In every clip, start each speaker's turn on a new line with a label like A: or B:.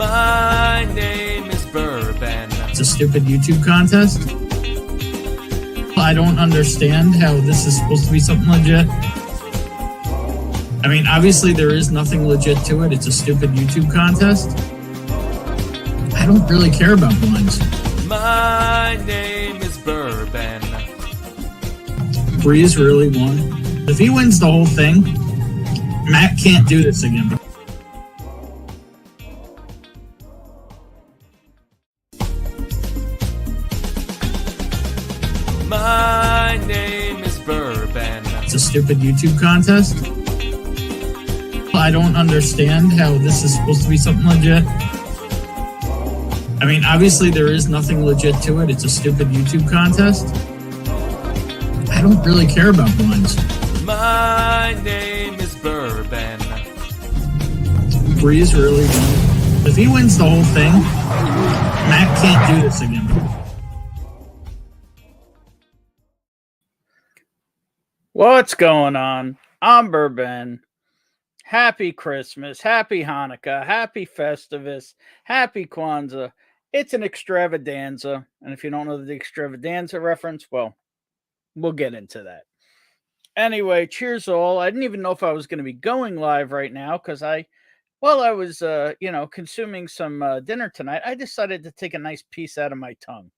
A: My name is Bourbon.
B: It's a stupid YouTube contest. I don't understand how this is supposed to be something legit. I mean, obviously there is nothing legit to it. It's a stupid YouTube contest. I don't really care about blinds.
A: My name is Bourbon.
B: Breeze really won. If he wins the whole thing, Matt can't do this again.
A: My name is Bourbon.
B: It's a stupid YouTube contest. I don't understand how this is supposed to be something legit. I mean, obviously there is nothing legit to it. It's a stupid YouTube contest. I don't really care about blinds.
A: My name is Bourbon.
B: Breeze really won. If he wins the whole thing, Matt can't do this again.
C: What's going on? I'm Bourbon. Happy Christmas, happy Hanukkah, happy Festivus, happy Kwanzaa. It's an extravadanza. And if you don't know the extravadanza reference, well, we'll get into that. Anyway, cheers all. I didn't even know if I was going to be going live right now because while I was, consuming some dinner tonight, I decided to take a nice piece out of my tongue.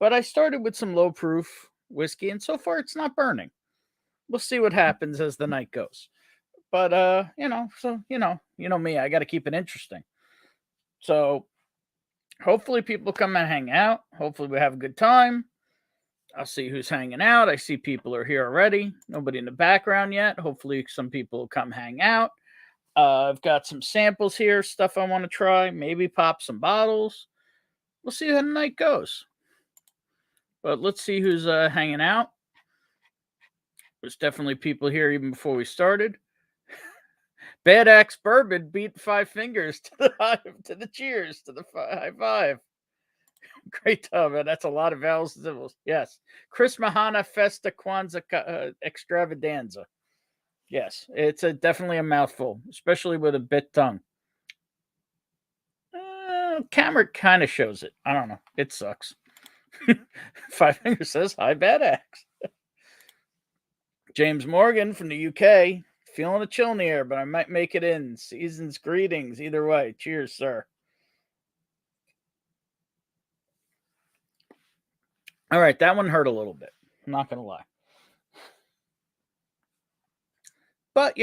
C: But I started with some low proof whiskey, and so far it's not burning. We'll see what happens as the night goes. But, you know me, I got to keep it interesting. So hopefully people come and hang out. Hopefully we have a good time. I'll see who's hanging out. I see people are here already. Nobody in the background yet. Hopefully some people will come hang out. I've got some samples here, stuff I want to try. Maybe pop some bottles. We'll see how the night goes. But let's see who's hanging out. There's definitely people here even before we started. Bad Axe Bourbon beat 5 fingers to the cheers, to the high five. Great job, man. That's a lot of vowels and symbols. Yes. Chrismahanafestivakwanzaka Extravadanza. Yes, it's definitely a mouthful, especially with a bit tongue. Camera kind of shows it. I don't know. It sucks. 5 fingers says, hi, Bad Axe. James Morgan from the UK. Feeling a chill in the air, but I might make it in. Season's greetings. Either way. Cheers, sir. All right, that one hurt a little bit. I'm not going to lie. But,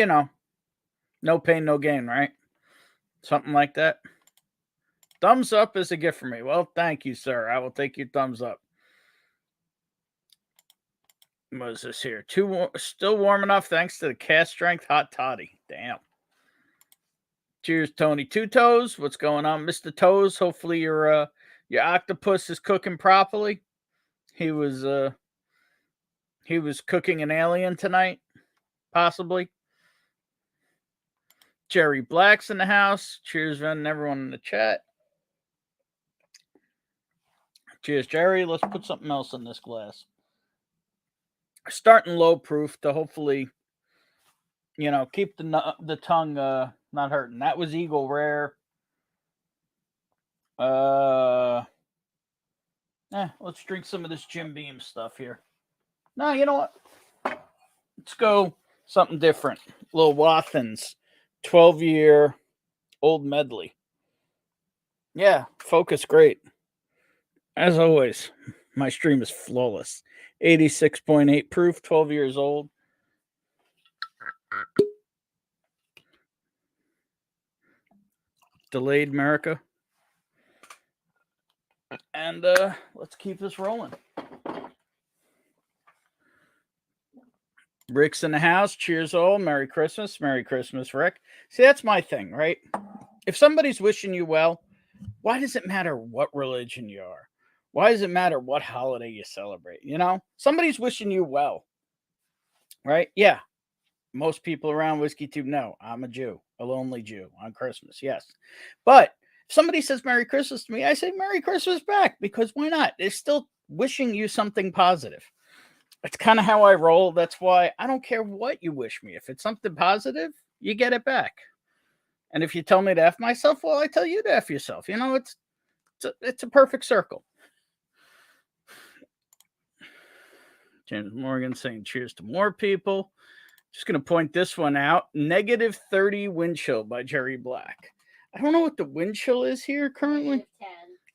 C: no pain, no gain, right? Something like that. Thumbs up is a gift for me. Well, thank you, sir. I will take your thumbs up. What is this here? Still warm enough thanks to the cast strength hot toddy. Damn. Cheers, Tony Two Toes. What's going on, Mr. Toes? Hopefully your octopus is cooking properly. He was cooking an alien tonight, possibly. Jerry Black's in the house. Cheers, Ren, and everyone in the chat. Cheers, Jerry. Let's put something else in this glass. Starting low proof to hopefully, keep the tongue not hurting. That was Eagle Rare. Let's drink some of this Jim Beam stuff here. No, you know what? Let's go something different. Little Wathins, 12-year old medley. Yeah, focus great. As always, my stream is flawless. 86.8 proof, 12 years old. Delayed America. And let's keep this rolling. Rick's in the house. Cheers all. Merry Christmas. Merry Christmas, Rick. See, that's my thing, right? If somebody's wishing you well, why does it matter what religion you are? Why does it matter what holiday you celebrate? Somebody's wishing you well, right? Yeah. Most people around WhiskeyTube know I'm a Jew, a lonely Jew on Christmas. Yes. But if somebody says Merry Christmas to me, I say Merry Christmas back because why not? They're still wishing you something positive. That's kind of how I roll. That's why I don't care what you wish me. If it's something positive, you get it back. And if you tell me to F myself, well, I tell you to F yourself. You know, it's a perfect circle. James Morgan saying cheers to more people. Just going to point this one out. Negative 30 wind chill by Jerry Black. I don't know what the wind chill is here currently.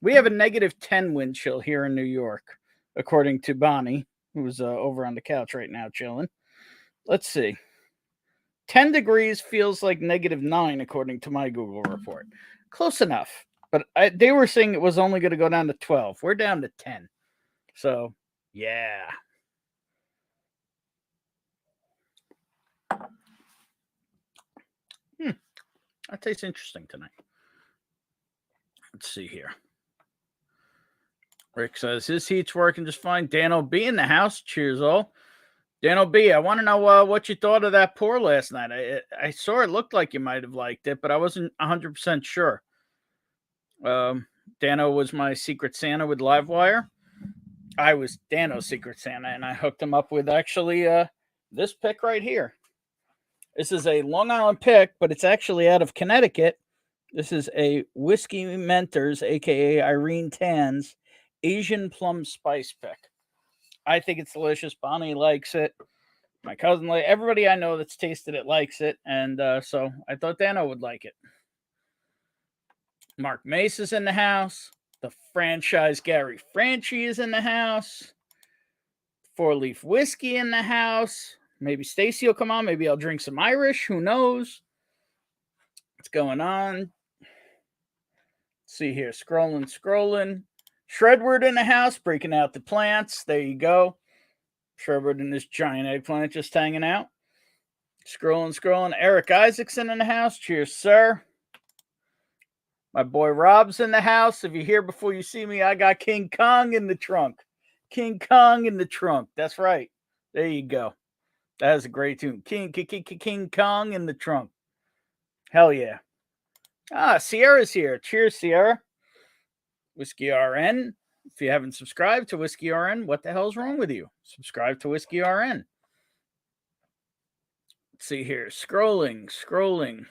C: We have a negative 10 wind chill here in New York, according to Bonnie, who's over on the couch right now chilling. Let's see. 10 degrees feels like negative 9, according to my Google report. Close enough. But they were saying it was only going to go down to 12. We're down to 10. So, yeah. That tastes interesting tonight. Let's see here. Rick says his heat's working just fine. Dan O.B. in the house. Cheers, all. Dan O.B., I want to know what you thought of that pour last night. I saw it looked like you might have liked it, but I wasn't 100% sure. Dano was my Secret Santa with Livewire. I was Dano's Secret Santa, and I hooked him up with actually this pick right here. This is a Long Island pick, but it's actually out of Connecticut. This is a Whiskey Mentors, a.k.a. Irene Tan's, Asian Plum Spice pick. I think it's delicious. Bonnie likes it. My cousin, everybody I know that's tasted it likes it. And so I thought Dano would like it. Mark Mace is in the house. The franchise Gary Franchi is in the house. 4-Leaf Whiskey in the house. Maybe Stacy will come on. Maybe I'll drink some Irish. Who knows? What's going on? Let's see here. Scrolling. Shredward in the house, breaking out the plants. There you go. Shredward and this giant eggplant just hanging out. Scrolling. Eric Isaacson in the house. Cheers, sir. My boy Rob's in the house. If you're here before you see me, I got King Kong in the trunk. King Kong in the trunk. That's right. There you go. That is a great tune. King Kong in the trunk. Hell yeah. Sierra's here. Cheers, Sierra. Whiskey RN. If you haven't subscribed to Whiskey RN, what the hell's wrong with you? Subscribe to Whiskey RN. Let's see here. Scrolling.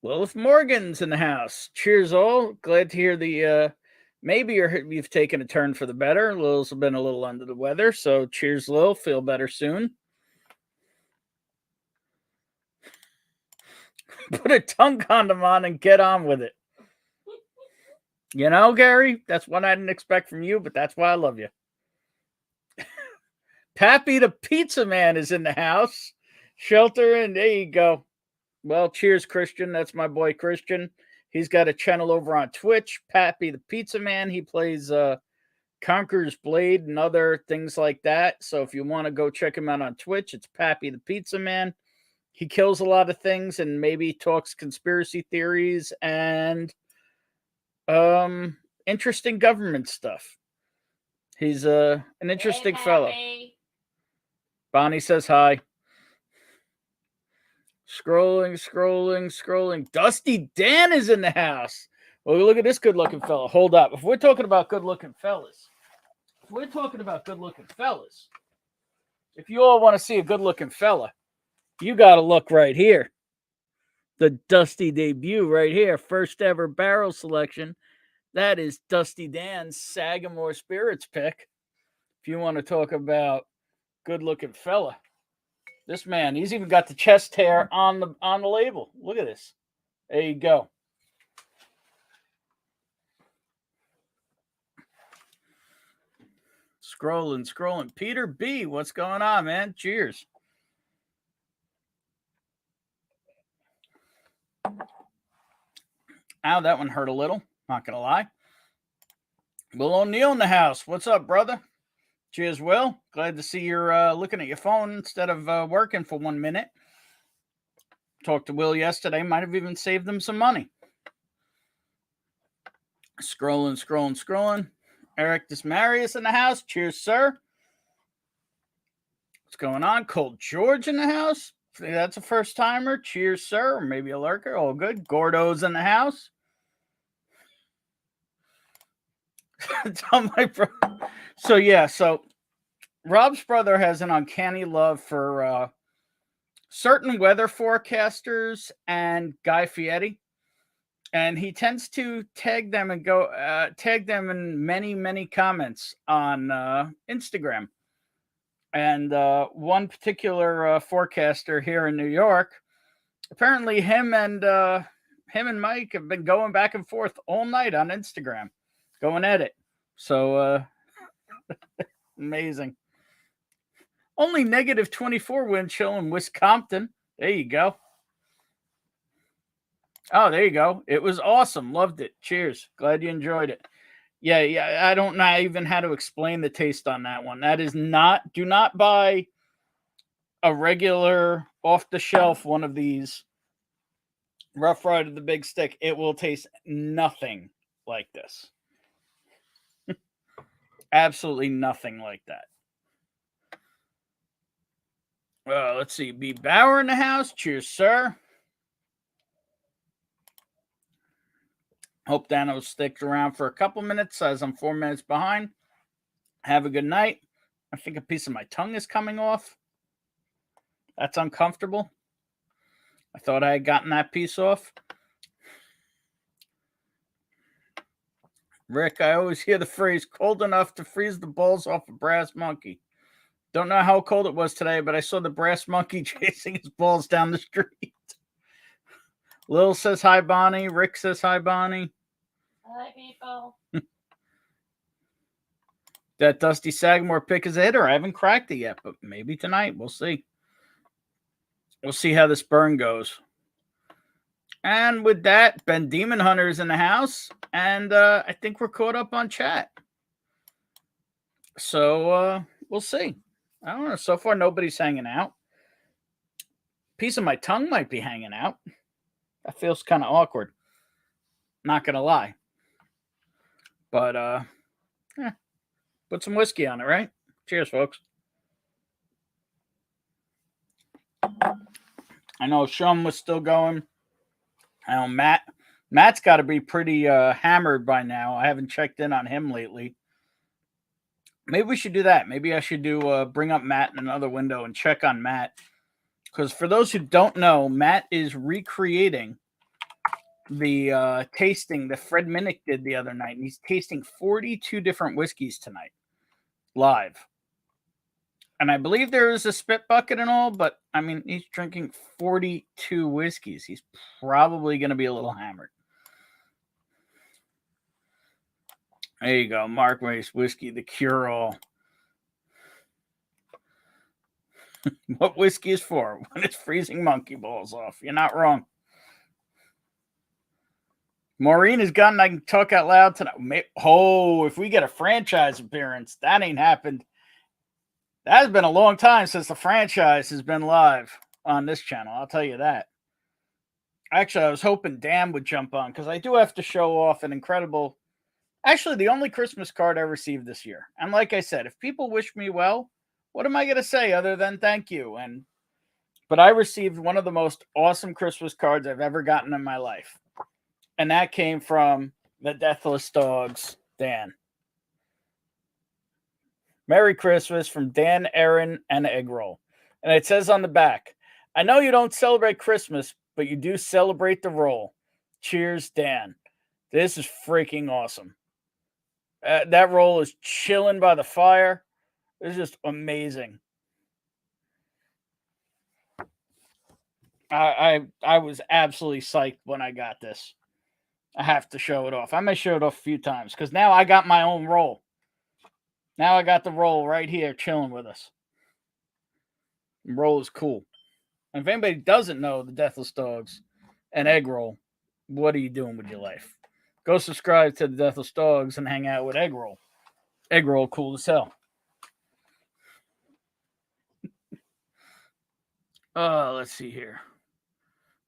C: Lilith Morgan's in the house. Cheers, all. Glad to hear the, maybe you've taken a turn for the better. Lil's been a little under the weather, so cheers, Lil. Feel better soon. Put a tongue condom on and get on with it. You know, Gary, that's what I didn't expect from you, but that's why I love you. Pappy the Pizza Man is in the house. Shelter, and there you go. Well, cheers, Christian. That's my boy, Christian. He's got a channel over on Twitch, Pappy the Pizza Man. He plays Conqueror's Blade and other things like that. So if you want to go check him out on Twitch, it's Pappy the Pizza Man. He kills a lot of things and maybe talks conspiracy theories and interesting government stuff. He's an interesting fellow. Bonnie says hi. Scrolling. Dusty Dan is in the house. Well, look at this good-looking fella. Hold up. If we're talking about good-looking fellas, if you all want to see a good-looking fella, you got to look right here. The Dusty debut right here. First ever barrel selection. That is Dusty Dan's Sagamore Spirits pick. If you want to talk about good-looking fella. This man, he's even got the chest hair on the label. Look at this. There you go. Scrolling. Peter B, what's going on, man? Cheers. Ow, that one hurt a little. Not going to lie. Will O'Neill in the house. What's up, brother? Cheers, Will. Glad to see you're looking at your phone instead of working for 1 minute. Talked to Will yesterday. Might have even saved him some money. Scrolling. Eric Dismarius in the house. Cheers, sir. What's going on? Cold George in the house. That's a first-timer. Cheers, sir. Or maybe a lurker. All good. Gordo's in the house. Tell my brother. So Rob's brother has an uncanny love for certain weather forecasters and Guy Fieri, and he tends to tag them and tag them in many comments on Instagram. And one particular forecaster here in New York, apparently him and Mike have been going back and forth all night on Instagram, going at it. So amazing. Only negative 24 wind chill in Wisconsin. There you go. Oh, there you go. It was awesome. Loved it. Cheers. Glad you enjoyed it. Yeah. I don't know even how to explain the taste on that one. That is not, do not buy a regular off the shelf one of these Rough Ride of the Big Stick. It will taste nothing like this. Absolutely nothing like that. Let's see. B. Bauer in the house. Cheers, sir. Hope Dano sticks around for a couple minutes as I'm 4 minutes behind. Have a good night. I think a piece of my tongue is coming off. That's uncomfortable. I thought I had gotten that piece off. Rick, I always hear the phrase, cold enough to freeze the balls off a brass monkey. Don't know how cold it was today, but I saw the brass monkey chasing his balls down the street. Lil says hi, Bonnie. Rick says hi, Bonnie.
D: Hi, people.
C: That Dusty Sagamore pick is a hitter. I haven't cracked it yet, but maybe tonight. We'll see. We'll see how this burn goes. And with that, Ben Demon Hunter is in the house, and I think we're caught up on chat. So we'll see. I don't know. So far, nobody's hanging out. Piece of my tongue might be hanging out. That feels kind of awkward. Not going to lie. But, put some whiskey on it, right? Cheers, folks. I know Shum was still going. I know Matt's got to be pretty hammered by now. I haven't checked in on him lately. Maybe we should do that. Maybe I should do bring up Matt in another window and check on Matt. Because for those who don't know, Matt is recreating the tasting that Fred Minnick did the other night. And he's tasting 42 different whiskeys tonight, live. And I believe there is a spit bucket and all, but I mean, he's drinking 42 whiskeys. He's probably going to be a little hammered. There you go. Mark Wace Whiskey, the cure-all. What whiskey is for? When it's freezing monkey balls off. You're not wrong. Maureen has gotten, I can talk out loud tonight. Oh, if we get a franchise appearance, that ain't happened. That has been a long time since the franchise has been live on this channel. I'll tell you that. Actually, I was hoping Dan would jump on because I do have to show off an incredible, actually the only Christmas card I received this year. And like I said, if people wish me well, what am I going to say other than thank you? But I received one of the most awesome Christmas cards I've ever gotten in my life. And that came from the Deathless Dogs, Dan. Merry Christmas from Dan, Aaron, and Eggroll. And it says on the back, I know you don't celebrate Christmas, but you do celebrate the roll. Cheers, Dan. This is freaking awesome. That roll is chilling by the fire. It's just amazing. I was absolutely psyched when I got this. I have to show it off. I may show it off a few times because now I got my own roll. Now I got the roll right here chilling with us. The roll is cool. And if anybody doesn't know the Deathless Dogs and Eggroll, what are you doing with your life? Go subscribe to the Deathless Dogs and hang out with Eggroll. Eggroll, cool as hell. Let's see here.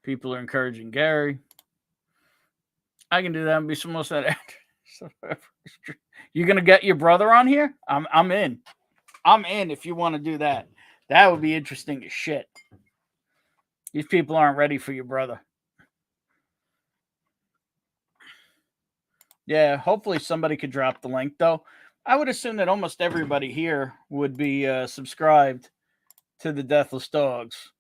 C: People are encouraging Gary. I can do that and be some most of that. You're gonna get your brother on here? I'm in. I'm in if you want to do that. That would be interesting as shit. These people aren't ready for your brother. Yeah, hopefully somebody could drop the link, though. I would assume that almost everybody here would be subscribed to the Deathless Dogs.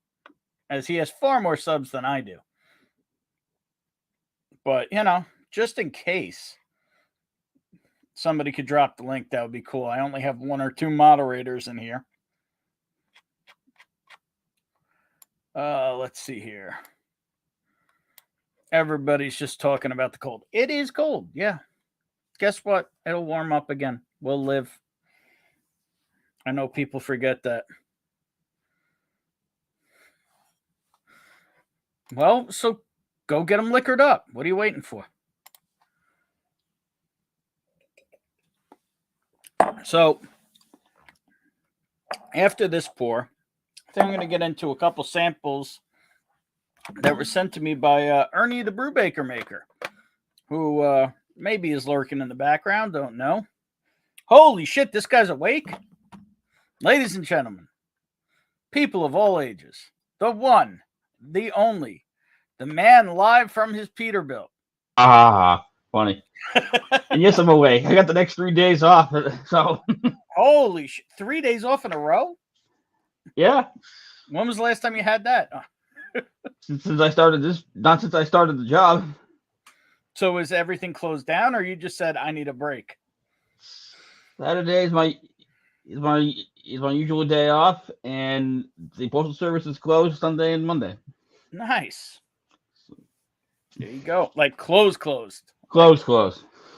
C: as he has far more subs than I do. But, just in case somebody could drop the link, that would be cool. I only have 1 or 2 moderators in here. Let's see here. Everybody's just talking about the cold. It is cold, yeah. Guess what? It'll warm up again. We'll live. I know people forget that. Well, so go get them liquored up. What are you waiting for? So, after this pour, I think I'm going to get into a couple samples that were sent to me by Ernie the Brewbaker Maker, who maybe is lurking in the background, don't know. Holy shit, this guy's awake? Ladies and gentlemen, people of all ages, the one, the only, the man live from his Peterbilt.
E: Funny. And yes, I'm awake. I got the next 3 days off, so.
C: Holy shit, 3 days off in a row?
E: Yeah.
C: When was the last time you had that?
E: Since I started this, not since I started the job.
C: So is everything closed down, or you just said I need a break?
E: Saturday is my usual day off, and the postal service is closed Sunday and Monday.
C: Nice. There you go. Like closed.
E: Closed.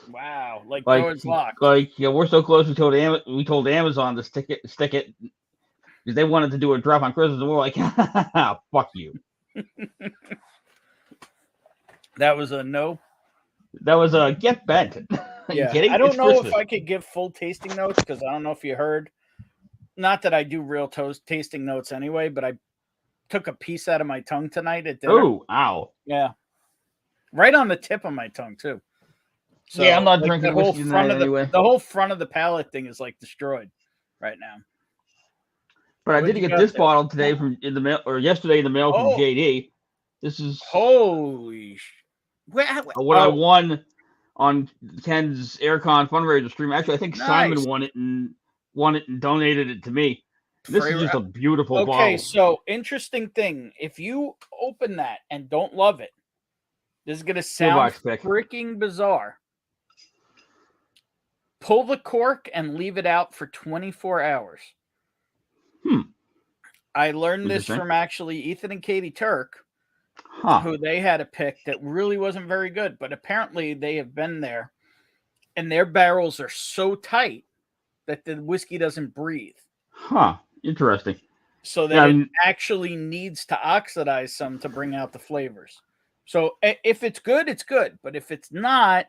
C: Wow. Like doors locked.
E: We're so close. We told Amazon to stick it because they wanted to do a drop on Christmas, and we're like, fuck you.
C: That was a no.
E: That was a get bent.
C: Yeah. I don't know if I could give full tasting notes because I don't know if you heard. Not that I do real tasting notes anyway, but I took a piece out of my tongue tonight at dinner.
E: Oh, ow.
C: Yeah. Right on the tip of my tongue, too. So,
E: yeah, I'm not drinking
C: the whole
E: whiskey
C: front of
E: anyway.
C: The whole front of the palate thing is like destroyed right now.
E: But I did get this bottle today yesterday in the mail from JD. This is
C: holy
E: what I won on Ken's Aircon fundraiser stream. Actually, I think Simon won it and donated it to me. This is just a beautiful bottle.
C: Okay, so interesting thing. If you open that and don't love it, this is going to sound freaking bizarre. Pull the cork and leave it out for 24 hours. I learned this from actually Ethan and Katie Turk, who they had a pick that really wasn't very good, but apparently they have been there, and their barrels are so tight that the whiskey doesn't breathe.
E: Interesting.
C: So that it actually needs to oxidize some to bring out the flavors. So if it's good, it's good. But if it's not,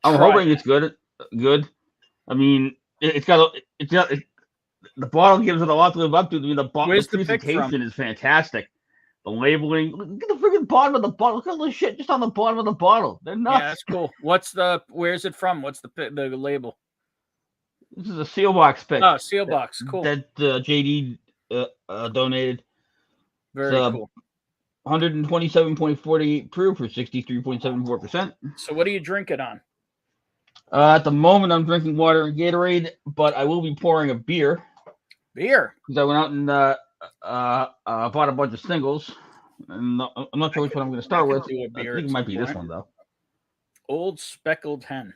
E: I'm hoping it's good. Good. I mean, the bottle gives it a lot to live up to. I mean, the presentation is fantastic. The labeling. Look at the freaking bottom of the bottle. Look at all the shit just on the bottom of the bottle. They're nuts.
C: Yeah, that's cool. Where's it from? What's the label?
E: This is a seal box pick.
C: Oh, seal box. Cool.
E: That JD donated.
C: Very cool.
E: 127.48 proof for 63.74%.
C: So what are you drinking on?
E: At the moment, I'm drinking water and Gatorade, but I will be pouring a beer.
C: Beer?
E: Because I went out and bought a bunch of singles. And I'm not sure which one I'm going to start with. I think it might be this one, though.
C: Old Speckled Hen.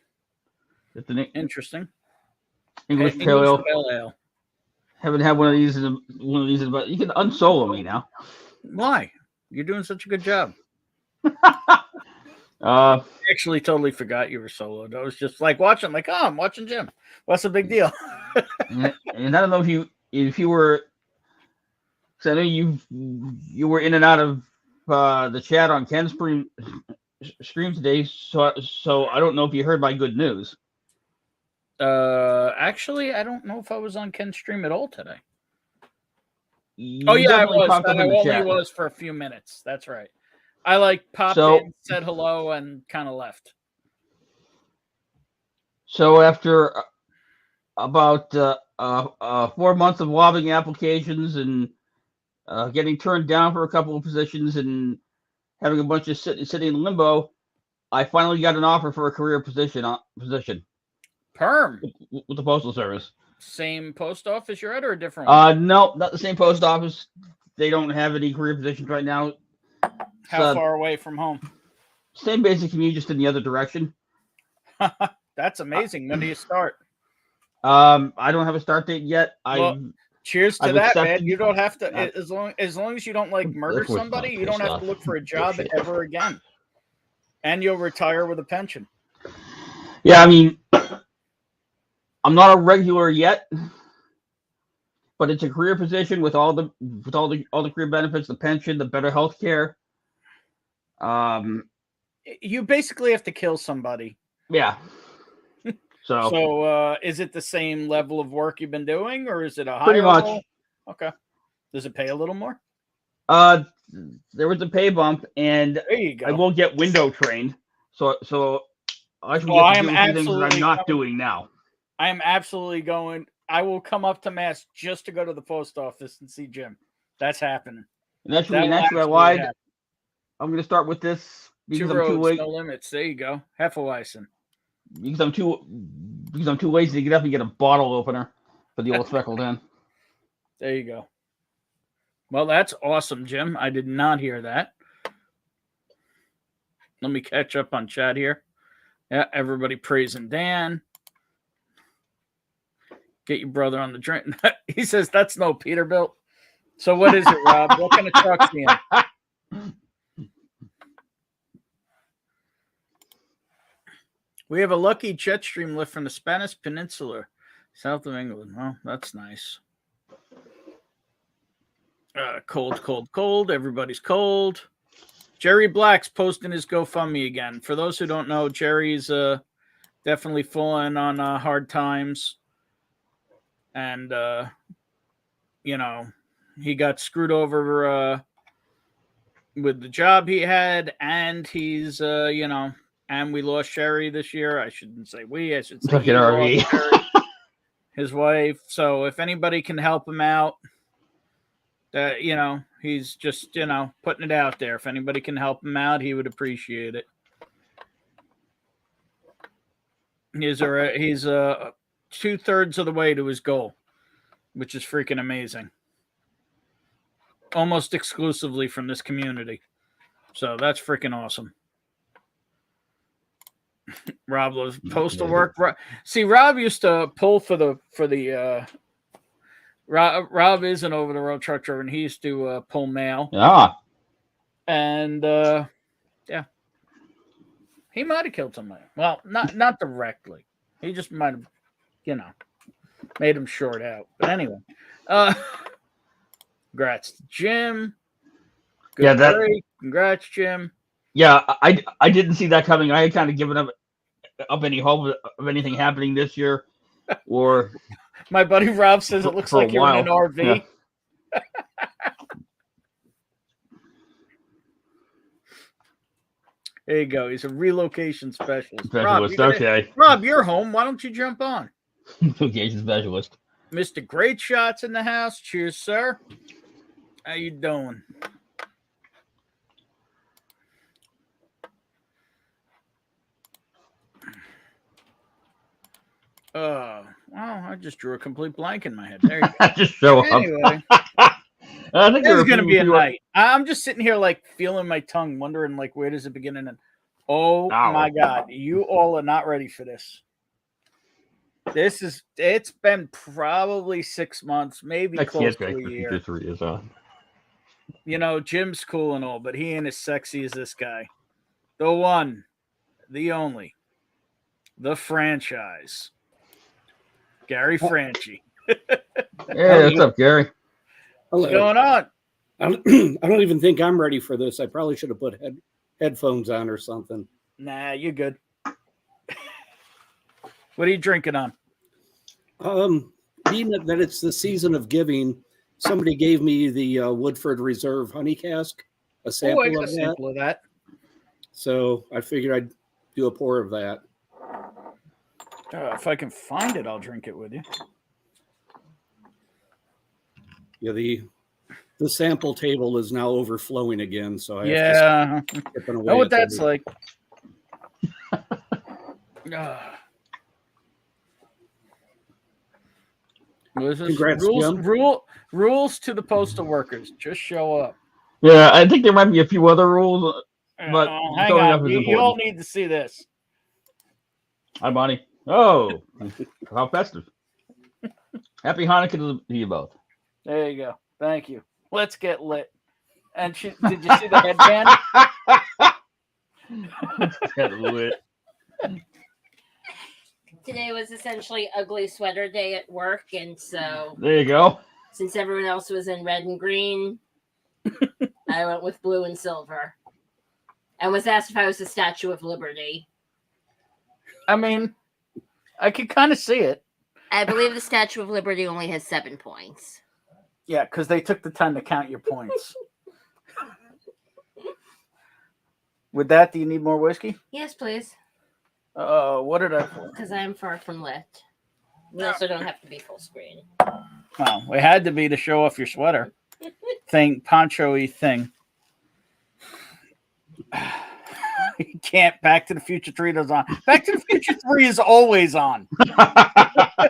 E: It's an
C: interesting.
E: English Pale Ale. Haven't had one of these but you can unsolo me now.
C: Why? You're doing such a good job.
E: I
C: actually totally forgot you were soloed. I was just like watching, I'm watching Jim. What's the big deal?
E: and I don't know if you were, because I know you were in and out of the chat on Ken's stream today. So I don't know if you heard my good news.
C: Actually, I don't know if I was on Ken's stream at all today. I was. I only was for a few minutes. That's right. I popped in, said hello, and kind of left.
E: So after about 4 months of lobbying applications and getting turned down for a couple of positions and having a bunch of sitting in limbo, I finally got an offer for a career position.
C: Perm
E: with the Postal Service.
C: Same post office you're at, or a different one?
E: No, not the same post office. they don't have any career positions right now.
C: How far away from home?
E: Same basic commute, just in the other direction.
C: That's amazing. When do you start?
E: I don't have a start date yet.
C: Cheers to
E: I've
C: that,
E: accepted-
C: man. You don't have to, as long as you don't like murder
E: That's what's
C: somebody,
E: not
C: you don't
E: pissed
C: have to
E: off.
C: look for a job
E: Bullshit.
C: ever again. And you'll retire with a pension.
E: Yeah, I mean, I'm not a regular yet, but it's a career position with all the career benefits, the pension, the better health care.
C: You basically have to kill somebody.
E: Yeah.
C: So is it the same level of work you've been doing, or is it a higher
E: Pretty much.
C: level? Okay. Does it pay a little more?
E: There was a pay bump, and
C: There you go.
E: I will get window trained. So I should
C: Well,
E: get
C: I
E: to
C: am
E: do a few things that
C: absolutely
E: I'm not doing now.
C: I am absolutely going. I will come up to Mass just to go to the post office and see Jim. That's happening.
E: And that's
C: That will
E: why I
C: absolutely
E: lied.
C: happen.
E: I'm going to start with this because
C: Two
E: I'm too
C: roads,
E: late.
C: no limits. There you go. Hefeweizen.
E: Because I'm too lazy to get up and get a bottle opener for the old speckled hen.
C: There you go. Well, that's awesome, Jim. I did not hear that. Let me catch up on chat here. Yeah, everybody praising Dan. Get your brother on the drink. He says that's no Peterbilt. So what is it, Rob? What kind of truck's he in? We have a lucky jet stream lift from the Spanish Peninsula, south of England. Well, that's nice. Cold, cold, cold. Everybody's cold. Jerry Black's posting his GoFundMe again. For those who don't know, Jerry's definitely falling on hard times. And, he got screwed over with the job he had. And he's, and we lost Sherry this year. I shouldn't say we. I should say he lost Sherry, his wife. So if anybody can help him out, he's just, putting it out there. If anybody can help him out, he would appreciate it. He's 2/3 of the way to his goal, which is freaking amazing. Almost exclusively from this community. So that's freaking awesome. Rob loves postal work. See, Rob used to pull for the Rob is an over-the-road truck driver, and he used to pull mail.
E: Yeah.
C: And yeah, he might have killed somebody. Well, not directly. He just might have, made him short out. But anyway, congrats to Jim. Good break. Congrats, Jim.
E: Yeah, I didn't see that coming. I had kind of given up any hope of anything happening this year, or
C: my buddy Rob says it looks like you're in an RV. Yeah. There you go. He's a relocation specialist. Rob, you're home. Why don't you jump on?
E: Relocation specialist.
C: Mr. Great Shots in the house. Cheers, sir. How you doing? Well, I just drew a complete blank in my head. There you go.
E: Just show up.
C: Anyway,
E: I think
C: it's going to be a night. I'm just sitting here, feeling my tongue, wondering, where does it begin and end? Oh, my God. You all are not ready for this. It's been probably 6 months, maybe close to a year.
E: 3 years on.
C: Jim's cool and all, but he ain't as sexy as this guy. The one, the only, the franchise. Gary Franchi.
E: Yeah, what's up, Gary?
C: What's going on?
F: I don't even think I'm ready for this. I probably should have put headphones on or something.
C: Nah, you're good. What are you drinking on?
F: Being that it's the season of giving, somebody gave me the Woodford Reserve honey cask, a sample of that. So I figured I'd do a pour of that.
C: If I can find it, I'll drink it with you.
F: Yeah, the sample table is now overflowing again, so I
C: have to skip away. Know what that's like.
F: Congrats, Jim.
C: Rules to the postal workers. Just show up.
E: Yeah, I think there might be a few other rules, but
C: hang
E: throwing
C: on.
E: up is important.
C: You all need to see this.
E: Hi, Bonnie. Oh, how festive. Happy Hanukkah to you both.
C: There you go. Thank you. Let's get lit. And did you see the headband?
E: Get lit.
D: Today was essentially ugly sweater day at work, and so
E: There you go.
D: since everyone else was in red and green, I went with blue and silver. And was asked if I was the Statue of Liberty.
C: I mean, I could kind of see it.
D: I believe the Statue of Liberty only has 7 points.
C: Yeah, because they took the time to count your points. With that, do you need more whiskey?
D: Yes, please.
C: What did I pull?
D: Because I'm far from lit. We also don't have to be full screen.
C: Well, it had to be to show off your sweater. Poncho-y thing. You can't. Back to the Future 3 is on. Back to the Future 3 is always on.
F: I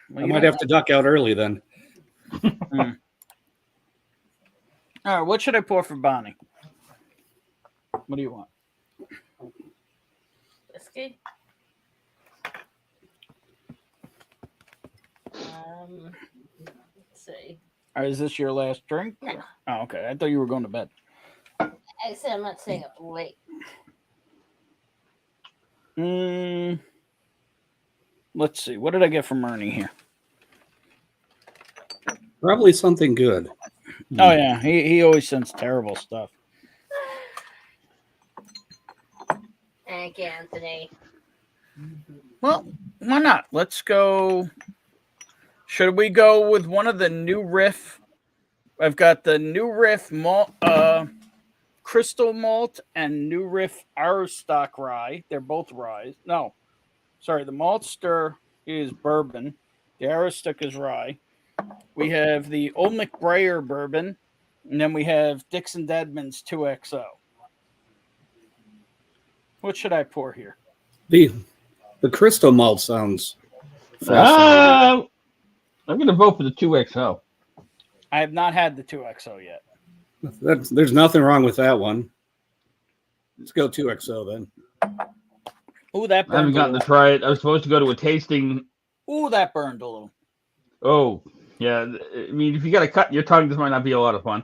F: might have to duck out early then.
C: All right, what should I pour for Bonnie? What do you want?
D: Whiskey? Let's see.
C: Is this your last drink?
D: No.
C: Oh, okay. I thought you were going to bed.
D: I said I'm not staying up late.
C: Let's see. What did I get from Ernie here?
F: Probably something good.
C: Oh, yeah. He always sends terrible stuff.
D: Thank you, Anthony.
C: Well, why not? Let's go. Should we go with one of the new Riff? I've got the new Riff malt, crystal malt and new Riff Aristock rye. They're both rye. No, sorry. The Maltster is bourbon. The Aristock is rye. We have the Old McBrayer bourbon, and then we have Dixon Dedman's 2XO. What should I pour here?
F: The crystal malt sounds
E: I'm going to vote for the 2XO.
C: I have not had the 2XO yet.
F: There's nothing wrong with that one. Let's go 2XO then.
C: Ooh, that burned.
E: I haven't gotten to try it. I was supposed to go to a tasting.
C: Ooh, that burned a little.
E: Oh, yeah. I mean, if you got to cut your tongue, this might not be a lot of fun.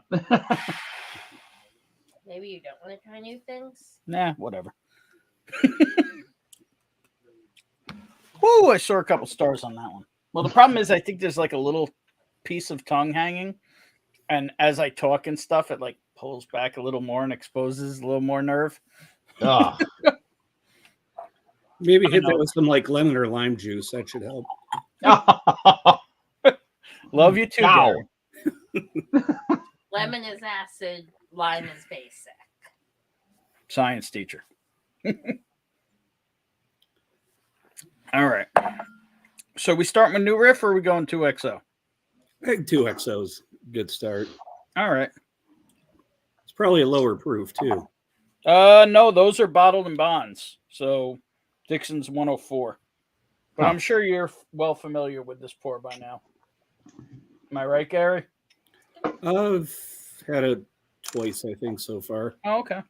D: Maybe you don't want to try new things?
C: Nah, whatever. Ooh, I saw a couple stars on that one. Well, the problem is I think there's like a little piece of tongue hanging. And as I talk and stuff, it like pulls back a little more and exposes a little more nerve.
E: Oh.
F: Maybe hit that with some like lemon or lime juice. That should help.
C: Love you too,
E: Wow.
C: Gary.
D: Lemon is acid, lime is basic.
C: Science teacher. All right. So we start with new riff or are we going 2XO?
F: I think 2XO's good start.
C: All right.
F: It's probably a lower proof too.
C: No, those are bottled in bonds. So Dixon's 104. But I'm sure you're well familiar with this pour by now. Am I right, Gary?
F: I've had it twice, I think, so far.
C: Oh, okay.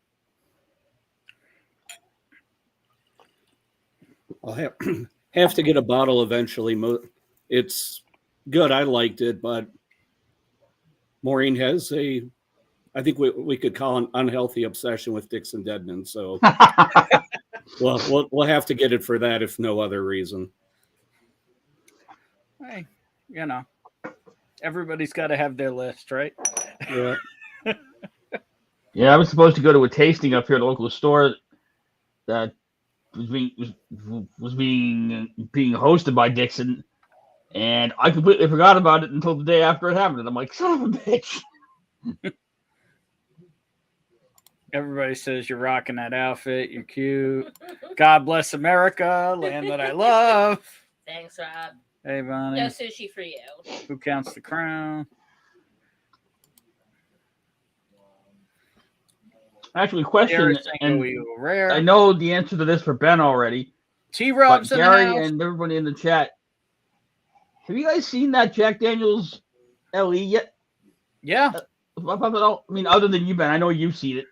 F: I'll have to get a bottle eventually. It's good. I liked it, but Maureen has I think we could call an unhealthy obsession with Dixon Dedman. So we'll have to get it for that, if no other reason.
C: Hey, you know, everybody's got to have their list, right?
F: Yeah.
E: Yeah, I was supposed to go to a tasting up here at the local store that was being hosted by Dixon, and I completely forgot about it until the day after it happened. And I'm like, son of a bitch.
C: Everybody says you're rocking that outfit. You're cute. God bless America, land that I love.
D: Thanks, Rob.
C: Hey, Bonnie.
D: No sushi for you.
C: Who counts the crown?
E: Actually, question, and
C: rare.
E: I know the answer to this for Ben already.
C: T-Rob's in the
E: Gary
C: house.
E: and everybody in the chat, have you guys seen that Jack Daniels LE yet?
C: Yeah.
E: I mean, other than you, Ben, I know you've seen it.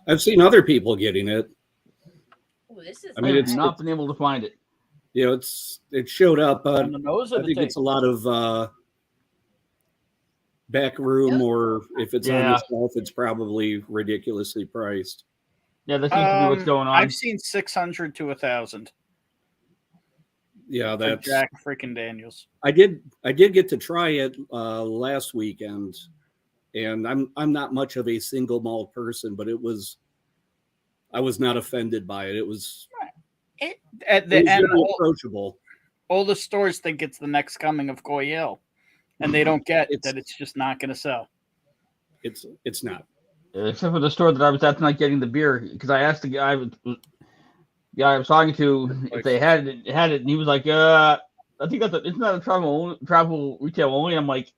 F: I've seen other people getting it.
D: Ooh, this is
F: I mean,
E: I've not been able to find it.
F: You know, it showed up, but
C: On the nose
F: I
C: of the
F: think
C: tape.
F: it's a lot of back room, or if it's on the shelf, it's probably ridiculously priced.
E: Yeah, that seems to be what's going on.
C: I've seen 600 to 1,000.
F: Yeah, that's
C: Jack freaking Daniels.
F: I did get to try it last weekend, and I'm not much of a single malt person, but I was not offended by it. It was
C: At the end,
F: very approachable.
C: All the stores think it's the next coming of Goyelle, and they don't get that it's just not going to sell.
F: It's not.
E: Except for the store that I was at tonight getting the beer, because I asked the guy I was talking to if they had it, and he was like, I think it's not a travel retail only. I'm like,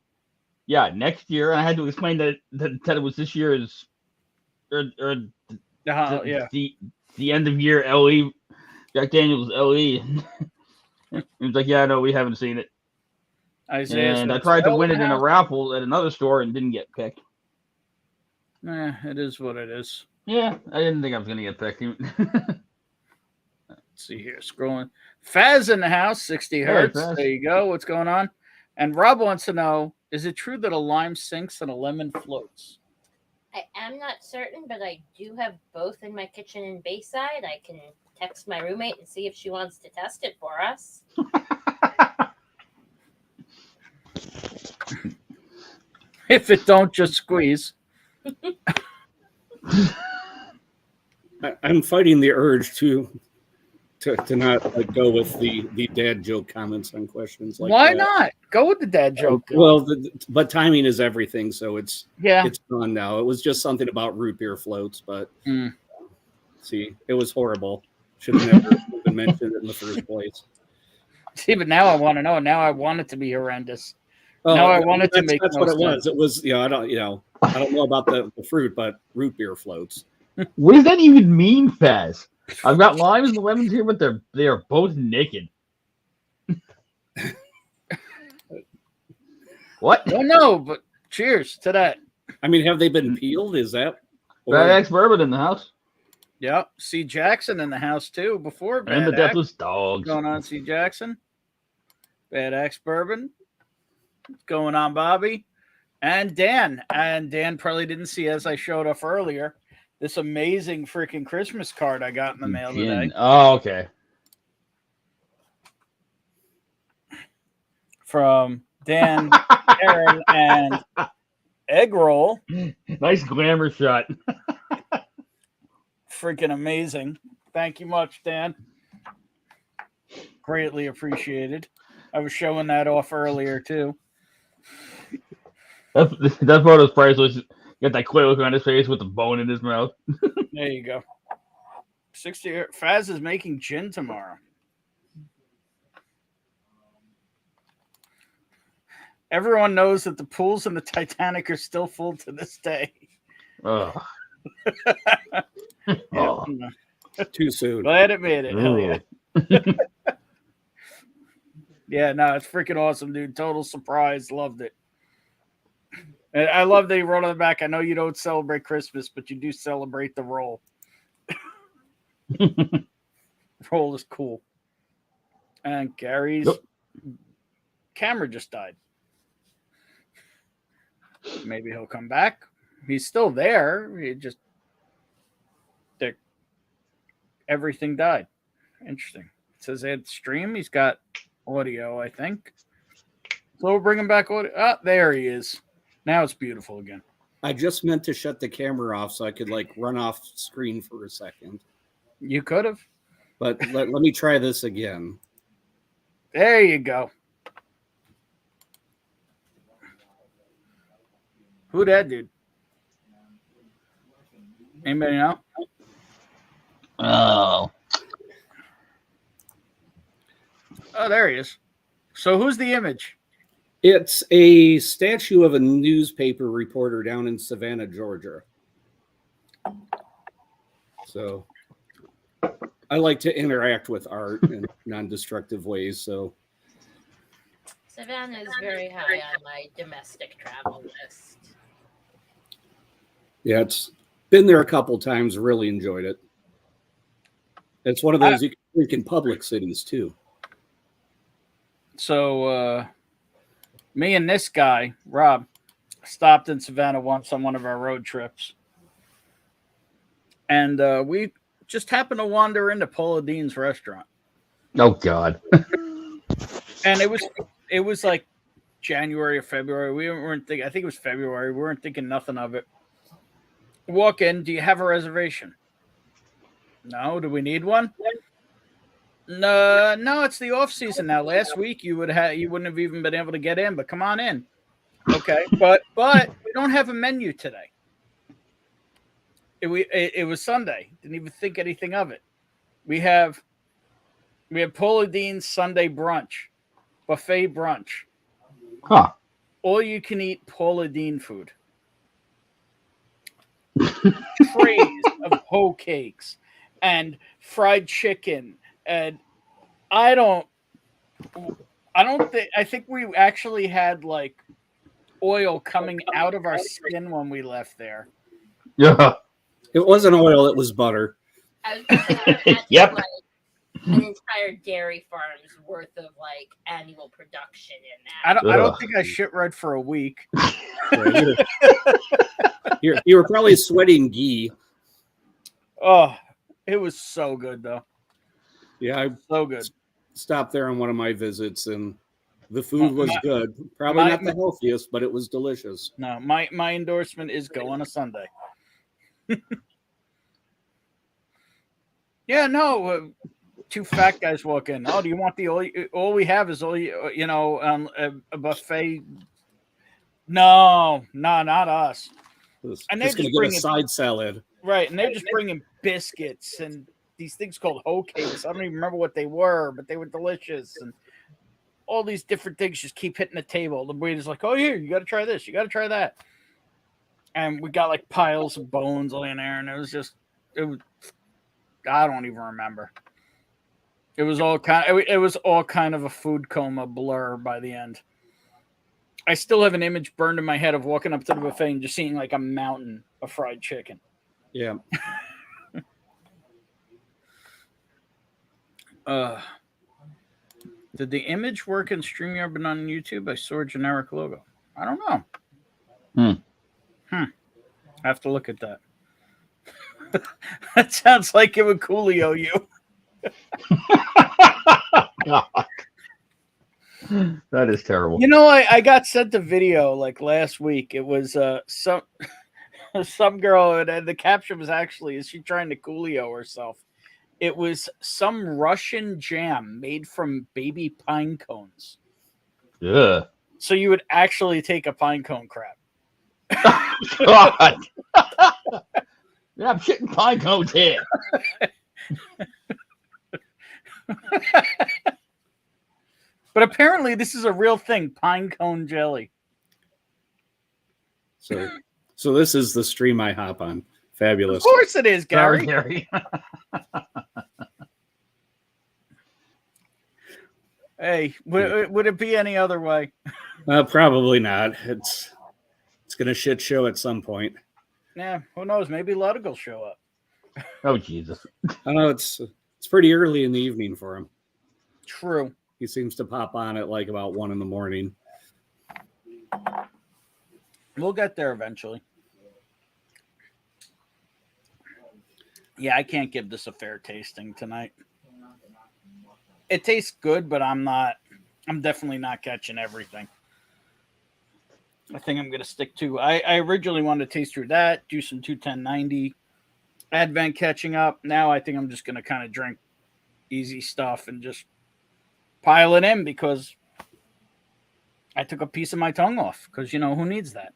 E: yeah, next year. And I had to explain that it was this year's the end of year LE, Jack Daniels LE. He was like, yeah, no, we haven't seen it. And I tried to win it in a raffle at another store and didn't get picked.
C: It is what it is.
E: Yeah, I didn't think I was going to get picked.
C: Let's see here, scrolling. Faz in the house, 60 hertz.
E: Hey,
C: there you go. What's going on? And Rob wants to know, is it true that a lime sinks and a lemon floats?
D: I am not certain, but I do have both in my kitchen in Bayside. I can text my roommate and see if she wants to test it for us.
C: If it don't, just squeeze.
F: I'm fighting the urge to not go with the dad joke comments on questions like
C: Why
F: that.
C: not? Go with the dad joke.
F: Well, but timing is everything, so it's gone now. It was just something about root beer floats, but see, it was horrible. Should have never even mentioned it in the first place.
C: See, but now I want to know. Now I want it to be horrendous. Now I want it to make.
F: That's what it was. It was, I don't know about the fruit, but root beer floats.
E: What does that even mean, Faz? I've got limes and lemons here, but they are both naked. What?
C: I don't know, but cheers to that.
F: I mean, have they been peeled? Is that
E: Bad Axe Bourbon in the house?
C: Yep. C. Jackson in the house too. Before Bad
E: And the
C: Axe.
E: Deathless Dogs.
C: What's going on, C. Jackson? Bad Axe Bourbon. What's going on, Bobby? And Dan. And Dan probably didn't see, as I showed off earlier, this amazing freaking Christmas card I got in the mail today.
E: Oh, okay.
C: From Dan, Aaron, and Egg Roll.
E: Nice glamour shot.
C: Freaking amazing. Thank you much, Dan. Greatly appreciated. I was showing that off earlier, too.
E: That photo's priceless. Got that quick look on his face with the bone in his mouth.
C: There you go. 60. Faz is making gin tomorrow. Everyone knows that the pools in the Titanic are still full to this day.
E: Oh.
F: Oh. Too soon.
C: Glad it made it. Hell yeah. Yeah, no, it's freaking awesome, dude. Total surprise. Loved it. And I love that he wrote on the back, I know you don't celebrate Christmas, but you do celebrate the roll. Roll is cool. And Gary's camera just died. Maybe he'll come back. He's still there. He just everything died. Interesting. It says add stream. He's got audio, I think. So we'll bring him back audio. Ah, there he is. Now it's beautiful again.
F: I just meant to shut the camera off so I could run off screen for a second.
C: You could have.
F: But let me try this again.
C: There you go. Who that dude? Anybody know?
E: Oh.
C: Oh, there he is. So who's the image?
F: It's a statue of a newspaper reporter down in Savannah, Georgia. So I like to interact with art in non-destructive ways. So
D: Savannah is very high on my domestic travel list.
F: yeah, it's been there a couple times. Really enjoyed it. It's one of those you can drink in public cities too.
C: So me and this guy, Rob, stopped in Savannah once on one of our road trips. And we just happened to wander into Paula Dean's restaurant.
E: Oh God.
C: And it was like January or February. We weren't thinking, I think it was February. We weren't thinking nothing of it. Walk in, do you have a reservation? No, do we need one? No, it's the off season now. Last week you wouldn't have even been able to get in, but come on in. Okay, but we don't have a menu today. It was Sunday. Didn't even think anything of it. We have Paula Dean's Sunday brunch, buffet brunch.
E: Huh.
C: All you can eat Paula Dean food. Trays of hoe cakes and fried chicken, and I think we actually had like oil coming out of our skin when we left there.
E: Yeah.
F: It wasn't oil; it was butter.
D: I was gonna say, that's
E: Yep.
D: like an entire dairy farm's worth of like annual production in that.
C: I don't think I shit right for a week.
F: You were probably sweating ghee.
C: Oh, it was so good though.
F: Yeah, I
C: So good.
F: stopped there on one of my visits, and the food was good. Probably not the healthiest, but it was delicious.
C: No, my endorsement is go on a Sunday. Yeah, no. Two fat guys walk in. Oh, do you want the all we have is a buffet? No, not us. And they're
F: just going
C: just
F: to get a
C: bringing
F: side salad.
C: Right, and they're just bringing biscuits and these things called hoe cakes. I don't even remember what they were, but they were delicious. And all these different things just keep hitting the table. The waiter's like, oh, here, you got to try this. You got to try that. And we got like piles of bones laying there. And I don't even remember. It was all kind of a food coma blur by the end. I still have an image burned in my head of walking up to the buffet and just seeing like a mountain of fried chicken.
F: Yeah.
C: Did the image work in StreamYard but not on YouTube? I saw a generic logo. I don't know. I have to look at that. That sounds like it would Coolio you.
E: God. That is terrible.
C: You know, I got sent a video like last week. It was some girl, and the caption was actually, is she trying to Coolio herself? It was some Russian jam made from baby pine cones.
E: Yeah.
C: So you would actually take a pine cone crab.
E: God. Yeah, I'm shitting pine cones here.
C: But apparently this is a real thing, pine cone jelly.
F: So this is the stream I hop on. Fabulous.
C: Of course it is, Gary.
E: Sorry, Gary.
C: Hey, would it be any other way?
F: Probably not. It's going to shit show at some point.
C: Yeah, who knows? Maybe Ludwig will show up.
E: Oh, Jesus.
F: I know it's pretty early in the evening for him.
C: True.
F: He seems to pop on at like about 1 a.m.
C: We'll get there eventually. Yeah, I can't give this a fair tasting tonight. It tastes good, but I'm definitely not catching everything. I think I'm going to stick to, I originally wanted to taste through that, do some 21090, Advent catching up. Now I think I'm just going to kind of drink easy stuff and just pile it in because I took a piece of my tongue off because, who needs that?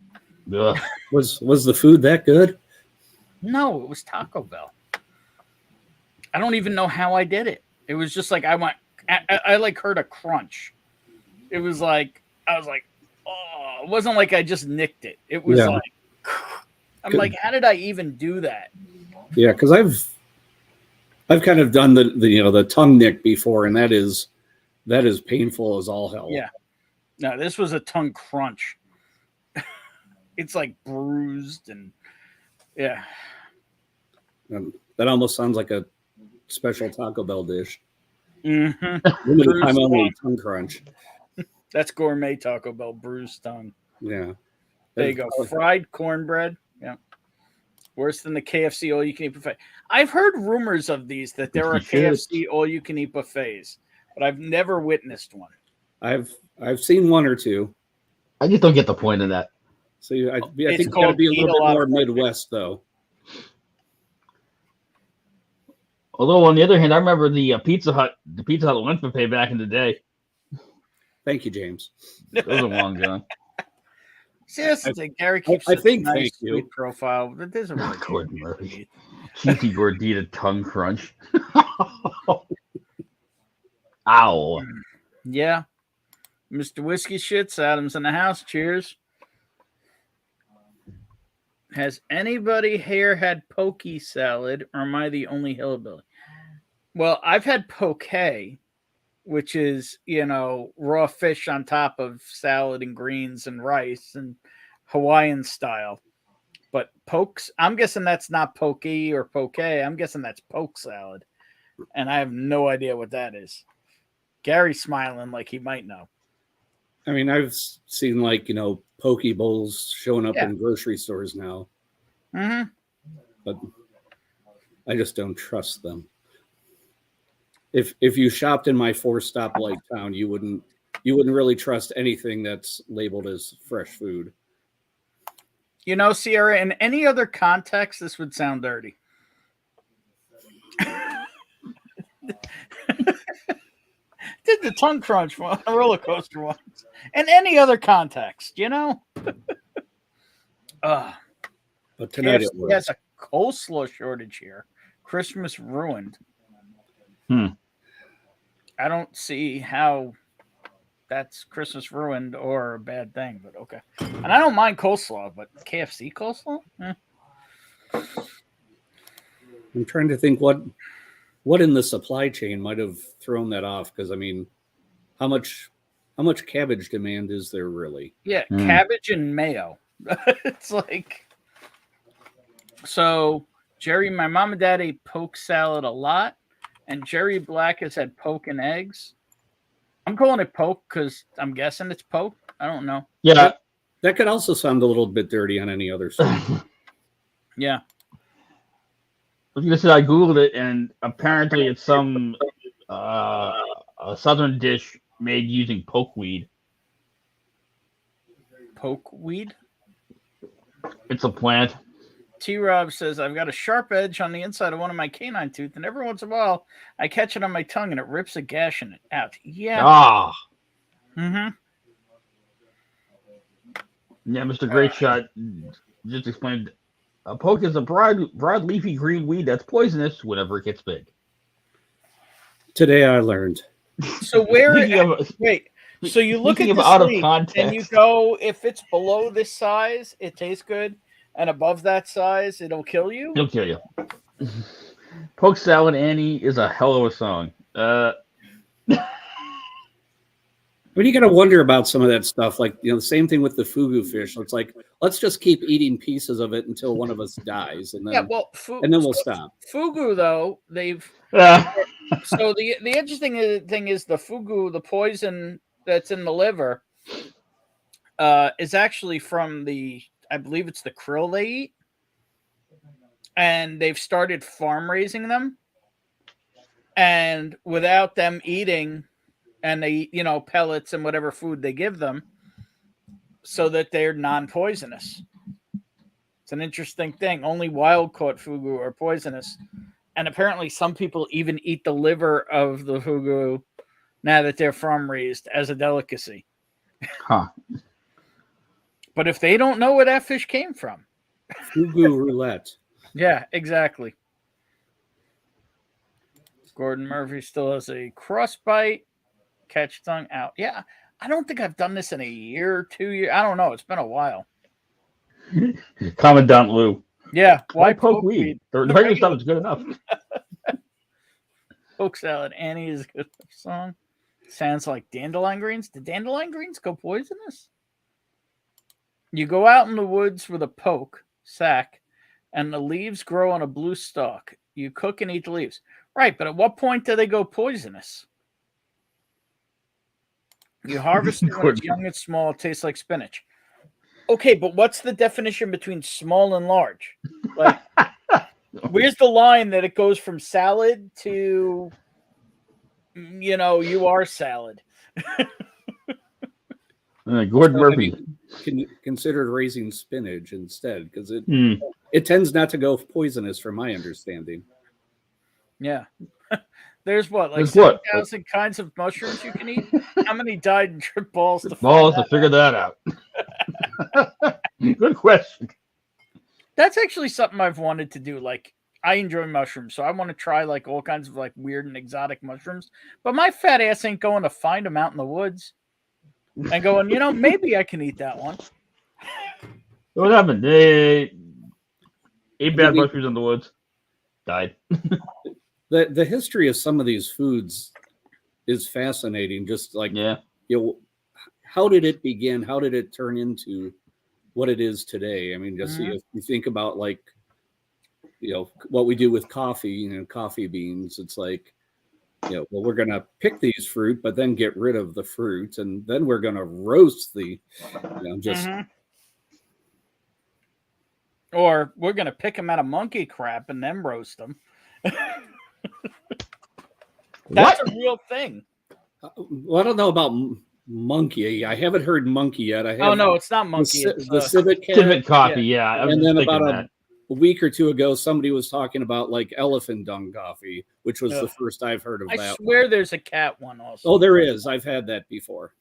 E: Ugh.
F: Was the food that good?
C: No, it was Taco Bell. I don't even know how I did it. It was just like I like heard a crunch. It was like I was like, oh, it wasn't like I just nicked it. It was like I'm like, how did I even do that?
F: Yeah, because I've kind of done the tongue nick before, and that is painful as all hell.
C: Yeah. No, this was a tongue crunch. It's like bruised and yeah.
F: That almost sounds like a special Taco Bell dish.
C: Mm-hmm.
F: Limited time only tongue crunch.
C: That's gourmet Taco Bell bruised tongue.
F: Yeah.
C: There you go. Fried cornbread. Yeah. Worse than the KFC all-you-can-eat buffet. I've heard rumors of these, that there are KFC all-you-can-eat buffets, but I've never witnessed one.
F: I've seen one or two.
E: I just don't get the point of that.
F: So I think it's got to be a little bit more Midwest, though.
E: Although on the other hand, I remember the Pizza Hut lunch buffet back in the day.
F: Thank you, James.
E: Those are long gone.
C: See, that's the thing. Gary keeps
F: I think
C: nice,
F: thank you.
C: sweet profile, but there's a really
E: Gordon Murphy. Cheesy gordita tongue crunch. Ow.
C: Yeah. Mr. Whiskey Shits, Adam's in the house. Cheers. Has anybody here had poke salad, or am I the only hillbilly? Well, I've had poke, which is, raw fish on top of salad and greens and rice and Hawaiian style. But pokes, I'm guessing that's not poke or poke. I'm guessing that's poke salad. And I have no idea what that is. Gary's smiling like he might know.
F: I mean, I've seen poke bowls showing up in grocery stores now.
C: Mm-hmm.
F: But I just don't trust them. If you shopped in my 4-stoplight town, you wouldn't really trust anything that's labeled as fresh food.
C: Sierra, in any other context, this would sound dirty. Did the tongue crunch one, a roller coaster one. In any other context,
F: But tonight it was.
C: has a coleslaw shortage here. Christmas ruined. I don't see how that's Christmas ruined or a bad thing, but okay. And I don't mind coleslaw, but KFC coleslaw?
F: I'm trying to think what in the supply chain might have thrown that off, because I mean, how much cabbage demand is there really?
C: Yeah, cabbage and mayo. It's like, so Jerry, my mom and dad ate poke salad a lot, and Jerry Black has had poke and eggs. I'm calling it poke because I'm guessing it's poke. I don't know.
E: Yeah,
F: that could also sound a little bit dirty on any other side.
C: Yeah.
E: I was gonna say I googled it, and apparently it's some a southern dish made using pokeweed.
C: Pokeweed?
E: It's a plant.
C: T-Rob says, I've got a sharp edge on the inside of one of my canine tooth, and every once in a while, I catch it on my tongue, and it rips a gash in it out. Yeah.
E: Ah.
C: Mm-hmm.
E: Yeah, Mr. Great Shot just explained, a poke is a broad leafy green weed that's poisonous whenever it gets big.
F: Today I learned.
C: So so you look at the
E: out of
C: sleeve,
E: context,
C: and you go, if it's below this size, it tastes good, and above that size, it'll kill you?
E: It'll kill you. Poke Salad Annie is a hell of a song.
F: But you got to wonder about some of that stuff. Like, the same thing with the fugu fish. It's like, let's just keep eating pieces of it until one of us dies. And then, and then we'll stop.
C: Fugu, though, they've... So the interesting thing is the fugu, the poison that's in the liver, is actually from I believe it's the krill they eat. And they've started farm raising them. And without them eating... And they eat, pellets and whatever food they give them so that they're non-poisonous. It's an interesting thing. Only wild-caught fugu are poisonous. And apparently some people even eat the liver of the fugu now that they're farm-raised as a delicacy.
E: Huh.
C: But if they don't know where that fish came from.
F: Fugu roulette.
C: Yeah, exactly. Gordon Murphy still has a crossbite. Catch tongue out. Yeah, I don't think I've done this in a year or 2 years. I don't know. It's been a while.
E: Commandant Lou.
C: Yeah.
E: Why poke weed? The regular stuff is good enough.
C: Poke salad. Annie is a good song. Sounds like dandelion greens. Did dandelion greens go poisonous? You go out in the woods with a poke sack, and the leaves grow on a blue stalk. You cook and eat the leaves. Right, but at what point do they go poisonous? You harvest it when it's young and small. It tastes like spinach. Okay, but what's the definition between small and large? Like, where's the line that it goes from salad to, you are salad?
E: Gordon Murphy.
F: Considered raising spinach instead, because it tends not to go poisonous, from my understanding.
C: Yeah. There's 7,000 kinds of mushrooms you can eat. How many died and tripped balls to
E: figure that out? Good question.
C: That's actually something I've wanted to do. Like, I enjoy mushrooms, so I want to try like all kinds of like weird and exotic mushrooms. But my fat ass ain't going to find them out in the woods and going, maybe I can eat that one.
E: What happened? They ate bad mushrooms in the woods. Died.
F: The history of some of these foods is fascinating. Just like, how did it begin? How did it turn into what it is today? I mean, just if you think about like, what we do with coffee, coffee beans, it's like, well, we're going to pick these fruit, but then get rid of the fruit. And then we're going to roast
C: or we're going to pick them out of monkey crap and then roast them. That's a real thing.
F: Well, I don't know about monkey. I haven't heard monkey yet.
C: No, it's not monkey.
F: The civet
E: coffee, yeah.
F: And then about a week or two ago, somebody was talking about like elephant dung coffee, which was the first I've heard of that.
C: I swear there's a cat one also.
F: Oh, there is. I've had that before.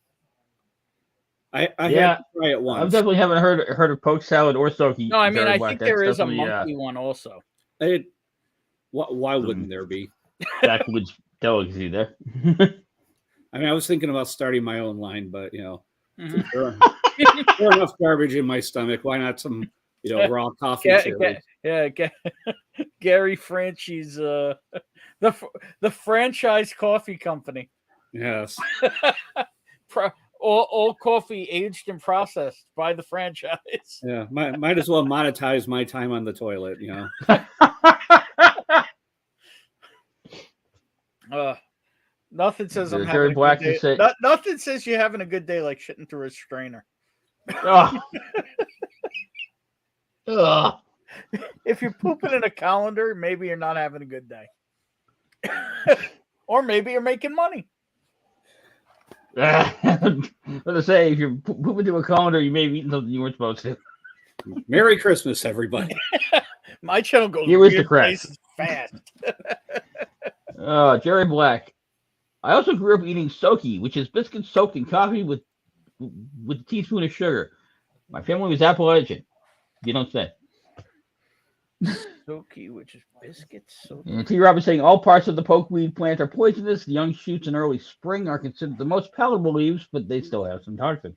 F: I had to try it once.
E: I definitely haven't heard of poke salad or soaky.
C: No, I mean, I think there is a monkey one also.
F: Why wouldn't there be?
E: Backwoods delicacy there.
F: I mean, I was thinking about starting my own line, but there are enough garbage in my stomach. Why not some raw coffee?
C: Gary Franchi's the franchise coffee company.
F: Yes.
C: All coffee aged and processed by the franchise.
F: Yeah, might as well monetize my time on the toilet.
C: Nothing says I'm
E: having
C: a good day. Nothing says you're having a good day like shitting through a strainer. If you're pooping in a colander, maybe you're not having a good day. Or maybe you're making money.
E: I'm gonna say, if you're pooping to a colander, you may have eaten something you weren't supposed to.
F: Merry Christmas, everybody.
C: My channel goes
E: weird places
C: fast.
E: Jerry Black. I also grew up eating soki, which is biscuits soaked in coffee with a teaspoon of sugar. My family was Appalachian. You don't say.
C: Soki, which is biscuits.
E: And T. Rob is saying all parts of the pokeweed plant are poisonous. The young shoots in early spring are considered the most palatable leaves, but they still have some toxin.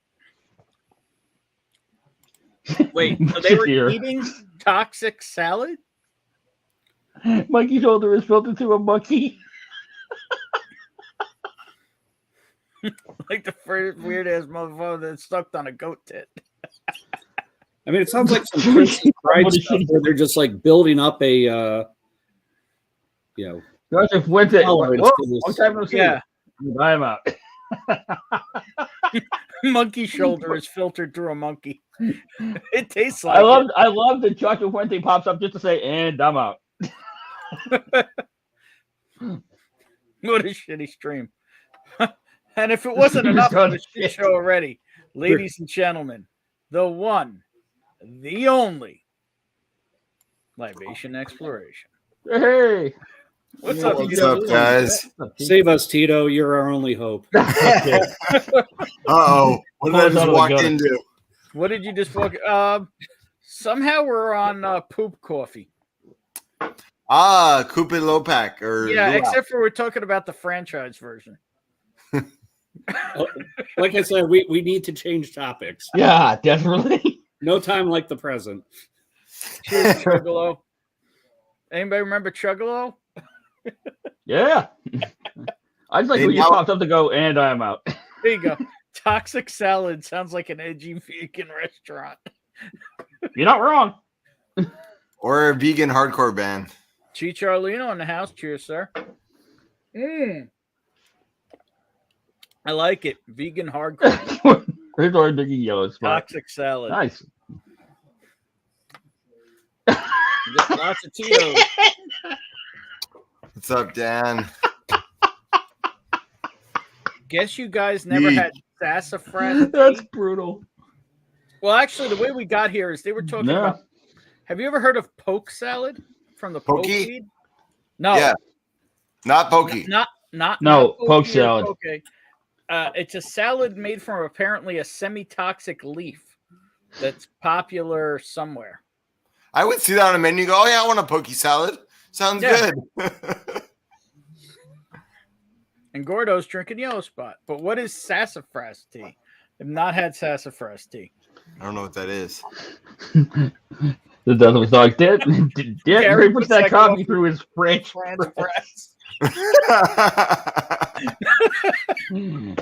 C: Wait, so they were eating toxic salad?
E: Monkey shoulder is filtered through a monkey.
C: Like the first weird ass motherfucker that's stuck on a goat tit.
F: I mean, it sounds like some Prince Pride stuff where they're just like building up a,
E: Joseph Fuente. Yeah, I'm out.
C: Monkey shoulder is filtered through a monkey. It tastes like.
E: I love that Joseph Fuente pops up just to say, "And I'm out."
C: What a shitty stream. And if it wasn't enough of a shit show already, ladies and gentlemen, the one, the only Libation Exploration.
E: Hey,
C: what's up,
G: guys?
F: Save us, Tito. You're our only hope.
G: Uh-oh. What did I just walk into?
C: What did you just walk? Somehow we're on poop coffee.
G: Coupe Lopac.
C: Except for we're talking about the franchise version.
F: Like I said, we need to change topics.
E: Yeah, definitely.
F: No time like the present.
C: Cheers, Chuggalo. Anybody remember Chuggalo?
E: Yeah. I just like when you popped up to go, and I'm out.
C: There you go. Toxic Salad sounds like an edgy vegan restaurant.
E: You're not wrong.
G: Or a vegan hardcore band.
C: Cheech Arlino in the house. Cheers, sir. I like it. Vegan hardcore.
E: Here's our big yellow spot.
C: Toxic Salad.
E: Nice.
C: Lots of Tito's.
G: What's up, Dan?
C: Guess you guys never had sassafras.
E: That's brutal.
C: Well, actually, the way we got here is they were talking about. Have you ever heard of poke salad from the poke
G: Pokey?
C: seed? No.
G: Yeah. Not pokey.
C: Not
E: poke
C: pokey or
E: salad.
C: poke. It's a salad made from apparently a semi-toxic leaf that's popular somewhere.
G: I would see that on a menu and go, oh, yeah, I want a pokey salad. Sounds good.
C: And Gordo's drinking Yellow Spot. But what is sassafras tea? I've not had sassafras tea.
G: I don't know what that is.
E: The dog was like, Dad puts that coffee through his French
C: press.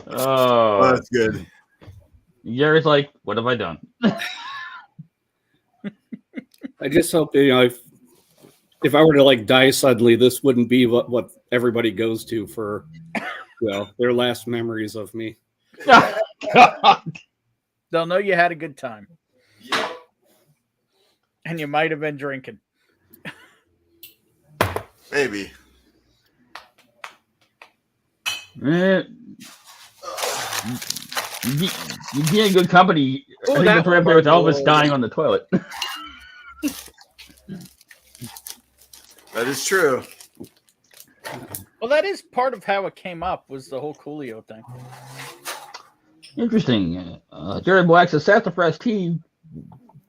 G: Oh, that's good.
E: Gary's like, what have I done?
F: I just hope if I were to like die suddenly, this wouldn't be what everybody goes to for their last memories of me.
E: God.
C: They'll know you had a good time. And you might have been drinking.
G: Maybe.
E: You be in good company. I think that's right up there with Elvis dying on the toilet.
G: That is true.
C: Well, that is part of how it came up, was the whole Coolio thing.
E: Interesting. Jerry Black says sassafras tea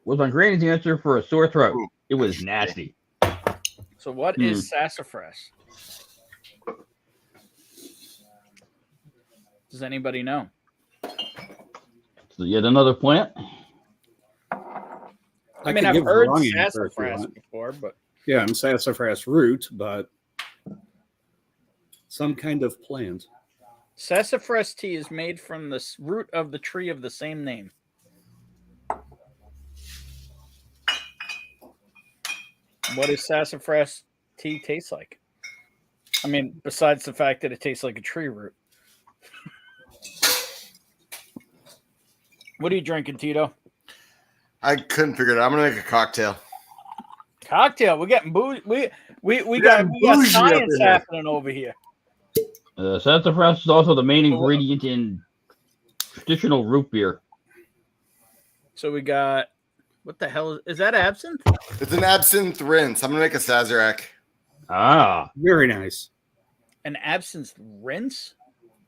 E: was my granny's answer for a sore throat. It was nasty.
C: So what is sassafras? Does anybody know?
E: So yet another plant.
C: I mean, I've heard sassafras before, but
F: yeah, and sassafras root, but some kind of plant.
C: Sassafras tea is made from the root of the tree of the same name. What does sassafras tea taste like? I mean, besides the fact that it tastes like a tree root. What are you drinking, Tito?
G: I couldn't figure it out. I'm gonna make a cocktail.
C: Cocktail. We're getting booze. We got science happening over here.
E: Sassafras is also the main ingredient in traditional root beer.
C: So we got, what the hell is that? Absinthe?
G: It's an absinthe rinse. I'm gonna make a Sazerac.
E: Ah,
F: very nice.
C: An absinthe rinse?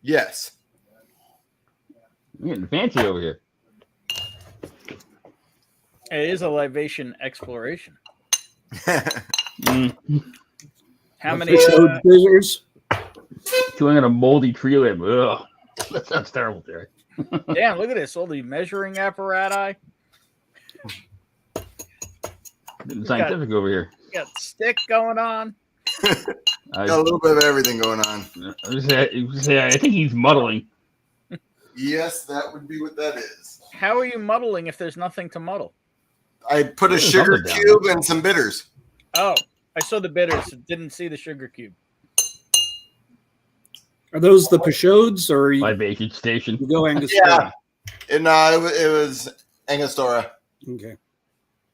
G: Yes.
E: I'm getting fancy over here.
C: It is a libation exploration.
F: How
C: many
F: scissors?
E: Chewing on a moldy tree limb. Ugh, that sounds terrible, Jerry.
C: Damn, look at this. All the measuring apparatus.
E: Getting scientific over here.
C: Got stick going on.
G: Got a little bit of everything going on.
E: I think he's muddling.
G: Yes, that would be what that is.
C: How are you muddling if there's nothing to muddle?
G: I put a sugar cube and some bitters.
C: Oh, I saw the bitters. Didn't see the sugar cube.
F: Are those the Peugeots or
E: libation station?
F: You go Angostura.
G: Yeah, it was Angostura.
F: Okay.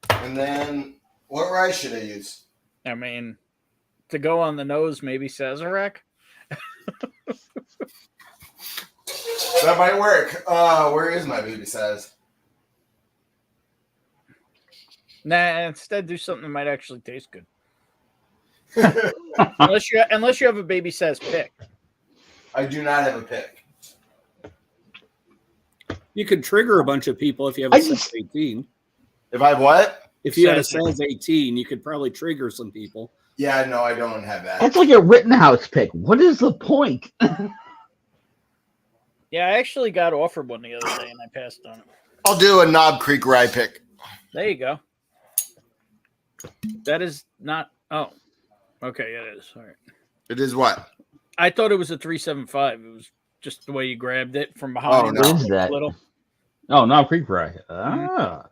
G: And then what rice should I use?
C: I mean, to go on the nose, maybe Sazerac.
G: That might work. Where is my baby Saz?
C: Nah, instead do something that might actually taste good. unless you have a baby Saz pick.
G: I do not have a pick.
F: You could trigger a bunch of people if you have a Saz 18.
G: If I have what?
F: If you had a Saz 18, you could probably trigger some people.
G: Yeah, no, I don't have that.
E: That's like a Rittenhouse pick. What is the point?
C: Yeah, I actually got offered one the other day and I passed on it.
G: I'll do a Knob Creek rye pick.
C: There you go. That is not. Oh, okay, it is. All right.
G: It is what?
C: I thought it was a 375. It was just the way you grabbed it from behind.
G: Oh, no.
E: What is that?
C: Little.
E: Oh, not creek fry. Ah.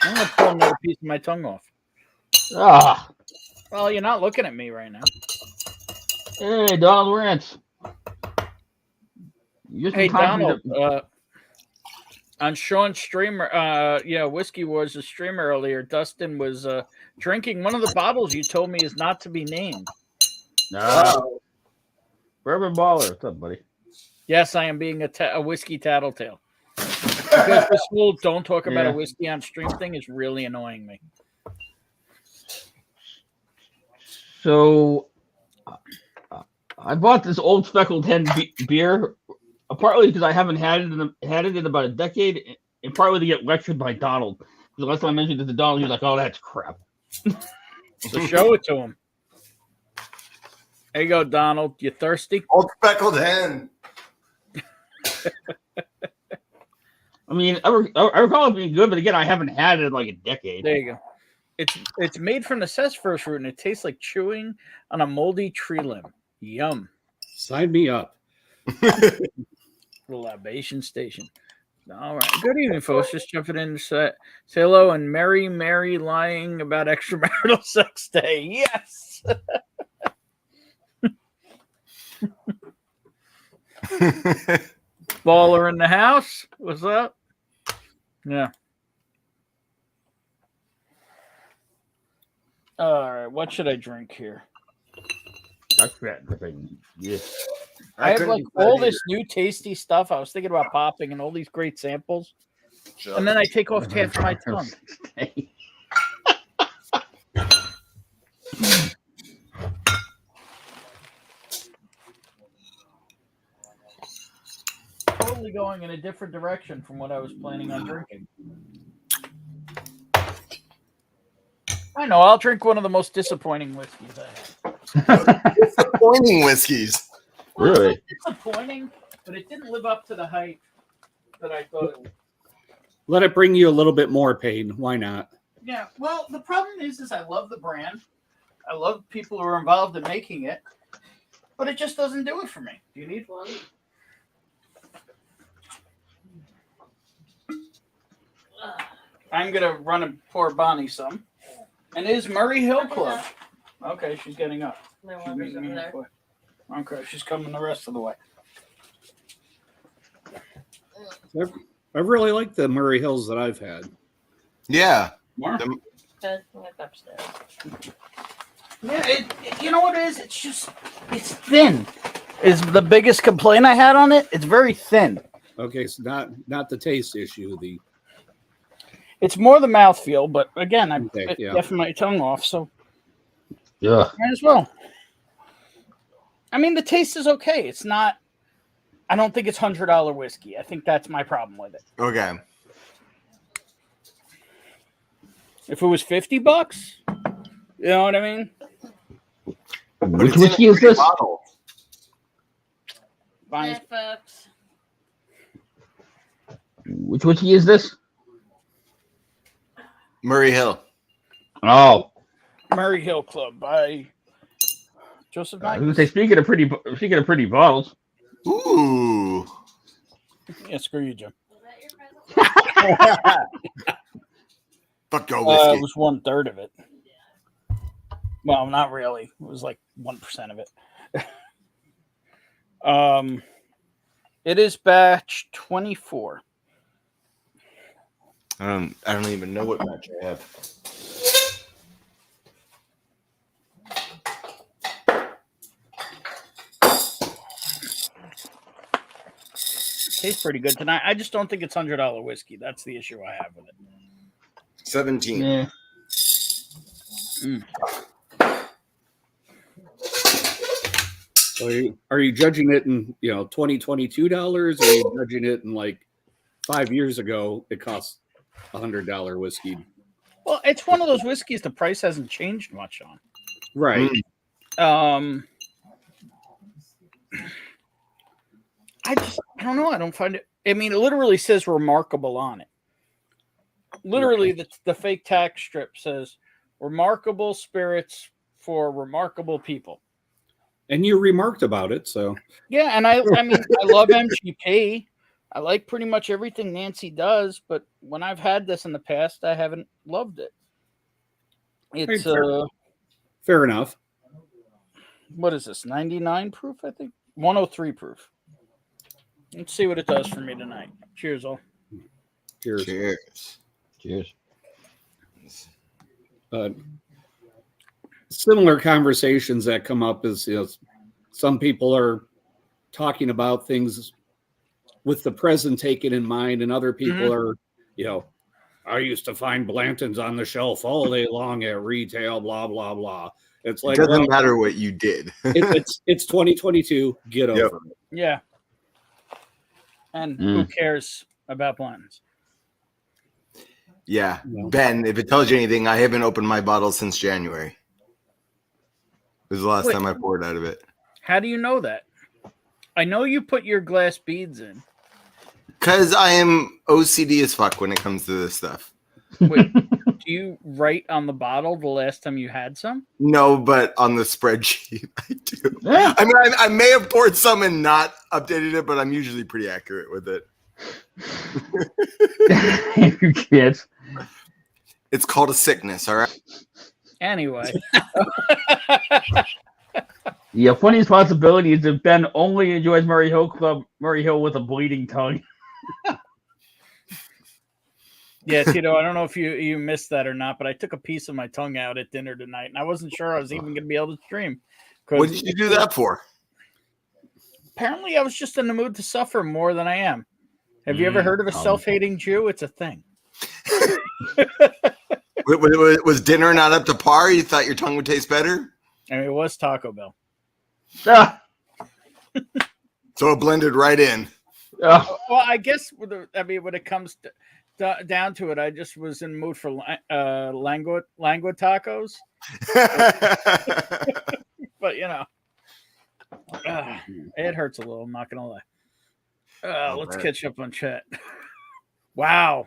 C: I'm gonna pull another piece of my tongue off.
E: Ah.
C: Well, you're not looking at me right now.
E: Hey, Donald Rance.
C: Hey, Donald. On Sean's streamer, Whiskey Wars' stream earlier, Dustin was drinking one of the bottles you told me is not to be named.
E: Bourbon Baller. What's up, buddy?
C: Yes, I am being a whiskey tattletale. Because this whole don't talk about a whiskey on stream thing is really annoying me.
E: So, I bought this Old Speckled Hen beer, partly because I haven't had it in about a decade, and partly to get lectured by Donald. Because the last time I mentioned it to Donald, he was like, "Oh, that's crap."
C: So show it to him. There you go, Donald. You thirsty?
G: Old Speckled Hen.
E: I mean, I recall it being good, but again, I haven't had it in like a decade.
C: There you go. It's made from the sassafras root, and it tastes like chewing on a moldy tree limb. Yum.
F: Sign me up.
C: Libation station. All right. Good evening, folks. Just jumping in to say hello and Mary lying about extramarital sex day. Yes. Baller in the house. What's up? Yeah. All right. What should I drink here?
E: That's that thing. Yeah.
C: I have like all this new tasty stuff. I was thinking about popping and all these great samples. And then I take off half my tongue. Totally going in a different direction from what I was planning on drinking. I know, I'll drink one of the most disappointing whiskeys I have.
G: Disappointing whiskeys.
C: Well,
E: Really?
C: it was disappointing, but it didn't live up to the hype that I thought it would.
F: Let it bring you a little bit more pain. Why not?
C: Yeah, well, the problem is I love the brand. I love people who are involved in making it, but it just doesn't do it for me. Do you need one? I'm going to run and pour Bonnie some. And it is Murray Hill Club. Okay, she's getting up. She's over there. Okay, she's coming the rest of the way.
F: I really like the Murray Hills that I've had.
G: Yeah.
C: Yeah, you know what it is? It's thin. Is the biggest complaint I had on it. It's very thin.
F: Okay, so not the taste issue.
C: It's more the mouthfeel, but again, I'm
F: Okay, yeah.
C: deafing my tongue off, so
E: Yeah.
C: might as well. I mean, the taste is okay. It's not. I don't think it's $100 whiskey. I think that's my problem with it.
G: Okay.
C: If it was $50, you know what I mean?
E: Which whiskey is this?
G: Bottle.
C: Bonnie's-
D: folks.
E: Which whiskey is this?
G: Murray Hill.
E: Oh,
C: Murray Hill Club by Joseph
E: I was
C: Knight.
E: gonna say speaking of pretty bottles.
G: Ooh.
C: Yeah, screw you, Jim.
G: Fuck go
C: It
G: whiskey.
C: was 1/3 of it. Well, not really. It was like 1% of it. It is batch 24.
G: I don't even know what match I have.
C: Tastes pretty good tonight. I just don't think it's $100 whiskey. That's the issue I have with it.
G: 17.
E: Yeah.
F: So are you judging it in $2022, or are you judging it in like 5 years ago? It cost $100 whiskey,
C: Well, it's one of those whiskeys the price hasn't changed much on.
F: right?
C: I don't know. I don't find it. I mean, it literally says remarkable on it. Literally, the fake tax strip says remarkable spirits for remarkable people.
F: And you remarked about it, so
C: Yeah, and I mean, I love MGP. I like pretty much everything Nancy does, but when I've had this in the past, I haven't loved it. It's
F: fair enough.
C: What is this? 99 proof, I think. 103 proof. Let's see what it does for me tonight. Cheers, all.
F: Cheers.
G: Cheers.
E: Cheers.
F: Similar conversations that come up is, some people are talking about things with the present taken in mind, and other people are, I used to find Blantons on the shelf all day long at retail, blah, blah, blah. It's like,
G: it doesn't matter what you did.
F: it's 2022. Get over it.
C: Yeah. And who cares about Blantons?
G: Yeah. Ben, if it tells you anything, I haven't opened my bottle since January. It was the last time I poured out of it.
C: How do you know that? I know you put your glass beads in.
G: Because I am OCD as fuck when it comes to this stuff.
C: Wait, do you write on the bottle the last time you had some?
G: No, but on the spreadsheet, I do. Yeah. I mean, I may have poured some and not updated it, but I'm usually pretty accurate with it.
E: You kids.
G: It's called a sickness, all right?
C: Anyway.
E: Yeah, funniest possibility is if Ben only enjoys Murray Hill with a bleeding tongue.
C: Yeah, Tito, I don't know if you missed that or not, but I took a piece of my tongue out at dinner tonight, and I wasn't sure I was even going to be able to stream.
G: What did you do that for?
C: Apparently, I was just in the mood to suffer more than I am. Have you ever heard of a self-hating Jew? It's a thing.
G: Was dinner not up to par? You thought your tongue would taste better?
C: I mean, it was Taco Bell.
E: Ah.
G: So it blended right in.
E: Oh.
C: Well, I guess when it comes down to it, I just was in the mood for lengua tacos. But it hurts a little. I'm not gonna lie. Let's catch up on chat. Wow.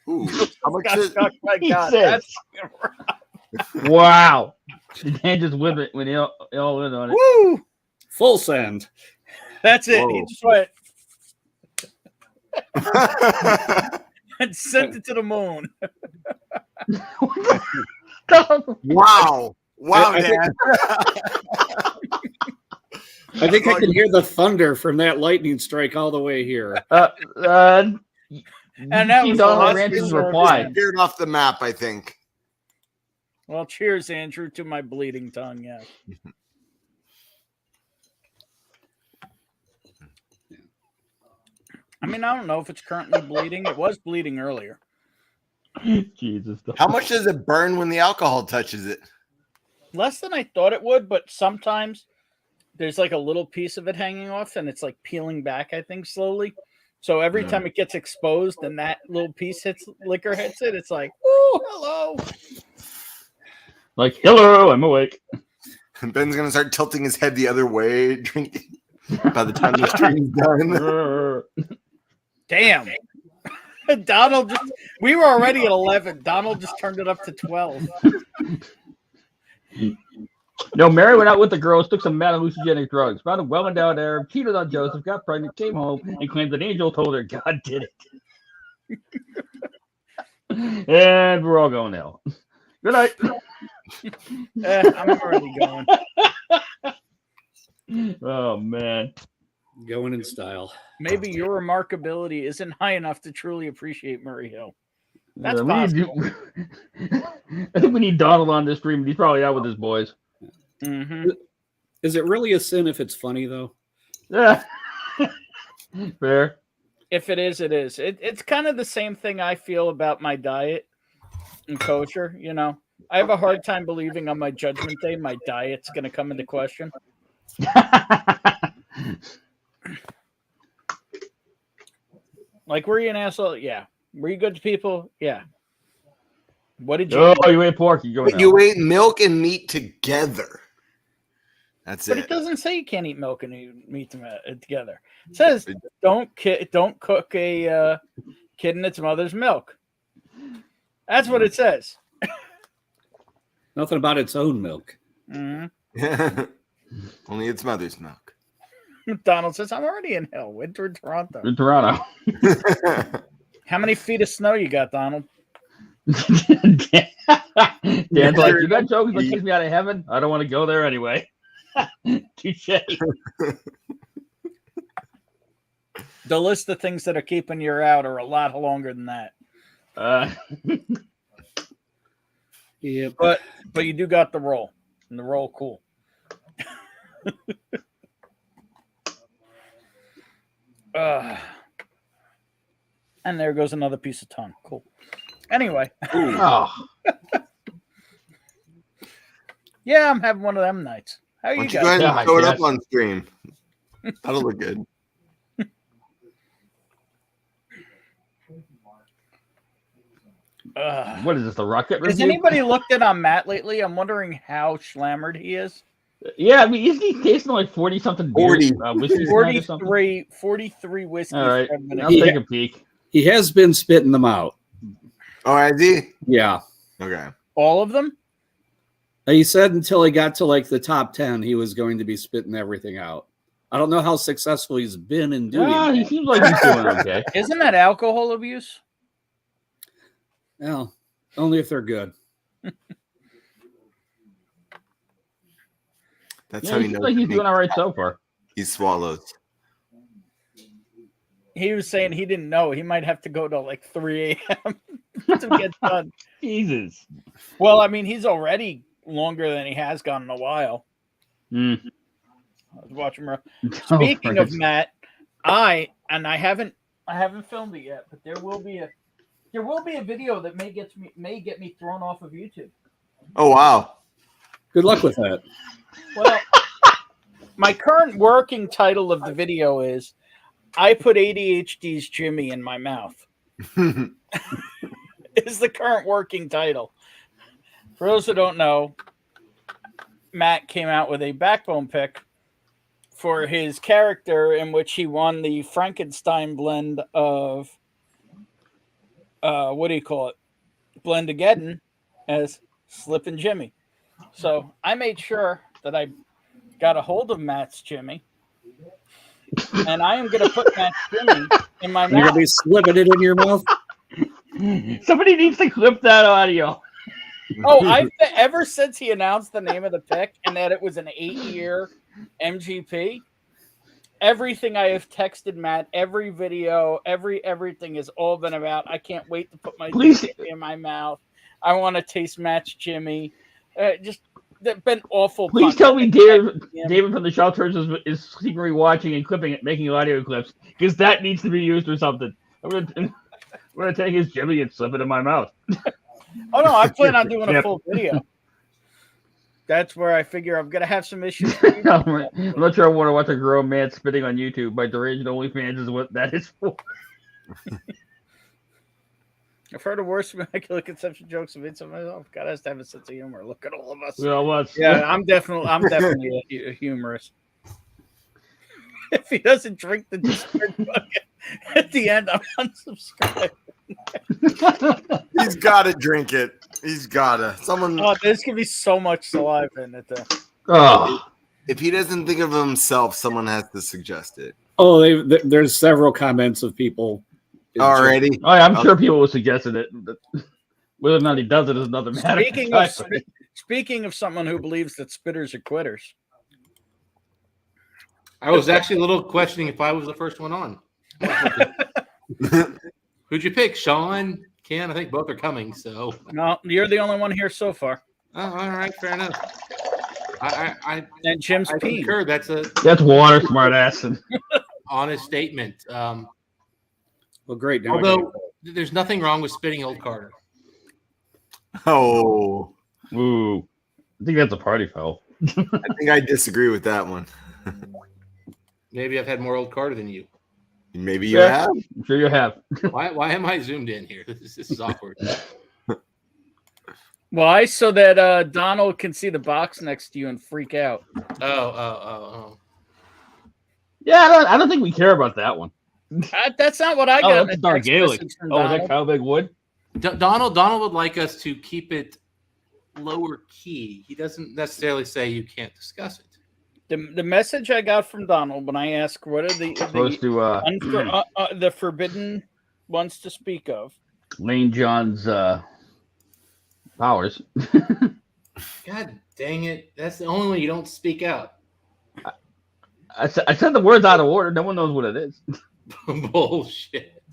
G: Ooh, how much is
C: oh my God, that's
E: wow. You can't just whip it when you all in on it.
C: Woo!
F: Full send.
C: That's it.
G: Whoa.
C: He just went and sent it to the moon.
G: Wow. Wow, Dad.
F: I think I can hear the thunder from that lightning strike all the way here.
C: And that was
E: Donald Ransom's reply.
G: Veered off the map, I think.
C: Well, cheers, Andrew, to my bleeding tongue. Yeah. I mean, I don't know if it's currently bleeding. It was bleeding earlier.
E: Jesus.
G: How much does it burn when the alcohol touches it?
C: Less than I thought it would, but sometimes there's like a little piece of it hanging off and it's like peeling back, I think, slowly. So every time it gets exposed and that little piece liquor hits it, it's like, oh, hello.
E: Like, hello, I'm awake.
G: Ben's going to start tilting his head the other way, drinking by the time the stream's done.
C: Damn. Donald we were already at 11. Donald just turned it up to 12.
E: No, Mary went out with the girls, took some mad hallucinogenic drugs, found a well-endowed Arab, cheated on Joseph, got pregnant, came home, and claimed an angel told her God did it. And we're all going now. Good night.
C: I'm already going.
E: Oh, man.
F: Going in style.
C: Maybe your remarkability isn't high enough to truly appreciate Murray Hill. That's
E: I
C: possible.
E: think we need Donald on this stream. He's probably out with his boys.
C: Mm-hmm.
F: Is it really a sin if it's funny, though?
E: Yeah. Fair.
C: If it is, it is. It's kind of the same thing I feel about my diet and kosher. I have a hard time believing on my judgment day my diet's going to come into question. Like, were you an asshole? Yeah. Were you good to people? Yeah. What did you?
E: Oh, you ate pork. You go now.
G: You ate milk and meat together. That's
C: But
G: it.
C: it doesn't say you can't eat milk and eat meat together. It says don't cook a kid in its mother's milk. That's what it says.
F: Nothing about its own milk.
C: Mm-hmm.
G: Only it's mother's milk.
C: Donald says, I'm already in hell. Winter in Toronto.
E: In Toronto.
C: How many feet of snow you got, Donald?
E: Dan's like, you got jokes that kick me out of heaven? I don't want to go there anyway. Touche.
C: The list of things that are keeping you out are a lot longer than that.
F: Yeah,
C: But you do got the roll. And the roll cool. And there goes another piece of tongue. Cool. Anyway.
E: Oh.
C: Yeah, I'm having one of them nights. How are
G: Why
C: you
G: don't you go
C: guys?
G: ahead and throw it up
E: guess.
G: on stream? That'll look good.
E: What is this, the rocket review?
C: Has anybody looked in on Matt lately? I'm wondering how slammered he is.
E: Yeah, I mean, isn't he tasting like 40-something
G: 40.
E: whiskey tonight or something?
C: 43 whiskeys.
E: All right,
C: 7 minutes.
E: I'll take a peek.
F: he has been spitting them out.
G: Oh, I see.
F: Yeah.
G: Okay.
C: All of them?
F: He said until he got to like the top 10, he was going to be spitting everything out. I don't know how successful he's been in doing
E: Yeah, he
F: that.
E: seems like he's doing okay.
C: Isn't that alcohol abuse?
F: Well, only if they're good.
G: That's
E: Yeah,
G: how
E: he
G: you
E: seems
G: know
E: like he's doing all right so far.
G: he swallows.
C: He was saying he didn't know. He might have to go to like 3 a.m. to get done.
E: Jesus.
C: Well, I mean, he's already longer than he has gone in a while.
E: Mm.
C: I was watching. Speaking of Matt, I haven't filmed it yet, but there will be a video that may get me thrown off of YouTube.
G: Oh wow.
F: Good luck with that.
C: Well, my current working title of the video is I put ADHD's Jimmy in my mouth. Is the current working title. For those who don't know, Matt came out with a backbone pick for his character in which he won the Frankenstein blend of what do you call it? Blendageddon as Slippin' Jimmy. So I made sure that I got a hold of Matt's Jimmy. And I am going to put Matt's Jimmy in my
F: You're going
C: mouth.
F: to be slipping it in your mouth?
E: Somebody needs to clip that audio.
C: Oh, ever since he announced the name of the pick and that it was an 8-year MGP, everything I have texted Matt, every video, everything has all been about. I can't wait to put my Jimmy in my mouth. I want to taste Matt's Jimmy. Just they've been awful.
E: Please tell me David from the Shelters is secretly watching and clipping it, making audio clips, because that needs to be used or something. I'm gonna take his Jimmy and slip it in my mouth.
C: Oh no, I plan on doing a full video. That's where I figure I'm gonna have some issues.
E: I'm not sure I want to watch a grown man spitting on YouTube. My deranged OnlyFans is what that is for.
C: I've heard of worse immaculate conception jokes of it myself. God has to have a sense of humor. Look at all of us. Yeah, I'm definitely a humorist. If he doesn't drink the Discord bucket at the end, I'm unsubscribed.
G: He's gotta drink it. He's gotta. Someone.
C: Oh, there's gonna be so much saliva in it.
G: If he doesn't think of himself, someone has to suggest it.
F: Oh, there's several comments of people
G: already.
E: Oh, yeah, I'm sure people will suggest it. Whether or not he does it is another matter.
C: Speaking of someone who believes that spitters are quitters,
H: I was actually a little questioning if I was the first one on. Who'd you pick, Sean? Ken? I think both are coming. So
C: no, you're the only one here so far.
H: Oh, all right, fair enough.
C: And Jim's pee.
H: Concur. That's
E: water, smart ass.
H: Honest statement.
F: Well, great. Now
H: although there's nothing wrong with spitting old Carter.
G: Oh,
E: ooh, I think that's a party foul.
G: I think I disagree with that one.
H: Maybe I've had more old Carter than you.
G: Maybe you have.
E: I'm sure you have.
H: Why am I zoomed in here? This is awkward.
C: Why? So that Donald can see the box next to you and freak out.
H: Oh.
E: Yeah, I don't think we care about that one.
C: That's not what I got.
E: Oh, that's Dark Gaelic. Oh, is that Kyle Big Wood?
H: Donald would like us to keep it lower key. He doesn't necessarily say you can't discuss it.
C: The message I got from Donald when I asked what are the forbidden ones to speak of.
E: Lane John's powers.
H: God dang it! That's the only one you don't speak out.
E: I said the words out of order. No one knows what it is.
H: Bullshit.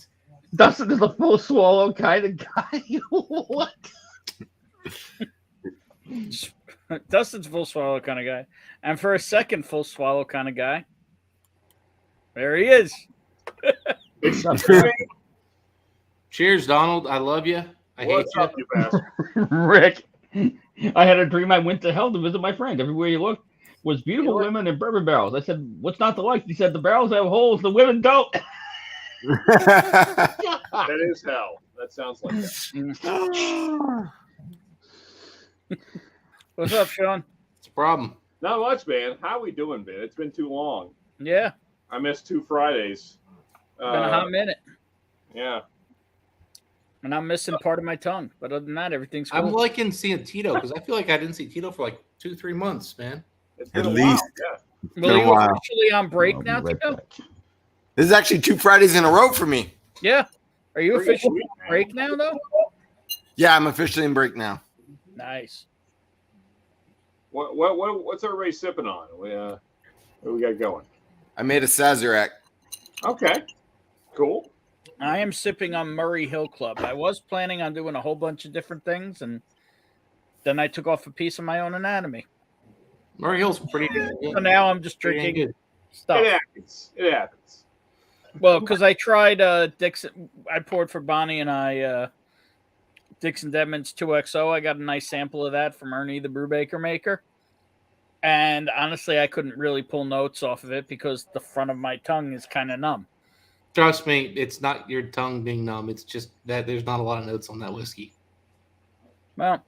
E: Dustin is a full swallow kind of guy. What?
C: Dustin's full swallow kind of guy. And for a second full swallow kind of guy, there he is.
H: Cheers, Donald. I love you. I hate you.
E: Rick, I had a dream I went to hell to visit my friend. Everywhere you looked was beautiful women in bourbon barrels. I said, what's not to like? He said, the barrels have holes, the women don't.
I: That is hell. That sounds like that.
C: What's up, Sean?
H: It's a problem.
I: Not much, man. How we doing, man? It's been too long.
C: Yeah.
I: I missed 2 Fridays.
C: Been a hot minute.
I: Yeah.
C: And I'm missing part of my tongue. But other than that, everything's cool.
H: I'm liking seeing Tito because I feel like I didn't see Tito for like 2-3 months, man.
I: It's been
G: At
I: a
G: least.
I: while. Yeah.
C: Well, you officially on break now, Tito?
G: This is actually 2 Fridays in a row for me.
C: Yeah. Are you
I: Pretty
C: officially
I: sweet,
C: on break now, though?
G: Yeah, I'm officially in break now.
C: Nice.
I: What's everybody sipping on? What do we got going?
G: I made a Sazerac.
I: Okay. Cool.
C: I am sipping on Murray Hill Club. I was planning on doing a whole bunch of different things, and then I took off a piece of my own anatomy.
H: Murray Hill's pretty good.
C: So now I'm just drinking
H: good.
C: stuff.
I: It happens. It happens.
C: Well, because I tried Dixon. I poured for Bonnie and I Dixon Dedman's 2XO. I got a nice sample of that from Ernie, the Brewbaker maker. And honestly, I couldn't really pull notes off of it because the front of my tongue is kind of numb.
H: Trust me, it's not your tongue being numb. It's just that there's not a lot of notes on that whiskey.
C: Well,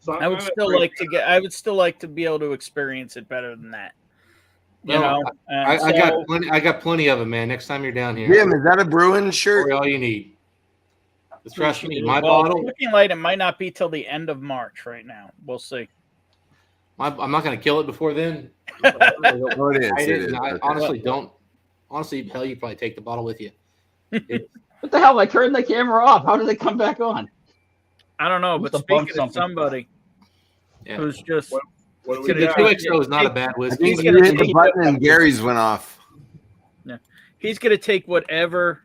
I: So
C: I would still like to be able to experience it better than that. You know,
H: I got plenty of it, man. Next time you're down here,
G: Jim, is that a Bruin shirt?
H: all you need. Just trust me,
C: Well,
H: my bottle.
C: looking like it might not be till the end of March right now. We'll see.
H: I'm not going to kill it before then.
G: Oh, it is. It is.
H: I
G: Okay.
H: honestly don't. Honestly, hell, you probably take the bottle with you.
E: What the hell? I turned the camera off. How did it come back on?
C: I don't know, but
E: Must have bumped
C: speaking of
E: something.
C: somebody
H: Yeah.
C: who's just
I: What do we
H: The
I: got?
H: 2XO is not a bad
G: I
H: whiskey.
G: think you hit the button and Gary's went off.
C: he's going to take whatever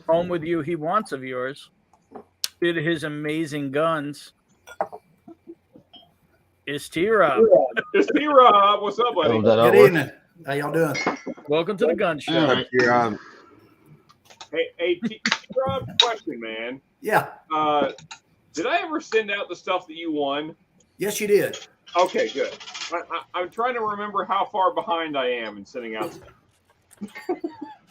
C: home with you he wants of yours. Did his amazing guns. It's T-Rob.
I: It's T-Rob. What's up, buddy?
E: Oh, that
J: Good
E: artwork?
J: evening. How y'all doing?
C: Welcome to the gun show.
E: All right.
G: You're,
I: Hey, T-Rob, question, man.
J: Yeah.
I: Did I ever send out the stuff that you won?
J: Yes, you did.
I: Okay, good. I'm trying to remember how far behind I am in sending out stuff.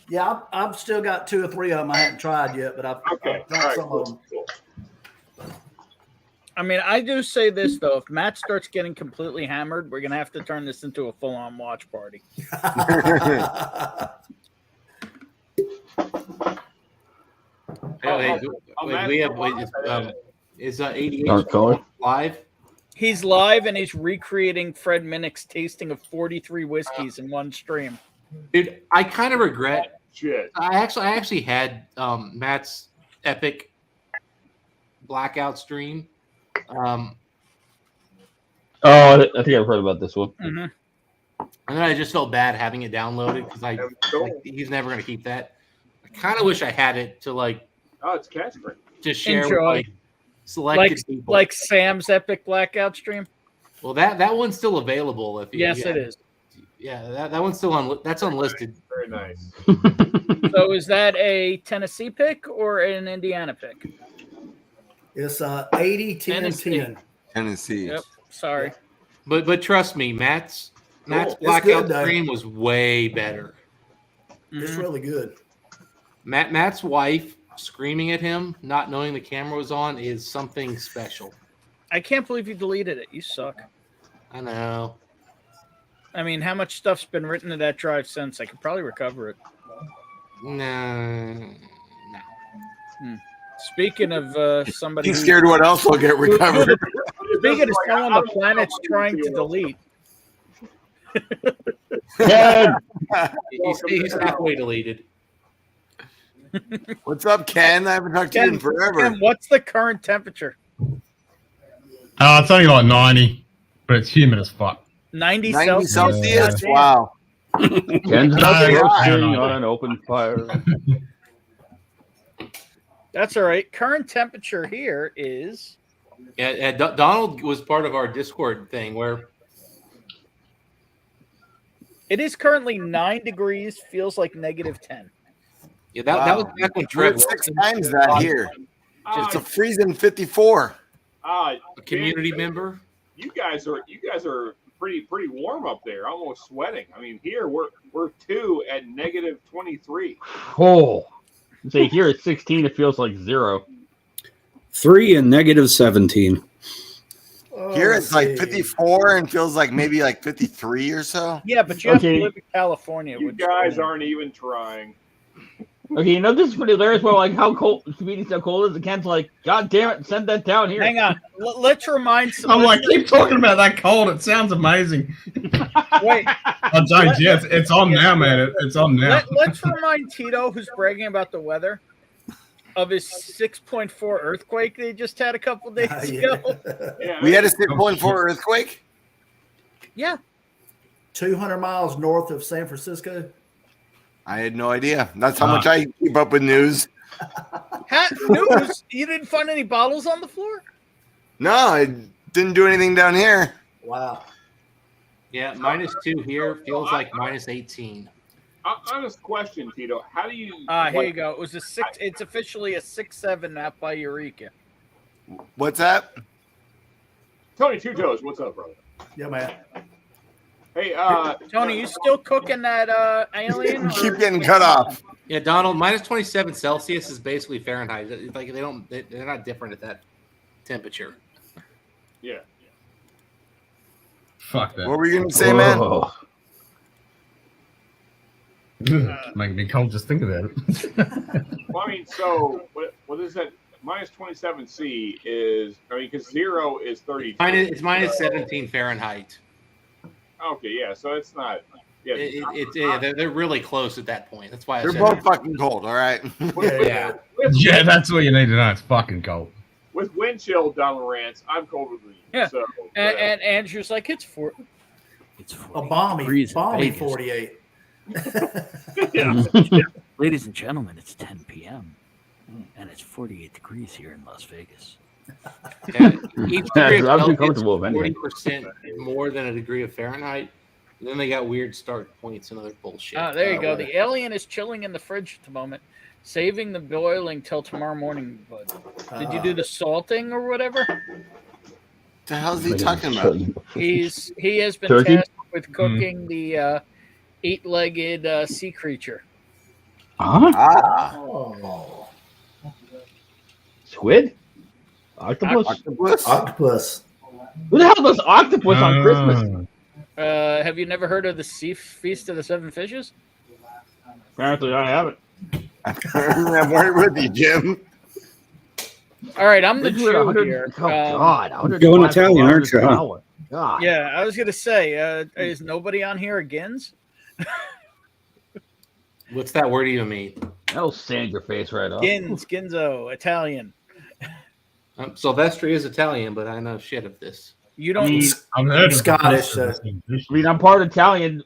J: Yeah, I've still got 2 or 3 of them I haven't tried yet, but I've
I: Okay,
J: done
I: all right,
J: some
I: cool,
J: of them.
I: cool.
C: I mean, I do say this, though. If Matt starts getting completely hammered, we're going to have to turn this into a full-on watch party.
H: Is 88
E: Dark color.
H: live?
C: He's live, and he's recreating Fred Minnick's tasting of 43 whiskeys in one stream.
H: Dude, I kind of regret.
I: Shit.
H: I actually had Matt's epic blackout stream.
E: Oh, I think I've heard about this one.
C: Mm-hmm.
H: And then I just felt bad having it downloaded because he's never going to keep that. I kind of wish I had it to
I: Oh, it's Casper.
H: to share with
C: Enjoy.
H: selected people.
C: Like Sam's epic blackout stream?
H: Well, that one's still available.
C: Yes, it is.
H: Yeah, that one's still that's unlisted.
I: Very nice.
C: So is that a Tennessee pick or an Indiana pick?
J: It's 80, 10,
H: Tennessee.
J: 10.
G: Tennessee.
C: Yep. Sorry.
H: But trust me, Matt's
J: It's
H: blackout
J: good, though.
H: stream was way better.
J: It's
C: Mhm.
J: really good.
H: Matt's wife screaming at him, not knowing the camera was on, is something special.
C: I can't believe you deleted it. You suck.
H: I know.
C: I mean, how much stuff's been written to that drive since? I could probably recover it.
H: No.
C: Speaking of somebody
G: He's scared what else will get recovered.
C: Speaking of someone the planet's trying to delete.
H: He's halfway deleted.
G: What's up, Ken? I haven't talked to you in forever.
C: Ken, what's the current temperature?
K: It's only like 90, but it's humid as fuck.
C: 90
G: Celsius? Wow.
E: Ken's roasting on an open fire.
C: That's all right. Current temperature here is...
H: Yeah, Donald was part of our Discord thing where...
C: It is currently 9 degrees, feels like -10.
H: Yeah, that was back when Trev
G: 6 times that here. It's a freezing 54.
H: A community member.
I: You guys are pretty warm up there, almost sweating. I mean, here we're 2 at -23.
E: Oh, say here at 16, it feels like 0.
F: 3 and -17.
G: Here it's like 54 and feels like maybe like 53 or so.
C: Yeah, but you have to live in California.
I: You guys aren't even trying.
E: Okay, you know this is pretty hilarious. Well, like how cold, comedians how cold it is. And Ken's like, God damn it, send that down here.
C: Hang on, let's remind.
K: I'm like, keep talking about that cold. It sounds amazing.
C: Wait,
K: oh, James, yeah, it's on now, man. It's on now.
C: Let's remind Tito, who's bragging about the weather, of his 6.4 earthquake they just had a couple days ago.
I: Yeah,
G: we had a 6.4 earthquake?
C: Yeah.
J: 200 miles north of San Francisco.
G: I had no idea. That's how much I keep up with news.
C: News? You didn't find any bottles on the floor?
G: No, I didn't do anything down here.
J: Wow.
H: Yeah, -2 here feels like -18.
I: Honest question, Tito. How do you?
C: Here you go. It was a 6. It's officially a 6.7 out by Eureka.
G: What's that?
I: Tony Two Toes, what's up, brother?
J: Yeah, man.
I: Hey,
C: Tony, you still cooking that alien?
G: Keep getting cut off.
H: Yeah, Donald, -27 Celsius is basically Fahrenheit. It's like they're not different at that temperature.
I: Yeah.
K: Fuck that.
G: What were you gonna say, man?
K: Making me cold just think about it.
I: Well, I mean, so what is that? -27C is, I mean, because 0 is 32.
H: It's -17 Fahrenheit.
I: Okay, yeah, so it's not. Yeah,
H: they're really close at that point. That's why
G: they're both fucking cold. All right.
K: Yeah, that's all you need to know. It's fucking cold.
I: With wind chill, Donald Rance, I'm colder than you.
C: Yeah.
I: So,
C: and Andrew's like, it's 40.
J: It's a balmy 48.
I: Yeah.
L: Ladies and gentlemen, it's 10 p.m. and it's 48 degrees here in Las Vegas.
H: Yeah, each degree of
E: I'm
H: Celsius
E: comfortable.
H: 40% more than a degree of Fahrenheit. And then they got weird start points and other bullshit.
C: There you go. The alien is chilling in the fridge at the moment, saving the boiling till tomorrow morning. Bud, did you do the salting or whatever?
G: The hell is he talking about?
C: He has been
E: Turkey?
C: tasked with cooking the 8-legged sea creature.
J: Oh.
E: Squid? Octopus?
J: Octopus.
E: Who the hell does octopus on Christmas?
C: Have you never heard of the Feast of the Seven Fishes?
E: Apparently, I haven't.
G: I'm worried with you, Jim.
C: All right, I'm the
E: This is
C: Jew
E: 100
C: here.
E: Oh, God.
F: You're going Italian, aren't you?
E: Huh? God.
C: Yeah, I was going to say, is nobody on here a Gins?
H: What's that word even mean?
E: That'll sand your face right off.
C: Ginzo, Italian.
H: Silvestri is Italian, but I know shit of this.
C: You don't.
K: I've heard of
J: Scottish.
E: I mean, I'm part Italian.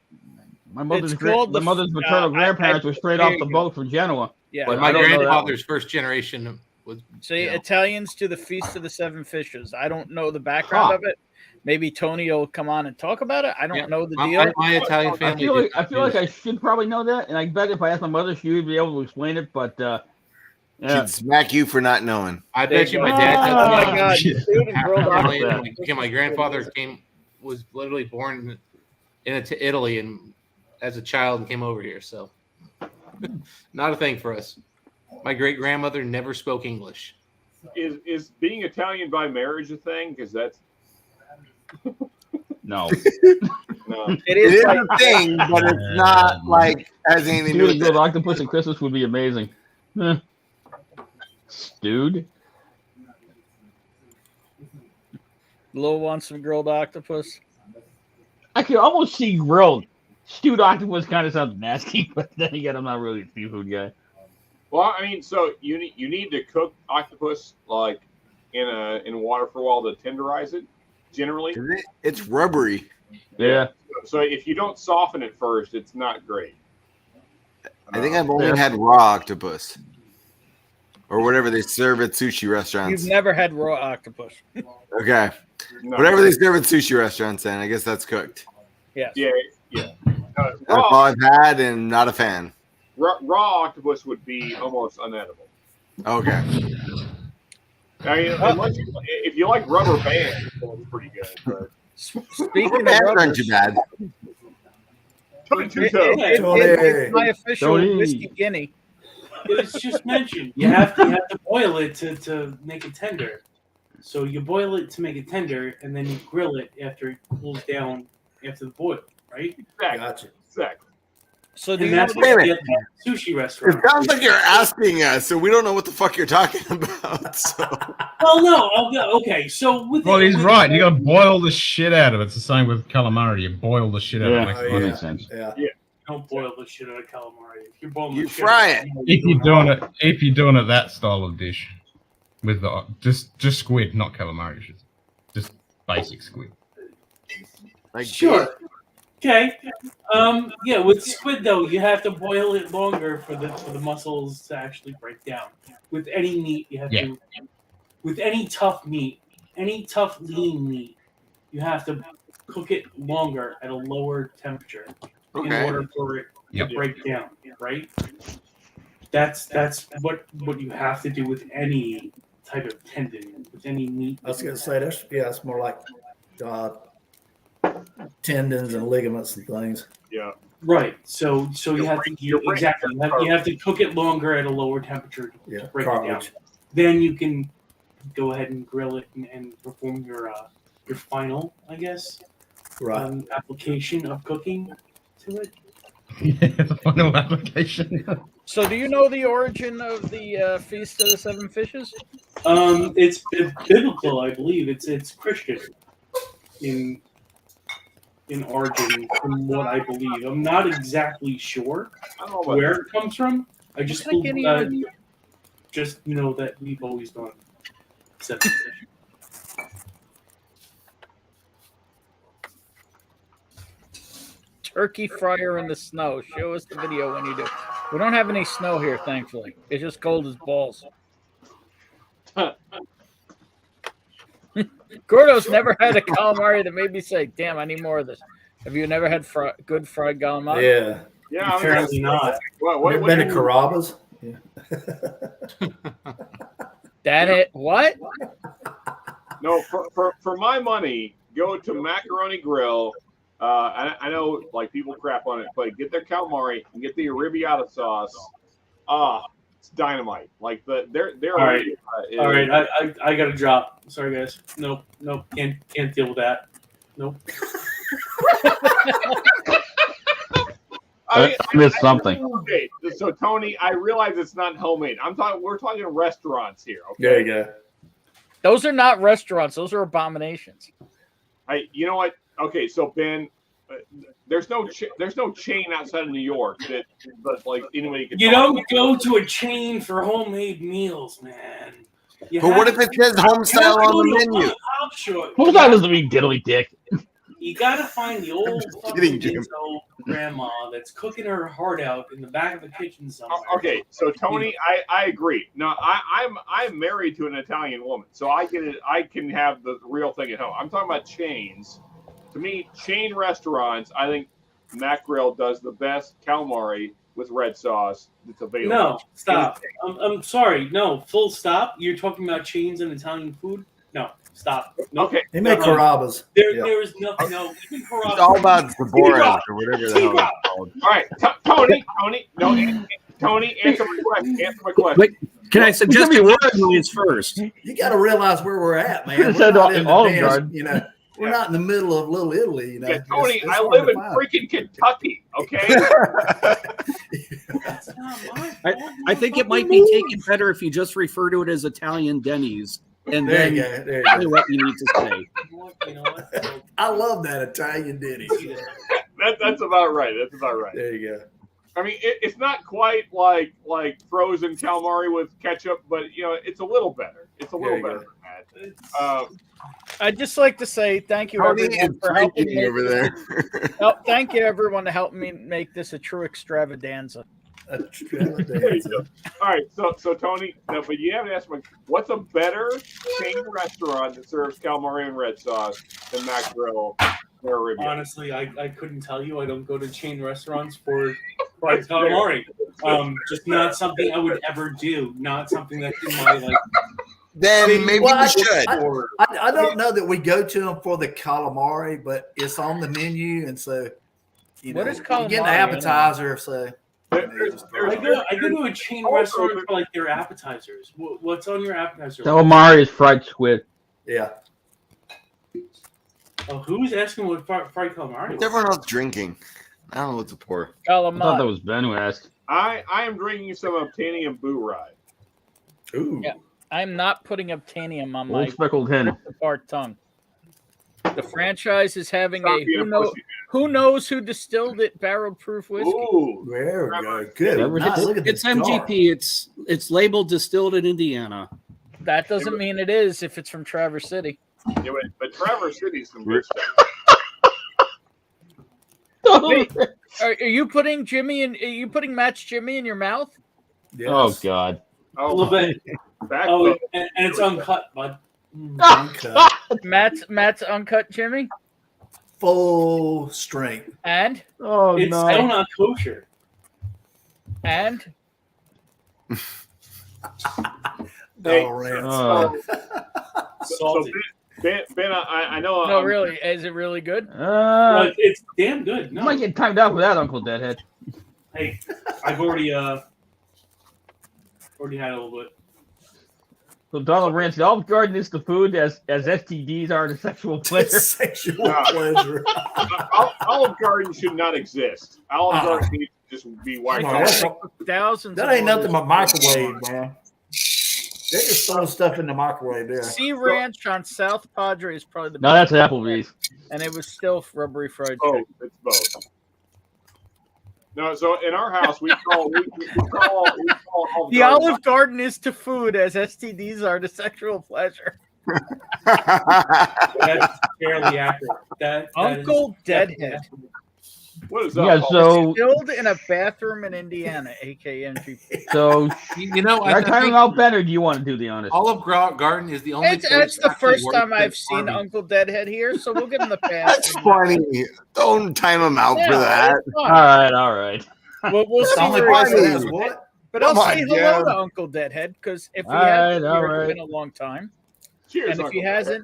E: My mother's
C: called
E: mother's maternal grandparents were straight off the boat from Genoa.
C: Yeah,
H: But
E: I
H: my
E: don't know that
H: grandfather's first generation was.
C: See, Italians do the Feast of the Seven Fishes. I don't know the background of it. Maybe Tony will come on and talk about it. I don't know the deal.
H: My Italian family.
E: I feel like I should probably know that, and I bet if I asked my mother, she would be able to explain it. But
G: She'd smack you for not knowing.
H: I bet you my dad.
C: Oh my God! Dude,
H: My grandfather was literally born into Italy and as a child and came over here. So not a thing for us. My great grandmother never spoke English.
I: Is being Italian by marriage a thing? Because that's
E: no.
I: No.
C: It is
G: a thing, but it's not like has anything to do with
E: Dude, octopus and Christmas would be amazing. Stewed.
C: Lil wants some grilled octopus.
E: I can almost see grilled. Stewed octopus kind of sounds nasty, but then again, I'm not really a seafood guy.
I: Well, I mean, so you need to cook octopus like in water for a while to tenderize it. Generally,
G: it's rubbery.
E: Yeah.
I: So if you don't soften it first, it's not great.
G: I think I've only had raw octopus, or whatever they serve at sushi restaurants.
C: You've never had raw octopus.
G: Okay.
I: No.
G: Whatever they serve at sushi restaurants, then I guess that's cooked.
C: Yes.
I: Yeah.
G: That's all I've had, and not a fan.
I: Raw octopus would be almost unedible.
G: Okay.
I: I mean, if you like rubber bands, it's pretty good. But
C: Speaking of rubber,
G: aren't too bad.
C: It's my official whiskey guinea.
M: It's just mentioned. You have to boil it to make it tender. So you boil it to make it tender, and then you grill it after it cools down after the boil, right?
I: Exactly.
C: So
M: and that's what you get at sushi restaurant.
G: It sounds like you're asking us, so we don't know what the fuck you're talking about. So.
M: Well, no. Okay, so
K: well, he's right. You got to boil the shit out of it. It's the same with calamari. You boil the shit out of it.
G: Yeah.
K: Makes makes sense.
G: Yeah.
M: Don't boil the shit out of calamari. If you're boiling,
G: You fry it.
K: If you're doing it that style of dish, with the just squid, not calamari, just basic squid.
G: Like
M: sure. Okay. Yeah, with squid though, you have to boil it longer for the muscles to actually break down. With any meat, you have to. With any tough meat, any tough lean meat, you have to cook it longer at a lower temperature in order for it to break down. Right. That's what you have to do with any type of tendon, with any meat.
J: I was going to say that's more like tendons and ligaments and things.
I: Yeah.
M: Right. So you have to you have to cook it longer at a lower temperature to break it down. Then you can go ahead and grill it and perform your final, I guess, application of cooking to it.
K: Yeah, the final application.
C: So, do you know the origin of the Feast of the Seven Fishes?
M: It's biblical, I believe. It's Christian in origin, from what I believe. I'm not exactly sure where it comes from. I just just know that we've always done seven fish.
C: Turkey fryer in the snow. Show us the video when you do. We don't have any snow here, thankfully. It's just cold as balls. Gordo's never had a calamari that made me say, damn, I need more of this. Have you never had good fried calamari?
J: Yeah.
M: Apparently not.
J: What been to Carrabba's? Yeah.
C: What?
I: No, for my money, go to Macaroni Grill. I know like people crap on it, but get their calamari and get the arrabbiata sauce. It's dynamite. Like they're
M: all right. All right, I got to drop. Sorry guys. Nope. Can't deal with that. Nope.
E: I missed something.
I: Okay, so Tony, I realize it's not homemade. We're talking restaurants here. Okay?
J: There you go.
C: Those are not restaurants. Those are abominations.
I: You know what? Okay, so Ben, there's no chain outside of New York that like anybody can.
M: You don't go to a chain for homemade meals, man.
G: But what if it says home style on the menu?
E: Home style doesn't mean diddly dick.
M: You gotta find the old fucking grandma that's cooking her heart out in the back of the kitchen somewhere.
I: Okay, so Tony, I agree. Now I'm married to an Italian woman, so I get it. I can have the real thing at home. I'm talking about chains. To me, chain restaurants, I think Mac Grill does the best calamari with red sauce that's available.
M: No, stop. I'm sorry. No, full stop. You're talking about chains and Italian food? No, stop. Nope.
I: Okay.
J: They make Carrabba's.
M: There is nothing. No, even Carrabba's.
G: It's all about the Boras or whatever the hell it's called.
I: All right, Tony, answer my question.
F: Wait, can I suggest a word first?
J: You got to realize where we're at, man. We're not in the dance, we're not in the middle of Little Italy,
I: Yeah, Tony, I live in freaking Kentucky, okay?
F: I think it might be taken better if you just refer to it as Italian Denny's, and then say what you need to say.
M: what? So,
J: I love that Italian ditty.
I: That's about right. That's about right.
J: There you go.
I: I mean, it's not quite like frozen calamari with ketchup, but it's a little better. It's a little better than that.
C: I'd just like to say thank you everyone for helping me
G: over there.
C: Thank you everyone to help me make this a true extravaganza.
I: All right, so Tony, no, but you haven't asked me what's a better chain restaurant that serves calamari and red sauce than Mac Grill or Arabia?
M: Honestly, I couldn't tell you. I don't go to chain restaurants for fried calamari. Just not something I would ever do. Not something that's in my
G: Then maybe we should.
J: I don't know that we go to them for the calamari, but it's on the menu, and so
C: what is calamari?
J: You get an appetizer, so.
M: I go to a chain restaurant for like their appetizers. What's on your appetizer?
E: Calamari is fried squid.
J: Yeah.
M: Oh, who's asking what fried calamari?
G: What's everyone else drinking? I don't know what to pour.
E: I thought that was Ben who asked.
I: I am drinking some Obtanium Boo Rye.
J: Ooh.
C: Yeah, I'm not putting Obtanium on my
E: speckled hen.
C: Apart tongue. The franchise is having who knows who distilled it barrel proof whiskey.
I: Ooh,
J: there we go. Good. Look at
F: It's
J: this
F: MGP. It's labeled distilled in Indiana.
C: That doesn't mean it is if it's from Traverse City.
I: Yeah, but Traverse City's some good
C: stuff. Wait, are you putting Matt's Jimmy in your mouth?
E: Yes. Oh God.
M: A little bit. And it's uncut, bud.
J: Uncut.
C: Matt's uncut Jimmy?
J: Full strength.
C: And?
M: It's still not kosher.
C: And?
M: Salty.
I: Ben, I know.
C: No, really, is it really good?
M: It's damn good. No.
E: You might get timed out for that, Uncle Deadhead.
M: Hey, I've already had a little bit.
E: So Donald Ranch, the Olive Garden is the food as STDs are the sexual pleasure.
J: Sexual pleasure.
I: Olive Garden should not exist. Olive Garden needs to just be wiped out.
C: Thousands.
J: That ain't nothing but microwave, man. They're just throwing stuff in the microwave there.
C: Sea Ranch on South Padre is probably the best.
E: No, that's Applebee's.
C: And it was still rubbery fried
I: chicken. It's both. No, so in our house we call
C: the Olive Garden is to food as STDs are to sexual pleasure.
M: That's fairly accurate.
C: Uncle Deadhead.
I: What is that?
E: Yeah, so
C: distilled in a bathroom in Indiana, aka MGP.
E: So
H: I
E: time out Ben, or do you want to do the honest?
H: Olive Garden is the only.
C: It's the first time I've seen Uncle Deadhead here, so we'll give him the pass.
G: That's funny. Don't time him out for that.
E: All right.
C: We'll see where he's at. But I'll say hello to Uncle Deadhead, because if he hasn't, it's been a long time.
I: Cheers,
C: and if he hasn't,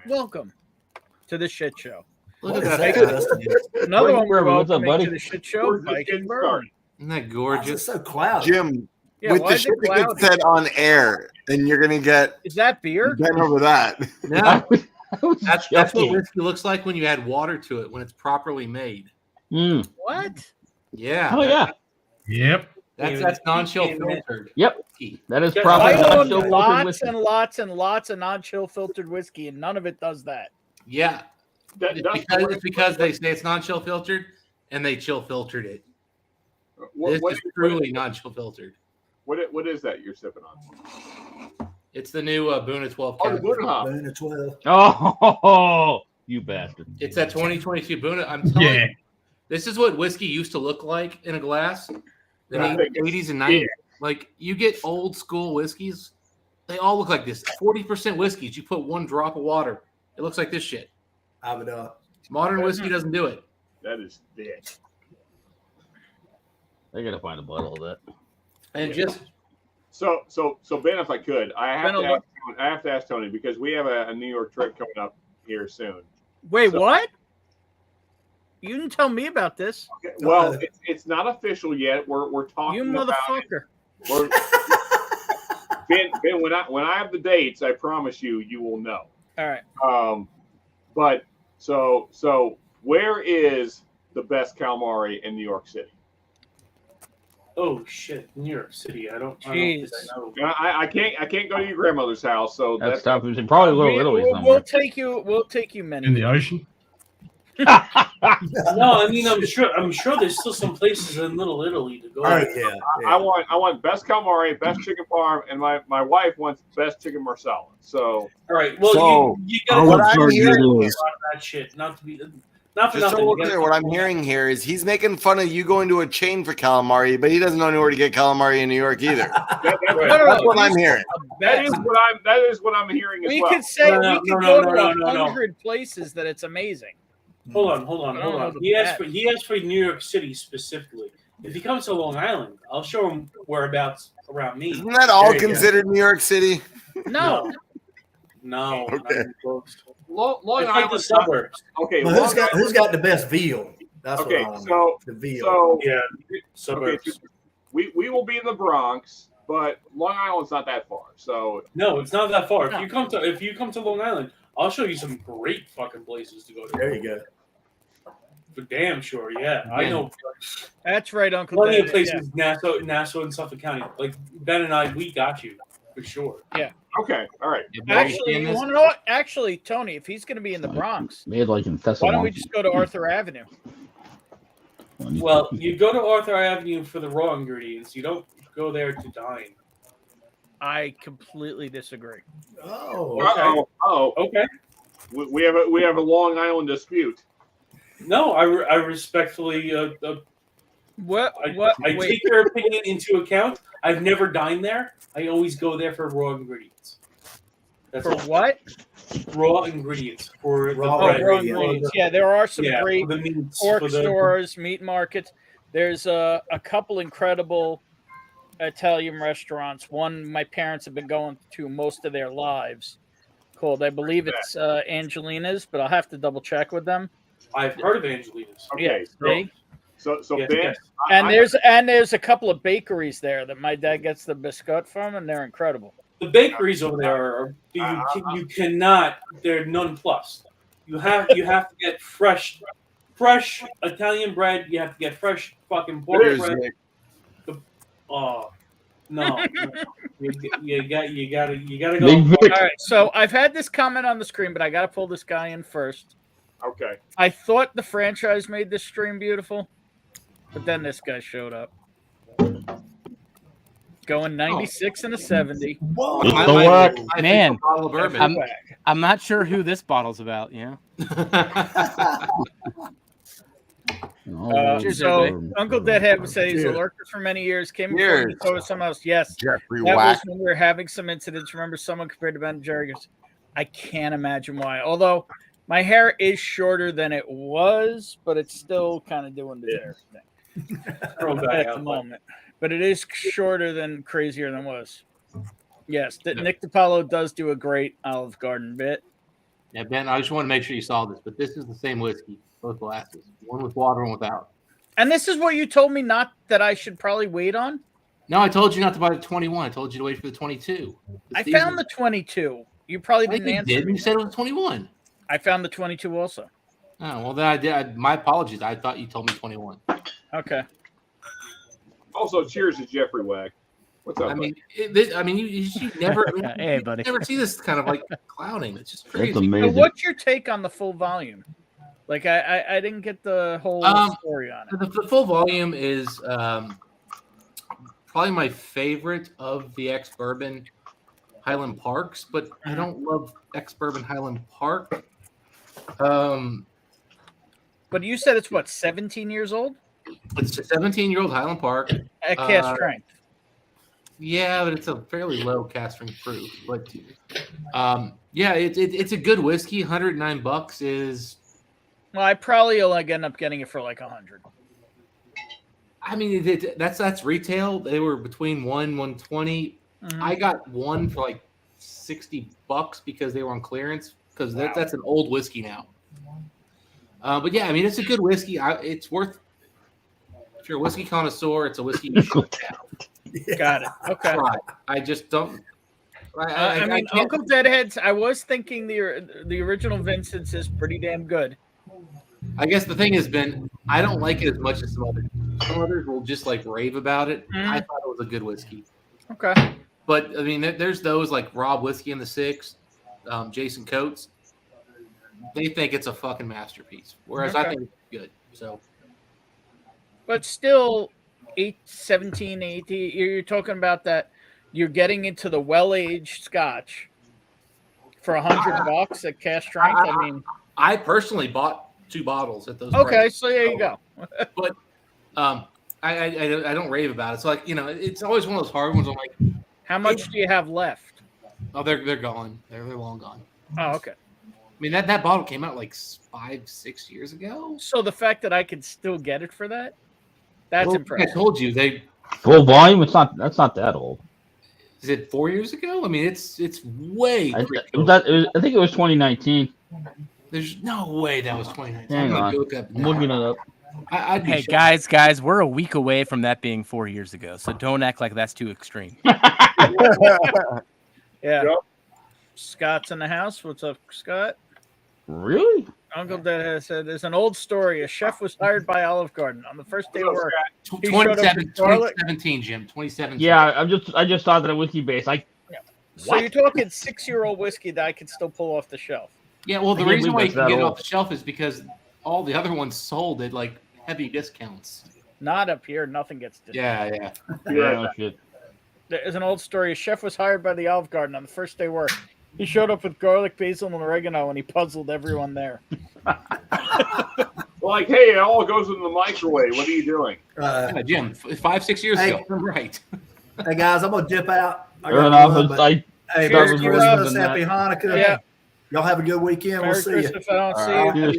C: welcome to the shit show.
H: Look at that.
C: Another one we're
E: What's up,
C: welcoming
E: buddy?
C: to the shit show, Viking Burn.
H: Isn't that gorgeous?
J: It's so cloudy.
G: Jim,
C: Yeah,
G: with
C: why
G: the
C: is it
G: shit that gets
C: cloudy?
G: said on air, then you're gonna get
C: Is that beer?
G: bent over that.
H: No, that's what whiskey looks like when you add water to it when it's properly made.
C: What?
H: Yeah.
E: Oh yeah.
K: Yep.
H: That's non-chill filtered.
E: Yep. That is
C: I
E: probably
C: own
E: non-chill filtered
C: lots
E: whiskey.
C: and lots and lots of non-chill filtered whiskey, and none of it does that.
H: Yeah. It's because they say it's non-chill filtered, and they chill filtered it. This is truly non-chill filtered.
I: What is that you're sipping on?
H: It's the new Boona 12.
I: Oh, the Boona Hop.
J: Boona 12.
E: Oh, you bastard!
H: It's that 2022 Boona. I'm telling you, this is what whiskey used to look like in a glass in the 80s and 90s. Like, you get old school whiskeys, they all look like this. 40% whiskeys, you put one drop of water, it looks like this shit. Modern whiskey doesn't do it.
I: That is thick.
E: I gotta find a bottle of that.
H: And just
I: so Ben, if I could, I have to ask Tony because we have a New York trip coming up here soon.
C: Wait, what? You didn't tell me about this.
I: Okay, well, it's not official yet. We're talking.
C: You motherfucker.
I: Ben, when I have the dates, I promise you will know.
C: All right.
I: But so where is the best calamari in New York City?
M: Oh shit, New York City. I don't
C: Jeez.
M: I know.
I: I can't go to your grandmother's house, so
E: That's tough. We should probably Little Italy somewhere.
C: We'll take you many.
K: In the ocean.
M: No, I mean I'm sure there's still some places in Little Italy to go.
J: Oh, yeah.
I: I want best calamari, best chicken parm, and my wife wants best chicken marsala. So
M: all right, well
G: So,
M: you gotta
G: what
M: go
G: I'm
M: to
G: hearing is-
M: that shit. Not for
G: Just so
M: nothing.
G: we're
M: You gotta
G: clear, what I'm hearing here is he's making fun of you going to a chain for calamari, but he doesn't know anywhere to get calamari in New York either. That's what I'm hearing.
I: that is what I'm hearing as
C: We
I: well.
C: could say we could go to
M: no.
C: 100 places that it's amazing.
M: Hold on.
C: I don't know
M: He asked for New York City specifically. If he comes to Long Island, I'll show him whereabouts around me.
G: Isn't that all considered New York City?
C: No.
M: No.
G: Okay.
I: Long
M: It's like
I: Island
M: the suburbs.
I: Okay,
J: Well, who's got the best veal? That's
I: okay,
J: what I want.
I: so
J: The veal.
I: so
M: Yeah,
I: okay,
M: suburbs.
I: we will be in the Bronx, but Long Island's not that far. So
M: No, it's not that far. If you come to Long Island, I'll show you some great fucking places to go to.
J: There you go.
M: For damn sure, yeah. I know
C: That's right, Uncle
M: plenty
C: Dave.
M: of places, Nassau and Suffolk County. Like Ben and I, we got you for sure.
C: Yeah.
I: okay, all right.
C: Actually, you want to know what? Actually, Tony, if he's going to be in the Bronx,
E: Made like in
C: why
E: Thessaloniki.
C: don't we just go to Arthur Avenue?
M: Well, you go to Arthur Avenue for the raw ingredients. You don't go there to dine.
C: I completely disagree.
J: Oh,
M: Okay.
I: We have a Long Island dispute.
M: No, I respectfully
C: What?
M: I
C: Wait.
M: take your opinion into account. I've never dined there. I always go there for raw ingredients. That's
C: For
M: all.
C: what?
M: Raw ingredients for
J: Raw
M: the bread.
C: Raw
J: ingredients.
C: ingredients. Yeah, there are some
M: Yeah,
C: great
M: for the meats,
C: pork
M: for the-
C: stores, meat markets. There's a couple incredible Italian restaurants. One my parents have been going to most of their lives, called, I believe it's Angelina's, but I'll have to double check with them.
M: I've heard of Angelina's.
I: Okay,
C: Yeah,
I: so
M: Yes,
I: Ben,
M: yes.
C: and there's a couple of bakeries there that my dad gets the biscuit from, and they're incredible.
M: The bakeries over there you cannot. They're nonplussed. You have to get fresh Italian bread. You have to get fresh fucking pork
G: There's
M: bread.
G: Nick.
M: Oh no, you gotta go.
E: Big Vic.
C: All right, so I've had this comment on the screen, but I got to pull this guy in first.
I: okay.
C: I thought the franchise made this stream beautiful, but then this guy showed up. Going 96 and a 70.
J: Whoa.
E: It's the work.
N: Man,
H: Bottle of bourbon.
N: I'm not sure who this bottle's about. Yeah. Cheers,
C: So
N: everybody.
C: Uncle Deadhead would say he's a
J: Cheers.
C: lurker for many years. Came
G: Cheers.
C: before me, told us someone else. Yes,
G: Jeffrey
C: that was
G: Wack.
C: when we were having some incidents. Remember, someone compared to Ben Jerry. I can't imagine why. Although my hair is shorter than it was, but it's still kind of doing the hair thing at the moment. But it is shorter than crazier than it was. Yes, Nick DiPaolo does do a great Olive Garden bit.
H: Yeah, Ben, I just want to make sure you saw this, but this is the same whiskey, both glasses, one with water and without.
C: And this is what you told me not that I should probably wait on?
H: No, I told you not to buy the 21. I told you to wait for the 22.
C: I found the 22. You probably didn't answer me.
H: You said it was 21.
C: I found the 22 also.
H: Oh, well, then I did. My apologies. I thought you told me 21.
C: Okay.
I: Also, cheers to Jeffrey Wack. What's up?
H: I mean, you never,
L: Hey,
H: you
L: buddy.
H: never see this kind of like clouding. It's just crazy.
E: That's
C: So
E: amazing.
C: what's your take on the full volume? Like I didn't get the whole story on it.
H: The full volume is probably my favorite of the ex-bourbon Highland Parks, but I don't love ex-bourbon Highland Park.
C: But you said it's what, 17 years old?
H: It's a 17-year-old Highland Park.
C: At cast strength.
H: Yeah, but it's a fairly low cast strength proof. But yeah, it's a good whiskey. $109 is.
C: Well, I probably will end up getting it for like 100.
H: I mean, that's retail. They were between $120.
C: Mhm.
H: I got one for like $60 because they were on clearance. Because that's an old whiskey now. But yeah, I mean, it's a good whiskey. It's worth. If you're a whiskey connoisseur, it's a whiskey you should have.
C: Got it. Okay.
H: Try. I just don't.
C: I mean,
H: can't-
C: Uncle Deadhead's. I was thinking the original Vincent's is pretty damn good.
H: I guess the thing has been, I don't like it as much as some others. Some others will just like rave about it. I thought it was a good whiskey.
C: Okay.
H: But I mean, there's those like Rob Whiskey in the Six, Jason Coates. They think it's a fucking masterpiece, whereas I think it's good. So,
C: but still, 17, 18. You're talking about that. You're getting into the well-aged Scotch for $100 at cash strength. I mean,
H: I personally bought 2 bottles at those.
C: Okay,
H: prices.
C: so there you go.
H: But I don't rave about it. So like it's always one of those hard ones. I'm like,
C: how much do you have left?
H: Oh, they're gone. They're long gone.
C: Oh, okay.
H: I mean that bottle came out like 5-6 years ago.
C: So the fact that I could still get it for that's impressive.
H: I told you they
E: full volume. That's not that old.
H: Is it 4 years ago? I mean, it's way.
E: I think it was 2019.
H: There's no way that was 2019.
E: Hang on. I'm looking it up.
N: Hey guys, we're a week away from that being 4 years ago, so don't act like that's too extreme.
C: Yeah. Yep. Scott's in the house. What's up, Scott?
E: Really?
C: Uncle Dad said there's an old story. A chef was hired by Olive Garden on the first day of work.
H: 2017, Jim. 2017.
E: Yeah, I just thought that a whiskey base.
C: So you're talking 6-year-old whiskey that I could still pull off the shelf.
H: Yeah, well, the reason why you can get it off the shelf is because all the other ones sold at like heavy discounts.
C: Not up here. Nothing gets discounted.
H: Yeah.
E: Shit.
C: There's an old story. A chef was hired by the Olive Garden on the first day of work. He showed up with garlic, basil, and oregano, and he puzzled everyone there.
I: Like, hey, it all goes in the microwave. What are you doing?
H: Jim, 5-6 years ago. I'm right.
J: Hey, guys, I'm going to dip out.
E: Hey, Merry
J: Christmas, Happy Hanukkah.
C: Yeah.
J: Y'all have a good weekend.
C: Merry
J: We'll see
C: Christmas,
J: you.
C: I don't see you.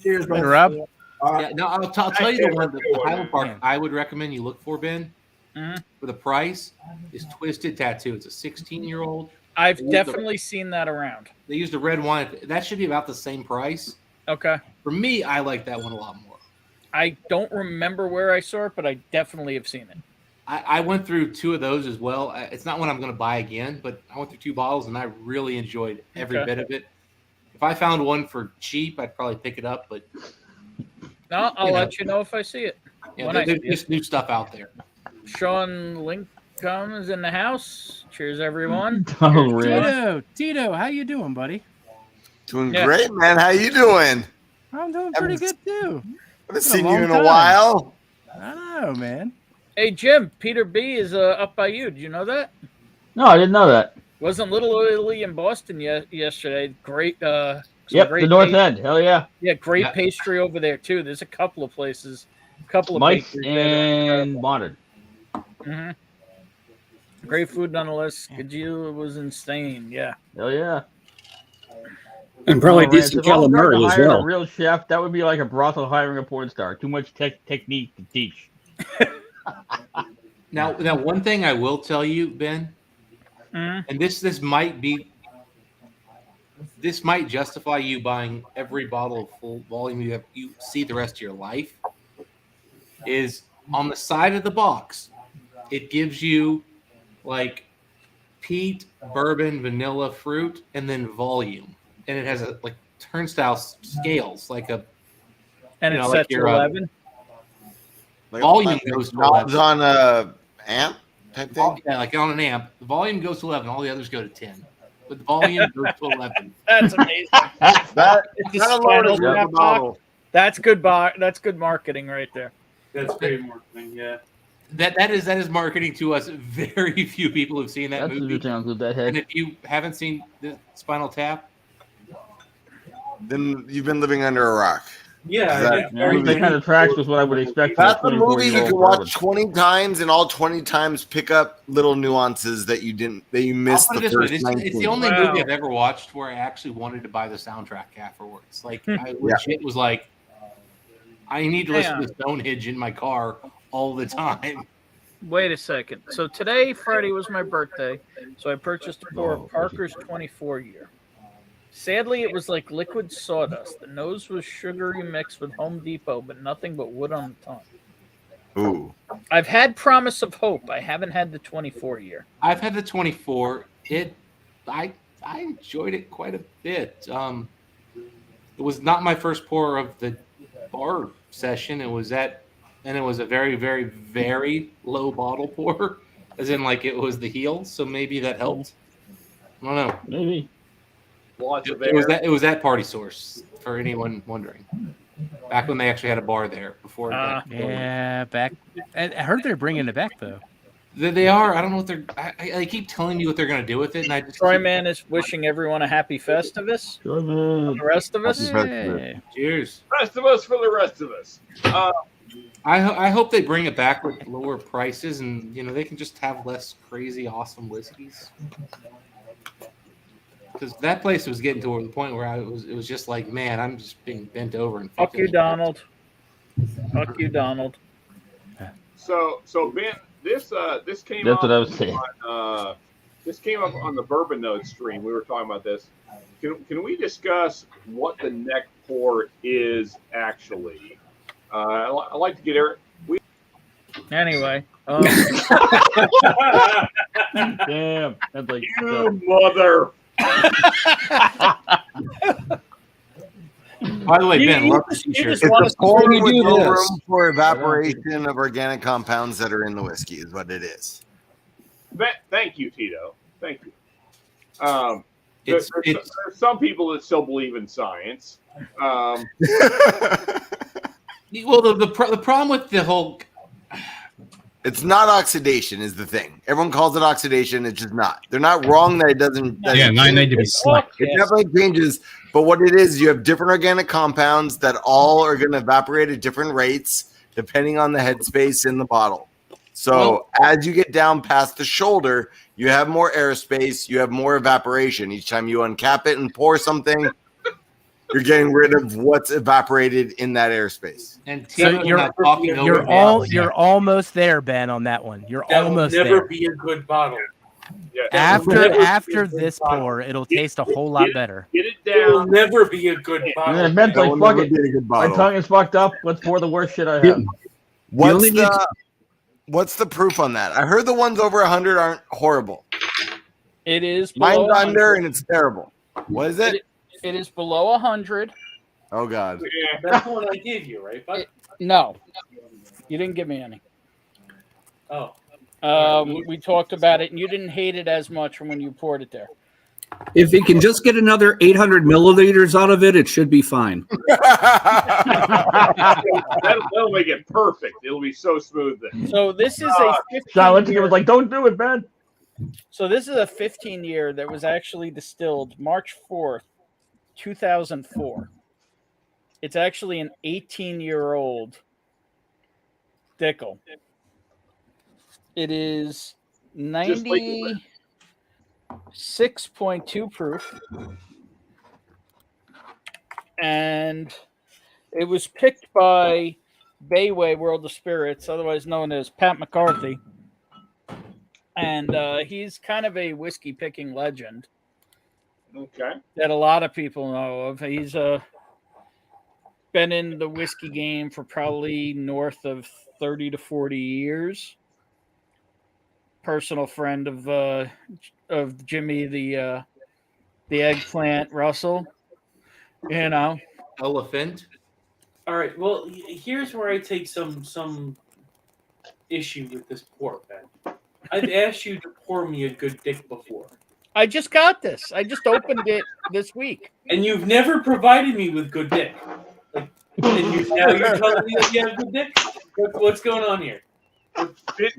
J: Cheers, bro.
N: Rob.
H: Yeah, no, I'll tell you the one that the Highland Park I would recommend you look for, Ben, for the price is Twisted Tattoo. It's a 16-year-old.
C: I've definitely seen that around.
H: They used a red wine. That should be about the same price.
C: Okay.
H: For me, I like that one a lot more.
C: I don't remember where I saw it, but I definitely have seen it.
H: I went through 2 of those as well. It's not one I'm going to buy again, but I went through 2 bottles, and I really enjoyed every bit of it. If I found one for cheap, I'd probably pick it up. But
C: no, I'll let you know if I see it.
H: Yeah, there's just new stuff out there.
C: Sean Lincoln is in the house. Cheers, everyone.
N: Tito, how you doing, buddy?
G: Doing great, man. How you doing?
N: I'm doing pretty good too.
G: Haven't seen you in a while.
N: I know, man.
C: Hey, Jim, Peter B is up by you. Did you know that?
E: No, I didn't know that.
C: Wasn't Little Italy in Boston yesterday? Great.
E: Yep,
C: great
E: the North End. Hell yeah.
C: Yeah, great pastry over there too. There's a couple of places,
E: Mike's and Modern.
C: Mm-hmm. Great food nonetheless. Gajil was insane. Yeah.
E: Hell yeah.
F: And probably decent calamari as well.
E: A real chef, that would be like a brothel hiring a porn star. Too much technique to teach.
H: Now, one thing I will tell you, Ben, and this might justify you buying every bottle of full volume you see the rest of your life, is on the side of the box, it gives you like peat, bourbon, vanilla, fruit, and then volume, and it has a like turnstile scales, like a
C: it's set to 11.
H: Volume goes to 11.
G: On a amp type thing.
H: Yeah, like on an amp. The volume goes to 11. All the others go to 10. But the volume goes to 11.
C: That's amazing. That's good. That's good marketing right there.
M: That's great marketing. Yeah.
H: That is marketing to us. Very few people have seen that movie. And if you haven't seen the Spinal Tap,
G: then you've been living under a rock.
M: Yeah,
E: that kind of tracks with what I would expect.
G: That's a movie you can watch 20 times, and all 20 times pick up little nuances that you missed the first 19.
H: It's the only movie I've ever watched where I actually wanted to buy the soundtrack afterwards. Like I legit was like, I need to listen to Stonehenge in my car all the time.
C: Wait a second. So today, Friday, was my birthday, so I purchased a pour of Parker's 24 year. Sadly, it was like liquid sawdust. The nose was sugary mixed with Home Depot, but nothing but wood on the tongue.
G: Ooh.
C: I've had Promise of Hope. I haven't had the 24 year.
H: I've had the 24. I enjoyed it quite a bit. The was not my first pour of the bar session. It was a very, very, very low bottle pour, as in like it was the heel. So maybe that helped. I don't know.
E: Maybe.
I: Lots of
H: It was that Party Source, for anyone wondering. Back when they actually had a bar there before.
N: Yeah, back. I heard they're bringing it back though.
H: They are. I don't know what they're. I keep telling you what they're going to do with it, and I just.
C: Troyman is wishing everyone a happy Festivus. The rest of us.
H: Cheers.
I: Festivus for the rest of us.
H: I hope they bring it back with lower prices, and they can just have less crazy, awesome whiskeys. Because that place was getting to the point where it was just like, man, I'm just being bent over and
C: fuck you, Donald. Fuck you, Donald.
I: So Ben, this came
E: That's
I: up
E: what I was saying.
I: This came up on the Bourbon Notes stream. We were talking about this. Can we discuss what the neck pour is actually? I like to get Eric.
C: Anyway.
E: Damn. That's like
I: you mother.
H: By the way, Ben, love the t-shirt.
G: It's a pour with no room for evaporation of organic compounds that are in the whiskey is what it is.
I: Thank you, Tito. Thank you. There's some people that still believe in science.
H: Well, the problem with the whole...
G: It's not oxidation is the thing. Everyone calls it oxidation. It's just not. They're not wrong that it doesn't.
K: Yeah, I need to be slack.
G: It definitely changes. But what it is, you have different organic compounds that all are going to evaporate at different rates depending on the headspace in the bottle. So as you get down past the shoulder, you have more airspace. You have more evaporation. Each time you uncap it and pour something, you're getting rid of what's evaporated in that airspace.
H: And
N: So you're almost there, Ben, on that one. You're
M: That
N: almost
M: will never
N: there.
M: be a good bottle.
I: Yeah.
N: After this pour, it'll taste a whole lot better.
I: Get it
M: It will
I: down.
M: never be a good bottle.
E: Yeah, Ben's like,
G: will
E: fuck
G: never
E: it.
G: be a good
E: My
G: bottle.
E: tongue is fucked up. Let's pour the worst shit I have.
G: What's the proof on that? I heard the ones over 100 aren't horrible.
C: It is
G: Mine's
C: below
G: under
C: 100.
G: and it's terrible. What is it?
C: It is below 100.
G: Oh God.
I: Yeah.
M: That's the one I gave you, right? But
C: No, you didn't give me any.
M: oh,
C: We talked about it, and you didn't hate it as much from when you poured it there.
F: If you can just get another 800 milliliters out of it, it should be fine.
I: That'll make it perfect. It'll be so smooth then.
C: So this is a 15
E: Silent
C: year,
E: was like, don't do it, Ben.
C: So this is a 15-year that was actually distilled March 4th, 2004. It's actually an 18-year-old Dickel. It is 96.2 proof. And it was picked by Bayway World of Spirits, otherwise known as Pat McCarthy. And he's kind of a whiskey picking legend.
I: Okay.
C: That a lot of people know of. He's been in the whiskey game for probably north of 30 to 40 years. Personal friend of Jimmy the eggplant Russell. You know.
H: Elephant.
M: all right. Well, here's where I take some issue with this pour, Ben. I've asked you to pour me a good dick before.
C: I just got this. I just opened it this week.
M: And you've never provided me with good dick. Like, and now you're telling me that you have good dick? What's going on here?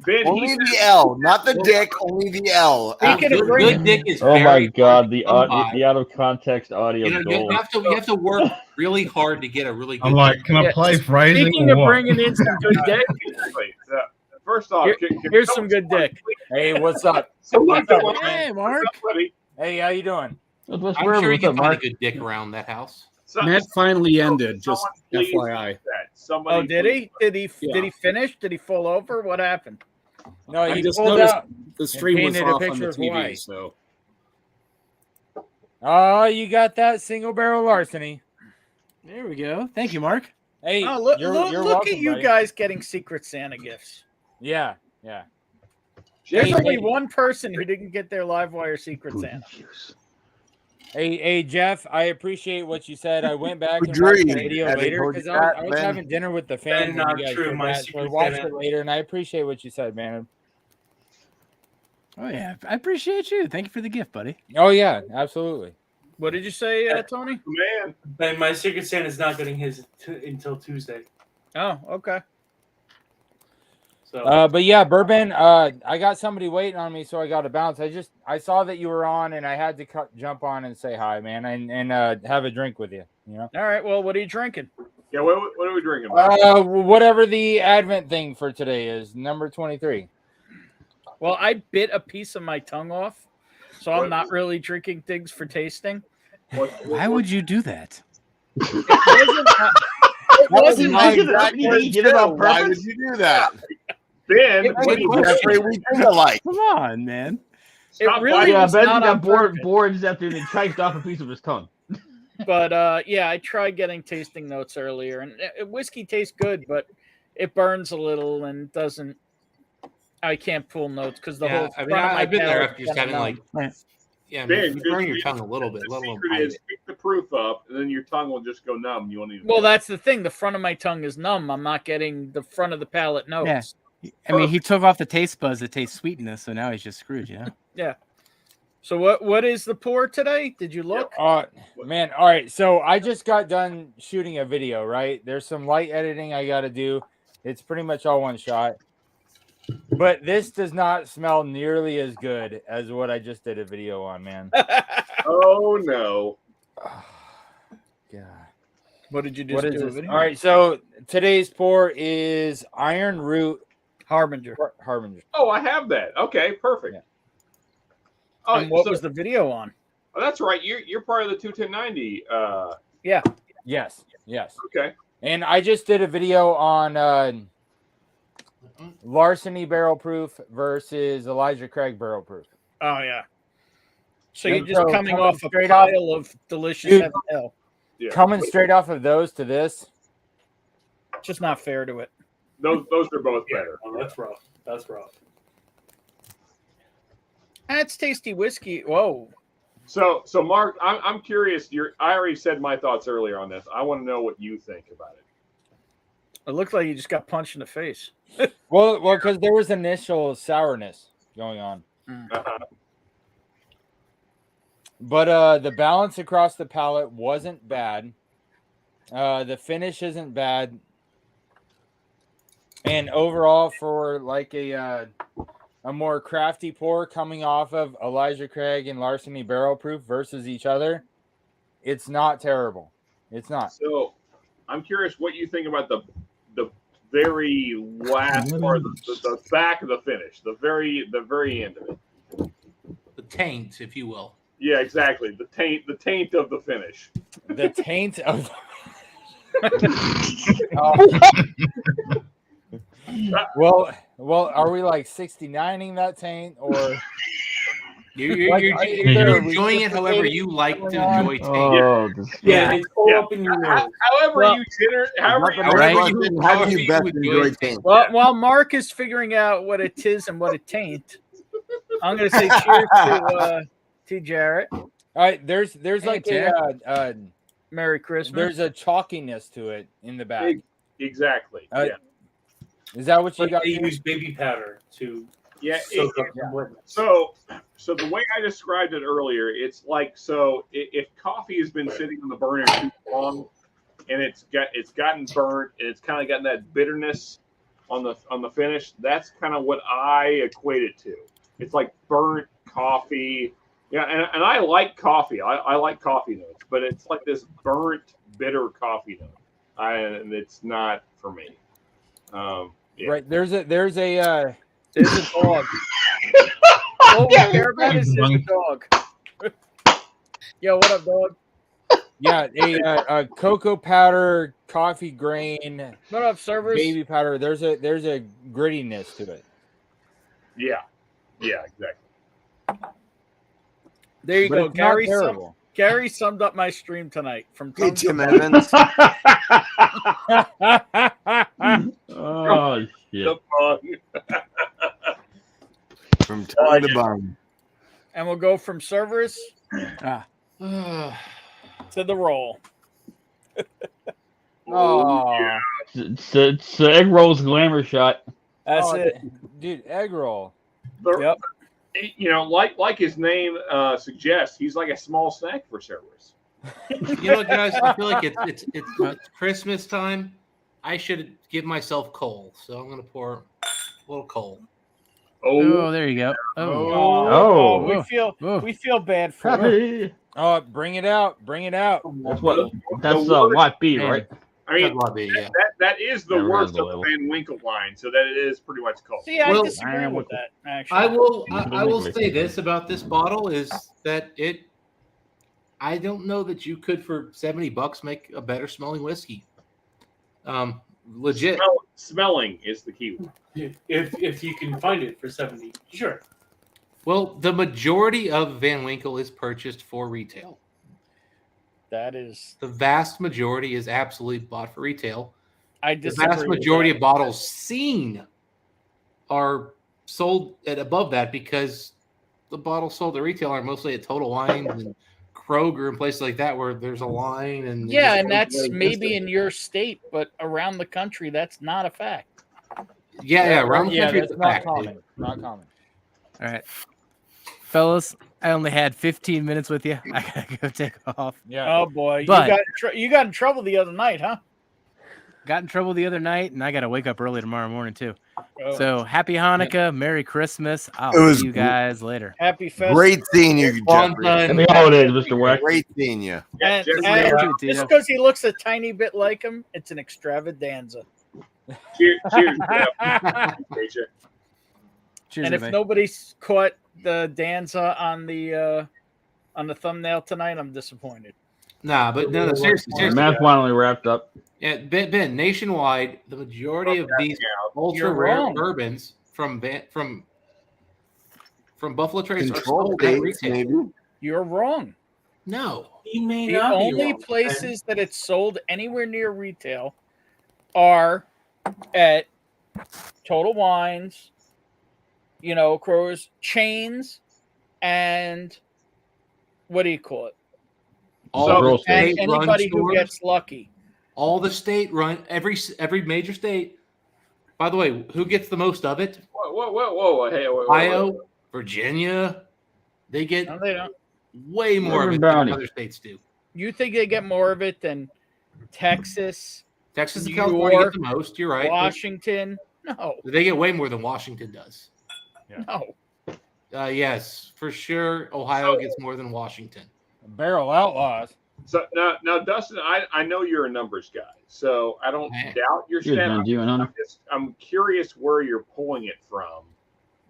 I: Ben,
G: only the L, not the dick, only the L.
H: Good dick is
E: oh my
H: very
E: God, the
H: hard to
E: out of context audio.
H: you have to work really hard to get a really good
K: I'm like,
H: dick.
K: can I play phrasing?
C: Speaking
K: or
C: of
K: what?
C: bringing in some good dick,
I: first off,
C: here's some good dick.
O: Hey, what's up?
N: Hey, Mark.
O: Hey, how you doing?
H: I'm sure you can find a good dick around that house.
F: Matt finally ended, just FYI.
C: Oh, did he? Did he finish? Did he fall over? What happened?
O: No,
F: I
O: he
F: just
O: pulled
F: noticed
O: out
F: the stream
O: and
F: was
O: painted a
F: off on
O: picture
F: the
O: of
F: TV,
O: Hawaii.
F: so
O: Oh, you got that single barrel larceny.
N: There we go. Thank you, Mark.
O: Hey,
C: Oh, look,
O: you're
C: look
O: welcome,
C: at you
O: buddy.
C: guys getting Secret Santa gifts.
O: Yeah.
C: There's
O: Hey,
C: only
O: hey.
C: one person who didn't get their Livewire Secret Santa.
O: Hey, Jeff, I appreciate what you said. I went back and watched
G: Agreed.
O: the video
G: Have they
O: later
G: told
O: because
G: you
O: I
G: that,
O: was
G: Ben?
O: having dinner with the fans.
M: Ben,
O: And you guys
M: true,
O: did
M: my
O: that, so I
M: secret
O: watched
M: tenant.
O: it later, and I appreciate what you said, man.
N: Oh yeah, I appreciate you. Thank you for the gift, buddy.
O: Oh yeah, absolutely.
C: What did you say, Tony?
I: Man,
M: Ben, my Secret Santa's not getting his until Tuesday.
C: Oh, okay.
M: So,
O: But yeah, Bourbon, I got somebody waiting on me, so I got to bounce. I saw that you were on, and I had to jump on and say hi, man, and have a drink with you. You know.
C: All right. Well, what are you drinking?
I: Yeah, what are we drinking about?
O: Whatever the Advent thing for today is, number 23.
C: Well, I bit a piece of my tongue off, so I'm not really drinking things for tasting.
N: Why would you do that?
C: It wasn't
G: my
C: like
G: exact words too. Why would you do that?
I: Ben,
G: what do you Jeffrey, we think alike.
N: Come on, man.
C: It really
E: yeah,
C: was
E: Ben
C: not
E: got
C: on
E: bored
C: purpose.
E: this afternoon and chiked off a piece of his tongue.
C: But yeah, I tried getting tasting notes earlier, and whiskey tastes good, but it burns a little and doesn't. I can't pull notes because the whole.
H: I mean,
C: front of my
H: I've been there
C: palate
H: after just having
C: numb.
H: like. Yeah, I
I: Ben,
H: mean, you burn your
I: just-
H: tongue a little bit.
I: The
H: Let alone
I: secret
H: bite
I: is
H: it.
I: pick the proof up, and then your tongue will just go numb. You won't even.
C: Well, that's the thing. The front of my tongue is numb. I'm not getting the front of the palate notes.
N: Yeah. I mean, he took off the taste buds that taste sweetness, so now he's just screwed, you know?
C: Yeah. So what is the pour today? Did you look?
O: Man, all right. So I just got done shooting a video, right? There's some light editing I got to do. It's pretty much all one shot. But this does not smell nearly as good as what I just did a video on, man.
I: Oh no.
O: God.
C: What did you just
O: What is
C: do? A
O: this?
C: video?
O: All right, so today's pour is Iron Root
C: Harbinger.
O: Harbinger.
I: Oh, I have that. Okay, perfect.
O: Yeah.
I: Oh,
C: And what
I: so-
C: was the video on?
I: Oh, that's right. You're part of the 21090.
C: Yeah.
O: Yes.
I: Okay.
O: And I just did a video on Larceny Barrel Proof versus Elijah Craig Barrel Proof.
C: Oh yeah. So
O: And
C: you're just
O: so
C: coming
O: coming
C: off a
O: straight off-
C: pile of delicious
O: Dude.
C: heaven hell.
I: Yeah.
O: Coming straight off of those to this.
C: Just not fair to it.
I: Those are both better.
M: Oh, that's rough. That's rough.
C: That's tasty whiskey. Whoa.
I: So Mark, I'm curious. I already said my thoughts earlier on this. I want to know what you think about it.
C: It looks like you just got punched in the face.
O: Well, because there was initial sourness going on.
I: Uh-huh.
O: But the balance across the palate wasn't bad. The finish isn't bad. And overall, for like a more crafty pour coming off of Elijah Craig and Larceny Barrel Proof versus each other, it's not terrible. It's not.
I: So I'm curious what you think about the very last part, the back of the finish, the very end of it.
H: The taint, if you will.
I: Yeah, exactly. The taint of the finish.
O: The taint of. Well, are we like 69ing that taint, or
H: You're enjoying it however you like to enjoy taint.
E: Oh,
M: Yeah, it's all up in your nose.
I: However you
G: best enjoy taint.
C: Well, while Mark is figuring out what it is and what it tain't, I'm going to say cheers to T. Jarrett.
O: All right, there's like a
C: Merry Christmas.
O: There's a chalkiness to it in the back.
I: Exactly. Yeah.
O: Is that what you
M: Like
O: got?
M: they use baby powder to soak up the wetness.
I: So the way I described it earlier, it's like if coffee has been sitting on the burner too long, and it's gotten burnt, and it's kind of gotten that bitterness on the finish. That's kind of what I equate it to. It's like burnt coffee. Yeah, and I like coffee. I like coffee notes, but it's like this burnt, bitter coffee note, and it's not for me. Yeah.
O: Right, there's a
C: dog. All we care about is there's a dog. Yo, what up, dog?
O: Yeah, a cocoa powder, coffee grain.
C: What up, servers?
O: Baby powder. There's a grittiness to it.
I: Yeah, exactly.
C: There you
O: But
C: go,
O: it's not
C: Gary.
O: terrible.
C: Gary summed up my stream tonight. From
G: Hey,
C: tongue to
G: Tim
C: butt.
G: Evans.
E: Oh shit!
G: From tongue to bum.
C: And we'll go from servers. To the roll.
O: Oh,
E: It's egg rolls glamour shot.
C: That's
O: oh,
C: it.
O: dude. Egg roll.
C: Yep.
I: You know, like his name suggests, he's like a small snack for servers.
H: You know, guys, I feel like it's Christmas time. I should give myself coal, so I'm gonna pour a little coal.
N: Oh, there you go.
C: Oh, we feel bad for him.
O: Oh, bring it out. Bring it out.
E: That's Lot B, right?
I: I mean,
H: Lot B, yeah.
I: that is the
E: Never
I: worst
E: had the
I: of the
E: label.
I: Van Winkle line, so that it is pretty much cold.
C: See, I
H: Well,
C: disagree with that. Actually,
H: I will say this about this bottle is that I don't know that you could for $70 make a better smelling whiskey. Legit.
I: Smelling is the key one.
M: If you can find it for 70, sure.
H: Well, the majority of Van Winkle is purchased for retail.
C: That is
H: the vast majority is absolutely bought for retail.
C: I disagree.
H: The vast majority of bottles seen are sold at above that because the bottles sold at retail are mostly at Total Wine and Kroger and places like that where there's a line and
C: and that's maybe in your state, but around the country, that's not a fact.
H: Around the country,
O: that's
H: it's a
O: not
H: fact.
O: common. Not common.
N: All right, fellas, I only had 15 minutes with you. I gotta go take off.
O: Yeah.
C: Oh boy,
N: But-
C: you got in trouble the other night, huh?
N: Got in trouble the other night, and I gotta wake up early tomorrow morning too.
C: Oh.
N: So happy Hanukkah, Merry Christmas.
G: It
N: I'll
G: was
N: see you guys later.
C: Happy festival.
G: Great seeing you, Jeffrey.
E: Happy holidays, Mr. Weck.
G: Great seeing you.
C: And
E: Jeffrey,
C: just because he looks a tiny bit like him, it's an extravaganza.
I: Cheers, Jeff.
N: Cheers,
C: And if
N: everybody.
C: nobody's caught the danza on the thumbnail tonight, I'm disappointed.
H: Nah, but no, seriously.
E: Math finally wrapped up.
H: Yeah, Ben, nationwide, the majority of these ultra
C: You're
H: rare
C: wrong.
H: bourbons from Buffalo Trace are
G: Control
H: sold at
G: dates,
H: retail.
G: maybe.
C: You're wrong.
H: No,
M: He may
C: The
M: not be
C: only
M: wrong.
C: places that it's sold anywhere near retail are at Total Wines, Crow's chains, and what do you call it?
H: all
E: So-
H: the
C: And
H: state-run
C: anybody who
H: stores,
C: gets lucky.
H: all the state run, every major state. By the way, who gets the most of it?
I: Whoa. Hey, wait.
H: Ohio, Virginia, they get
C: No, they don't.
H: way more of it
E: Bounty.
H: than other states do.
C: You think they get more of it than Texas,
H: Texas and
C: New
H: California
C: York,
H: get the most. You're right.
C: Washington? No,
H: They get way more than Washington does.
C: no.
H: Yes, for sure. Ohio gets more than Washington.
O: Barrel Outlaws.
I: So now, Dustin, I know you're a numbers guy, so I don't doubt your
E: Cheers,
I: stat.
E: man. Do you and Hunter?
I: I'm curious where you're pulling it from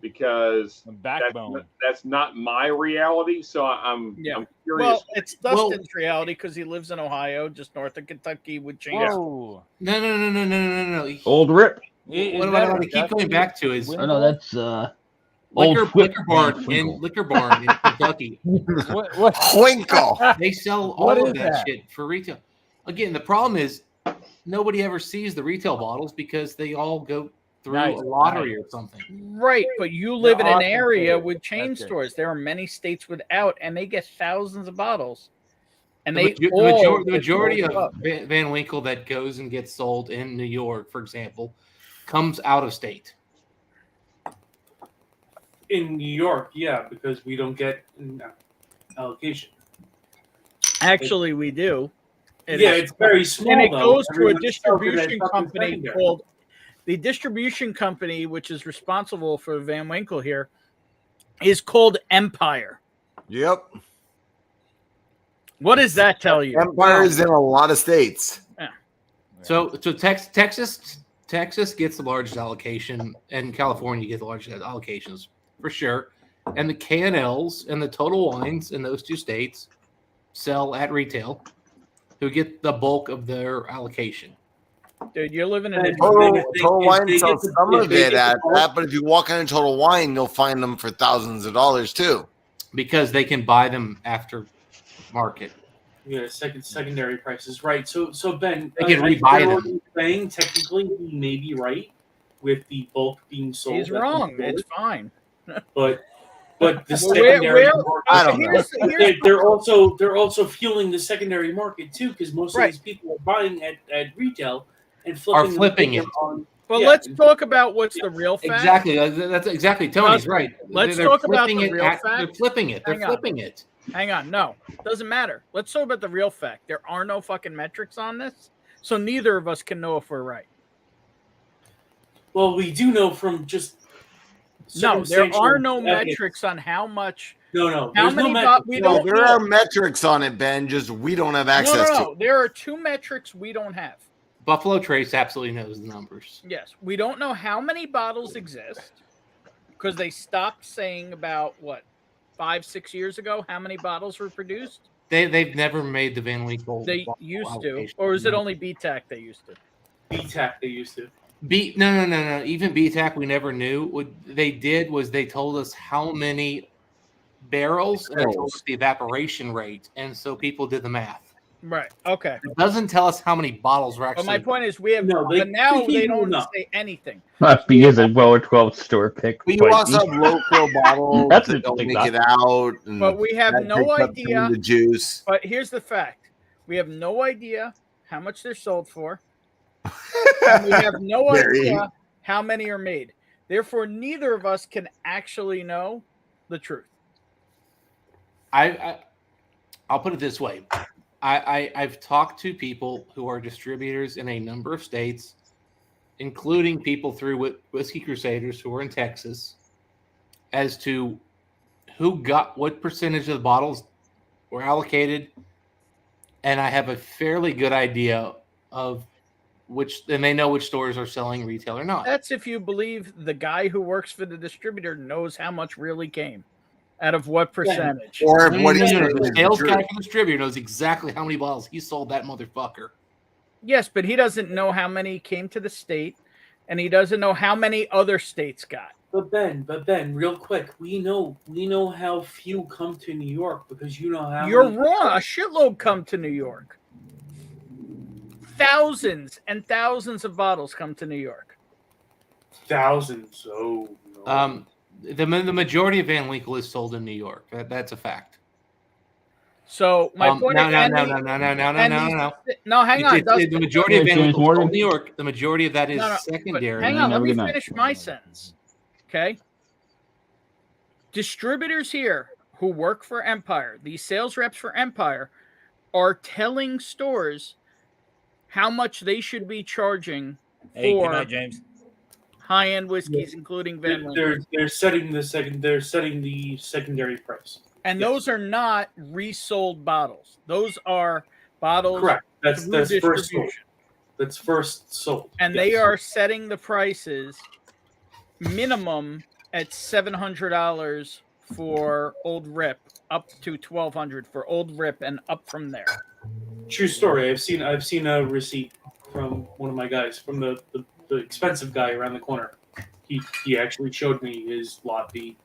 I: because
O: The backbone.
I: that's not my reality. So I'm curious.
C: Well, it's Dustin's reality because he lives in Ohio, just north of Kentucky, with chains.
O: Whoa.
H: No.
E: Old Rip.
H: What I want to keep going back to is
E: Oh no, that's
H: liquor
E: Whip
H: barn
E: Van
H: in
E: Winkle.
H: Liquor Barn in Kentucky.
O: What?
G: Winkle.
H: They sell all
O: What
H: of
O: is
H: that
O: that?
H: shit for retail. Again, the problem is nobody ever sees the retail bottles because they all go through
O: Nice,
H: a lottery or something.
C: Right, but you live in an
O: awesome
C: area
O: stores.
C: with chain
O: That's good.
C: stores. There are many states without, and they get thousands of bottles. And
H: The
C: they
H: majority
C: get rolled
H: of
C: up.
H: Van Winkle that goes and gets sold in New York, for example, comes out of state.
M: In New York, yeah, because we don't get allocation.
C: Actually, we do. It
M: Yeah,
C: is-
M: it's very small,
C: and it
M: though.
C: goes to a
M: Everyone's
C: distribution
M: selling that fucking
C: company
M: secondary.
C: called the distribution company, which is responsible for Van Winkle here, is called Empire.
G: Yep.
C: What does that tell you?
G: Empire is in a lot of states.
H: So Texas gets the largest allocation, and California gets the largest allocations for sure. And the K&Ls and the Total Wines in those two states sell at retail, who get the bulk of their allocation.
C: Dude, you're living in a
G: Total Wine sells some of it at that, but if you walk into Total Wine, you'll find them for thousands of dollars too.
H: Because they can buy them after market.
M: Yeah, secondary prices, right? So Ben,
H: They can
M: I
H: rebuy
M: get
H: them.
M: what you're saying technically he may be right with the bulk being sold.
C: He's
M: at
C: wrong.
M: the
C: It's
M: store,
C: fine.
M: but But the
B: Well,
M: secondary
G: I don't know.
M: they're also fueling the secondary market too, because most of these people are buying at retail and flipping
H: it.
C: But let's talk about what's the real fact.
H: Exactly. That's exactly. Tony's right.
C: Let's
H: They're
C: talk about
H: flipping
C: the
H: it
C: real fact.
H: They're flipping it. They're
C: Hang on.
H: flipping it.
C: Hang on. No, doesn't matter. Let's talk about the real fact. There are no fucking metrics on this, so neither of us can know if we're right.
M: Well, we do know from just
C: No, there are no
M: evidence.
C: metrics on how much.
M: No.
C: How
M: There's no
C: many?
M: metrics.
C: We
G: No,
C: don't.
G: there are metrics on it, Ben. Just we don't have access to.
C: No. There are two metrics we don't have.
H: Buffalo Trace absolutely knows the numbers.
C: Yes, we don't know how many bottles exist because they stopped saying about 5-6 years ago how many bottles were produced.
H: They've never made the Van Winkle.
C: They used to, or is it only BTAC they used to?
M: BTAC they used to.
H: No. Even BTAC we never knew. What they did was they told us how many barrels and they told us the evaporation rate, and so people did the math.
C: Right. Okay.
H: It doesn't tell us how many bottles were actually.
C: But my point is, we have
H: No,
C: but now they
H: people
C: don't
H: know.
C: say anything.
E: Must be as well a 12 store pick.
G: But you also have local bottles
E: That's
G: that don't
E: interesting,
G: make it out. And
C: But we have
G: that
C: no
G: takes up some
C: idea.
G: of the juice.
C: But here's the fact: we have no idea how much they're sold for. And we have no idea how many are made. Therefore, neither of us can actually know the truth.
H: I'll put it this way. I've talked to people who are distributors in a number of states, including people through Whiskey Crusaders who are in Texas, as to who got what percentage of the bottles were allocated. And I have a fairly good idea of and they know which stores are selling retail or not.
C: That's if you believe the guy who works for the distributor knows how much really came out of what percentage.
G: Or
H: the sales guy from the distributor knows exactly how many bottles he sold that motherfucker.
C: Yes, but he doesn't know how many came to the state, and he doesn't know how many other states got.
M: But Ben, real quick, we know how few come to New York because you know how
C: You're wrong. A shitload come to New York. Thousands and thousands of bottles come to New York.
M: Thousands. Oh no.
H: The majority of Van Winkle is sold in New York. That's a fact.
C: So my point is,
H: No, hang on. The majority of Van Winkle is sold in New York. The majority of that is secondary.
C: Hang on, let me finish my sentence. Okay. Distributors here who work for Empire, these sales reps for Empire, are telling stores how much they should be charging for
O: James.
C: high-end whiskeys, including Van Winkle.
M: They're setting the secondary price.
C: And those are not resold bottles. Those are bottles.
M: Correct. That's
C: through
M: first sold.
C: distribution.
M: That's first sold.
C: And they are setting the prices minimum at $700 for Old Rip, up to $1,200 for Old Rip, and up from there.
M: True story. I've seen a receipt from one of my guys, from the expensive guy around the corner. He actually showed me his lot B.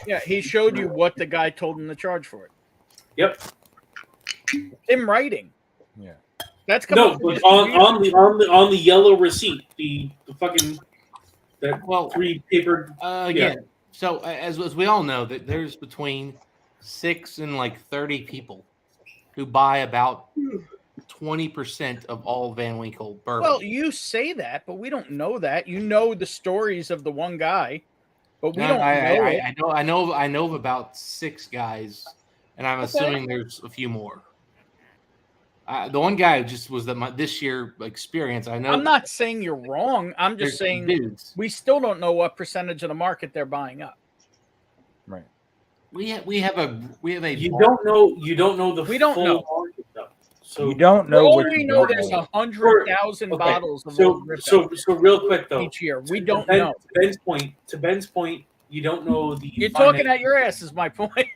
C: Yeah, he showed you what the guy told him to charge for it.
M: Yep.
C: In writing.
O: Yeah.
C: That's coming
M: No, but on the yellow receipt, the fucking three paper
H: again. So as we all know, that there's between 6 and 30 people who buy about 20% of all Van Winkle bourbon.
C: Well, you say that, but we don't know that. You know the stories of the one guy, but we don't know it.
H: I know of about 6 guys, and I'm assuming there's a few more. The one guy just was this year experience. I know.
C: I'm not saying you're wrong. I'm just saying we still don't know what percentage of the market they're buying up.
O: Right.
H: We have a.
M: You don't know the.
C: We don't
M: full
C: know.
M: market, though. So
O: You don't know what
C: we
O: you
C: know.
O: don't
C: There's
O: know.
C: 100,000 bottles of Old Rip
M: So real quick though,
C: each year. We don't know.
M: To Ben's point, you don't know the.
C: You're talking out your ass. Is my point.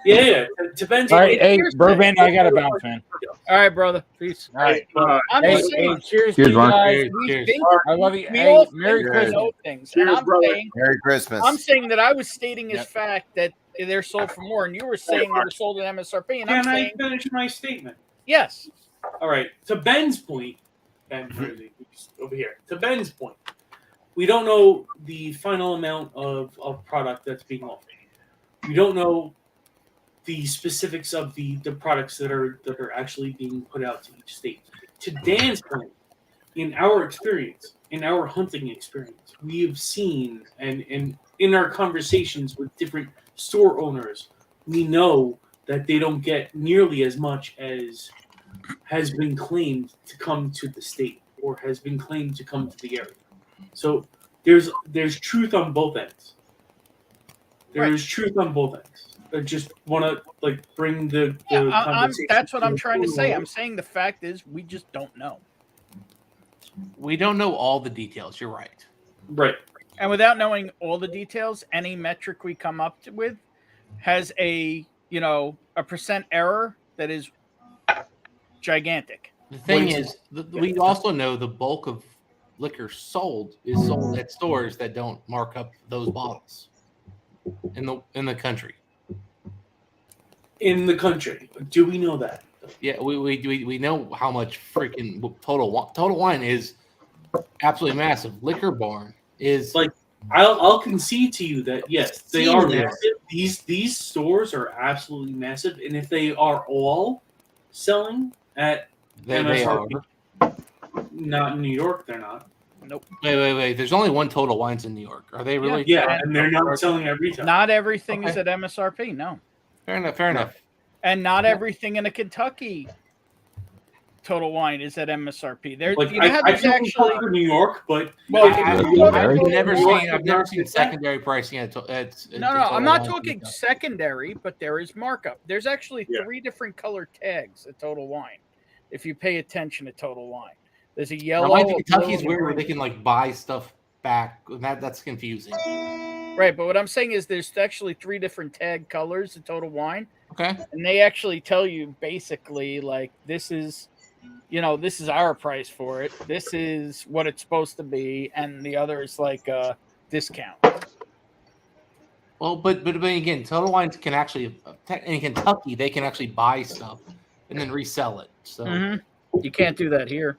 M: Yeah. To Ben's
O: All right,
M: point.
O: hey, Burbank, I got to bounce, man.
C: All right, brother. Peace.
O: All right.
C: I'm
O: Hey,
C: just saying,
O: cheers to you
E: Ron.
O: guys.
C: we think
O: I love you.
C: we
O: Hey,
C: all
O: Merry
C: think we
O: Christmas.
C: know things.
I: Cheers,
C: and I'm
I: brother.
C: saying,
G: Merry Christmas.
C: I'm saying that I was stating as
O: Yep.
C: fact that they're sold for more, and you were saying they were sold at MSRP, and I'm
M: Can I
C: saying
M: finish my statement?
C: yes.
M: All right. To Ben's point, Ben Jersey, over here. To Ben's point, we don't know the final amount of product that's being offered. We don't know the specifics of the products that are actually being put out to each state. To Dan's point, in our experience, in our hunting experience, we have seen and in our conversations with different store owners, we know that they don't get nearly as much as has been claimed to come to the state or has been claimed to come to the area. So there's truth on both ends. There's truth on both ends. I just want to bring the conversation.
C: That's what I'm trying to say. I'm saying the fact is we just don't know.
H: We don't know all the details. You're right.
M: Right.
C: And without knowing all the details, any metric we come up with has a percent error that is gigantic.
H: The thing is, we also know the bulk of liquor sold is sold at stores that don't mark up those bottles in the country.
M: In the country, do we know that?
H: Yeah, we know how much freaking Total Wine is absolutely massive. Liquor Barn is
M: like I'll concede to you that yes, they are massive. These stores are absolutely massive, and if they are all selling at
H: they are.
M: Not in New York, they're not.
C: Nope.
H: Wait. There's only one Total Wines in New York. Are they really?
M: Yeah, and they're not selling at retail.
C: Not everything is at MSRP. No.
H: Fair enough.
C: And not everything in a Kentucky Total Wine is at MSRP. There,
M: I've actually New York, but
H: I've never seen secondary pricing at
C: No, I'm not talking secondary, but there is markup. There's actually 3 different color tags at Total Wine. If you pay attention to Total Wine, there's a yellow.
H: I think Kentucky's weird where they can buy stuff back. That's confusing.
C: Right, but what I'm saying is there's actually 3 different tag colors at Total Wine.
H: Okay.
C: And they actually tell you basically this is our price for it. This is what it's supposed to be, and the other is like a discount.
H: Well, but again, Total Wines can actually in Kentucky they can actually buy stuff and then resell it. So
C: you can't do that here.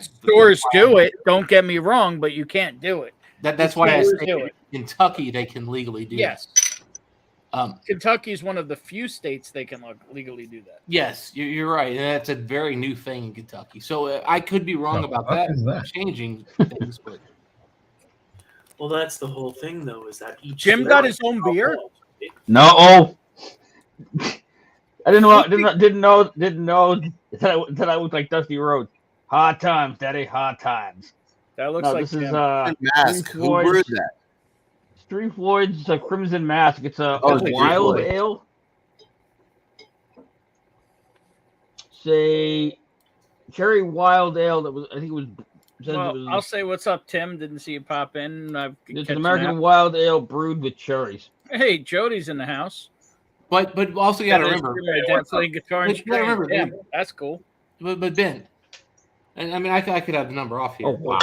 C: Stores do it. Don't get me wrong, but you can't do it.
H: That's why I say in Kentucky they can legally do
C: yes.
H: this.
C: Kentucky is one of the few states they can legally do that.
H: Yes, you're right, and that's a very new thing in Kentucky. So I could be wrong about that changing things, but
M: well, that's the whole thing, though. Is that each
C: Jim got his own beer?
E: No, I didn't know that I looked like Dusty Rhodes. Hard times, Daddy, hard times.
C: That looks like
G: this is Mask. Who brewed that?
E: Street Floyd's Crimson Mask. It's a wild ale. Say cherry wild ale that was. I think it was.
C: I'll say what's up, Tim. Didn't see you pop in.
E: It's an American wild ale brewed with cherries.
C: Hey, Jody's in the house.
H: But also you got to remember.
C: Playing guitar and string. Yeah, that's cool.
H: But Ben, and I mean I could have the number off here.
E: Oh wow.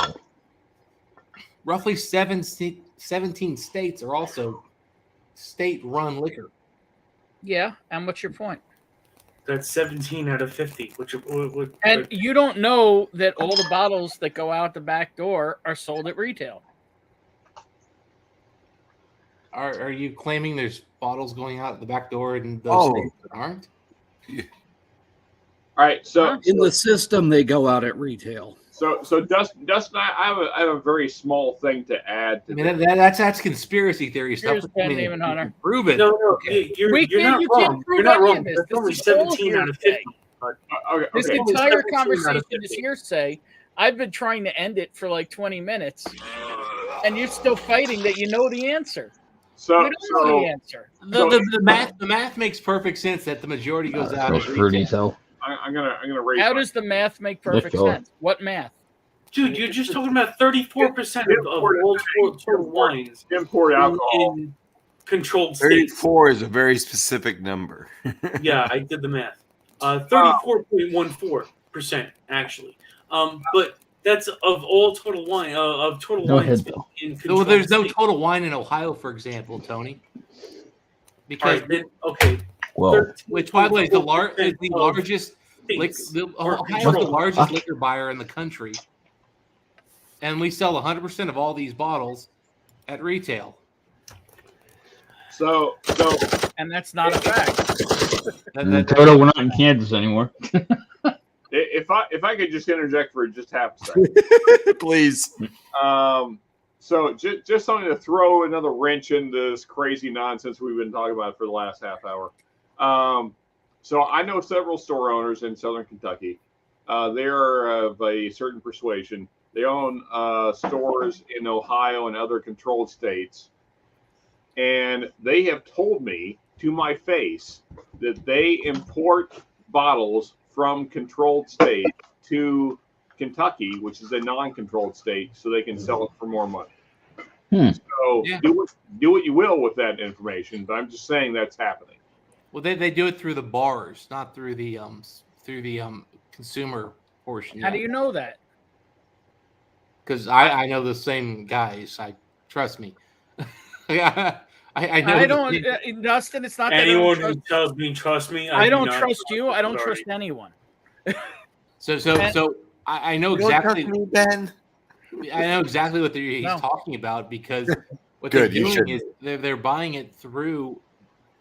H: Roughly 17 states are also state-run liquor.
C: Yeah, and what's your point?
M: That's 17 out of 50.
C: And you don't know that all the bottles that go out the back door are sold at retail.
H: Are you claiming there's bottles going out the back door in those states that aren't?
I: Yeah. All right, so
F: in the system they go out at retail.
I: So Dustin, I have a very small thing to add. To
H: that's conspiracy theory stuff.
C: Here's Ben Damon Hunter.
H: Prove it.
M: No, you're not wrong. You're not wrong. That's only 17 out of 50.
C: This entire conversation is hearsay. I've been trying to end it for like 20 minutes, and you're still fighting that you know the answer.
I: So
C: you don't know the answer.
H: The math makes perfect sense that the majority goes out.
I: I'm gonna raise.
C: How does the math make perfect sense? What math?
M: Dude, you're just talking about 34% of all total wines
I: import alcohol
M: in controlled states.
G: 34 is a very specific number.
M: Yeah, I did the math. 34.14% actually. But that's of all total wine of total wines in controlled
H: there's no
M: states.
H: Total Wine in Ohio, for example, Tony. Because
E: well,
H: which by the way is the largest liquor buyer in the country, and we sell 100% of all these bottles at retail.
I: So,
C: and that's not a fact.
E: Toto, we're not in Kansas anymore.
I: If I could just interject for just half a second,
G: please.
I: So just something to throw another wrench into this crazy nonsense we've been talking about for the last half hour. So I know several store owners in Southern Kentucky. They are of a certain persuasion. They own stores in Ohio and other controlled states. And they have told me to my face that they import bottles from controlled states to Kentucky, which is a non-controlled state, so they can sell it for more money. So do what you will with that information, but I'm just saying that's happening.
H: Well, they do it through the bars, not through the consumer portion.
C: How do you know that?
H: Because I know the same guys. Trust me. I know.
C: I don't, Dustin. It's not
M: anyone
C: that
M: who tells me trust me.
C: I don't trust you. I don't trust anyone.
H: So I know exactly.
G: Me, Ben.
H: I know exactly what he's talking about because what they're doing is they're buying it through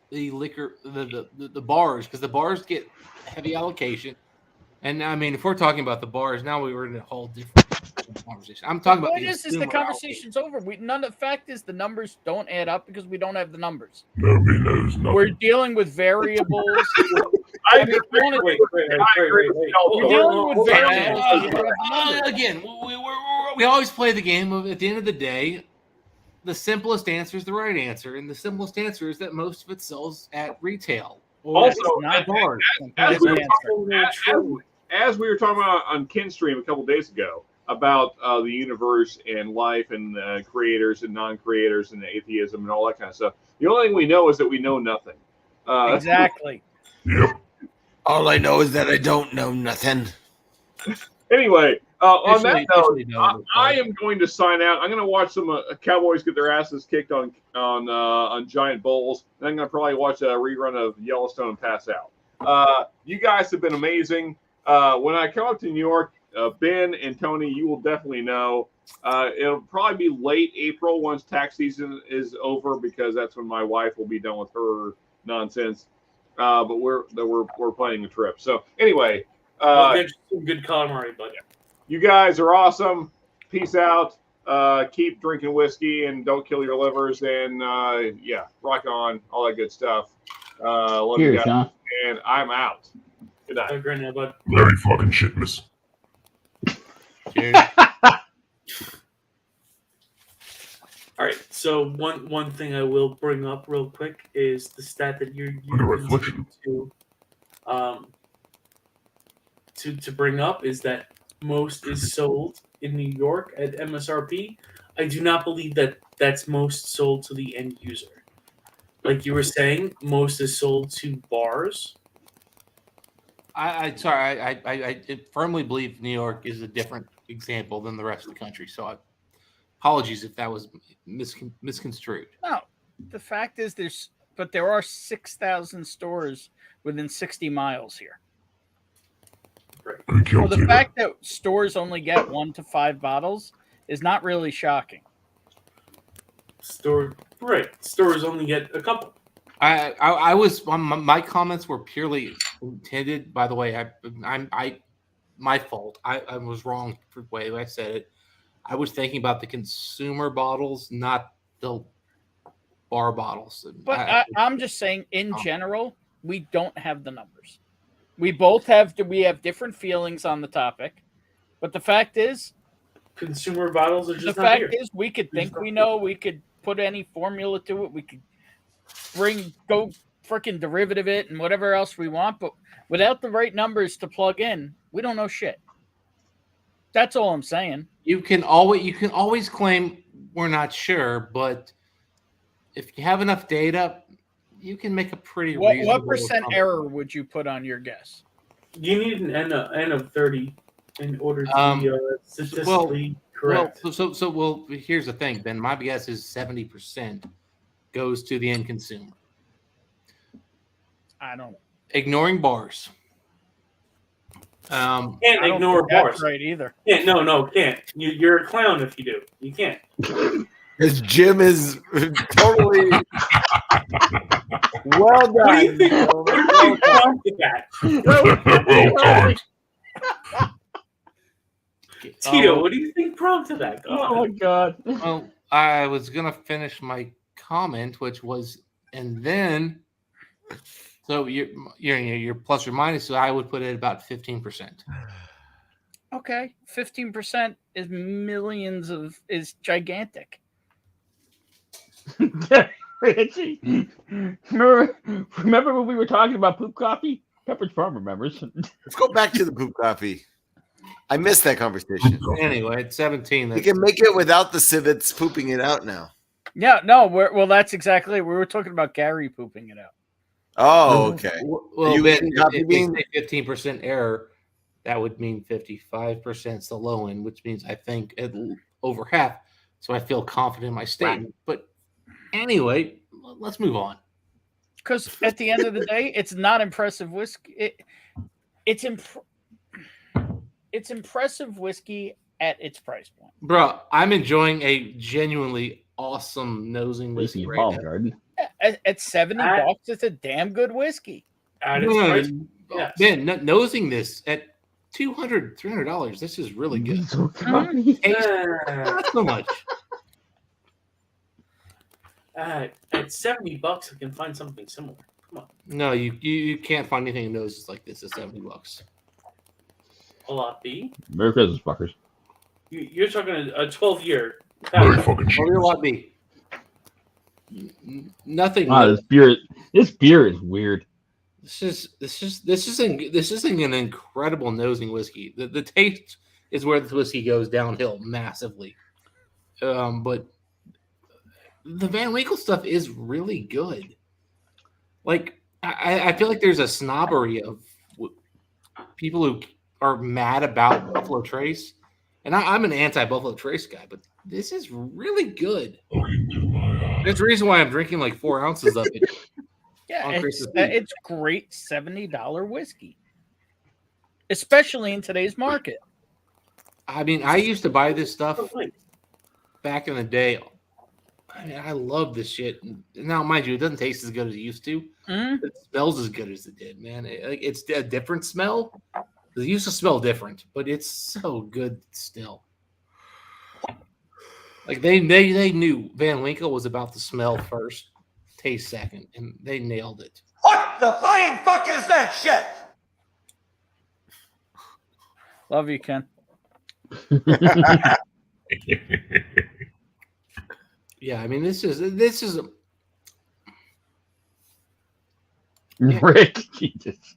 H: the liquor, the bars, because the bars get heavy allocation. And I mean, if we're talking about the bars, now we were in a whole different conversation. I'm talking about
C: the conversation's over. The fact is the numbers don't add up because we don't have the numbers.
P: Nobody knows nothing.
C: We're dealing with variables.
M: Wait.
C: We're dealing with variables.
H: Again, we always play the game of, at the end of the day, the simplest answer is the right answer, and the simplest answer is that most of it sells at retail.
I: Also,
H: not bars.
I: As we were talking about on Ken's stream a couple days ago about the universe and life and creators and non-creators and atheism and all that kind of stuff, the only thing we know is that we know nothing.
C: Exactly.
P: Yep.
G: All I know is that I don't know nothing.
I: Anyway, on that note, I am going to sign out. I'm going to watch some Cowboys get their asses kicked on giant bulls. Then I'm going to probably watch a rerun of Yellowstone and pass out. You guys have been amazing. When I come up to New York, Ben and Tony, you will definitely know. It'll probably be late April once tax season is over because that's when my wife will be done with her nonsense. But we're planning a trip. So anyway,
M: get some good calamari, buddy.
I: You guys are awesome. Peace out. Keep drinking whiskey and don't kill your livers. And rock on, all that good stuff. Love you guys. And I'm out. Good night.
M: Have a great night, bud.
P: Very fucking shitmas.
H: Cheers.
M: All right. So one thing I will bring up real quick is the stat that you're using to bring up is that most is sold in New York at MSRP. I do not believe that that's most sold to the end user. Like you were saying, most is sold to bars.
H: I firmly believe New York is a different example than the rest of the country. So apologies if that was misconstrued.
C: No, the fact is there are 6,000 stores within 60 miles here.
P: Right.
C: So the fact that stores only get 1 to 5 bottles is not really shocking.
M: Stores only get a couple.
H: I was my comments were purely intended. By the way, my fault. I was wrong for the way I said it. I was thinking about the consumer bottles, not the bar bottles.
C: But I'm just saying, in general, we don't have the numbers. We have different feelings on the topic, but the fact is,
M: consumer bottles are just
C: the fact is we could think we know. We could put any formula to it. We could go freaking derivative it and whatever else we want, but without the right numbers to plug in, we don't know shit. That's all I'm saying.
H: You can always claim we're not sure, but if you have enough data, you can make a pretty reasonable.
C: What percent error would you put on your guess?
M: You need an N of 30 in order to be statistically correct.
H: Well, here's the thing, Ben. My guess is 70% goes to the end consumer.
C: I don't know.
H: Ignoring bars.
M: Can't ignore bars.
C: Right either.
M: Can't. Can't. You're a clown if you do. You can't.
G: His gym is totally
O: Well
M: What do you
O: done.
M: think? What do you think prompted that?
P: Well timed.
M: Tito, what do you think prompted that? Go
E: Oh my
M: on.
E: god.
H: Well, I was gonna finish my comment, which was, and then, so your plus or minus. So I would put it about 15%.
C: Okay, 15% is millions of is gigantic.
E: Richie, remember when we were talking about poop coffee? Pepperidge Farm remembers.
G: Let's go back to the poop coffee. I missed that conversation.
H: Anyway, at 17,
G: You can make it without the civets pooping it out now.
C: Yeah, no, well, that's exactly. We were talking about Gary pooping it out.
G: Oh, okay.
H: Well,
G: You
H: Ben,
G: eating coffee
H: if
G: bean?
H: we say 15% error, that would mean 55% is the low end, which means I think over half. So I feel confident in my statement. But anyway, let's move on.
C: Because at the end of the day, it's not impressive whiskey. It's impressive whiskey at its price point.
H: Bro, I'm enjoying a genuinely awesome nosing whiskey right now.
E: Garden.
C: At $70, it's a damn good whiskey.
M: At its price, yes.
H: Ben, nosing this at $200, $300, this is really good. Not so much.
M: At $70, I can find something similar. Come on,
H: No, you can't find anything that noses like this at $70.
M: a lot B.
E: Merry Christmas, fuckers.
M: You're talking a 12-year.
P: Very fucking shit.
H: What do you want B? Nothing.
E: Wow, this beer is weird.
H: This isn't an incredible nosing whiskey. The taste is where this whiskey goes downhill massively. But the Van Winkle stuff is really good. Like I feel like there's a snobbery of people who are mad about Buffalo Trace, and I'm an anti-Buffalo Trace guy, but this is really good. There's a reason why I'm drinking like 4 ounces of it.
C: Yeah,
H: on Christmas Eve.
C: it's great $70 whiskey, especially in today's market.
H: I mean, I used to buy this stuff back in the day. I mean, I love this shit. Now, mind you, it doesn't taste as good as it used to. It smells as good as it did, man. It's a different smell. It used to smell different, but it's so good still. Like they knew Van Winkle was about to smell first, taste second, and they nailed it.
Q: What the flying fuck is that shit?
C: Love you, Ken.
H: Yeah, I mean this is
E: Rick, Jesus.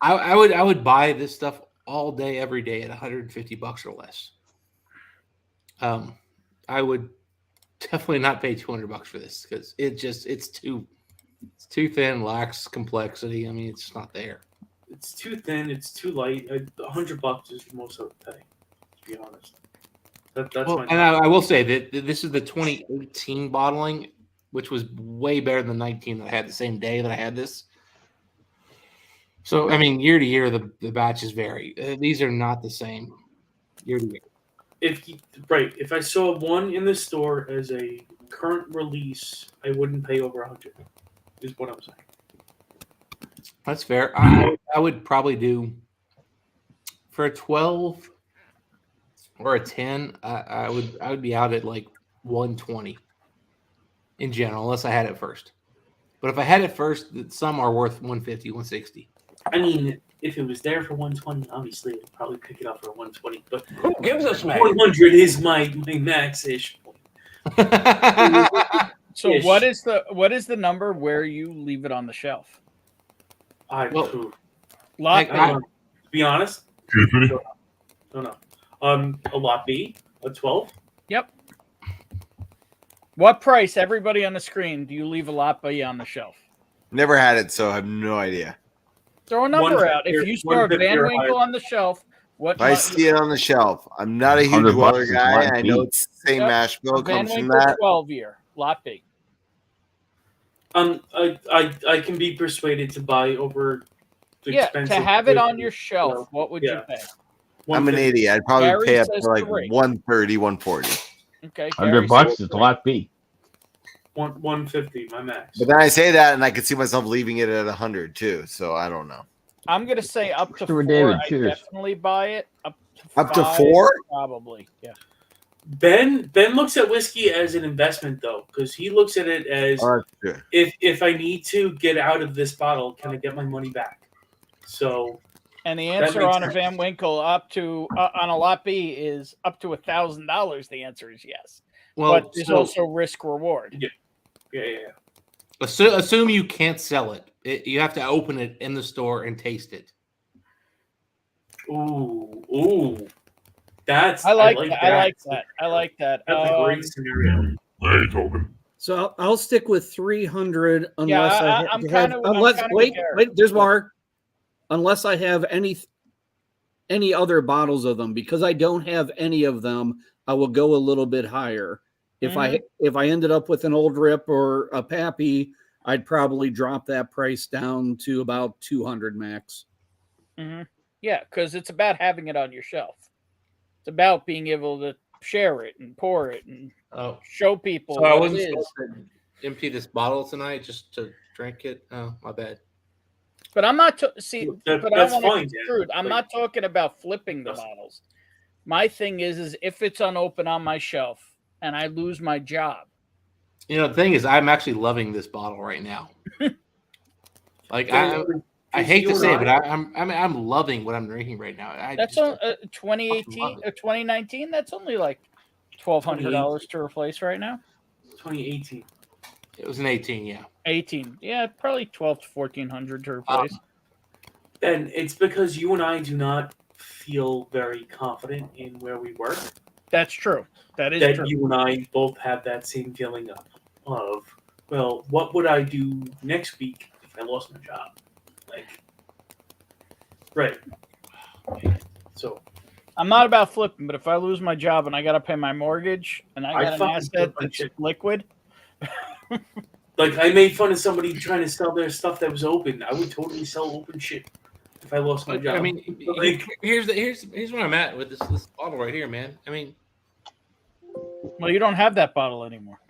H: I would buy this stuff all day, every day at $150 or less. I would definitely not pay $200 for this because it's too thin, lacks complexity. I mean, it's just not there.
M: It's too thin. It's too light. $100 is the most I would pay. To be honest, that's my.
H: And I will say that this is the 2018 bottling, which was way better than the 19 that I had the same day that I had this. So I mean, year to year, the batches vary. These are not the same year to year.
M: If I saw one in the store as a current release, I wouldn't pay over $100. Is what I'm saying.
H: That's fair. I would probably do for a 12 or a 10. I would be out at like 120 in general, unless I had it first. But if I had it first, some are worth 150, 160.
M: I mean, if it was there for 120, obviously I'd probably pick it up for 120. But
Q: who gives us, man?
M: 100 is my max-ish point.
C: So what is the number where you leave it on the shelf?
M: To be honest, no. A lot B, a 12.
C: Yep. What price, everybody on the screen, do you leave a lot B on the shelf?
G: Never had it, so I have no idea.
C: Throw a number out. If you saw a Van Winkle on the shelf, what?
G: If I see it on the shelf, I'm not a huge water guy. I know it's the same mash bill comes from that.
C: 12-year lot B.
M: I can be persuaded to buy over.
C: To have it on your shelf, what would you pay?
G: I'm an idiot. I'd probably pay up to like
C: 3.
G: 130, 140.
C: Okay,
E: $100 is a lot B.
M: 150, my max.
G: But then I say that, and I could see myself leaving it at 100 too. So I don't know.
C: I'm gonna say up to
E: Mr.
C: 4.
E: David,
C: I
E: cheers.
C: definitely buy it.
G: Up to
C: 5,
G: 4?
C: probably. Yeah.
M: Ben looks at whiskey as an investment though, because he looks at it as if I need to get out of this bottle, can I get my money back? So,
C: and the answer on a Van Winkle up to on a lot B is up to $1,000. The answer is yes.
H: Well,
C: but there's also risk reward.
M: Yeah.
H: Assume you can't sell it. You have to open it in the store and taste it.
M: Ooh.
C: I like that.
M: That's a great scenario.
P: Hey, Tobin.
F: So I'll stick with 300 unless
C: Yeah, I'm kind of
F: wait, there's more. Unless I have any other bottles of them, because I don't have any of them, I will go a little bit higher. If I ended up with an old rip or a Pappy, I'd probably drop that price down to about 200 max.
C: Mm-hmm. Yeah, because it's about having it on your shelf. It's about being able to share it and pour it and show people.
H: So I
C: what
H: wasn't
C: it is.
H: supposed to empty this bottle tonight just to drink it. Oh, my bad.
C: But I'm not but I
M: that's
C: want
M: fine,
C: to
M: Dan.
C: screwed. I'm not talking about flipping the bottles. My thing is if it's unopened on my shelf and I lose my job.
H: You know, the thing is, I'm actually loving this bottle right now. Like I hate to say it, but I'm loving what I'm drinking right now.
C: That's 2018 or 2019. That's only like $1,200 to replace right now.
M: 2018.
H: It was an 18, yeah.
C: 18, yeah, probably 12 to 1,400 to replace.
M: And it's because you and I do not feel very confident in where we work.
C: That's true. That is true.
M: You and I both have that same feeling of, well, what would I do next week if I lost my job? Right. So
C: I'm not about flipping, but if I lose my job and I got to pay my mortgage and I got an asset that's liquid.
M: Like, I made fun of somebody trying to sell their stuff that was open. I would totally sell open shit if I lost my job.
H: I mean, here's where I'm at with this bottle right here, man. I mean,
C: well, you don't have that bottle anymore.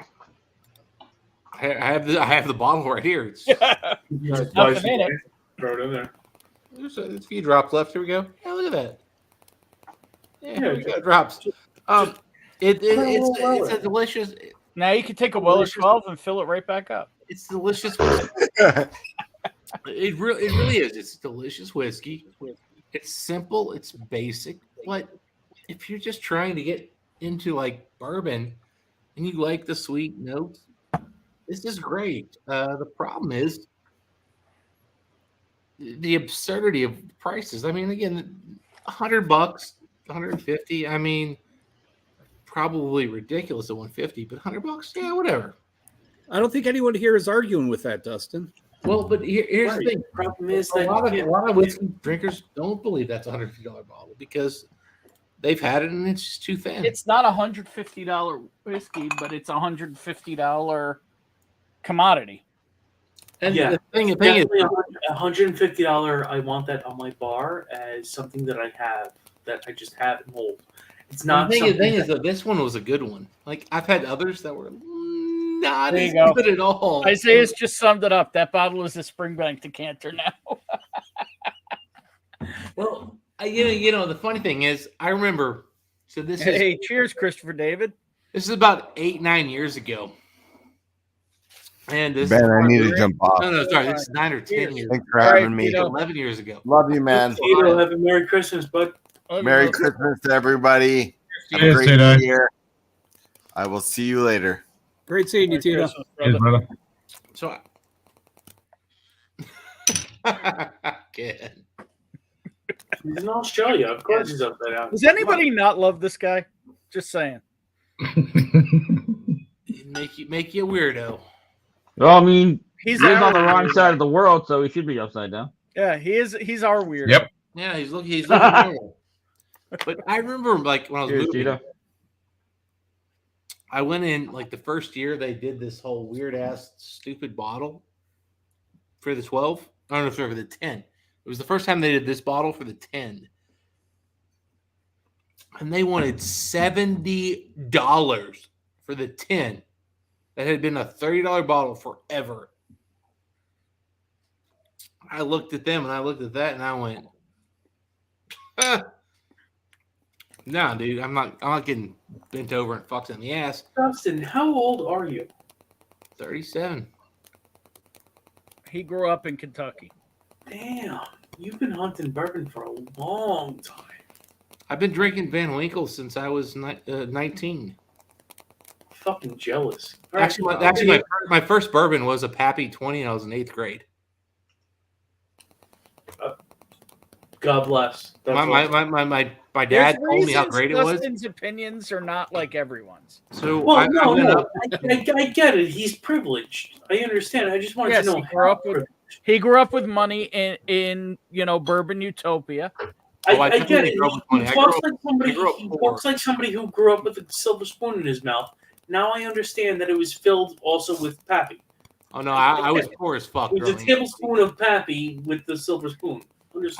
H: I have the bottle right here. It's
C: Nothing in it.
M: Throw it in there.
H: There's a few drops left. Here we go. Yeah, look at that. Yeah, we got drops. It's a delicious.
C: Now you can take a Weller 12 and fill it right back up.
H: It's delicious. It really is. It's delicious whiskey. It's simple. It's basic. But if you're just trying to get into like bourbon and you like the sweet notes, this is great. The problem is the absurdity of prices. I mean, again, $100, $150. I mean, probably ridiculous at $150, but $100, yeah, whatever.
F: I don't think anyone here is arguing with that, Dustin.
H: Well, but here's the thing.
M: The problem is
H: A
M: that
H: lot of whiskey drinkers don't believe that's a $150 bottle because they've had it and it's just too thin.
C: It's not $150 whiskey, but it's $150 commodity.
H: And
M: yeah,
H: the thing is,
M: $150. I want that on my bar as something that I have that I just have and hold. It's not.
H: The thing is, though, this one was a good one. Like I've had others that were not
C: There
H: as
C: you go.
H: good at all.
C: Isaiah's just summed it up. That bottle is a Springbank decanter now.
H: Well, you know, the funny thing is, I remember. So this
C: Hey, cheers, Christopher David.
H: This is about 8-9 years ago. And this
G: Ben, I need to jump off.
H: No, sorry, this is 9 or 10 years.
G: Thanks for having me.
H: 11 years ago.
G: Love you, man.
M: Tito, have a Merry Christmas, bud.
G: Merry Christmas to everybody. Have a
K: Cheers,
G: great
K: Tito.
G: year. I will see you later.
F: Great seeing you, Tito.
K: Cheers, brother.
H: So, good.
M: He's in Australia. Of course he's upside down.
C: Does anybody not love this guy? Just saying.
H: Make you a weirdo.
E: Well, I mean,
C: He's
E: he's on
C: our
E: the wrong
C: weirdo.
E: side of the world, so he should be upside down.
C: Yeah, he's our weirdo.
K: Yep.
H: Yeah, he's looking normal. But I remember, like, when I was
E: Cheers,
H: moving,
E: Tito.
H: I went in, like, the first year they did this whole weird-ass stupid bottle for the 12. I don't know if it was for the 10. It was the first time they did this bottle for the 10. And they wanted $70 for the 10. that had been a $30 bottle forever. I looked at them and I looked at that and I went, no, dude, I'm not getting bent over and fucked in the ass.
M: Dustin, how old are you?
H: 37.
C: He grew up in Kentucky.
M: Damn, you've been hunting bourbon for a long time.
H: I've been drinking Van Winkle since I was 19.
M: Fucking jealous.
H: Actually, my first bourbon was a Pappy 20. I was in 8th grade.
M: God bless.
H: My dad told me how great it was.
C: Dustin's opinions are not like everyone's.
H: So
M: I get it. He's privileged. I understand. I just wanted to know.
C: He grew up with money in bourbon utopia.
M: I get it. He talks like somebody who grew up with a silver spoon in his mouth. Now I understand that it was filled also with Pappy.
H: Oh no, I was poor as fuck.
M: It was a tablespoon of Pappy with the silver spoon.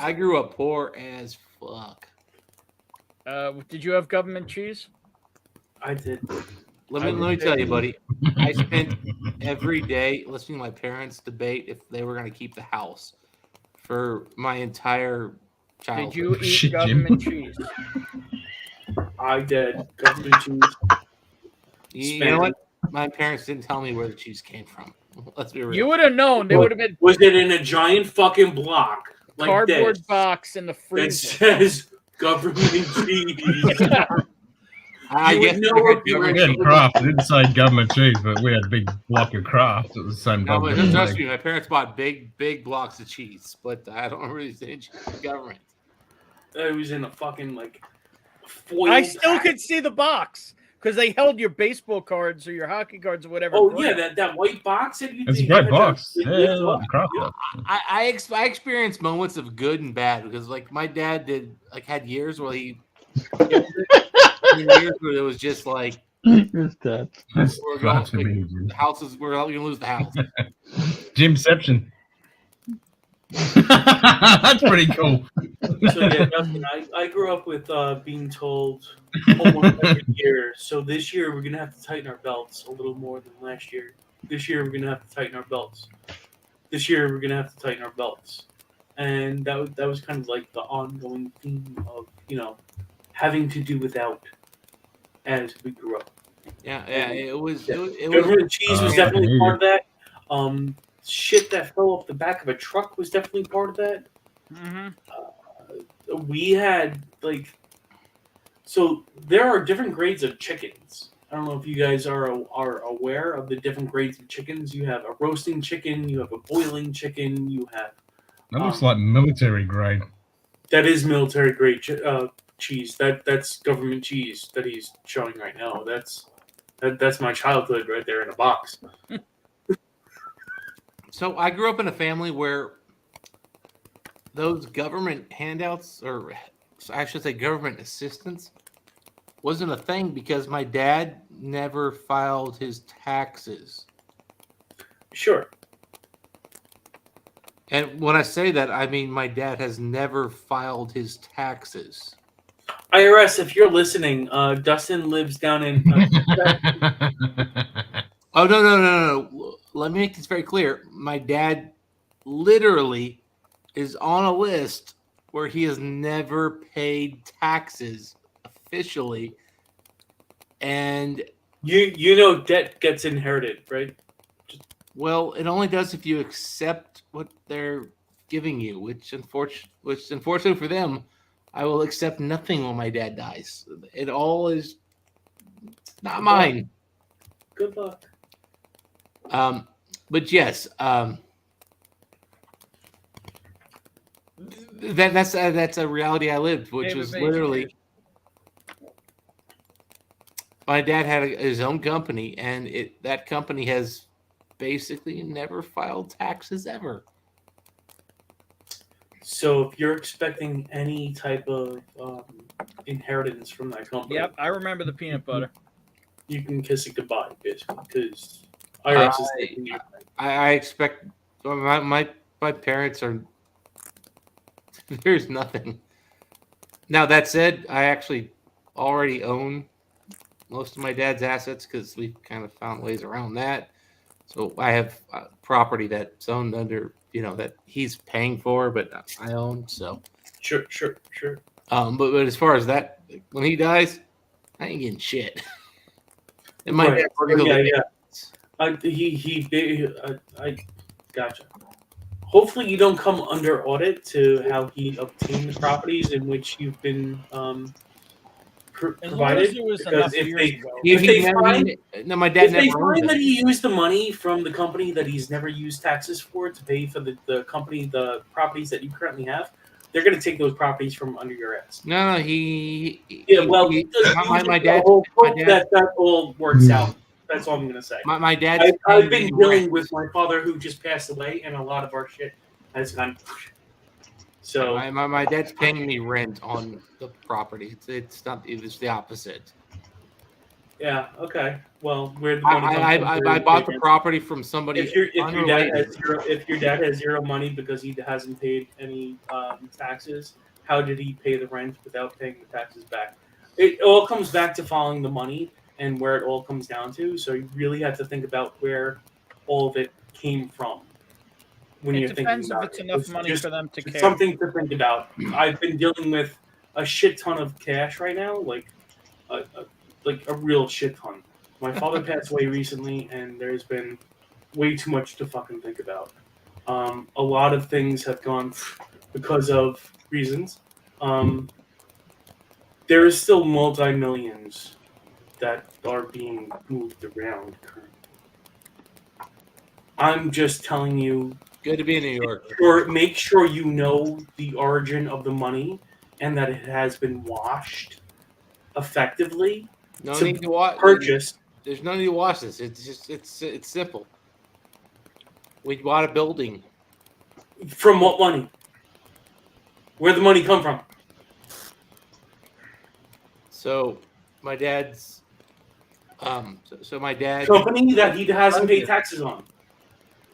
H: I grew up poor as fuck.
C: Did you have government cheese?
M: I did.
H: Let me tell you, buddy. I spent every day listening to my parents debate if they were going to keep the house for my entire childhood.
C: Did you eat government cheese?
M: I did. Government cheese.
H: You know what? My parents didn't tell me where the cheese came from. Let's be real.
C: You would have known. They would have been.
M: Was it in a giant fucking block? Like
C: cardboard
M: this,
C: box in the freezer.
M: that says government cheese.
K: I guess we had Kraft. It didn't say government cheese, but we had a big block of Kraft at the same time.
H: No, but trust me, my parents bought big blocks of cheese, but I don't really say government.
M: It was in a fucking foil.
C: I still could see the box because they held your baseball cards or your hockey cards or whatever.
M: Oh yeah, that white box.
K: It's a great box.
H: I experienced moments of good and bad because my dad had years where he years where it was just like we're going the houses, we're gonna lose the house.
K: Jimception. That's pretty cool.
M: So yeah, Dustin, I grew up with being told almost every year. So this year we're gonna have to tighten our belts a little more than last year. This year we're gonna have to tighten our belts. This year we're gonna have to tighten our belts, and that was kind of like the ongoing theme of having to do without as we grew up.
H: Yeah, it was.
M: Government cheese was definitely part of that. Shit that fell off the back of a truck was definitely part of that.
C: Mm-hmm.
M: We had so there are different grades of chickens. I don't know if you guys are aware of the different grades of chickens. You have a roasting chicken, you have a boiling chicken, you have.
K: That looks like military grade.
M: That is military grade cheese. That's government cheese that he's showing right now. That's my childhood right there in a box.
H: So I grew up in a family where those government handouts, or I should say government assistance, wasn't a thing because my dad never filed his taxes.
M: Sure.
H: And when I say that, I mean my dad has never filed his taxes.
M: IRS, if you're listening, Dustin lives down in...
H: Oh, no. Let me make this very clear. My dad literally is on a list where he has never paid taxes officially. And
M: debt gets inherited, right?
H: Well, it only does if you accept what they're giving you, which unfortunately for them, I will accept nothing when my dad dies. It all is not mine.
M: Good luck.
H: But yes, that's a reality I lived, which was literally my dad had his own company, and that company has basically never filed taxes ever.
M: So if you're expecting any type of inheritance from that company,
C: yep, I remember the peanut butter.
M: You can kiss it goodbye, basically, because
H: I expect my parents are. There's nothing. Now that said, I actually already own most of my dad's assets because we kind of found ways around that. So I have property that's owned under, that he's paying for, but I own. So
M: Sure.
H: But as far as that, when he dies, I ain't getting shit. And my
M: Right.
H: dad,
M: I gotcha. Hopefully, you don't come under audit to how he obtained the properties in which you've been provided. Because if they find that he used the money from the company that he's never used taxes for to pay for the properties that you currently have, they're going to take those properties from under your ass.
H: No,
M: my
H: dad.
M: That all works out. That's all I'm going to say.
H: My dad.
M: I've been dealing with my father who just passed away, and a lot of our shit has gone. So
H: my dad's paying me rent on the property. It's not. It's the opposite.
M: Yeah. Okay. Well, where the money
H: I bought the property from somebody.
M: If your dad has zero money because he hasn't paid any taxes, how did he pay the rent without paying the taxes back? It all comes back to following the money and where it all comes down to. So you really have to think about where all of it came from when you're thinking about it.
C: It depends if it's enough money for them to care.
M: Something to think about. I've been dealing with a shit ton of cash right now, like a real shit ton. My father passed away recently, and there's been way too much to fucking think about. A lot of things have gone because of reasons. There is still multi-millions that are being moved around currently. I'm just telling you.
H: Good to be in New York.
M: Make sure you know the origin of the money and that it has been washed effectively.
H: No need to watch.
M: Purchase.
H: There's no need to watch this. It's simple. We bought a building.
M: From what money? Where'd the money come from?
H: So my dad's my dad
M: company that he hasn't paid taxes on.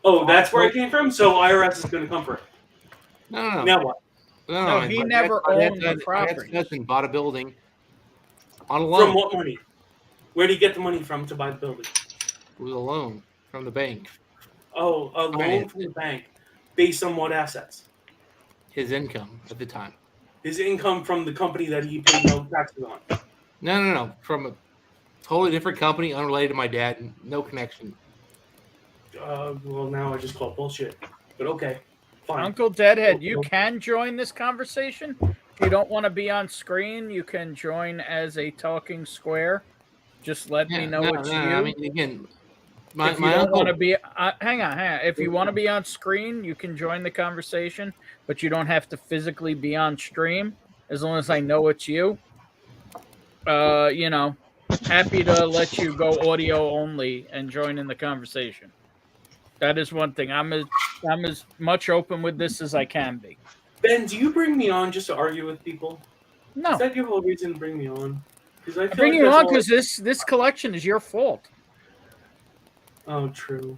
M: Oh, that's where it came from? So IRS is gonna come for it.
H: No.
M: Now what?
H: No,
C: he never owned the property.
H: My cousin bought a building on a loan.
M: From what money? Where did he get the money from to buy the building?
H: It was a loan from the bank.
M: Oh, a loan from the bank. Based on what assets?
H: His income at the time.
M: His income from the company that he paid no taxes on.
H: No. From a totally different company, unrelated to my dad, no connection.
M: Well, now I just call bullshit. But okay, fine.
C: Uncle Deadhead, you can join this conversation. If you don't want to be on screen, you can join as a talking square. Just let me know it's you.
H: I mean, again,
C: if you don't want to be, hang on. If you want to be on screen, you can join the conversation, but you don't have to physically be on stream. As long as I know it's you, happy to let you go audio only and join in the conversation. That is one thing. I'm as much open with this as I can be.
M: Ben, do you bring me on just to argue with people?
C: No.
M: Is that your whole reason to bring me on?
C: I bring you on because this collection is your fault.
M: Oh, true.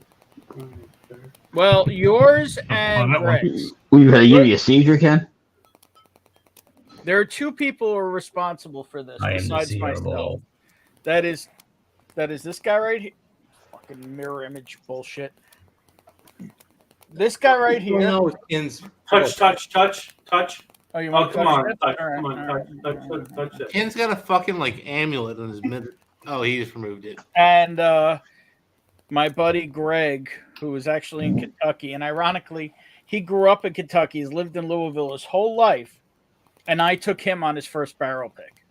C: Well, yours and Greg's.
E: You had to give you a seizure, Ken?
C: There are two people who are responsible for this besides myself. That is this guy right here. Fucking mirror image bullshit. This guy right here.
H: No,
M: Touch.
C: Oh, you want
M: come on,
H: touch it. Ken's got a fucking amulet on his middle. Oh, he just removed it.
C: And my buddy Greg, who was actually in Kentucky, and ironically, he grew up in Kentucky. He's lived in Louisville his whole life, and I took him on his first barrel pick.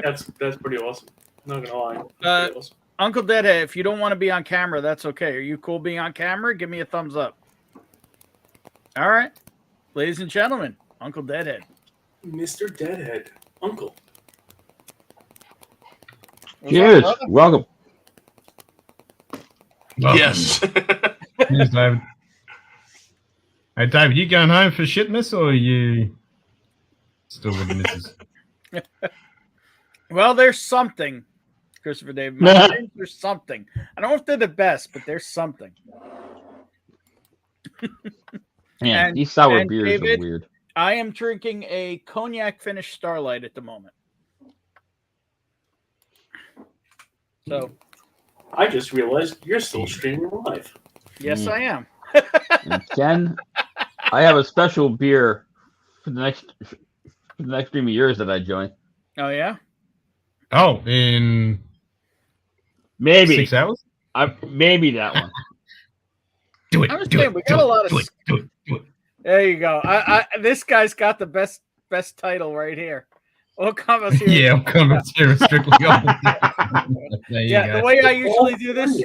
M: That's pretty awesome. I'm not gonna lie. Awesome.
C: Uncle Deadhead, if you don't want to be on camera, that's okay. Are you cool being on camera? Give me a thumbs up. All right. Ladies and gentlemen, Uncle Deadhead.
M: Mr. Deadhead. Uncle.
E: Cheers. Welcome.
K: Yes. Cheers, David. Hey, David, you going home for shitmas or are you still with the missus?
C: Well, there's something. Christopher David. There's something. I don't know if they're the best, but there's something.
E: Man, these sour beers are weird.
C: I am drinking a cognac finished Starlight at the moment. So
M: I just realized you're still streaming live.
C: yes, I am.
E: And Ken, I have a special beer for the next stream of yours that I join.
C: Oh yeah.
K: Oh, in
E: maybe
K: 6 hours.
E: Maybe that one.
K: Do it.
C: I was
K: Do
C: saying
K: it.
C: we
K: Do
C: got a
K: it.
C: lot of.
K: Do it. Do it. Do it.
C: There you go. This guy's got the best title right here. All comments here.
K: Yeah, comments here strictly.
C: The way I usually do this,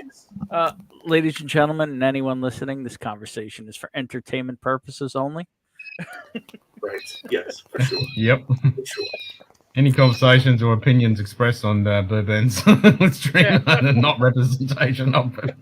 C: ladies and gentlemen, and anyone listening, this conversation is for entertainment purposes only.
M: Right. Yes, for sure.
K: Yep.
M: For sure.
K: Any conversations or opinions expressed on Burban's stream are not representation of it.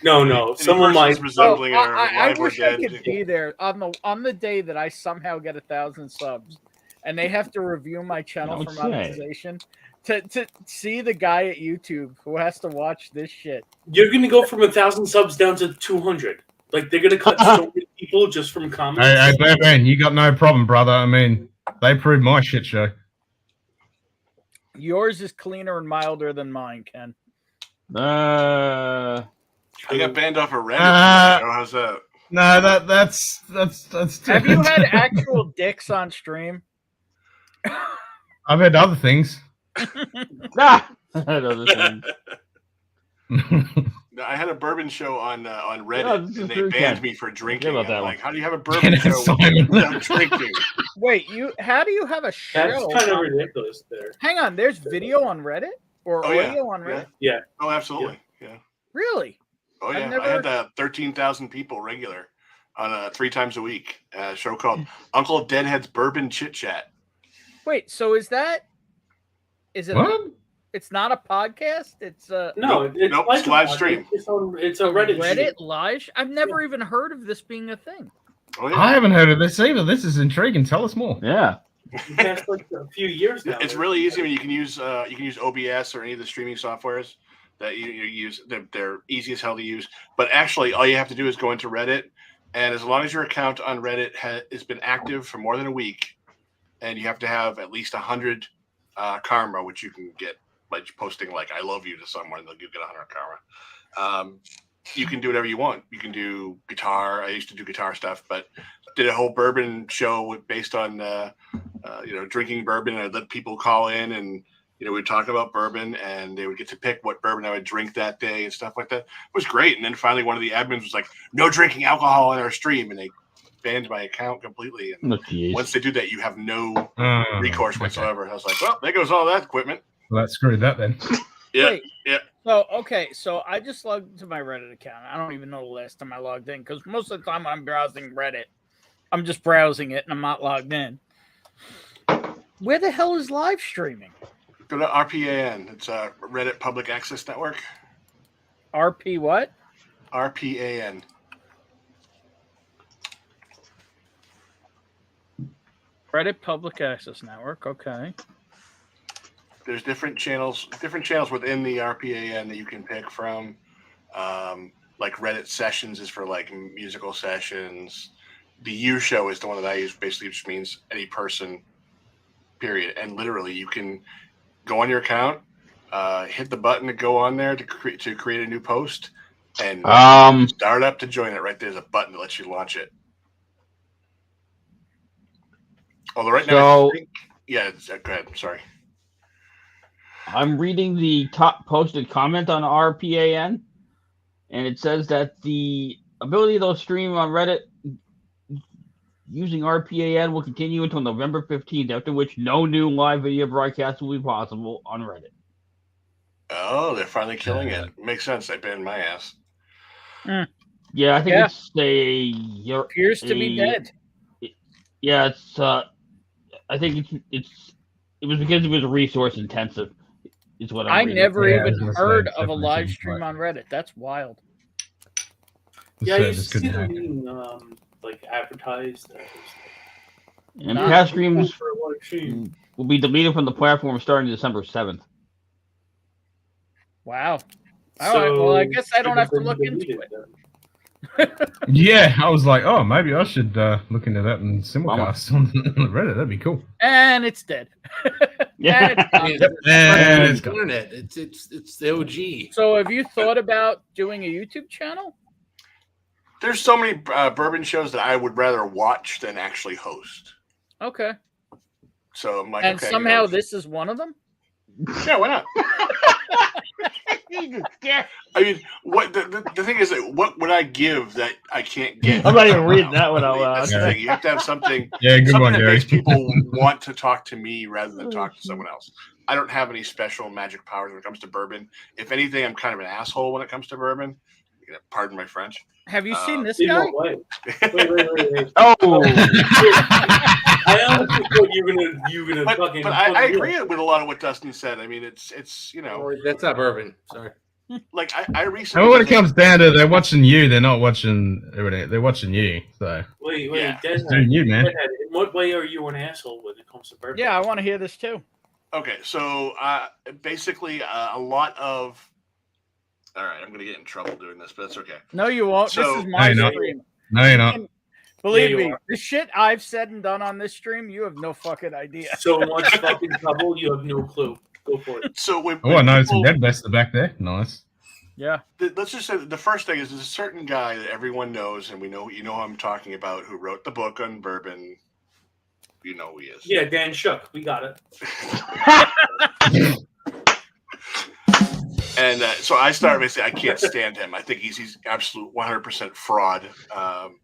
M: No. Someone might
C: resembling I wish I could be there on the day that I somehow get 1,000 subs, and they have to review my channel for monetization. To see the guy at YouTube who has to watch this shit.
M: You're gonna go from 1,000 subs down to 200. Like they're gonna cut so many people just from comments.
K: Hey, Burban, you got no problem, brother. I mean, they proved my shit show.
C: Yours is cleaner and milder than mine, Ken.
R: I got banned off of Reddit. How's that?
K: No, that's.
C: Have you had actual dicks on stream?
K: I've had other things.
E: Other things.
R: No, I had a bourbon show on Reddit, and they banned me for drinking. I'm like, how do you have a bourbon
K: Bourbon
R: show without drinking?
C: Wait, how do you have a show?
M: That's kind of ridiculous there.
C: Hang on, there's video on Reddit or audio on Reddit?
M: Yeah.
R: Oh, absolutely. Yeah.
C: Really?
R: Oh yeah. I had 13,000 people regular on 3 times a week. A show called Uncle Deadhead's Bourbon Chit Chat.
C: Wait, so is it?
K: What?
C: It's not a podcast. It's
M: no.
R: It's live stream.
M: It's a Reddit.
C: Reddit live. I've never even heard of this being a thing.
R: Oh, yeah.
K: I haven't heard of this either. This is intriguing. Tell us more.
E: Yeah.
M: That's like a few years now.
R: It's really easy. I mean, you can use OBS or any of the streaming softwares that you use. They're easy as hell to use. But actually, all you have to do is go into Reddit, and as long as your account on Reddit has been active for more than a week, and you have to have at least 100 karma, which you can get by posting like "I love you" to someone, and they'll get 100 karma. You can do whatever you want. You can do guitar. I used to do guitar stuff, but did a whole bourbon show based on drinking bourbon. I'd let people call in, and we'd talk about bourbon, and they would get to pick what bourbon I would drink that day and stuff like that. It was great. And then finally, one of the admins was like, "No drinking alcohol on our stream," and they banned my account completely. And once they do that, you have no recourse whatsoever. I was like, "Well, there goes all that equipment."
K: Well, that screwed that then.
R: Yeah. Yeah.
C: So I just logged into my Reddit account. I don't even know the last time I logged in because most of the time I'm browsing Reddit, I'm just browsing it and I'm not logged in. Where the hell is live streaming?
R: Go to RPAN. It's a Reddit Public Access Network.
C: RP what?
R: RPAN.
C: Reddit Public Access Network. Okay.
R: There's different channels within the RPAN that you can pick from. Like Reddit Sessions is for like musical sessions. The U show is the one that I use. Basically, which means any person, period. And literally, you can go on your account, hit the button to go on there to create a new post, and start up to join it. Right there's a button that lets you launch it. Although right now, go ahead. Sorry.
E: I'm reading the top posted comment on RPAN, and it says that the ability to stream on Reddit using RPAN will continue until November 15th, after which no new live video broadcasts will be possible on Reddit.
R: Oh, they're finally killing it. Makes sense. They banned my ass.
E: Yeah, I think it's
C: appears to be dead.
E: Yeah, it's. I think it was because it was resource intensive. Is what
C: I
E: reading.
C: never even heard of a live stream on Reddit. That's wild.
M: Yeah, you see them being like advertised.
E: And past streams will be deleted from the platform starting December 7th.
C: Wow. All right. Well, I guess I don't have to look into it.
K: Yeah, I was like, oh, maybe I should look into that and simulcast on Reddit. That'd be cool.
C: And it's dead.
E: Yeah.
K: And it's
H: the
K: gone.
H: internet. It's the OG.
C: So, have you thought about doing a YouTube channel?
R: There's so many bourbon shows that I would rather watch than actually host.
C: Okay.
R: So I'm like,
C: And
R: okay,
C: somehow this is one of them.
R: Yeah, why not? I mean, what the thing is that what would I give that I can't get?
E: I'm not even reading that one out loud.
R: That's the thing. You have to have something.
K: Yeah, good
R: something
K: one,
R: that
K: Gary.
R: makes people want to talk to me rather than talk to someone else. I don't have any special magic powers when it comes to bourbon. If anything, I'm kind of an asshole when it comes to bourbon. Pardon my French.
C: Have you seen this
M: In
C: guy?
M: what way? Wait.
E: Oh,
M: I honestly thought you were gonna
R: but
M: fucking.
R: I agree with a lot of what Dustin said. I mean, it's
H: That's not bourbon. Sorry.
R: like I
K: I
R: recently.
K: mean, when it comes down to they're watching you, they're not watching everything. They're watching you. So
M: Wait,
R: Yeah.
K: it's doing you, man.
M: Deadhead, in what way are you an asshole when it comes to bourbon?
C: Yeah, I want to hear this too.
R: Okay, so basically, a lot of. All right, I'm gonna get in trouble doing this, but that's okay.
C: No, you won't.
R: So-
C: this is my
K: No, you're not.
C: stream.
K: No, you're not.
C: Believe
M: Yeah, you
C: me,
M: are.
C: the shit I've said and done on this stream, you have no fucking idea.
M: So much fucking trouble, you have no clue. Go for it.
R: So when,
K: Oh, I
R: when
K: know some
R: people-
K: dead best back there. Nice.
C: Yeah.
R: let's just say that the first thing is there's a certain guy that everyone knows, and we know you know who I'm talking about, who wrote the book on bourbon. You know who he is.
M: Yeah, Dan Shook. We got it.
R: And so I started basically, I can't stand him. I think he's absolute 100% fraud.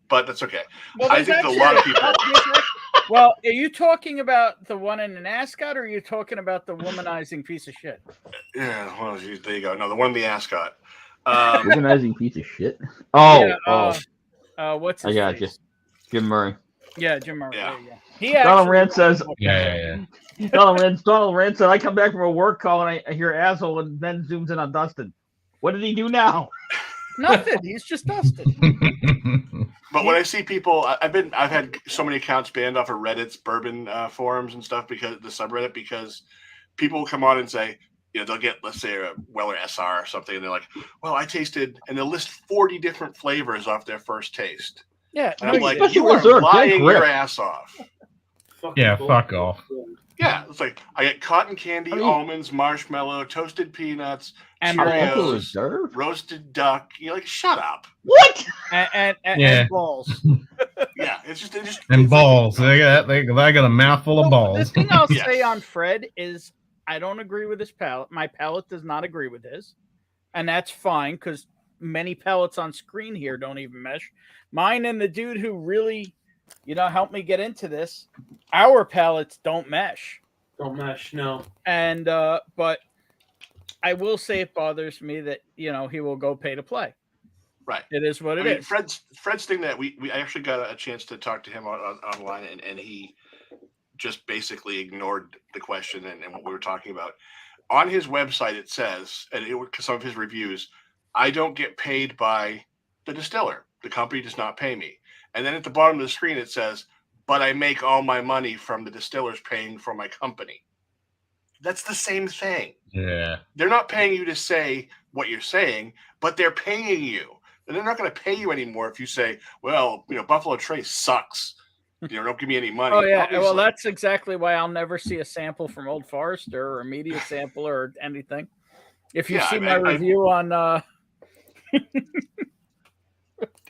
R: But that's okay.
C: Well,
R: I
C: there's
R: think that a lot of people.
C: Well, are you talking about the one in an ascot, or are you talking about the womanizing piece of shit?
R: Yeah, well, there you go. No, the one in the ascot.
E: organizing piece of shit. Oh,
C: Yeah, what's
E: I
C: his
E: got you.
C: face?
E: Jim Murray.
C: Yeah, Jim Murray.
R: Yeah.
C: Yeah. He
E: Donald
C: actually-
E: Rand says.
K: Yeah.
E: Donald Rand said, I come back from a work call and I hear asshole and then zooms in on Dustin. What did he do now?
C: Nothing. He's just Dustin.
R: But when I see people, I've had so many accounts banned off of Reddit's bourbon forums and stuff because the subreddit, because people will come on and say, you know, they'll get, let's say, a Weller SR or something, and they're like, well, I tasted, and they'll list 40 different flavors off their first taste.
C: Yeah.
R: And I'm like,
E: Special
R: you are
E: reserve,
R: lying
E: Jake
R: your
E: Rick.
R: ass off.
K: Yeah, fuck off.
R: Yeah, it's like I get cotton candy,
E: I mean-
R: almonds, marshmallow, toasted peanuts,
C: And
R: Cheerios,
E: Special reserve?
R: roasted duck. You're like, shut up.
E: What?
C: And
K: Yeah.
C: balls.
R: Yeah, it's just
K: And balls. They got a mouthful of
C: The
K: balls.
C: thing I'll
R: Yes.
C: say on Fred is I don't agree with his palate. My palate does not agree with his. And that's fine because many palates on screen here don't even mesh. Mine and the dude who really, helped me get into this, our palates don't mesh.
M: Don't mesh, no.
C: And but I will say it bothers me that he will go pay to play.
R: Right.
C: It is what it
R: I mean,
C: is.
R: Fred's thing that we actually got a chance to talk to him online, and he just basically ignored the question and what we were talking about. On his website, it says, and some of his reviews, I don't get paid by the distiller. The company does not pay me. And then at the bottom of the screen, it says, but I make all my money from the distillers paying for my company. That's the same thing.
K: Yeah.
R: They're not paying you to say what you're saying, but they're paying you. And they're not going to pay you anymore if you say, well, Buffalo Trace sucks. Don't give me any money.
C: Oh yeah,
R: Obviously.
C: well that's exactly why I'll never see a sample from Old Forester or a media sample or anything. If you see my review on
R: one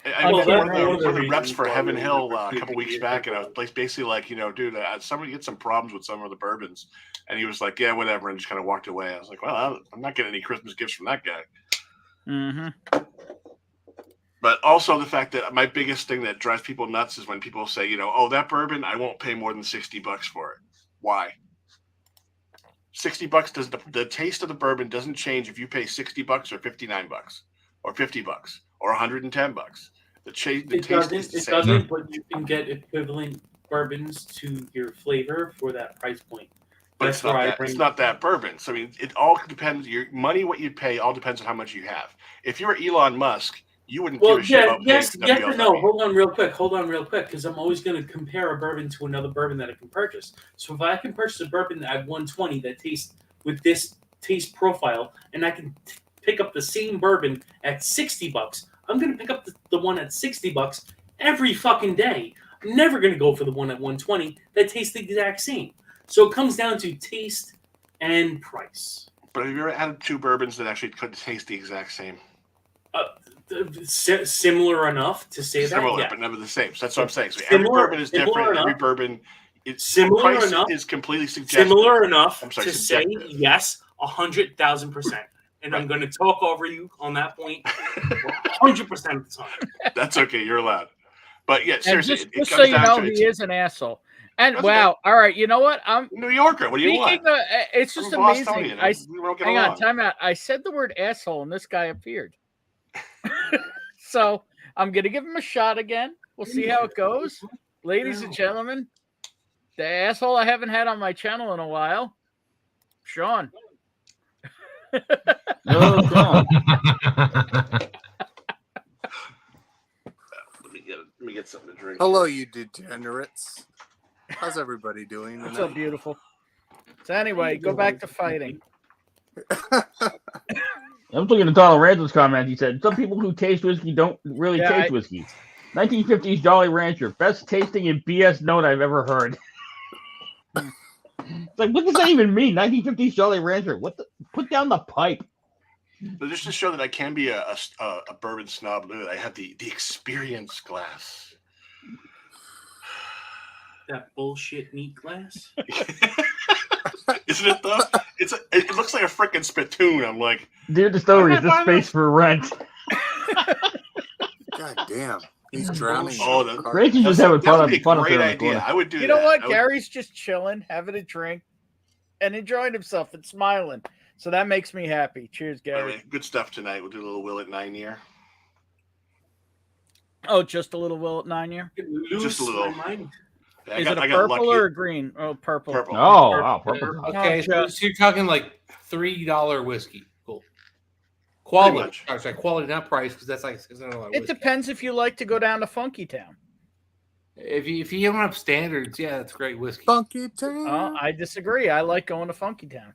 R: of the reps for Heaven Hill a couple weeks back, and I was basically like, dude, somebody get some problems with some of the bourbons, and he was like, yeah, whatever, and just kind of walked away. I was like, well, I'm not getting any Christmas gifts from that guy.
C: Mm-hmm.
R: But also the fact that my biggest thing that drives people nuts is when people say, oh, that bourbon, I won't pay more than $60 for it. Why? $60 does the taste of the bourbon doesn't change if you pay $60 or $59 or $50 or $110. The taste is the same.
M: Doesn't, but you can get equivalent bourbons to your flavor for that price point.
R: But it's not that bourbon. So I mean, it all depends. Your money, what you pay, all depends on how much you have. If you were Elon Musk, you wouldn't give a shit about
M: yes,
R: paying
M: but no. Hold on, real quick, because I'm always going to compare a bourbon to another bourbon that I can purchase. So if I can purchase a bourbon at 120 that tastes with this taste profile, and I can pick up the same bourbon at $60, I'm going to pick up the one at $60 every fucking day. I'm never going to go for the one at $120 that tastes the exact same. So it comes down to taste and price.
R: But have you ever had 2 bourbons that actually could taste the exact same?
M: Similar enough to say
R: Similar,
M: that, yeah.
R: but never the same. So that's what I'm saying. So every bourbon is different.
M: Enough,
R: every bourbon, its
M: similar
R: price
M: enough,
R: is completely subjective.
M: Similar enough
R: I'm sorry,
M: to
R: subjective.
M: say yes, 100,000%. And I'm going to talk over you on that point 100% of the time.
R: That's okay. You're allowed. But yeah,
C: And
R: seriously,
C: just,
R: it
C: just
R: comes
C: so you
R: down
C: know,
R: to
C: he is an asshole. And
R: That's
C: wow, all right, you know what? I'm
R: New Yorker. What do you want?
C: It's just
R: I'm
C: amazing.
R: Bostonian. We don't get
C: Hang on,
R: along.
C: time out. I said the word asshole, and this guy appeared. So I'm gonna give him a shot again. We'll see how it goes, ladies and gentlemen. The asshole I haven't had on my channel in a while, Sean.
E: No, Sean.
R: Let me get something to drink.
S: Hello, you degenerates. How's everybody doing
C: What's
S: tonight?
C: up, beautiful? So anyway, go back to fighting.
E: I'm looking at Donald Randall's comment. He said, some people who taste whiskey don't really
C: Yeah,
E: taste whiskey. 1950s Jolly Rancher, best tasting and BS note I've ever heard. It's like, what does that even mean? 1950s Jolly Rancher. What the? Put down the pipe.
R: But just to show that I can be a bourbon snob, look, I have the experience glass.
M: That bullshit meat glass.
R: Isn't it though? It looks like a freaking spittoon. I'm like,
E: Dear Distillery, is this space for rent?
S: God damn. He's drowning.
E: Rachel's just having fun up there in the corner.
R: I would do
C: You know
R: that.
C: what? Gary's just chilling, having a drink, and enjoying himself and smiling. So that makes me happy. Cheers, Gary.
R: Anyway, good stuff tonight. We'll do a little Will at 9 year.
C: Oh, just a little Will at 9 year?
R: Just a little.
C: Is it a purple or a green? Oh, purple.
R: Purple.
E: Oh, wow, purple.
H: Okay, so you're talking like $3 whiskey. Cool.
R: Pretty
H: Quality.
R: much.
H: Oh, sorry, quality, not price, because that's like $600
C: It
H: whiskey.
C: depends if you like to go down to Funky Town.
H: If you don't have standards, yeah, that's great whiskey.
S: Funky Town.
C: I disagree. I like going to Funky Town.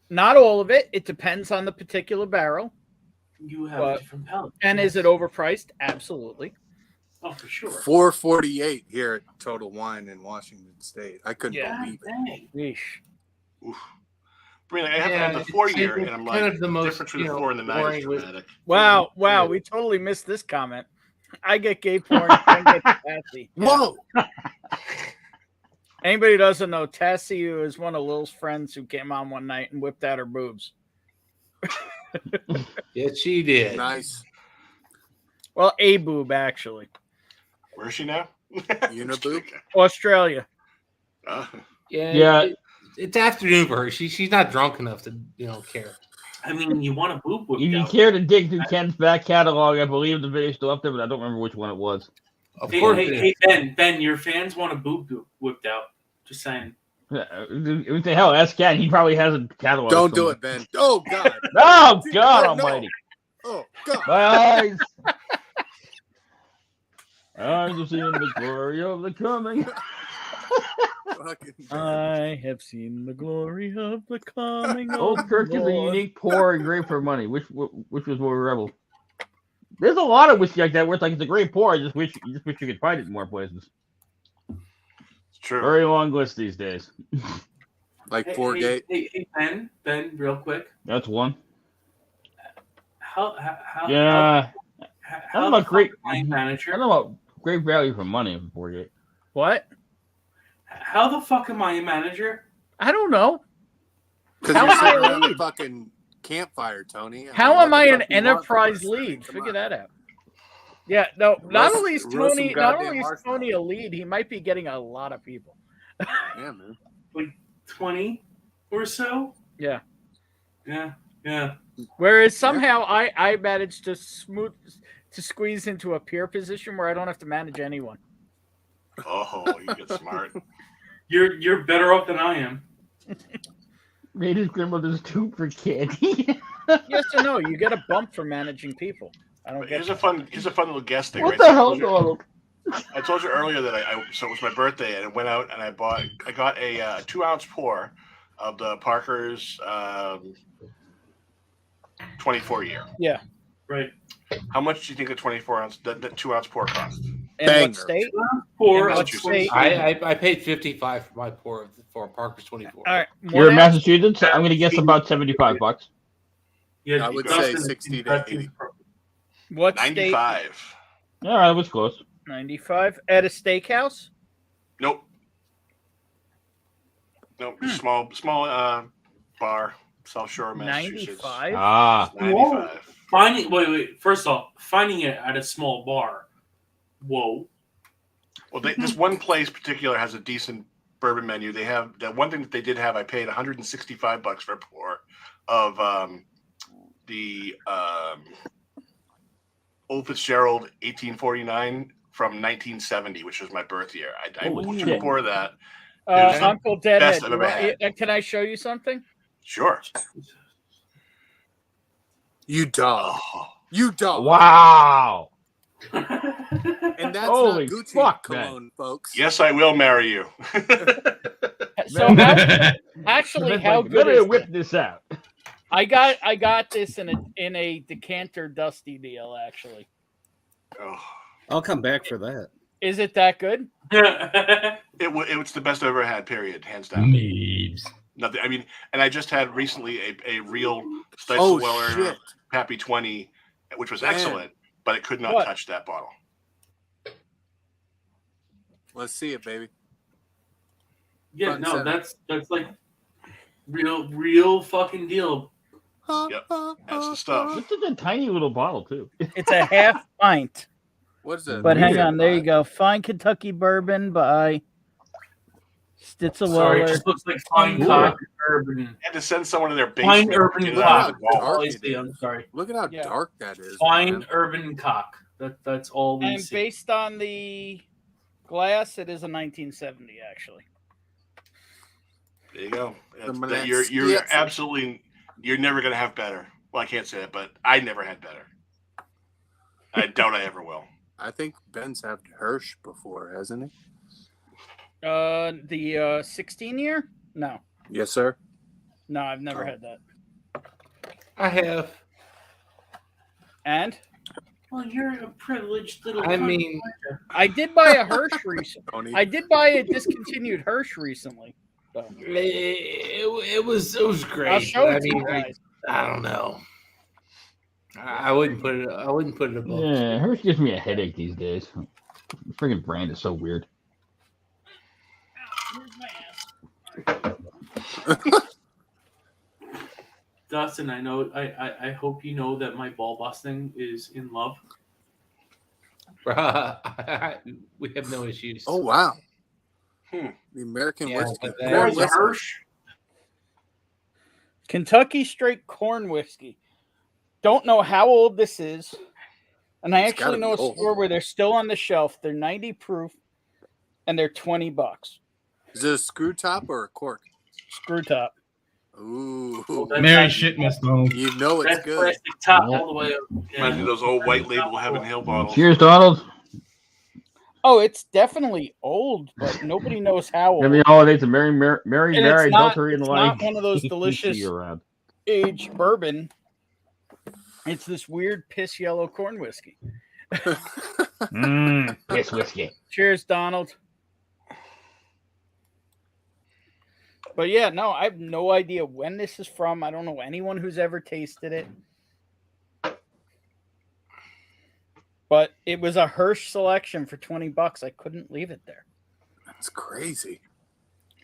C: Not all of it. It depends on the particular barrel.
M: You have a different palate.
C: And is it overpriced? Absolutely.
M: Oh, for sure.
S: $4.48 here at Total Wine in Washington State. I couldn't
C: Yeah.
S: believe it.
C: Yeesh.
R: Oof. I mean, I have to
H: Yeah,
R: have the 4 year,
H: it's
R: and I'm
H: kind
R: like,
H: of the
R: the
H: most,
R: difference between the 4 and the 9 is
H: boring whiskey.
R: dramatic.
C: Wow, we totally missed this comment. I get gay porn and get Tassie.
S: Whoa!
C: Anybody who doesn't know, Tassie is one of Lil's friends who came on one night and whipped out her boobs.
H: Yes, she did.
S: Nice.
C: Well, a boob, actually.
R: Where is she now?
S: Uniboob?
C: Australia.
H: Yeah. It's afternoon for her. She's not drunk enough to care.
M: I mean, you want a boob whipped
E: If you
M: out.
E: care to dig through Ken's back catalog, I believe the video's still up there, but I don't remember which one it was.
H: Of
M: Hey,
H: course.
M: hey, Ben, your fans want a boob whipped out. Just saying.
E: What the hell? Ask Ken. He probably has a catalog.
S: Don't do
E: somewhere.
S: it, Ben. Oh, God.
E: Oh, God
S: No.
E: almighty.
S: Oh, God.
E: My eyes. Eyes have seen the glory of the coming.
C: I have seen the glory of the coming.
E: Old
C: of
E: Kirk
C: the
E: is a
C: Lord.
E: unique, poor, and great for money. Which was more rebel? There's a lot of whiskey like that where it's like it's a great pour. I just wish you could find it in more places.
R: It's true.
E: Very long list these days.
S: Like
M: Hey,
S: Fourgate.
M: Hey, Ben, real quick.
E: That's one.
M: How
E: Yeah. I don't know about great
M: manager.
E: I don't know about great value for money in Fourgate.
C: What?
M: How the fuck am I a manager?
C: I don't know.
S: Because
C: How
S: you're
C: am I
S: sitting
C: a
S: around the
C: lead?
S: fucking campfire, Tony.
C: How
S: mean,
C: am
S: what
C: I
S: the
C: an
S: fuck you want
C: enterprise
S: from us?
C: lead?
S: Come
C: Figure
S: on.
C: that out. Yeah, no. Not only is
S: Roast some
C: Tony, not
S: goddamn
C: only is
S: marshmallows.
C: Tony a lead, he might be getting a lot of people.
S: Yeah, man.
M: Like 20 or so?
C: Yeah.
M: Yeah.
C: Whereas somehow I managed to squeeze into a peer position where I don't have to manage anyone.
R: Oh, you get smart.
M: You're better off than I am.
E: Made his grandmother's tooth for candy.
C: Yes or no? You get a bump for managing people. I don't get
R: Here's a fun little guest thing.
E: What
R: right?
E: the
R: So
E: hell, Donald?
R: I told you earlier that so it was my birthday and I went out and I got a 2-ounce pour of the Parker's 24 year.
C: Yeah.
M: Right.
R: How much do you think the 24-ounce, the 2-ounce pour cost?
N: In what state?
M: Pour
N: In what
R: Massachusetts.
N: state?
H: I paid $55 for my pour for Parker's 24.
N: All right.
E: You're in Massachusetts. I'm going to guess about $75.
M: Yeah,
S: I would
M: Dustin,
S: say 60 to 80.
N: What state?
R: 95.
E: All right, that was close.
C: 95 at a steakhouse.
R: Nope. Nope. Small bar, South Shore, Massachusetts.
C: 95.
E: Ah.
R: 95.
M: Wait. First off, finding it at a small bar. Whoa.
R: Well, this one place particular has a decent bourbon menu. They have that one thing that they did have. I paid $165 for a pour of the Old Fitzgerald 1849 from 1970, which was my birth year. I took a pour of that. It was the
C: Uncle Deadhead,
R: best I've ever had.
C: can I show you something?
R: Sure.
S: You dog. You dog.
E: Wow.
S: And that's
E: Holy
S: not Gucci
E: fuck,
S: cologne, folks.
R: Yes, I will marry you.
C: So actually, how good
E: Let me
C: is
E: whip
C: it?
E: this out.
C: I got this in a decanter dusty deal. Actually,
F: I'll come back for that.
C: is it that good?
R: It was the best I've ever had. Period, hands down.
K: Neebs.
R: Nothing. I mean, and I just had recently a real
S: Oh,
R: Steiselweller
S: shit.
R: Pappy 20, which was
S: Man.
R: excellent, but it could not
C: What?
R: touch that bottle.
S: Let's see it, baby.
M: Yeah,
S: Front
M: no,
S: center.
M: that's like real fucking deal.
R: Yep, that's the stuff.
E: This is a tiny little bottle too.
C: It's a half pint.
S: What is it?
C: But hang on, there you go. Fine Kentucky bourbon by
M: Sorry,
C: Stitzelweller.
M: it just looks like fine
E: Ooh.
M: cock urban.
R: I had to send someone to their
M: Fine
R: basement.
M: urban
R: to get it out of
M: cock.
R: the ball.
S: Dark
M: I
S: it
M: see,
S: is.
M: I'm sorry.
S: Look at how
C: Yeah.
S: dark that is.
M: Fine
S: man.
M: urban cock. That's all we
C: And
M: see.
C: based on the glass, it is a 1970 actually.
R: There you go.
S: The
R: You're absolutely. You're never gonna have better. Well, I can't say that, but I never had better. I doubt I ever will.
S: I think Ben's had Hirsch before, hasn't he?
C: The 16 year? No,
S: Yes, sir.
C: no, I've never had that.
H: I have.
C: And
M: Well, you're a privileged little.
H: I mean,
C: I did buy a Hirsch recently.
S: Tony.
C: I did buy a discontinued Hirsch recently. So,
H: it was great.
C: I'll show
H: but
C: it to you
H: I
C: guys.
H: I don't know. I wouldn't put it. I wouldn't put it above.
E: Yeah, hers gives me a headache these days. The freaking brand is so weird.
M: Dustin, I know. I hope you know that my ball busting is in love.
H: We have no issues.
S: Oh, wow. The American
H: Yeah,
S: whiskey.
H: but
M: There's a
S: Listen,
M: Hirsch.
C: Kentucky straight corn whiskey. Don't know how old this is. And I
S: It's
C: actually
S: gotta
C: know a
S: be old.
C: store where they're still on the shelf. They're 90 proof and they're $20.
S: Is it a screw top or a cork?
C: Screw top.
S: Ooh.
K: Merry shit, Miss Donald.
S: You know it's
M: That's
S: good.
M: plastic top all the way up.
R: Reminds me of those old white label Heaven Hill bottles.
E: Cheers, Donald.
C: Oh, it's definitely old, but nobody knows how old.
E: Every holiday to Mary,
C: And
E: Mary,
C: it's not,
E: adultery, and
C: it's
E: the
C: not
E: like.
C: one of those
E: See
C: delicious
E: you around.
C: aged bourbon. It's this weird piss yellow corn whiskey.
E: Piss whiskey.
C: Cheers, Donald. But yeah, no, I have no idea when this is from. I don't know anyone who's ever tasted it. But it was a Hirsch selection for $20. I couldn't leave it there.
S: That's crazy.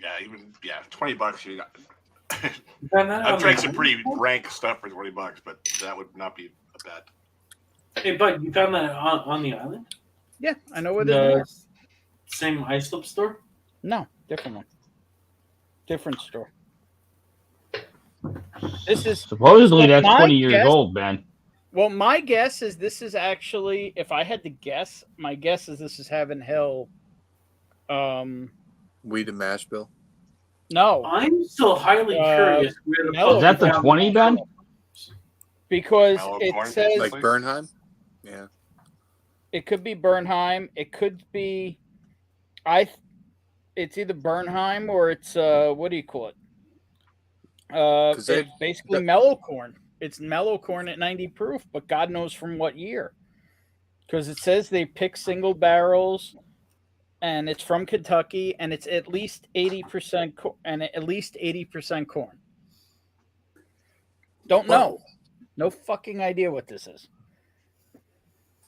R: Yeah, $20. You got.
M: Found that
R: I've
M: on
R: drank
M: the
R: some
M: island?
R: pretty rank stuff for $20, but that would not be a bad.
M: Hey, bud, you found that on the island?
C: Yeah, I know where they're
M: The
C: at.
M: same islip store?
C: No, different one. Different store. This is
E: Supposedly
C: so
E: that's
C: my
E: 20 years
C: guess-
E: old, Ben.
C: Well, my guess is this is actually, if I had to guess, my guess is this is Heaven Hill.
S: Weed and mash bill.
C: No.
M: I'm still highly curious. Where the
C: no.
E: Is that the 20, Ben?
C: Because
R: Mellow
C: it
R: corn
C: says
S: Like Bernheim? Yeah.
C: it could be Bernheim. It could be it's either Bernheim or it's what do you call it? It's
S: they-
C: basically mellow corn. It's mellow corn at 90 proof, but God knows from what year. Because it says they pick single barrels, and it's from Kentucky, and it's at least 80% and at least 80% corn. Don't know. No fucking idea what this is.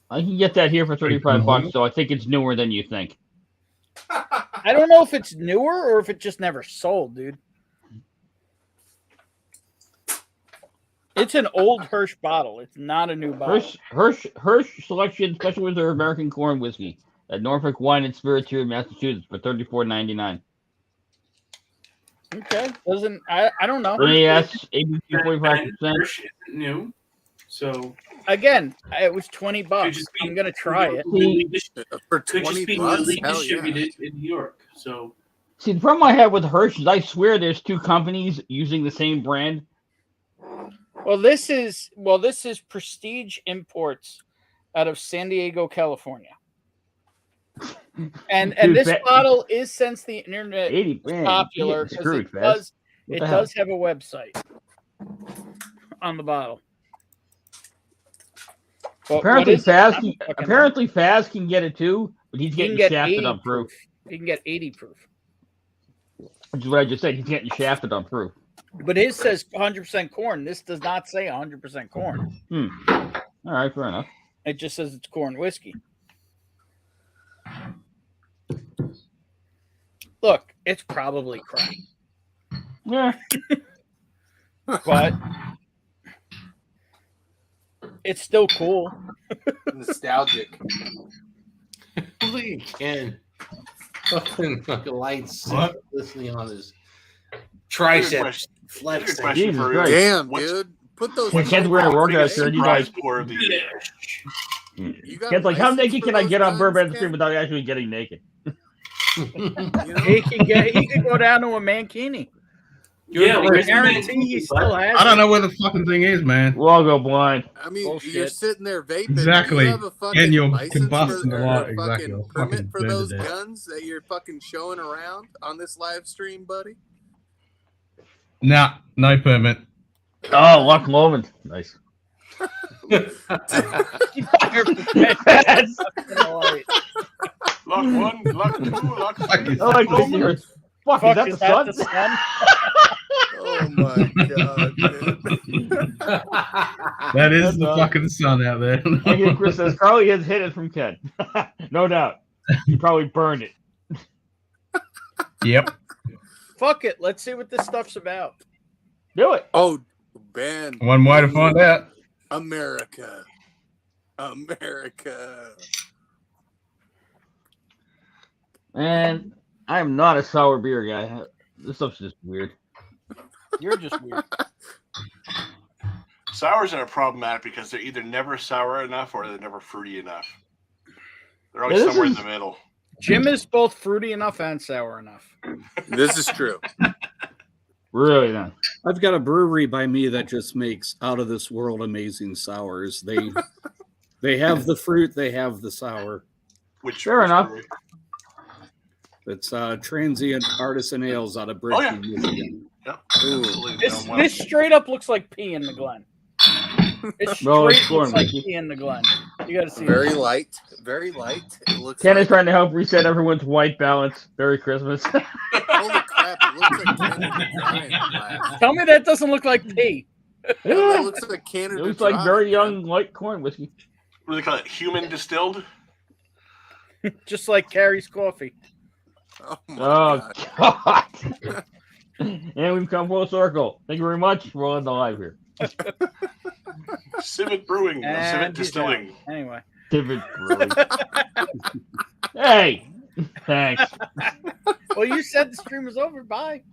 E: I can get that here for $35, so I think it's newer than you think.
C: I don't know if it's newer or if it just never sold, dude. It's an old Hirsch bottle. It's not a new bottle.
E: Hirsch Selection Special Reserve American Corn Whiskey at Norfolk Wine and Spirits here in Massachusetts for $34.99.
C: Okay, I don't know.
E: Yes, 45%.
M: Hirsch isn't new, so
C: again, it was $20. I'm gonna try it
S: for
M: could just be
S: $20.
M: newly
S: Hell
M: distributed in New York. So
E: See, the problem I have with Hirsch is I swear there's two companies using the same brand.
C: Well, this is Prestige Imports out of San Diego, California. And this bottle is, since the internet is popular, because it does have a website on the bottle. Well,
E: apparently Faz can get it too, but he's getting shafted on proof.
C: He can get 80 proof.
E: Which is what I just said. He's getting shafted on proof.
C: But his says 100% corn. This does not say 100% corn.
E: All right, fair enough.
C: It just says it's corn whiskey. Look, it's probably crap.
E: Yeah.
C: But it's still cool.
S: Nostalgic.
H: Holy Ken. Fucking lights listening on his triceps flexing.
S: Damn, dude. Put those.
E: Ken's wearing a workout shirt. You guys. Ken's like, how naked can I get on Bourbon Stream without actually getting naked?
C: He can go down to a mankini.
K: Yeah,
C: I guarantee he still has.
K: I don't know where the fucking thing is, man.
E: We'll all go blind.
S: I mean, you're sitting there vaping.
K: Exactly.
S: You have a fucking
K: And you're
S: license
K: combusting a lot.
S: or
K: Exactly.
S: fucking permit for those guns that you're fucking showing around on this live stream, buddy?
K: Nah, no permit.
E: Oh, Loch Lomond. Nice.
R: Lock one, lock two, lock three.
E: I like this here. Fuck, is that the sun?
S: Oh my god, dude.
K: That is the fucking sun out there.
E: Again, Chris says Carly has hit it from Ken. No doubt. He probably burned it.
K: Yep.
C: Fuck it. Let's see what this stuff's about.
E: Do it.
S: Oh, man.
K: One way to find out.
S: America.
E: And I am not a sour beer guy. This stuff's just weird.
C: You're just weird.
R: Sours are problematic because they're either never sour enough or they're never fruity enough. They're always somewhere in the middle.
C: Jim is both fruity enough and sour enough.
S: This is true.
E: Really, then.
F: I've got a brewery by me that just makes out of this world amazing sours. They have the fruit, they have the sour.
E: Fair enough.
F: It's Transient Artisan Ales out of Bridgeton, Michigan.
R: Yep.
C: This straight up looks like pee in the Glen. It straight looks like pee in the Glen. You got to see
S: very
C: it.
S: light, very light. It looks.
E: Ken is trying to help reset everyone's white balance. Merry Christmas.
S: Holy crap! It looks like Canada Dry.
C: Tell me that doesn't look like pee.
S: It looks like Canada
E: It looks
S: Dry,
E: like very young light corn whiskey.
R: What do they call it? Human distilled?
C: Just like Carrie's coffee.
S: Oh
E: God. And we've come full circle. Thank you very much for all the live here.
R: Civet Brewing,
C: And
R: Civet
C: he's
R: Distilling.
C: out. Anyway.
E: Civet Brewing. Hey, thanks.
C: Well, you said the stream was over. Bye.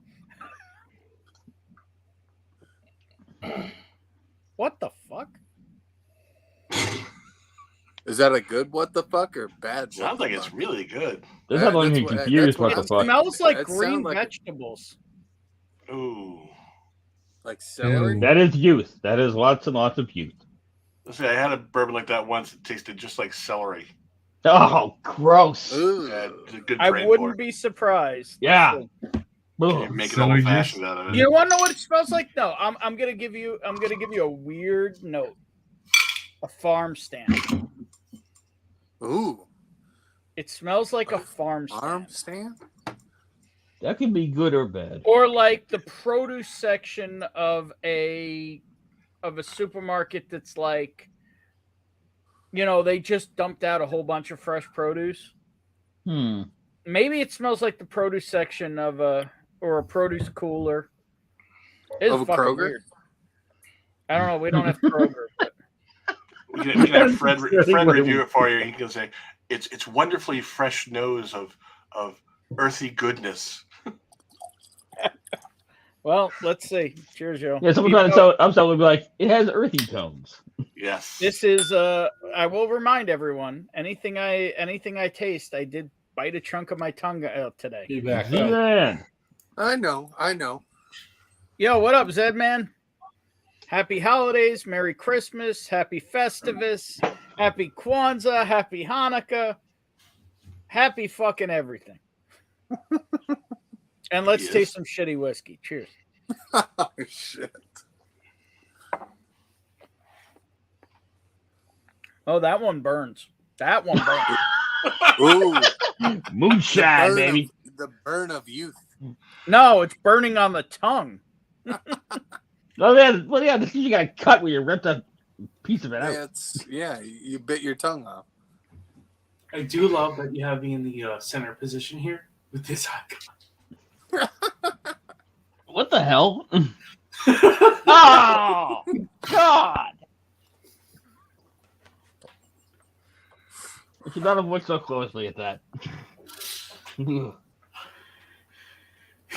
C: What the fuck?
S: Is that a good what the fuck or bad?
R: Sounds like it's really good.
E: This is like me confused. What the
C: It
E: fuck?
C: smells like
S: That
C: green
S: sound like-
C: vegetables.
R: Ooh.
S: Like celery?
E: That is youth. That is lots and lots of youth.
R: Let's see, I had a bourbon like that once. It tasted just like celery.
E: Oh, gross.
S: Ooh.
R: It's a good
C: I
R: brand
C: wouldn't
R: for it.
C: be surprised.
E: Yeah.
R: You make it old fashioned out of it.
C: You want to know what it smells like? No, I'm gonna give you a weird note. A farm stand.
S: Ooh.
C: It smells like a farm
S: stand.
E: That can be good or bad.
C: Or like the produce section of a supermarket that's like, they just dumped out a whole bunch of fresh produce. Maybe it smells like the produce section of a produce cooler. It's
S: of a
C: fucking
S: Kroger?
C: weird. I don't know. We don't have Kroger. But...
R: We can have Fred review it for you. He can say it's wonderfully fresh nose of earthy goodness.
C: Well, let's see. Cheers, Joe.
E: Yeah, someone would be like, it has earthy tones.
R: Yes.
C: This is I will remind everyone, anything I taste, I did bite a chunk of my tongue out today.
E: Man.
S: I know.
C: Yo, what up, Zed man? Happy holidays, Merry Christmas, Happy Festivus, Happy Kwanzaa, Happy Hanukkah, Happy fucking everything. And let's taste some shitty whiskey. Cheers.
S: Oh, shit.
C: Oh, that one burns. That one burns.
S: Ooh.
E: Moonshine, baby.
S: The burn of youth.
C: No, it's burning on the tongue.
E: Oh, yeah, this is you got cut where you ripped a piece of it out.
S: You bit your tongue off.
M: I do love that you have me in the center position here with this icon.
E: What the hell? Oh, God. I should not have looked so closely at that.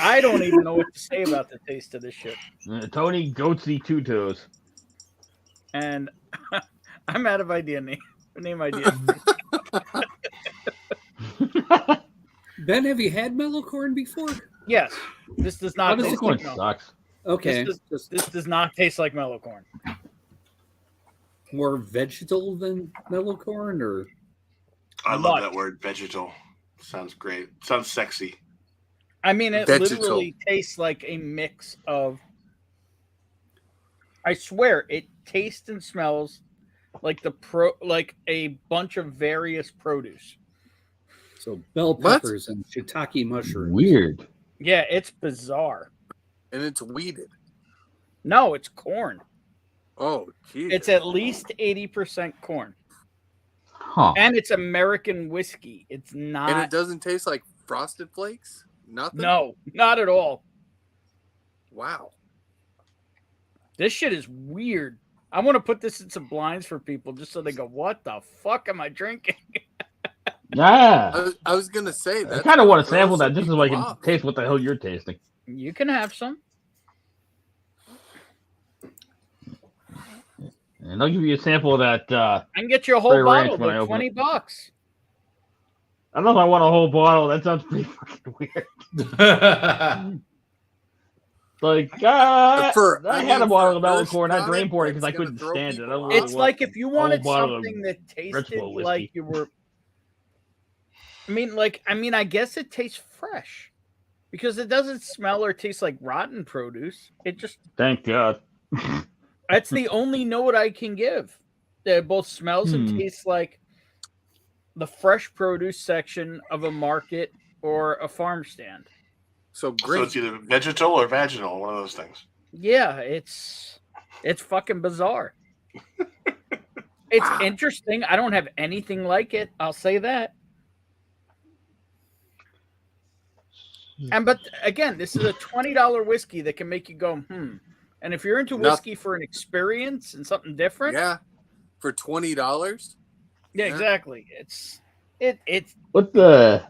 C: I don't even know what to say about the taste of this shit.
E: Tony Goatsy Two Toes.
C: And I'm out of name ideas.
F: Ben, have you had mellow corn before?
C: Yes. This does not taste like mellow.
E: Sucks.
F: Okay.
C: This does not taste like mellow corn.
F: More vegetal than mellow corn, or?
R: I love that word, vegetal. Sounds great. Sounds sexy.
C: I mean, it literally tastes like a mix of. I swear, it tastes and smells like like a bunch of various produce.
F: So bell peppers and shiitake mushrooms.
E: Weird.
C: Yeah, it's bizarre.
S: And it's weeded.
C: No, it's corn.
S: Oh, geez.
C: It's at least 80% corn.
E: Huh.
C: And it's American whiskey. It's not.
S: And it doesn't taste like Frosted Flakes? Nothing?
C: No, not at all.
S: Wow.
C: This shit is weird. I want to put this in some blinds for people just so they go, what the fuck am I drinking?
E: Yeah.
S: I was going to say that.
E: I kind of want to sample that just so I can taste what the hell you're tasting.
C: You can have some.
E: And I'll give you a sample of that.
C: I can get you a whole bottle for $20.
E: I don't know if I want a whole bottle. That sounds pretty fucking weird. I had a bottle of mellow corn. I drain poured it because I couldn't stand it.
C: It's like if you wanted something that tasted like you were. I mean, I guess it tastes fresh because it doesn't smell or taste like rotten produce. It just.
E: Thank God.
C: That's the only note I can give. It both smells and tastes like the fresh produce section of a market or a farm stand.
S: So
R: it's either vegetal or vaginal, one of those things.
C: Yeah, it's fucking bizarre. It's interesting. I don't have anything like it. I'll say that. But again, this is a $20 whiskey that can make you go, And if you're into whiskey for an experience and something different,
S: for $20,
C: yeah, exactly. It's
E: what the.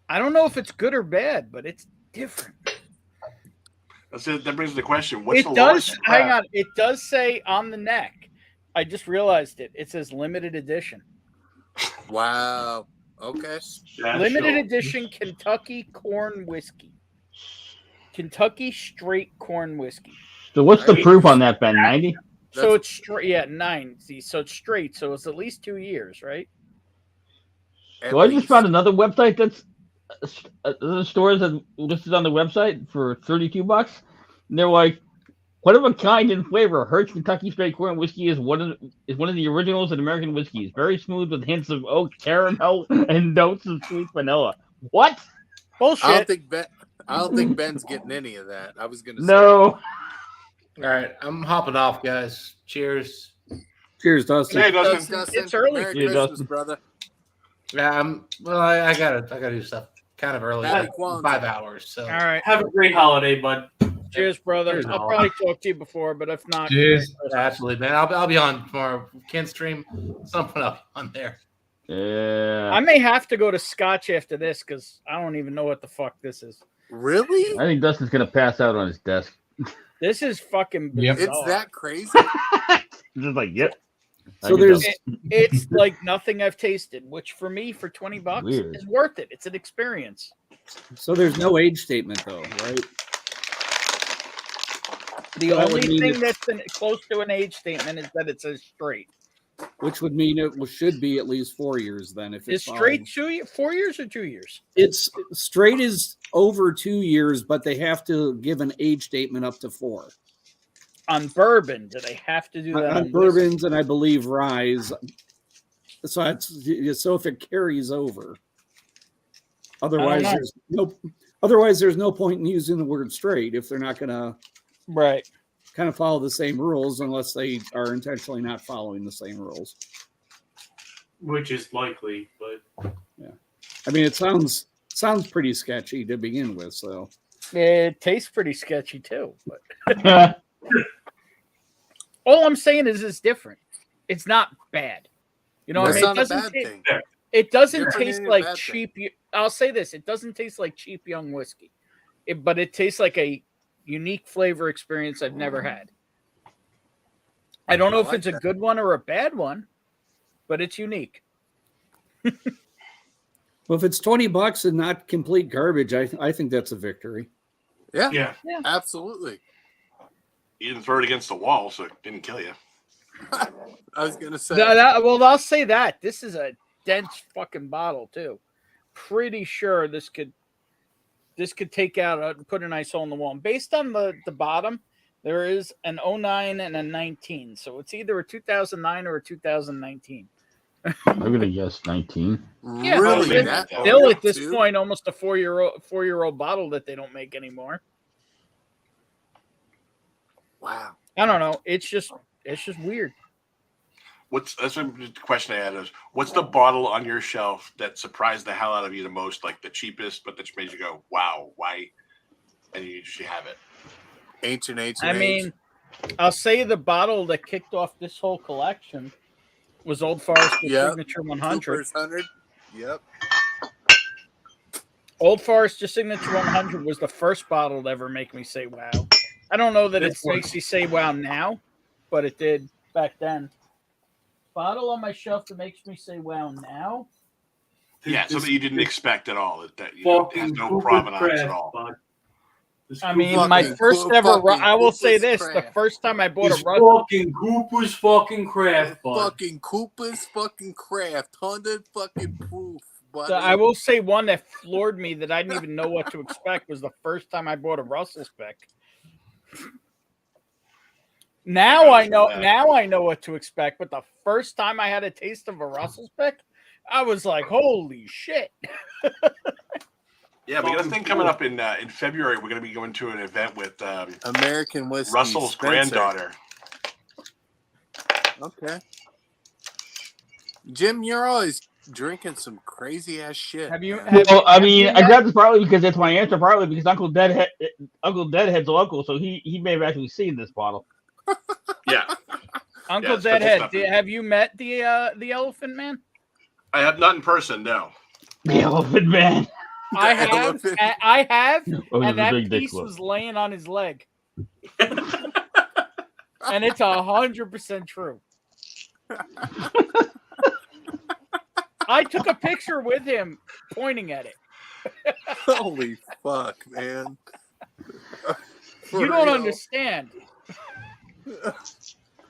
C: I don't know if it's good or bad, but it's different.
R: That brings the question: what's
C: It
R: the
C: does.
R: lowest
C: Hang on. It does say on the neck. I just realized it. It says limited edition.
S: Wow. Okay.
C: Limited edition Kentucky corn whiskey. Kentucky straight corn whiskey.
E: So what's the proof on that, Ben? 90?
C: So it's straight. Yeah, 90. So it's straight. So it's at least 2 years, right?
E: So I just found another website that's stores that listed on the website for $32, and they're like, one of a kind in flavor. Hertz Kentucky Straight Corn Whiskey is one of the originals in American whiskeys. Very smooth with hints of oak, caramel, and notes of sweet vanilla. What?
C: Bullshit.
S: I don't think Ben's getting any of that. I was gonna say.
E: No.
H: All right, I'm hopping off, guys. Cheers.
F: Cheers, Dustin.
R: Hey, Dustin.
C: It's early.
S: Merry
E: Yeah,
S: Christmas,
E: Dustin.
S: brother.
H: Yeah, well, I gotta do stuff kind of early,
S: Happy
H: like
S: Kwanzaa.
H: 5 hours. So
C: All right.
M: Have a great holiday, bud.
C: Cheers, brother.
H: Cheers,
C: I'll
H: all.
C: probably talk to you before, but if not,
K: Cheers.
H: absolutely, man. I'll be on tomorrow. Can't stream something up on there.
E: Yeah.
C: I may have to go to Scotch after this because I don't even know what the fuck this is.
S: Really?
E: I think Dustin's gonna pass out on his desk.
C: This is fucking
K: Yep.
C: bizarre.
S: It's that crazy?
E: Just like, yep.
F: So there's
C: It's like nothing I've tasted, which for me, for $20,
E: Weird.
C: is worth it. It's an experience.
F: no age statement though, right?
C: The
F: That
C: only
F: would mean
C: thing
F: it-
C: that's close to an age statement is that it says straight.
F: Which would mean it should be at least 4 years then. If
C: Is
F: it's
C: straight 4 years or 2 years?
F: It's straight is over 2 years, but they have to give an age statement up to 4.
C: On bourbon, do they have to do that?
F: On bourbons and I believe ryes. So if it carries over. Otherwise, there's no point in using the word straight if they're not gonna kind of follow the same rules unless they are intentionally not following the same rules.
M: Which is likely, but
F: yeah. I mean, it sounds pretty sketchy to begin with, so
C: it tastes pretty sketchy too. But all I'm saying is it's different. It's not bad. You know what I mean?
S: That's not a bad thing.
C: It doesn't
S: You're
C: taste
S: putting in a
C: like
S: bad
C: cheap. I'll say this: it doesn't taste like cheap young whiskey, but it tastes like a unique flavor experience I've never had. I don't know if it's a good one or a bad one, but it's unique.
F: well, if it's $20 and not complete garbage, I think that's a victory.
S: Yeah, absolutely.
R: You didn't throw it against the wall, so it didn't kill you.
S: I was gonna say.
C: Well, I'll say that this is a dense fucking bottle too. Pretty sure this could take out and put a nice hole in the wall. And based on the bottom, there is an 09 and a 19, so it's either a 2009 or a 2019.
E: I'm gonna guess 19.
C: Yeah,
S: Really?
C: still at this point, almost a four-year-old bottle that they don't make anymore.
S: Wow.
C: I don't know. It's just weird.
R: That's a question I had is, what's the bottle on your shelf that surprised the hell out of you the most, like the cheapest, but that made you go, wow, why? And you usually have it.
S: Ancient.
C: I mean, I'll say the bottle that kicked off this whole collection was Old Forester's Signature 100.
S: Cooper's 100. Yep.
C: Old Forester Signature 100 was the first bottle to ever make me say wow. I don't know that it makes you say wow now, but it did back then. Bottle on my shelf that makes me say wow now.
R: Yeah, something you didn't expect at all. That it has no provenance at all.
C: I mean, my first ever. I will say this: the first time I bought a
M: fucking Cooper's fucking craft, bud.
S: Fucking Cooper's fucking craft, 100 fucking proof. Buddy.
C: I will say one that floored me that I didn't even know what to expect was the first time I bought a Russell's Pick. Now I know what to expect, but the first time I had a taste of a Russell's Pick, I was like, "Holy shit!"
R: Yeah, we got a thing coming up in February. We're going to be going to an event with
S: American whiskey.
R: Russell's
S: Spencer.
R: granddaughter.
S: Okay, Jim, you're always drinking some crazy ass shit.
C: I
E: grabbed this partly because it's my answer, partly because Uncle Deadhead's local, so he may have actually seen this bottle.
R: Yeah,
C: Uncle Deadhead, have you met the Elephant Man?
R: I have not in person, no.
E: The Elephant Man.
C: I have,
E: Oh,
C: and that
E: big dick
C: piece
E: look.
C: was laying on his leg, and it's 100% true. I took a picture with him pointing at it.
S: Holy fuck, man!
C: You don't understand.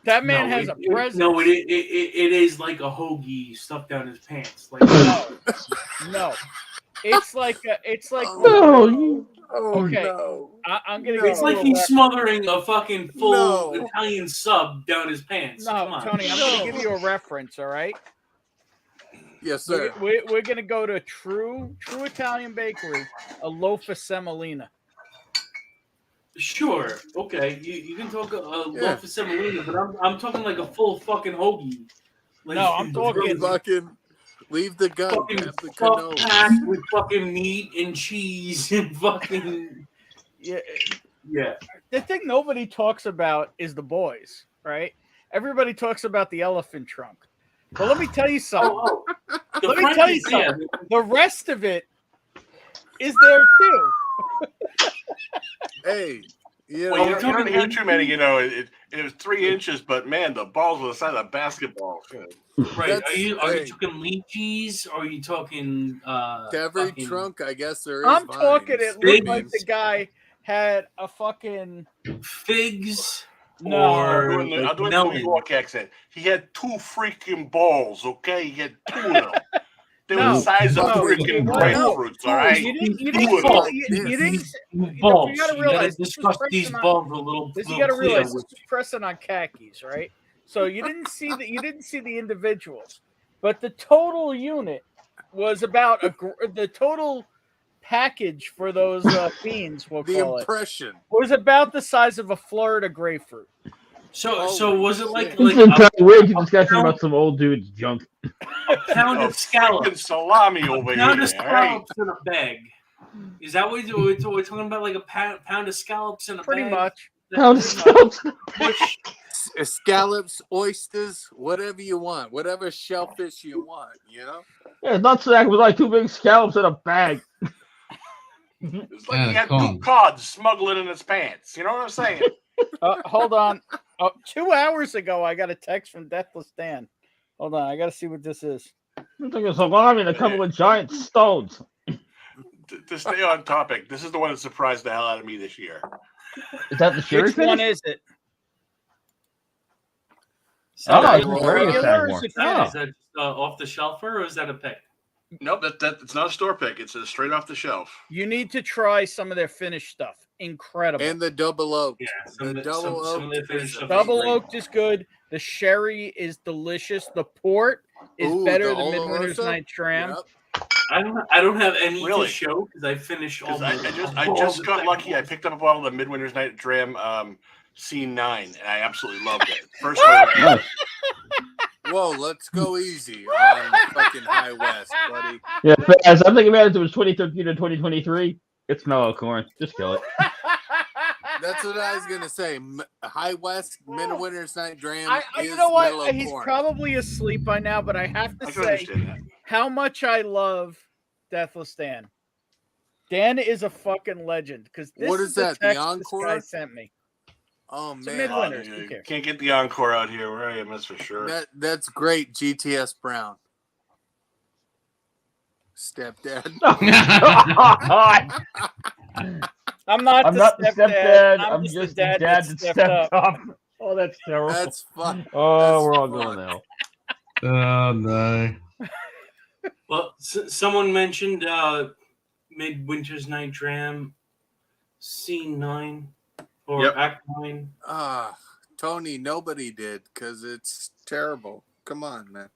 C: That man has a presence.
M: No, it is like a hoagie stuffed down his pants. Like
C: no. It's like
S: Oh,
C: okay.
S: no.
C: I'm gonna.
M: It's
C: give
M: like
C: you a
M: he's
C: ref-
M: smothering a fucking full
S: No.
M: Italian sub down his pants.
C: No,
M: Come on.
C: Tony, I'm gonna give you a reference. All right.
S: Yes, sir.
C: We're gonna go to true Italian bakery, a loaf of semolina.
M: Sure. Okay. You can talk a loaf of semolina, but I'm talking like a full fucking hoagie. Like,
C: No, I'm talking
S: fucking leave the gun.
M: fucking
S: Have the
M: fuck
S: canoe.
M: packed with fucking meat and cheese and fucking
C: Yeah.
M: yeah.
C: The thing nobody talks about is the boys, right? Everybody talks about the elephant trunk. But let me tell you something. Let me tell you something. The rest of it is there too.
S: Hey,
R: Well, you don't hear too many. It was 3 inches, but man, the balls were the size of a basketball.
M: Right? Are you talking lychees? Or are you talking
S: every
M: fucking-
S: trunk? I guess there is.
C: I'm
S: vines.
C: talking. It looked like the guy had a fucking
M: figs.
C: No,
R: I'm doing the New York accent. He had 2 freaking balls. Okay, he had 2 of them. They were the size of freaking grapefruits. All right,
C: You didn't. You
M: balls.
C: gotta
M: You
C: realize
M: gotta discuss these balls a little.
C: You gotta realize this is pressing on khakis, right? So you didn't see the individuals, but the total unit was about the total package for those beans. We'll
S: The
C: call
S: impression
C: was about the size of a Florida grapefruit.
M: So was it like
E: weird discussion about some old dude's junk?
M: a pound of scallops,
R: salami over
M: pound
R: here.
M: of scallops in a bag? Is that what we're talking about? Like a pound of scallops in a
C: Pretty
M: bag?
C: much.
E: Pound of scallops.
S: Scallops, oysters, whatever you want, whatever shellfish you want.
E: Yeah, it's not sack with like 2 big scallops in a bag.
R: It's like he had 2 cards smuggling in his pants. You know what I'm saying?
C: Hold on. 2 hours ago, I got a text from Deathless Dan. Hold on, I got to see what this is.
E: I'm thinking of salami and a couple of giant stones.
R: To stay on topic, this is the one that surprised the hell out of me this year.
E: Is that the sherry
C: Which one
E: finish?
C: is it?
E: Oh,
M: Is
E: it's
M: that
E: regular.
M: is that off the shelf or is that a pick?
R: Nope, that it's not a store pick. It's straight off the shelf.
C: You need to try some of their finished stuff. Incredible.
S: And the double oak.
M: Yeah,
S: the double oak.
C: Double oaked is good. The sherry is delicious. The port is better than Midwinter's Night Dram.
S: Yep.
M: I don't have any
R: Really?
M: to show because I finished all.
R: I just got lucky. I picked up a bottle of Midwinter's Night Dram C9, and I absolutely loved it. First one.
S: Whoa, let's go easy on fucking High West, buddy.
E: Yeah, as I'm thinking about it, it was 2013 to 2023. It's mellow corn. Just kill it.
S: That's what I was gonna say. High West, Midwinter's Night Dram.
C: You know what?
S: mellow
C: He's
S: corn.
C: probably asleep by now, but I have to say how much I love Deathless Dan. Dan is a fucking legend because this
S: What is
C: the
S: that, the
C: text
S: Encore?
C: This guy sent me.
S: Oh
C: It's a
S: man,
C: Midwinter's. Who cares?
R: Can't get the Encore out here where I am, that's for sure.
S: that's great. GTS Brown, stepdad.
C: I'm not the stepdad. I'm just the dad that stepped up.
E: Oh, that's terrible.
S: That's fun.
E: Oh, we're all going now.
K: Oh no.
M: Well, someone mentioned Midwinter's Night Dram, C9 or Act 9.
S: Tony, nobody did because it's terrible. Come on, man.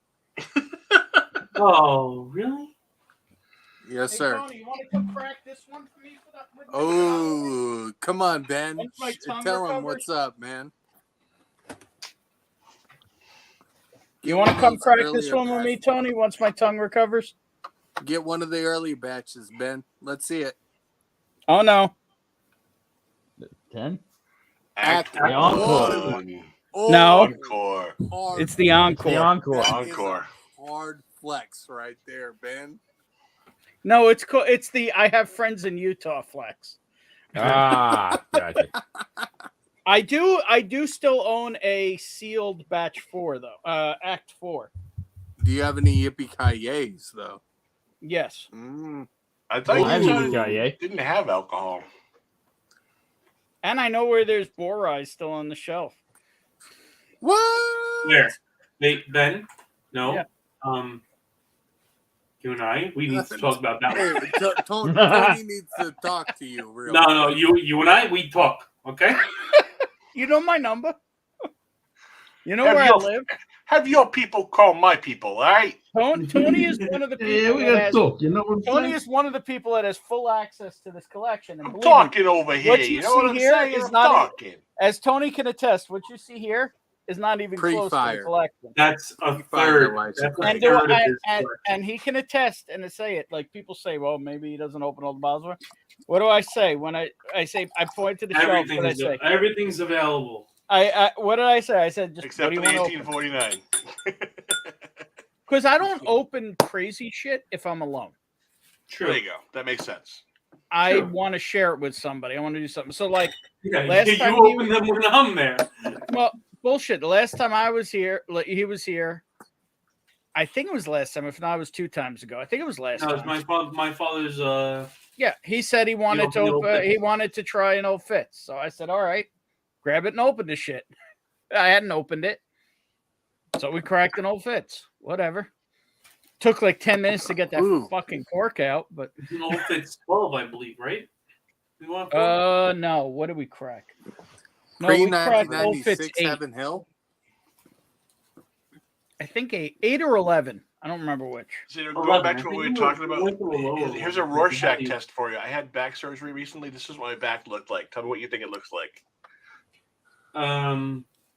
M: Oh, really?
S: Yes,
C: Hey,
S: sir.
C: Tony, you want to come crack this one for me?
S: Oh, come on, Ben.
C: Once my tongue
S: Tell him
C: recovers.
S: what's up, man.
C: You want to come
S: those
C: crack this
S: earlier
C: one with me, Tony? Once my tongue recovers.
S: Get one of the early batches, Ben. Let's see it.
C: Oh no.
E: 10.
S: Act
E: The encore.
C: No.
R: Encore.
C: It's the encore.
E: The encore.
S: That is
R: Encore.
S: a hard flex right there, Ben.
C: No, it's cool. It's the I have friends in Utah flex.
E: Ah, gotcha.
C: I do still own a sealed batch 4 though. Act 4.
S: Do you have any yippee-ki-yays, though?
C: Yes.
R: I thought
E: I
R: you
E: haven't got yet.
R: didn't have alcohol.
C: And I know where there's Borai still on the shelf.
S: What?
M: Where? Wait, Ben? No.
C: Yeah.
M: You and I, we need to talk about that.
S: Hey, Tony needs to talk to you. Real
M: No, you and I, we talk. Okay.
C: You know my number. You know
R: Have
C: where
R: your-
C: I live.
R: Have your people call my people, all right?
C: Tony is one of the people.
K: Yeah, we
C: that
K: gotta
C: has,
K: talk. You know what I'm
C: Tony
K: saying?
C: is one of the people that has full access to this collection. And
R: I'm
C: believe
R: talking
C: me,
R: over here.
C: What
R: You
C: you
R: know what
C: see
R: I'm
C: here
R: saying?
C: is
R: I'm
C: not,
R: talking.
C: as Tony can attest. What you see here is not even close to the
S: Pre-fire.
C: collection.
M: That's a third. That's a
C: And,
M: third of his
C: and he can attest and say it. Like people say, well, maybe he doesn't open all the bottles. What do I say when I say I point to the shelf? What I say?
M: Everything's available.
C: What did I say? I said just
R: Except
C: what do
R: for
C: you
R: the
C: want to open?
R: 1849.
C: Because I don't open crazy shit if I'm alone.
R: There you go. That makes sense.
C: I want to share it with somebody. I want to do something. So like
M: Yeah,
C: last
M: you
C: time
M: open them when I'm there.
C: Well, bullshit. The last time I was here, he was here. I think it was last time. If not, it was 2 times ago. I think it was last
M: No, it's
C: time.
M: my father's.
C: Yeah, he said he wanted to. He wanted to try an old Fitz. So I said, "All right, grab it and open the shit." I hadn't opened it, so we cracked an old Fitz. Whatever. Took like 10 minutes to get that fucking cork out, but
M: An old Fitz 12, I believe, right? You want
C: no. What did we crack? No, we cracked old Fitz
S: 1996
C: 8.
S: Heaven Hill.
C: I think 8 or 11. I don't remember which.
R: So going back to what we were talking about, here's a Rorschach test for you. I had back surgery recently. This is what my back looked like. Tell me what you think it looks like.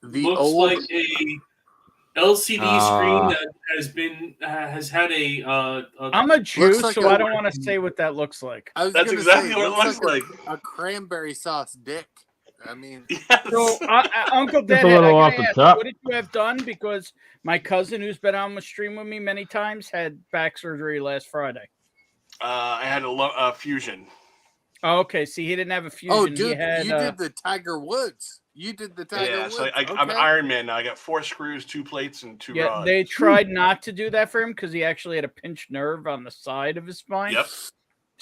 M: Looks like a LCD screen that has had a.
C: I'm a Jew,
S: like
C: so I don't want to say what that looks like.
S: I was
R: That's
S: gonna
R: exactly
S: say,
R: what it looks like.
S: A cranberry sauce dick. I mean,
C: So, Uncle
E: Just a
C: Deadhead,
E: little
C: I
E: off
C: gotta
E: the
C: ask,
E: top.
C: what did you have done? Because my cousin, who's been on the stream with me many times, had back surgery last Friday.
R: I had a fusion.
C: Oh, okay. See, he didn't have a fusion.
S: oh,
C: he
S: dude,
C: had,
S: you did the Tiger Woods. You did the Tiger
R: Yeah,
S: Woods.
R: so I'm Iron Man now. I got 4 screws, 2 plates, and 2
C: yeah.
R: rods.
C: They tried not to do that for him because he actually had a pinched nerve on the side of his spine.
R: Yep.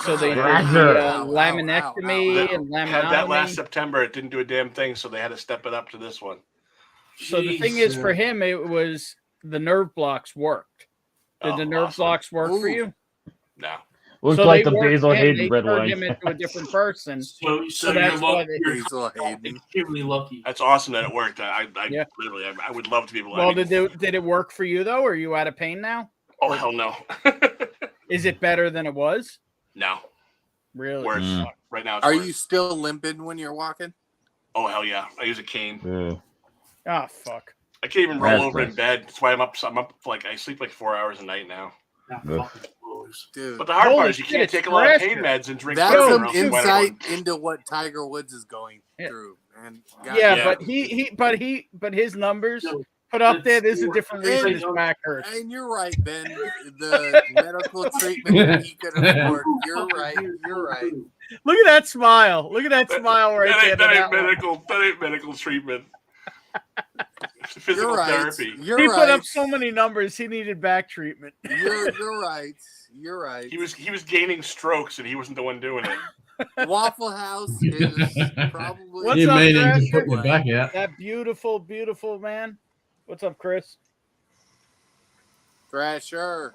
C: So they did
E: Roger.
C: laminectomy and
R: Had that last
C: laminotomy.
R: September. It didn't do a damn thing, so they had to step it up to this one.
C: So the thing is, for him, it was the nerve blocks worked. Did the nerve blocks work for you?
R: No.
E: Looks
C: So
E: like
C: they
E: the
C: worked
E: Basil
C: him,
E: Hayden
C: they
E: Red
C: turned
E: Wings.
C: him into a different person.
M: So
C: that's
M: you're
C: why
M: lucky.
C: they-
M: You're extremely lucky.
R: That's awesome that it worked. I
C: Yeah.
R: literally, I would love to be able to.
C: Well, did it work for you though? Are you out of pain now?
R: Oh hell no.
C: Is it better than it was?
R: No.
C: Really?
R: Worse. Right now. It's
S: Are
R: worse.
S: you still limping when you're walking?
R: Oh hell yeah! I use a cane.
C: Oh fuck.
R: I can't even roll
E: That's
R: over in
E: nice.
R: bed. That's why I'm up like I sleep like 4 hours a night now.
S: Dude,
R: But the hard
C: Holy
R: part is you
C: shit,
R: can't
C: it's
R: take a lot of
C: pressure.
R: pain meds and drink
S: that's
R: water
S: some
R: or else you might
S: insight
R: have one.
S: into what Tiger Woods is going through. And
C: Yeah, but his numbers put up there. There's a different reason his back hurts.
S: And you're right, Ben. The medical treatment he could afford. You're right. You're right.
C: Look at that smile. Look at that smile right there.
R: That ain't
C: to that one.
R: medical. That ain't medical treatment. Physical
S: You're right.
R: therapy.
S: You're
C: He
S: right.
C: put up so many numbers. He needed back treatment.
S: You're right. You're right.
R: He was gaining strokes and he wasn't the one doing it.
S: Waffle House is probably.
C: What's
K: You
C: up,
K: made him
C: Thrasher?
K: to put your back out.
C: That beautiful, beautiful man. What's up, Chris?
S: Thrasher.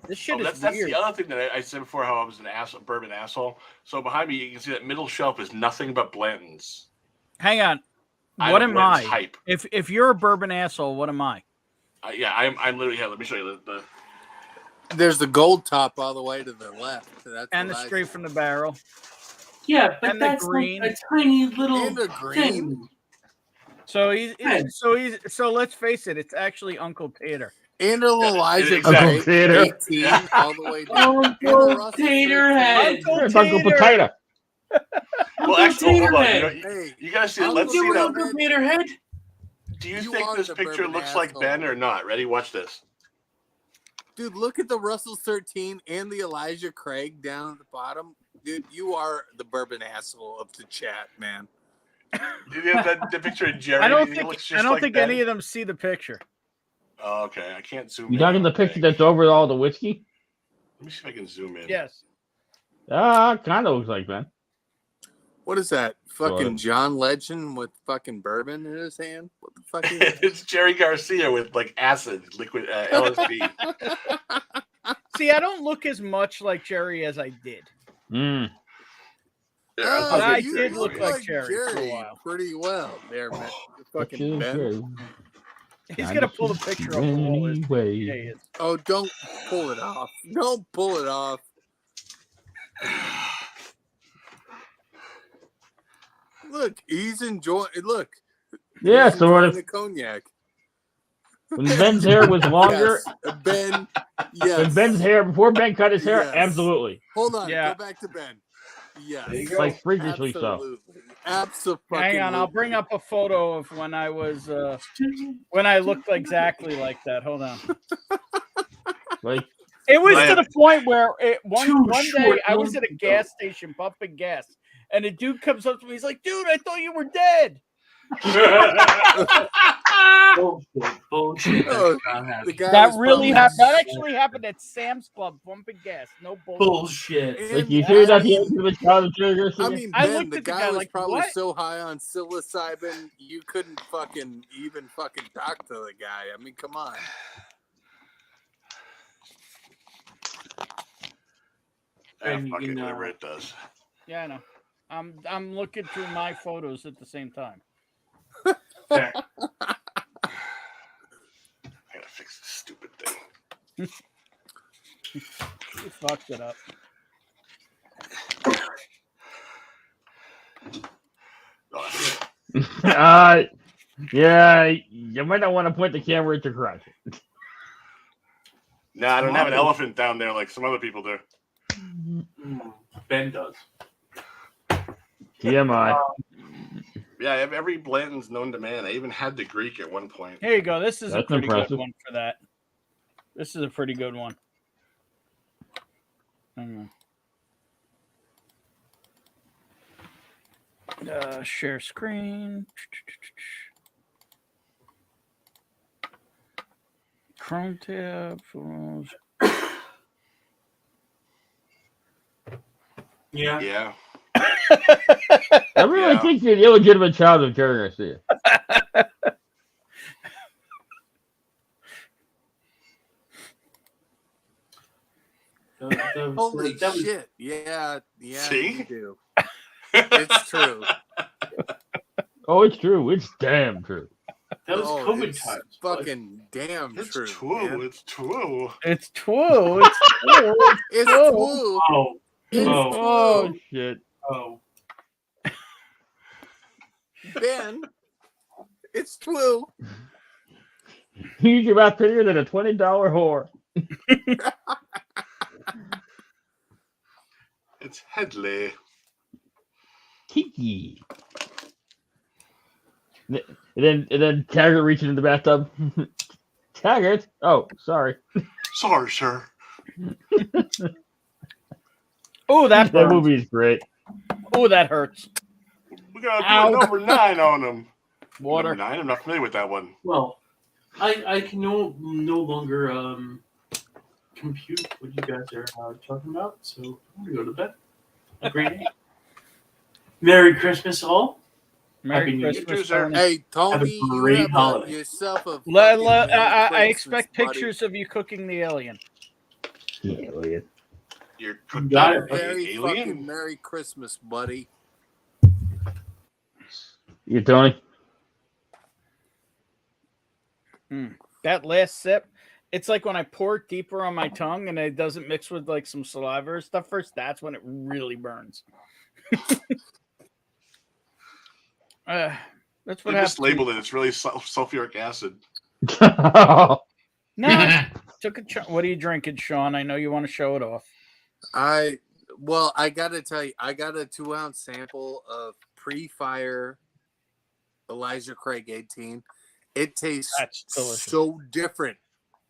C: This shit is
R: That's
C: weird.
R: the other thing that I said before. How I was an asshole, bourbon asshole. So behind me, you can see that middle shelf is nothing but Blanton's.
C: Hang on.
R: I'm
C: What
R: a
C: am
R: Blanton's
C: I?
R: Hype.
C: If you're a bourbon asshole, what am I?
R: Yeah, I'm literally. Let me show you the
S: There's the gold top all the way to the left. That's
C: And the
S: what I
C: straight from the barrel.
M: Yeah, but
C: And the
M: that's
C: green.
M: like a tiny little
S: And the green.
M: thing.
C: So
M: Hey.
C: so let's face it, it's actually Uncle Tater.
S: And Elijah
R: exactly.
S: Gray,
E: Theater.
S: 18 all the way down. And the
M: Uncle
S: Russell
M: Taterhead.
E: There's Uncle Potato.
R: Well, actually, hold on.
M: Taterhead.
S: Hey,
R: You guys see.
S: Uncle
R: Let's see that.
M: Uncle Taterhead.
R: Do you
S: You
R: think
S: are
R: this
S: the
R: picture
S: bourbon
R: looks like
S: asshole.
R: Ben or not? Ready? Watch this.
S: dude, look at the Russell 13 and the Elijah Craig down at the bottom. Dude, you are the bourbon asshole of the chat, man.
R: Did you have the picture of Jerry?
C: I don't
R: He
C: think
R: looks just
C: I don't
R: like
C: think
R: Ben.
C: any of them see the picture.
R: Oh, okay, I can't zoom
E: You
R: in.
E: talking the picture that's over all the whiskey?
R: Let me see if I can zoom in.
C: Yes.
E: Kind of looks like Ben.
S: What is that? Fucking
E: What?
S: John Legend with fucking bourbon in his hand? What the fuck is that?
R: It's Jerry Garcia with like acid, liquid LSD.
C: See, I don't look as much like Jerry as I did.
E: Mm.
C: But I
S: you
C: did look like Jerry for a
S: Jerry
C: while.
S: pretty well there, man. Fucking Ben.
C: He's gonna pull the picture up the wall. Yeah, he is.
S: Oh, don't pull it off. Don't pull it off. Look, he's enjoying. Look.
E: Yeah,
S: he's
E: sort of.
S: enjoying the cognac.
E: When Ben's hair was longer,
S: Yes, Ben. Yes.
E: when Ben's hair before Ben cut his hair,
S: Yes.
E: absolutely.
S: Hold on.
C: Yeah.
S: Go back to Ben. Yes.
E: Like freakishly so.
S: Absolutely. Absolutely.
C: Hang on, I'll bring up a photo of when I was when I looked exactly like that. Hold on.
E: Like
C: It was to the point where one day
M: short
C: I was at a gas station pumping gas, and a dude comes up to me. He's like, "Dude, I thought you were dead."
M: Bullshit.
S: Oh, the guy
C: That
S: was
C: really
S: pumping-
C: happened. That actually happened at Sam's Club pumping gas. No bullshit.
M: Bullshit.
E: Like you hear that the was child trigger?
S: I mean,
C: I
S: Ben,
C: looked
S: the
C: at the
S: guy
C: guy
S: was
C: like,
S: probably
C: "What?"
S: so high on psilocybin, you couldn't fucking talk to the guy. I mean, come on.
M: And you
R: Fuck it,
M: can,
R: whatever it does.
C: Yeah, I know. I'm looking through my photos at the same time.
M: Fair.
R: I gotta fix this stupid thing.
C: You fucked it up.
E: Yeah, you might not want to point the camera at your crotch.
R: Nah, I don't have an elephant down there like some other people do.
M: Ben does.
E: TMI.
R: Yeah, I have every Blanton's known to man. I even had the Greek at one point.
C: Here you go. This is a
E: That's
C: pretty
E: impressive.
C: good one for that. This is a pretty good one. Hang on. Share screen. Chrome tab. Photos.
M: Yeah.
R: Yeah.
E: I really think you're the illegitimate child of Jerry Garcia.
S: Holy
M: that was-
S: shit. Yeah,
R: See?
S: you do. It's true.
E: Oh, it's true. It's damn true.
M: That was
S: Oh,
M: COVID
S: it's
M: times.
S: fucking damn
R: It's
S: true.
R: true.
S: man.
R: It's true.
C: It's true. It's true.
S: It's
C: true.
S: true.
M: Oh.
S: It's
M: Oh.
E: Oh
S: true.
E: shit.
M: Oh.
S: Ben, it's true.
E: You're about prettier than a $20 whore.
R: It's Headley.
E: Kiki. And then Taggart reaching in the bathtub. Taggart? Oh, sorry.
R: Sorry, sir.
C: Oh, that
E: That
C: burns.
E: movie is great.
C: Oh, that hurts.
R: We gotta
C: Ow.
R: do a number 9 on him.
C: Water.
R: Number 9? I'm not familiar with that one.
M: Well, I can no longer compute what you guys are talking about, so I'm gonna go to bed. A great day. Merry Christmas, all.
C: Merry
M: Happy New Year.
C: Christmas,
R: sir.
C: Tony.
S: Hey,
M: Have a
S: Tony, you
M: great
S: have
M: holiday.
S: yourself a.
C: I
S: fucking
C: expect
S: Christmas, buddy.
C: pictures of you cooking the alien.
E: Yeah, look at
R: You're
M: You
R: cooking
M: got
R: a
M: it.
S: Very
R: alien.
S: fucking Merry Christmas, buddy.
E: you, Tony.
C: That last sip, it's like when I pour it deeper on my tongue and it doesn't mix with like some saliva or stuff first. That's when it really burns. That's what
R: They
C: happens.
R: mislabeled it. It's really sulfuric acid.
C: No, took a. What are you drinking, Sean? I know you want to show it off.
S: I gotta tell you, I got a 2-ounce sample of pre-fire Elijah Craig 18. It tastes
C: That's delicious.
S: so different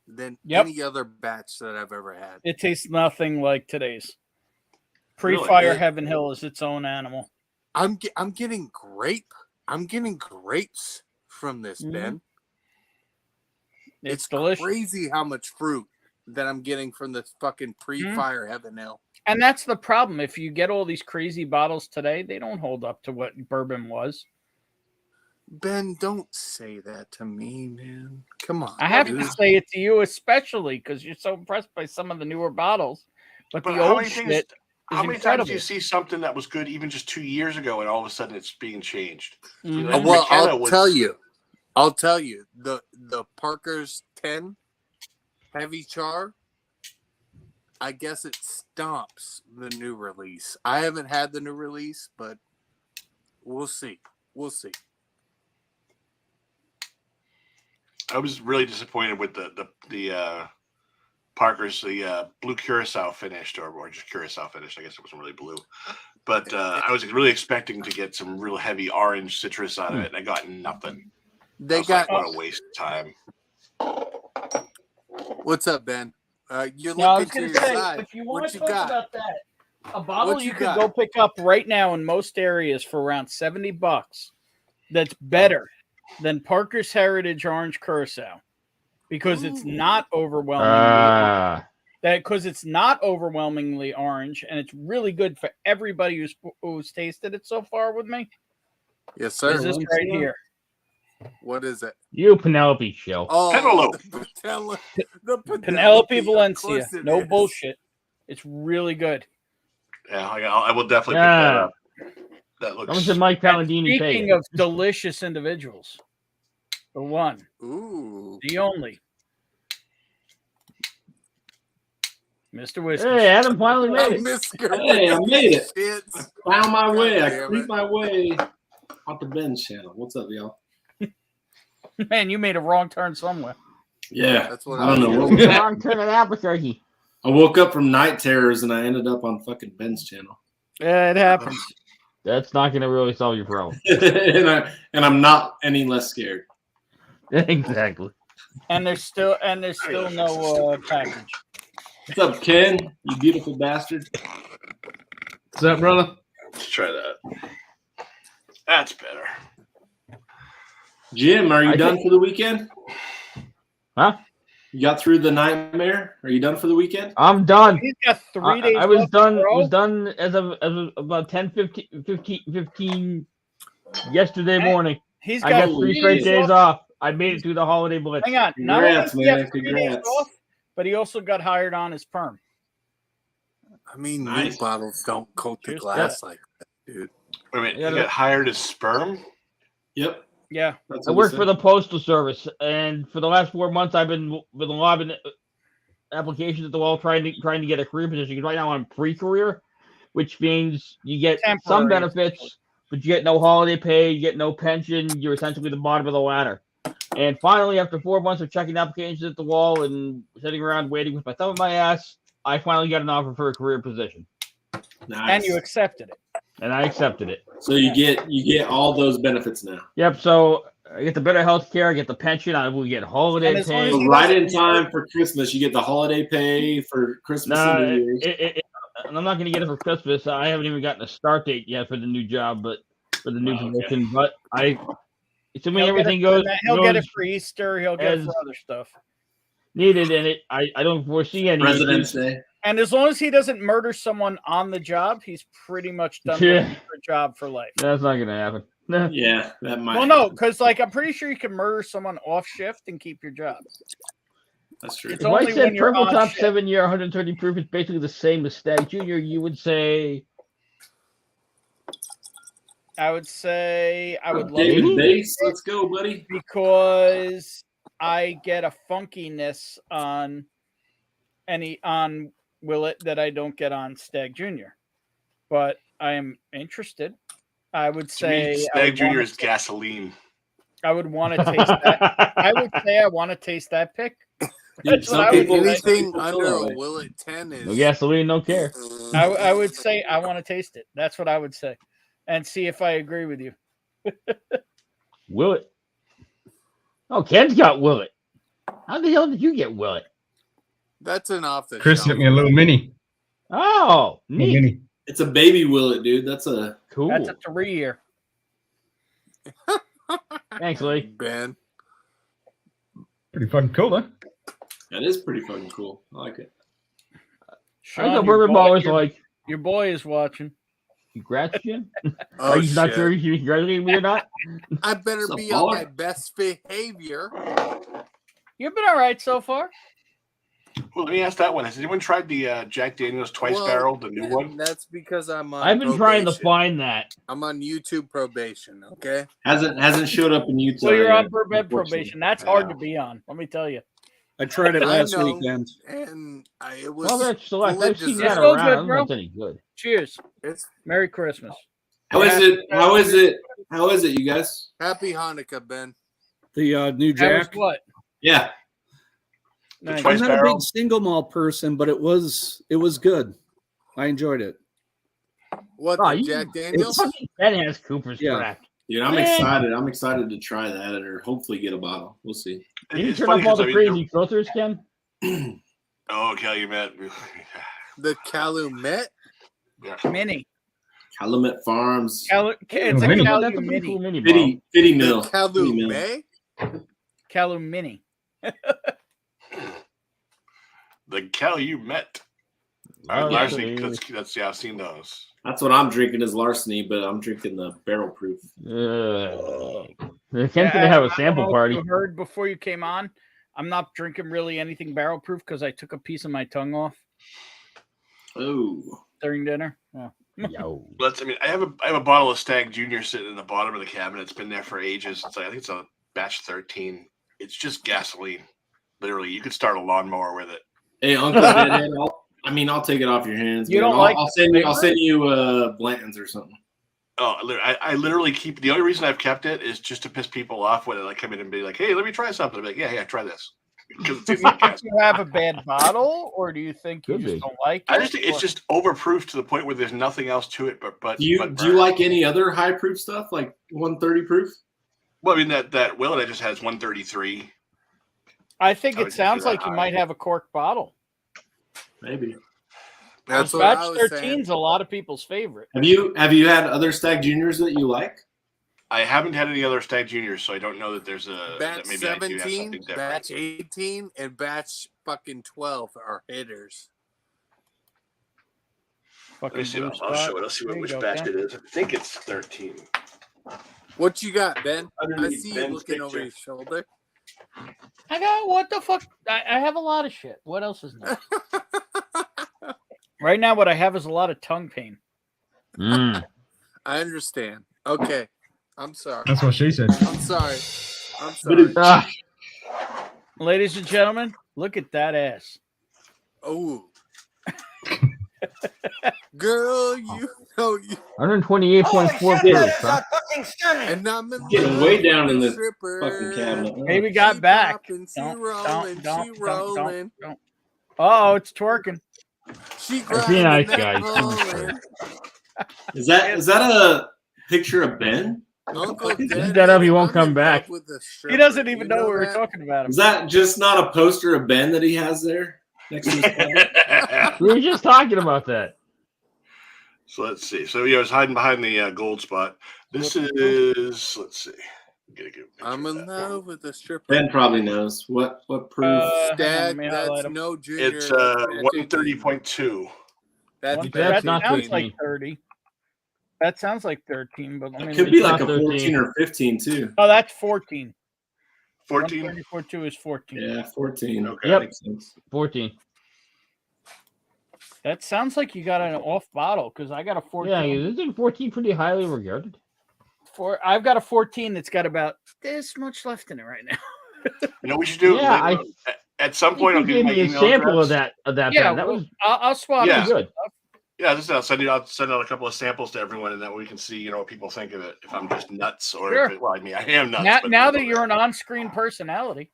S: than
C: Yep.
S: any other batch that I've ever had.
C: It tastes nothing like today's.
R: Really?
C: Pre-fire Heaven Hill is its own animal.
S: I'm getting grape. I'm getting grapes from this,
C: Mhm.
S: Ben.
C: It's delicious.
S: Crazy how much fruit that I'm getting from this fucking pre-fire Heaven Hill.
C: And that's the problem. If you get all these crazy bottles today, they don't hold up to what bourbon was.
S: Ben, don't say that to me, man. Come on.
C: I have
S: dude.
C: to say it to you, especially because you're so impressed by some of the newer bottles. But the
R: how
C: old
R: many
C: shit
R: things?
C: is
R: How many
C: incredible.
R: times do you see something that was good even just 2 years ago, and all of a sudden it's being changed?
C: Mhm.
S: Well,
R: McKenna
S: I'll tell you. The Parker's 10 Heavy Char, I guess it stomps the new release. I haven't had the new release, but we'll see. We'll see.
R: I was really disappointed with the Parker's blue curacao finished, or just curacao finished. I guess it wasn't really blue, but I was really expecting to get some real heavy orange citrus out of it, and I got nothing.
S: They got
R: what a waste of time.
S: What's up, Ben? You're
C: Now, I was
S: looking to
C: going
S: your
C: to say,
S: side.
C: if you want
S: What
C: to
S: you
C: talk
S: got?
C: about that, a bottle
S: What
C: you
S: you
C: could
S: got?
C: go pick up right now in most areas for around $70. That's better than Parker's Heritage Orange Curacao because it's not overwhelmingly because it's not overwhelmingly orange, and it's really good for everybody who's tasted it so far with me.
S: Yes, sir.
C: Is this right here?
S: What is it?
E: You Penelope show.
S: Oh,
R: Penelope.
S: The
C: Penelope
S: of
C: Valencia.
S: course it
C: No
S: is.
C: bullshit. It's really good.
R: Yeah, I will definitely pick that up. That looks.
E: How much did Mike Palladini pay?
C: Speaking of delicious individuals, the one, the only, Mr. Whiskey.
E: Hey, Adam finally made it.
J: Hey, I made it.
S: Shit.
J: I found my way. I
S: damn
J: creeped
S: it.
J: my way off the Ben's channel. What's up, y'all?
C: Man, you made a wrong turn somewhere.
J: Yeah,
S: That's what
J: I don't know. What
E: Wrong turn of Albuquerque.
J: I woke up from night terrors and I ended up on fucking Ben's channel.
C: Yeah, it happens.
E: That's not going to really solve your problem.
J: and I'm not any less scared.
E: Exactly.
C: And there's still no package.
J: What's up, Ken? You beautiful bastard.
K: What's up, brother?
R: Let's try that. That's better.
J: Jim, are you done for the weekend?
E: Huh?
J: You got through the nightmare? Are you done for the weekend?
E: I'm done.
C: He's got 3 days.
E: I was
C: left,
E: done.
C: bro.
E: Was done as of about 10:15 yesterday morning.
C: He's
E: I
C: got
E: got 3
C: 3
E: straight
C: days
E: days off. I made it through the holiday blitz.
C: Hang on. Not
J: Congrats,
C: only did he
J: man.
C: have 3 days
J: Congrats.
C: off, but he also got hired on as perm.
S: I mean,
J: Nice.
S: new bottles don't coat the
C: Cheers.
S: glass like that, dude.
R: Wait a minute.
E: Yeah,
R: You got hired as sperm?
J: Yep.
C: Yeah.
J: That's
E: I
J: what
E: work
J: he
E: for the Postal Service, and for the last 4 months, I've been with a lot of applications at the wall trying to get a career position. Because right now I'm pre-career, which means you get some
C: Temporary.
E: benefits, but you get no holiday pay, you get no pension. You're essentially the bottom of the ladder. And finally, after 4 months of checking applications at the wall and sitting around waiting with my thumb in my ass, I finally got an offer for a career position,
J: Nice.
C: And you accepted it.
E: and I accepted it.
J: So you get all those benefits now.
E: Yep. So I get the better health care, I get the pension, I will get
C: And
E: holiday
C: as long
E: pay.
C: as
J: So
C: he
J: right
C: doesn't-
J: in time for Christmas, you get the holiday pay for Christmas
E: No,
J: and New Year's.
E: and I'm not going to get it for Christmas. I haven't even gotten a start date yet for the new job, but for the new
J: Oh, okay.
E: position. But assuming
C: He'll get
E: everything
C: it
E: goes,
C: for he'll get it
E: goes
C: for Easter. He'll get it
E: as
C: for other stuff.
E: needed, and I don't foresee any
J: President's
E: issues.
J: Day.
C: And as long as he doesn't murder someone on the job, he's pretty much done
E: Yeah.
C: with the job for life.
E: That's not going to happen.
J: Yeah, that might.
C: Well, no, because I'm pretty sure you can murder someone off shift and keep your job.
J: That's true.
C: It's
E: If I
C: only
E: said
C: when you're
E: Purple
C: on
E: Top
C: shift.
E: 7-year, 130 proof is basically the same as Stag Junior, you would say
C: I would say I would love
J: David
C: it
J: Bass, let's go, buddy.
C: because I get a funkiness on Willet that I don't get on Stag Junior. But I am interested. I would
R: To me,
C: say
R: Stag Junior is gasoline.
C: I would want to taste that. I would say I want to taste that pick.
J: Dude,
C: That's what I would say.
S: Anything
J: feel
S: under
J: that
S: a
J: way.
S: Willet 10 is
E: no gasoline, no care.
C: I would say I want to taste it. That's what I would say, and see if I agree with you.
E: Willet. Oh, Ken's got Willet. How the hell did you get Willet?
S: That's an off the
K: Chris
S: shelf.
K: sent me a little mini.
E: Oh,
K: Little
E: neat.
K: mini.
J: It's a baby Willet, dude. That's a
E: Cool.
C: That's a 3-year.
E: Thanks, Lee.
S: Ben.
K: Pretty fucking cool, huh?
J: that is pretty fucking cool. I like it.
C: Sean,
E: know Bourbon Ball is like.
C: Your boy is watching.
E: Congrats, Jim.
S: Oh,
E: Are you not
S: shit.
E: sure if you're congratulating me or not?
S: I better
E: What's up,
S: be on
E: baller?
S: my best behavior.
C: You've been all right so far.
R: Well, let me ask that one. Has anyone tried the Jack Daniels Twice Barrel, the new one?
S: That's because I'm on.
E: I've been trying to
S: probation.
E: find that.
S: I'm on YouTube probation. Okay.
J: Hasn't showed up in YouTube.
C: So you're on
J: yet,
C: bourbon
J: unfortunately.
C: probation. That's hard to be on. Let me tell you.
F: I tried it
S: I
F: last
S: know,
F: weekend.
S: and it was.
E: Well, that's select. I've seen
C: It's
E: that
C: so
E: around.
C: good,
E: I don't know
C: bro.
E: if it's any good.
C: Cheers.
S: It's
C: Merry Christmas.
J: How is it? How is it? How is it, you guys?
S: Happy Hanukkah, Ben.
F: The new
C: That was
F: Jack.
C: what?
J: Yeah.
C: Nice.
F: I'm not a big single malt person, but it was good. I enjoyed it.
S: What?
E: Oh,
S: the
E: you-
S: Jack
E: it's
S: Daniels?
E: fucking Ben has Cooper's
F: Yeah.
E: crack.
J: Dude, I'm
C: Man.
J: excited. I'm excited to try that or hopefully get a bottle. We'll see.
E: Can you
R: It's
E: turn
R: funny
E: off all
R: 'cause,
E: the
R: I mean,
E: crazy filters, Ken?
R: Oh, Calumet.
S: The Calumet.
R: Yeah.
C: Mini.
J: Calumet Farms.
C: It's a
E: That's a
C: Calu
E: pretty cool
C: Mini.
E: mini.
J: Fitty
S: The
J: Mill.
S: Calumet.
C: Calu Mini.
R: The Calumet.
E: Oh,
R: Larceny,
E: yeah.
R: that's yeah, I've seen those.
J: That's what I'm drinking is larceny, but I'm drinking the barrel proof.
E: Ken's gonna have
C: I
E: a
C: don't
E: sample
C: know if
E: party.
C: You heard before you came on. I'm not drinking really anything barrel proof because I took a piece of my tongue off
J: Oh.
C: during dinner. Yeah.
E: Yo.
R: Let's. I mean, I have a bottle of Stag Junior sitting in the bottom of the cabinet. It's been there for ages. I think it's a batch 13. It's just gasoline. Literally, you could start a lawnmower with it.
J: Hey, Uncle Deadhead, I'll take it off your hands.
C: You
J: man.
C: don't like
J: I'll
C: the
J: send you. I'll
C: flavor?
J: send you Blanton's or something.
R: Oh, I literally keep. The only reason I've kept it is just to piss people off when I come in and be like, "Hey, let me try something." I'm like, "Yeah, try this." Because it tastes like
C: Do
R: gas.
C: you have a bad bottle, or do you think you
E: Could
C: just
E: be.
C: don't like it?
R: I just think it's
C: or-
R: just overproof to the point where there's nothing else to it. But
J: Do you like any other high proof stuff like 130 proof?
R: Well, I mean that Willet I just has 133.
C: I think
R: I
C: it
R: would
C: sounds
R: consider
C: like
R: that
C: you
R: high.
C: might have a corked bottle.
J: Maybe.
S: That's what I
C: Batch
S: was
C: 13
S: saying.
C: is a lot of people's favorite.
J: Have you had other Stag Juniors that you like?
R: I haven't had any other Stag Juniors, so I don't know that there's a
S: Batch
R: that maybe I do have
S: 17,
R: something different.
S: batch 18, and batch fucking 12 are hitters.
R: Let me see.
C: Blue
R: I'll
C: Spot.
R: show it. I'll see
C: There you
R: which
C: go,
R: batch
C: Ken.
R: it is. I think it's 13.
S: What you got, Ben? I
J: Underneath
S: see you
J: Ben's
S: looking over
J: picture.
S: your shoulder.
C: I got what the fuck? I have a lot of shit. What else is new? Right now, what I have is a lot of tongue pain.
E: Mm.
S: I understand. Okay. I'm sorry.
K: That's what she said.
S: I'm sorry. I'm sorry.
E: Ah,
C: Ladies and gentlemen, look at that ass.
S: Oh. Girl, you know you.
E: 128.4 proof. Huh?
Q: fucking stunning.
S: And I'm in
J: Getting
S: love
J: way down
S: with
J: in
S: the
J: the
S: stripper.
J: fucking cabinet.
C: Baby got
S: She
C: back.
S: popping, she rolling, she rolling.
C: Oh, it's twerking.
S: She
E: Let's be nice,
S: grinding
E: guys.
S: that rolling.
J: Is that a picture of Ben?
S: Uncle
E: Keep
S: Daddy,
E: that up, he won't
S: I'm
E: come
S: in
E: back.
S: love with the
C: He
S: stripper.
C: doesn't even
S: You
C: know we were
S: that?
C: talking about him.
J: Is that just not a poster of Ben that he has there next to his cabinet?
E: We were just talking about that.
R: So let's see. So yeah, I was hiding behind the gold spot. This is let's see. Get a good picture
S: I'm
R: of
S: in
R: that.
S: love with the stripper.
J: Ben probably knows what proof.
C: Hang on,
S: Stag,
C: let me highlight
S: that's
C: him.
S: no junior.
R: It's
S: that's batch
R: 130.2.
S: That's
C: One-
E: That's
C: that
E: not
C: sounds
E: 13.
C: like 30. That sounds like 13, but let me
J: It could be
E: It's
J: like a
E: not 13.
J: 14 or 15 too.
C: Oh, that's 14.
R: 14.
C: 134.2 is 14.
J: Yeah, 14.
R: Okay.
E: Yep.
J: Makes sense.
E: 14.
C: That sounds like you got an off bottle because I got a 14.
E: Yeah, isn't 14 pretty highly regarded?
C: I've got a 14 that's got about this much left in it right now.
R: You know what we should do?
E: Yeah,
R: Later, at some point I'll
E: you
R: give
E: gave
R: you my
E: me a
R: email
E: sample
R: address.
E: of that.
C: Yeah,
E: pen. That
C: well,
E: was
C: I'll swap.
R: Yeah.
C: it.
E: good.
R: Yeah, I'll send out a couple of samples to everyone, and that way we can see, what people think of it. If I'm just nuts, or
C: Sure.
R: if it, well, I mean, I am nuts.
C: Now,
R: but
C: now that you're an on-screen personality,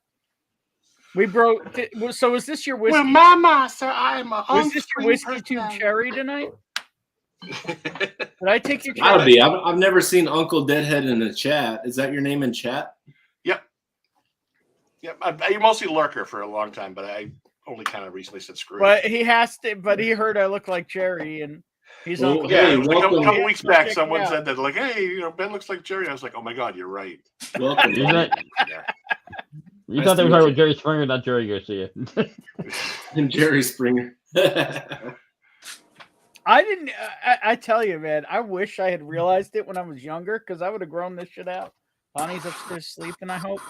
C: we broke. So is this your whiskey?
R: well, Mama, sir, I'm a
C: Was this your whiskey tube cherry tonight? Did I take your
J: Gotta
C: cherry?
J: be. I've never seen Uncle Deadhead in the chat. Is that your name in chat?
R: Yep. I mostly lurker for a long time, but I only kind of recently said screw it.
C: But he has to. But he heard I look like Jerry, and he's
J: Well,
C: on.
R: Yeah,
J: Hey,
R: it was a couple
J: welcome.
R: weeks back,
C: Check
R: someone
C: it out.
R: said that, like, hey, Ben looks like Jerry. I was like, oh my God, you're right.
J: Welcome.
E: Is that,
R: Yeah.
E: you
J: Nice
E: thought they
J: to
E: were talking
J: meet
E: about Jerry Springer, not Jerry Garcia.
J: And Jerry Springer.
C: I didn't. I tell you, man. I wish I had realized it when I was younger, because I would have grown this shit out. Bonnie's upstairs sleeping. I hope.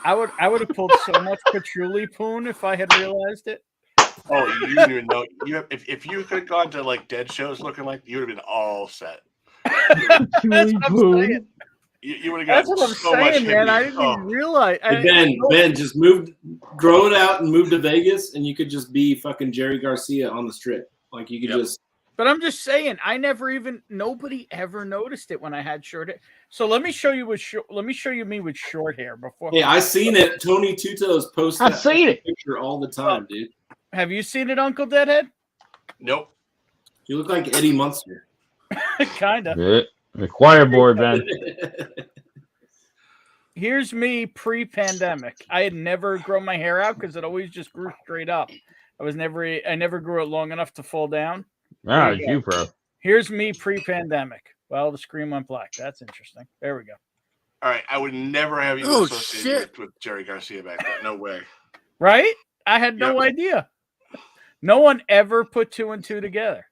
C: I would have pulled so much patchouli poon if I had realized it.
R: Oh, you didn't even know. If you could have gone to like dead shows looking like, you would have been all set.
C: That's what I'm saying.
R: You would have got
C: That's what I'm
R: so much
C: saying, man.
R: hippie.
C: I didn't even realize.
T: Ben, just grow it out and move to Vegas, and you could just be fucking Jerry Garcia on the strip. Like you could just.
C: But I'm just saying, nobody ever noticed it when I had short hair. So let me show you me with short hair before.
T: Hey, I seen it. Tony Tutos posts
E: I've seen it.
T: picture all the time, dude.
C: Have you seen it, Uncle Deadhead?
R: Nope.
T: You look like Eddie Munster.
C: Kinda.
E: The choir board, man.
C: Here's me pre-pandemic. I had never grown my hair out because it always just grew straight up. I never grew it long enough to fall down.
E: Ah, you, bro.
C: Here's me pre-pandemic. Well, the screen went black. That's interesting. There we go.
R: All right, I would never have you associated with Jerry Garcia back then. No way.
C: Right? I had no idea. No one ever put two and two together.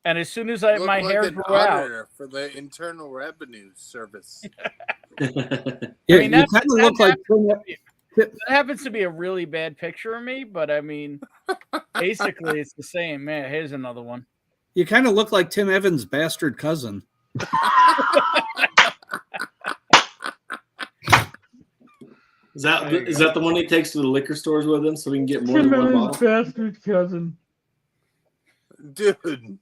C: And as soon as my hair grew out
S: for the Internal Revenue Service.
C: I mean, that happens to be a really bad picture of me, but I mean, basically it's the same. Man, here's another one.
F: You kind of look like Tim Evans' bastard cousin.
T: Is that the one he takes to the liquor stores with him so we can get more than one bottle?
E: Bastard cousin.
S: Dude.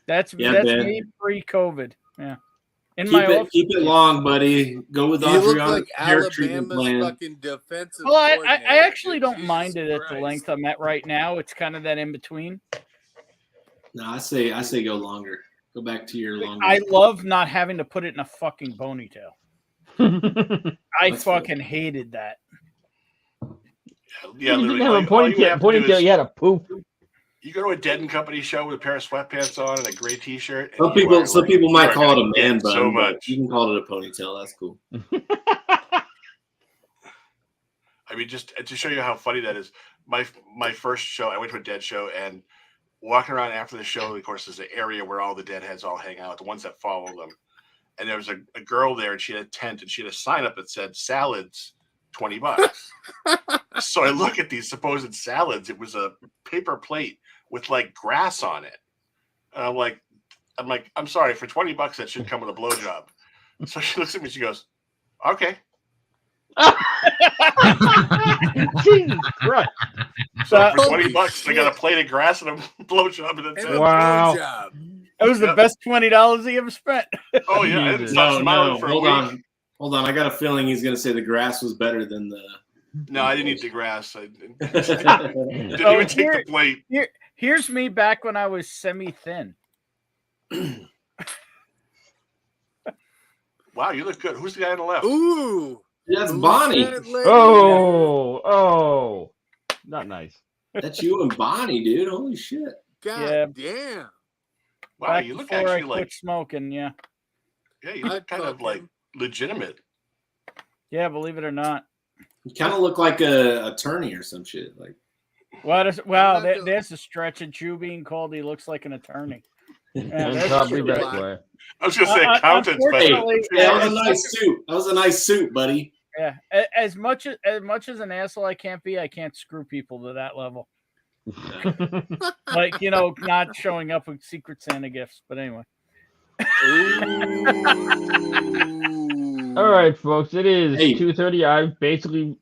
C: That's me pre-COVID. Yeah.
T: Keep it long, buddy. Go with Adriana's hair treatment plan.
S: Fucking defensive.
C: Well, I actually don't mind it at the length I'm at right now. It's kind of that in between.
T: No, I say go longer. Go back to your longer.
C: I love not having to put it in a fucking ponytail. I fucking hated that.
R: Yeah,
E: you didn't have a ponytail. You had a poof.
R: You go to a Dead and Company show with a pair of sweatpants on and a gray T-shirt.
T: Some people might call it a man bun.
R: So much.
T: You can call it a ponytail. That's cool.
R: I mean, just to show you how funny that is. My first show, I went to a Dead show, and walking around after the show, of course, is the area where all the Deadheads all hang out, the ones that follow them. And there was a girl there, and she had a tent, and she had a sign up that said "Salads, $20." So I look at these supposed salads. It was a paper plate with like grass on it. And I'm like, I'm sorry, for $20 that should come with a blowjob. So she looks at me, she goes, "Okay."
E: Jesus Christ.
R: So for $20, they got a plate of grass and a blowjob, and that's it.
E: Wow.
C: That was the best $20 he ever spent.
R: Oh yeah, I didn't stop smiling for a week.
T: Hold on. I got a feeling he's going to say the grass was better than the.
R: No, I didn't eat the grass. I didn't even take the plate.
C: Here's me back when I was semi-thin.
R: Wow, you look good. Who's the guy on the left?
S: Ooh,
T: that's Bonnie.
E: Oh, not nice.
T: That's you and Bonnie, dude. Holy shit.
S: God damn.
R: Wow,
C: Back
R: you look
C: before
R: actually
C: I
R: like
C: quit smoking. Yeah.
R: Yeah, you look kind of like legitimate.
C: Yeah, believe it or not.
T: You kind of look like a attorney or some shit. Like,
C: wow, there's a stretch of Jew being called. He looks like an attorney. Yeah,
E: probably that way.
R: I was gonna say accountants, but
T: that was a nice suit. That was a nice suit, buddy.
C: Yeah, as much as an asshole I can't be, I can't screw people to that level. Like, not showing up with Secret Santa gifts. But anyway.
E: All right, folks. It is 2:30. I've basically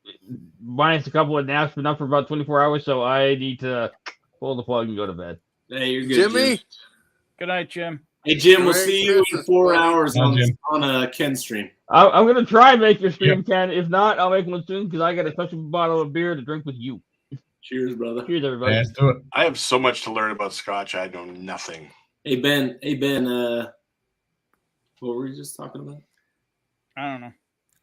E: minus a couple of naps, been up for about 24 hours, so I need to pull the plug and go to bed.
T: Hey, you're good,
S: Jimmy.
T: Jim.
C: Good night, Jim.
T: Hey, Jim. We'll see you in 4 hours on a Ken stream.
E: I'm gonna try and make your stream, Ken. If not, I'll make one soon because I got a special bottle of beer to drink with you.
T: Cheers, brother.
E: Cheers, everybody.
K: Let's do it.
R: I have so much to learn about Scotch. I know nothing.
T: Hey, Ben. What were we just talking about?
C: I don't know.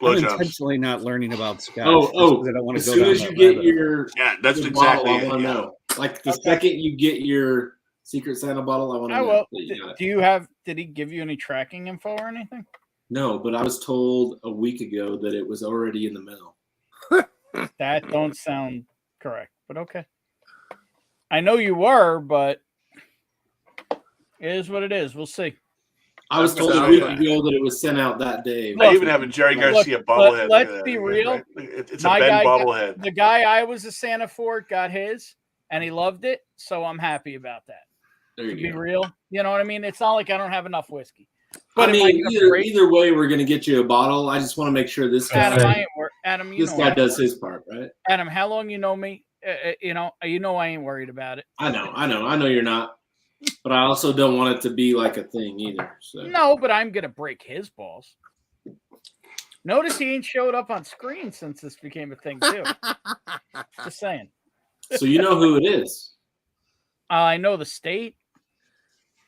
F: I'm intentionally not learning about Scotch.
T: Oh!
F: I don't want to
T: as
F: go
T: soon
F: down
T: as you
F: that
T: get
F: rabbit
T: your
R: that's
T: your
R: exactly
T: bottle, I want to
R: it,
T: know. Like the second you get your Secret Santa bottle, I want to know.
C: Well,
T: that you got it.
C: do you have? Did he give you any tracking info or anything?
T: No, but I was told a week ago that it was already in the mail.
C: That don't sound correct, but okay. I know you were, but it is what it is. We'll see.
T: I was told a week ago that it was sent out that day.
R: I even have a Jerry Garcia bobblehead.
C: Let's be real.
R: It's a Ben bobblehead.
C: The guy I was a Santa for got his, and he loved it, so I'm happy about that.
T: There you
C: to be
T: go.
C: real, you know what I mean? It's not like I don't have enough whiskey. But
T: I mean, either way, we're going to get you a bottle. I just want to make sure this guy,
C: Adam,
T: this guy does his part, right?
C: Adam, how long you know me? You know I ain't worried about it.
T: I know you're not, but I also don't want it to be like a thing either. So.
C: No, but I'm gonna break his balls. Notice he ain't showed up on screen since this became a thing too. Just saying.
T: So you know who it is?
C: I know the state.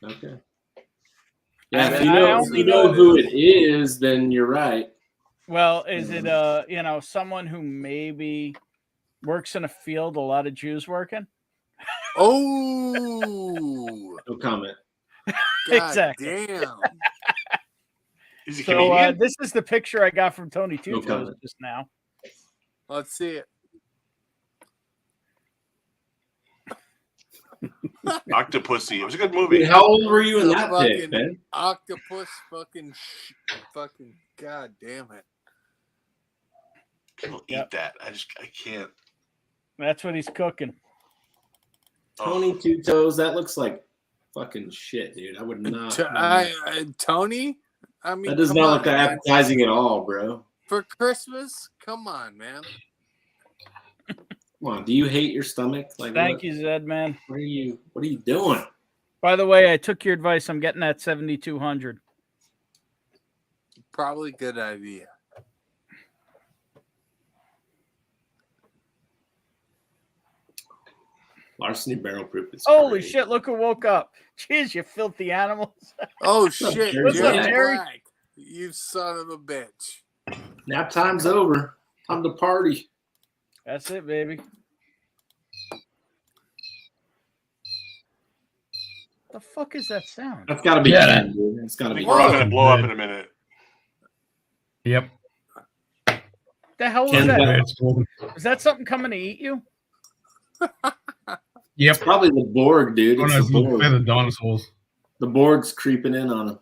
T: Okay. Yeah, if you know who it is, then you're right.
C: Well, is it someone who maybe works in a field a lot of Jews working?
S: Oh,
T: no comment.
C: Exactly.
S: Damn.
R: Is he
C: so
R: Canadian?
C: this is the picture I got from Tony Two Toes just now.
S: Let's see it.
R: Octopussy. It was a good movie.
T: How old were you in that pic, man?
S: Octopus fucking god damn it.
R: People eat that. I can't.
C: That's what he's cooking.
T: Tony Two Toes. That looks like fucking shit, dude. I would not.
S: Tony? I mean,
T: that does not look appetizing at all, bro.
S: For Christmas? Come on, man.
T: Come on. Do you hate your stomach? Like,
C: Thank you, Zed, man.
T: What are you doing?
C: By the way, I took your advice. I'm getting that 7,200.
S: Probably good idea.
T: Larceny barrel proof is
C: Holy
T: great.
C: shit, look who woke up. Jeez, you filthy animals.
S: Oh, shit.
C: What's up, Jerry?
S: Black, you son of a bitch.
T: Nap time's over. Time to party.
C: That's it, baby. The fuck is that sound?
T: That's got to be Ken, dude. It's got to
R: I
T: be
R: think we're all going to blow up in a minute.
K: Yep.
C: The hell was
T: Ken's
C: that?
T: back.
C: Is that something coming to eat you?
K: Yep.
T: It's probably the Borg, dude.
K: One
T: It's
K: of those
T: the
K: little
T: Borg.
K: feathered dinosaurs.
T: The Borg's creeping in on him.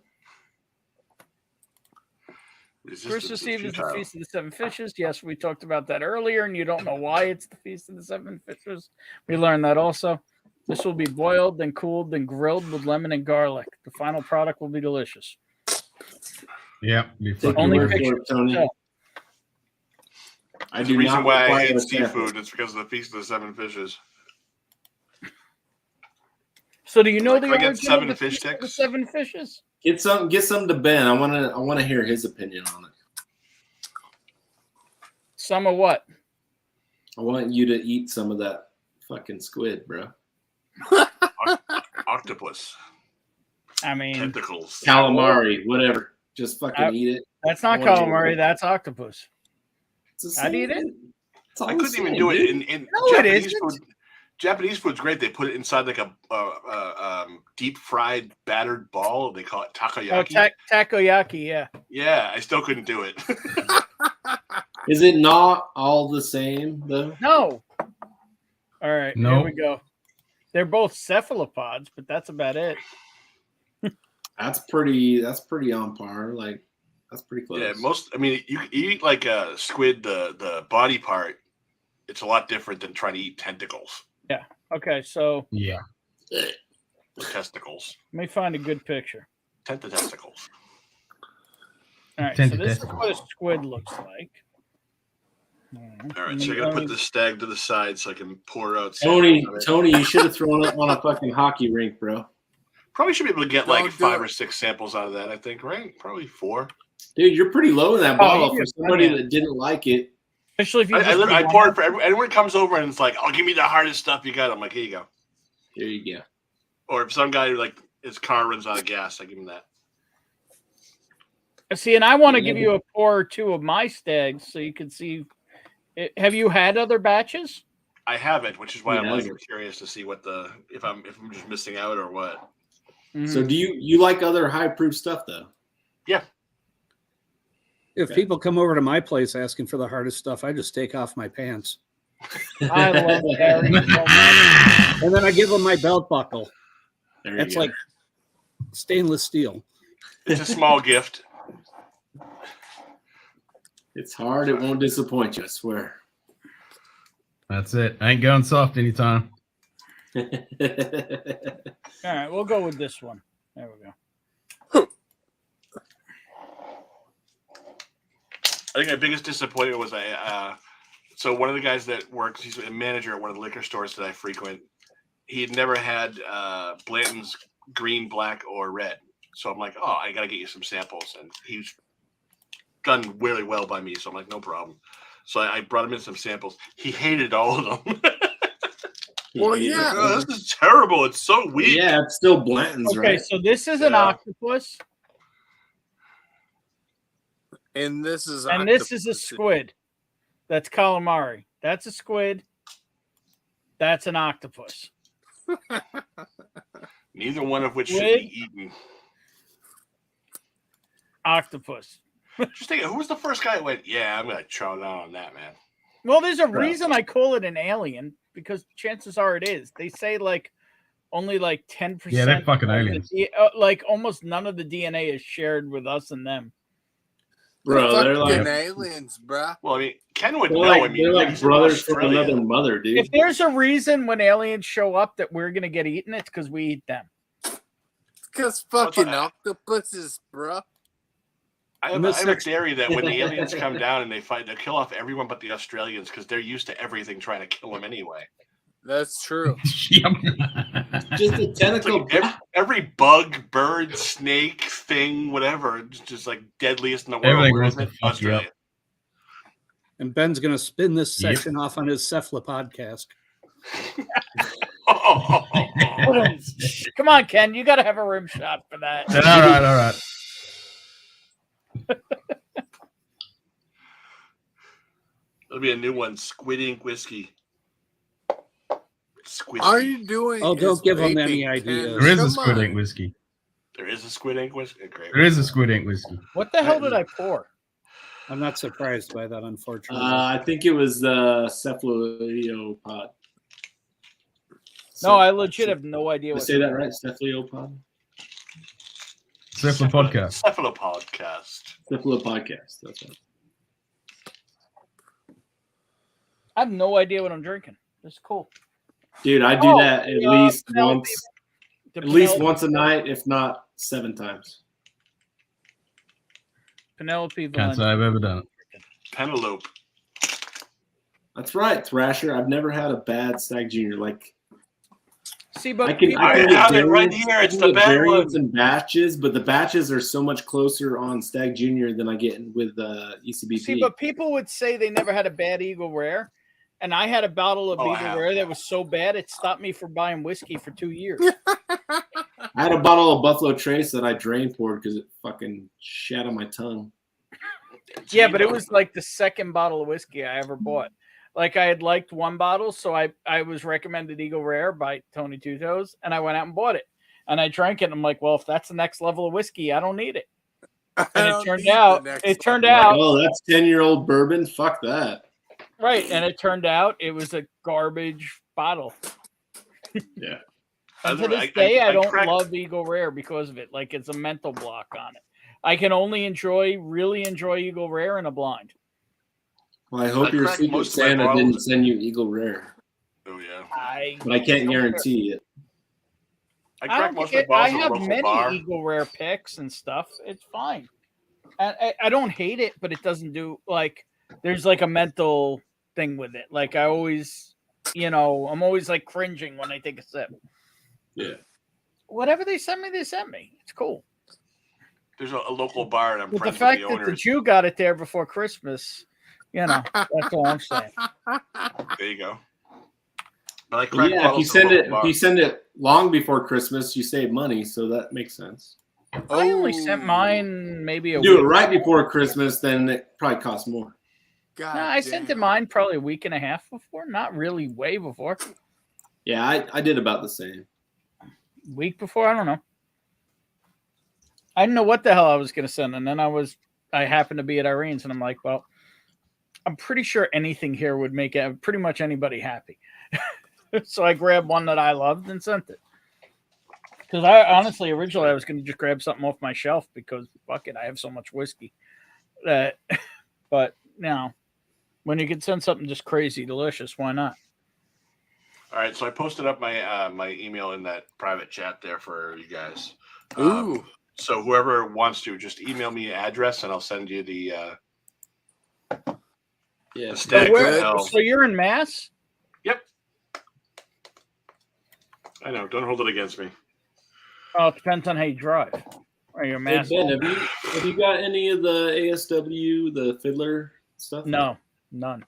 C: Christmas Eve is the Feast of the Seven Fishes. Yes, we talked about that earlier, and you don't know why it's the Feast of the Seven Fishes. We learned that also. This will be boiled, then cooled, then grilled with lemon and garlic. The final product will be delicious.
K: Yep.
C: Only picture,
T: Tony.
R: That's the reason why I hate seafood. It's because of the Feast of the Seven Fishes.
C: So do you know the
R: Can I get
C: origin
R: 7
C: of the
R: fish
C: Feast of the
R: sticks?
C: Seven Fishes?
T: Get some to Ben. I want to hear his opinion on it.
C: Some of what?
T: I want you to eat some of that fucking squid, bro.
R: Octopus.
C: I mean,
R: Tentacles.
T: Calamari, whatever. Just fucking eat it.
C: That's not
T: I want you
C: calamari.
T: to-
C: That's octopus.
T: It's the
C: I'd eat
T: same
C: it.
T: It's all
R: I
T: the
R: couldn't even
T: same,
R: do it
T: dude.
R: in
C: No, it
R: Japanese
C: isn't.
R: food. Japanese food's great. They put it inside like a deep fried battered ball. They call it takoyaki.
C: Oh, takoyaki, yeah.
R: Yeah, I still couldn't do it.
T: Is it not all the same though?
C: No. All right,
K: No.
C: here we go. They're both cephalopods, but that's about it.
T: That's pretty on par. Like that's pretty close.
R: Yeah, I mean, you eat like a squid, the body part. It's a lot different than trying to eat tentacles.
C: Yeah. Okay, so
K: Yeah.
R: The testicles.
C: let me find a good picture.
R: Testicles.
C: All right, so
K: Tender
C: this is
K: testicles.
C: what a squid looks like.
R: All right, so I gotta put the stag to the side so I can pour out.
T: Tony,
R: samples of it.
T: Tony, you should have thrown it on a fucking hockey rink, bro.
R: Probably should be able to get
S: Don't
R: like
S: do
R: 5
S: it.
R: or 6 samples out of that. I think, right? Probably 4.
T: Dude, you're pretty low in that bottle for
C: yeah,
T: somebody
C: yeah.
T: that didn't like it.
C: Especially if you
R: I pour it for everyone comes over and it's like, "Oh, give me the hardest stuff you got." I'm like, "Here you go."
T: There you go.
R: Or if some guy like his car runs out of gas, I give him that.
C: See, and I want to give you a pour or two of my stags so you can see. Have you had other batches?
R: I haven't, which is why I'm
T: Yeah.
R: like curious to see what if I'm just missing out or what.
T: So do you like other high proof stuff though?
R: Yeah.
U: If people come over to my place asking for the hardest stuff, I just take off my pants.
C: I love Barry so much.
F: And then I give him my belt buckle.
T: There
F: That's
T: you go.
F: like stainless steel.
R: It's a small gift.
T: It's hard. It won't disappoint you, I swear.
K: That's it. I ain't going soft anytime.
C: All right, we'll go with this one. There we go.
R: I think my biggest disappointment was so one of the guys that works, he's a manager at one of the liquor stores that I frequent. He had never had Blanton's green, black, or red. So I'm like, oh, I got to get you some samples. And he's done really well by me. So I'm like, no problem. So I brought him in some samples. He hated all of them.
S: Well, yeah.
R: Oh, this is terrible. It's so weak.
T: Yeah, it's still Blanton's,
C: Okay,
T: right?
C: so this is an octopus.
S: And this is
C: a squid. That's calamari. That's a squid. That's an octopus.
R: Neither one of which should
C: Squid.
R: be eaten.
C: Octopus.
R: Just think, who was the first guy that went, yeah, I'm going to chow down on that, man?
C: Well, there's a reason I call it an alien, because chances are it is. They say like only like 10%.
K: Yeah, they're fucking
C: of the
K: aliens.
C: like almost none of the DNA is shared with us and them.
T: Bro, they're
S: fucking
T: like
S: aliens, bruh.
R: Well, I mean, Ken would
T: they're
R: know.
T: like,
R: I mean,
T: they're like
R: he's in
T: brothers from
R: Australia.
T: another mother, dude.
C: If there's a reason when aliens show up that we're gonna get eaten, it's because we eat them.
S: Because fucking octopuses, bruh.
R: I have a theory that when the aliens come down and they fight, they'll kill off everyone but the Australians because they're used to everything trying to kill them anyway.
S: That's true.
T: Just a tentacle.
R: Like every bug, bird, snake, thing, whatever, it's just like deadliest in the world.
K: Everything
R: Where
K: wants
R: is
K: to
R: it?
K: fuck you
R: Australia.
K: up.
F: And Ben's going to spin this
K: Yep.
F: section off on his Cephala podcast.
C: Come on, Ken, you got to have a rim shot for that.
K: All right.
R: There'll be a new one, Squid Ink Whiskey. Squid.
S: All you doing?
F: Oh, don't
S: is
F: give them
S: vaping,
F: any
S: Ken.
F: ideas.
K: There is a
S: Come
K: squid
S: on.
K: ink whiskey.
R: There is a Squid Ink Whiskey. Great.
K: There is a squid ink whiskey.
C: What the hell did I pour?
F: I'm not surprised by that, unfortunately.
T: I think it was the cephalopod.
C: No, I legit have no idea
T: Did I
C: what.
T: say that right? Cephalopod?
K: Cephala podcast.
R: Cephalopodcast.
T: Cephalopodcast. That's right.
C: I have no idea what I'm drinking. It's cool.
T: Dude, I do that at least
C: Penelope-
T: once.
C: the
T: At least
C: Penelope-
T: once a night, if not 7 times.
C: Penelope
K: Can't
C: Valenti.
K: say I've ever done it.
R: Penelope.
T: That's right, Thrasher. I've never had a bad Stag Junior. Like
C: See, but
T: I can
C: people-
R: I
T: get
R: have it right
T: variants-
R: here. It's
T: I can
R: the
T: get
R: bad
T: variants
R: one.
T: and batches, but the batches are so much closer on Stag Junior than I get with ECBP.
C: See, but people would say they never had a bad Eagle Rare, and I had a bottle of
R: Oh, I
C: Eagle
R: have.
C: Rare that was so bad it stopped me from buying whiskey for 2 years.
T: I had a bottle of Buffalo Trace that I drain poured because it fucking shat on my tongue.
C: Yeah, but it was like the second bottle of whiskey I ever bought. Like I had liked one bottle, so I was recommended Eagle Rare by Tony Two Toes, and I went out and bought it. And I drank it, and I'm like, well, if that's the next level of whiskey, I don't need it. And it turned out,
T: Oh, that's 10-year-old bourbon. Fuck that.
C: right, and it turned out it was a garbage bottle.
T: Yeah.
C: And to this day, I don't love Eagle Rare because of it. Like it's a mental block on it. I can only really enjoy Eagle Rare in a blind.
T: Well, I hope
R: I
T: your
R: cracked
T: Secret
R: most of my
T: Santa
R: bottles.
T: didn't send you Eagle Rare,
R: Oh yeah.
T: but I can't guarantee it.
R: I
C: I,
R: cracked
C: don't
R: most
C: get,
R: of my
C: I
R: bottles at a
C: have
R: local
C: many
R: bar.
C: Eagle Rare picks and stuff. It's fine. I don't hate it, but it doesn't do like there's like a mental thing with it. Like I always, I'm always like cringing when I take a sip.
T: Yeah.
C: Whatever they send me, they send me. It's cool.
R: There's a local bar, and I'm
C: But the
R: friends
C: fact
R: with the
C: that the
R: owners.
C: Jew got it there before Christmas, that's all I'm saying.
R: There you go. But I
T: Well,
R: cracked
T: yeah, if
R: bottles
T: you
R: at a
T: send it,
R: local bar.
T: if you send it long before Christmas, you save money, so that makes sense.
C: I only sent mine maybe a
T: Do it
C: week.
T: right before Christmas, then it probably costs more.
C: No, I sent it mine probably a week and a half before. Not really way before.
T: Yeah, I did about the same.
C: Week before, I don't know. I didn't know what the hell I was going to send, and then I happened to be at Irene's, and I'm like, well, I'm pretty sure anything here would make pretty much anybody happy. So I grabbed one that I loved and sent it. Because originally, I was going to just grab something off my shelf because, fuck it, I have so much whiskey. But now, when you can send something just crazy delicious, why not?
R: All right, so I posted up my my email in that private chat there for you guys.
S: Ooh.
R: So whoever wants to, just email me an address and I'll send you the stick.
C: So you're in Mass?
R: Yep. I know. Don't hold it against me.
C: Oh, it depends on how you drive. Are you a Mass?
T: Hey Ben, have you got any of the ASW, the fiddler stuff?
C: No, none.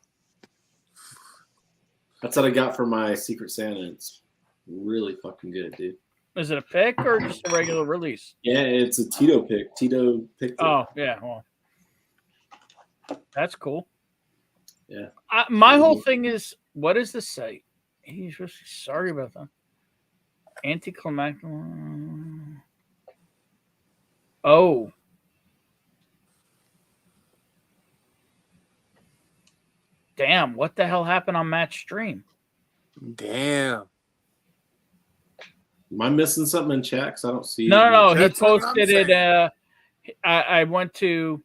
T: That's what I got for my Secret Santa. It's really fucking good, dude.
C: Is it a pick or just a regular release?
T: Yeah, it's a Tito pick. Tito picked it.
C: Oh, yeah. Well, that's cool.
T: Yeah.
C: My whole thing is, what does this say? He's really sorry about that. Anticlimactic. Oh. Damn, what the hell happened on Matt's stream?
S: Damn.
T: Am I missing something in chat? Because I don't see.
C: No. He posted it. I went to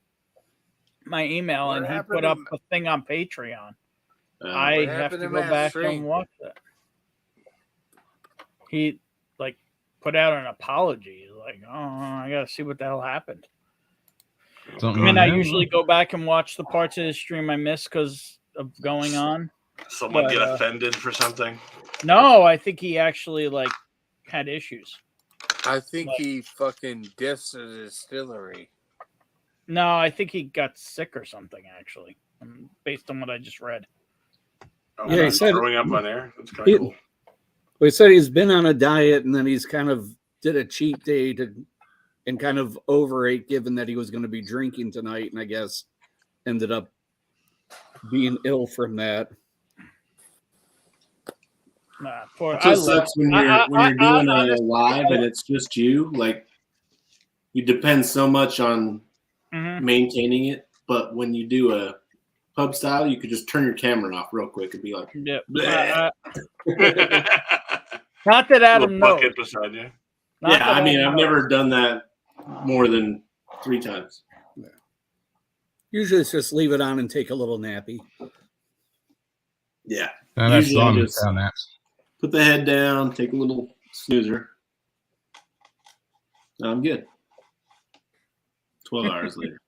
C: my email and he put up a thing on Patreon. I have to go back and watch that. He put out an apology. Like, oh, I gotta see what the hell happened. I usually go back and watch the parts of the stream I missed because of going on.
R: Someone get offended for something?
C: No, I think he actually had issues.
S: I think he fucking dissed the distillery.
C: No, I think he got sick or something, actually, based on what I just read.
R: Oh, yeah, he said growing up on air. That's kind of cool.
F: Well, he said he's been on a diet and then he's kind of did a cheat day and kind of overate, given that he was going to be drinking tonight, and I guess ended up being ill from that.
T: It just sucks when you're doing a live and it's just you. Like, you depend so much on maintaining it, but when you do a pub style, you could just turn your camera off real quick and be like,
C: not that Adam knows.
R: Bucket beside you.
T: Yeah, I mean, I've never done that more than 3 times.
F: Yeah. Usually it's just leave it on and take a little nappy.
T: Yeah.
K: That's
T: usually just put the head down, take a little snoozer. I'm good. 12 hours later.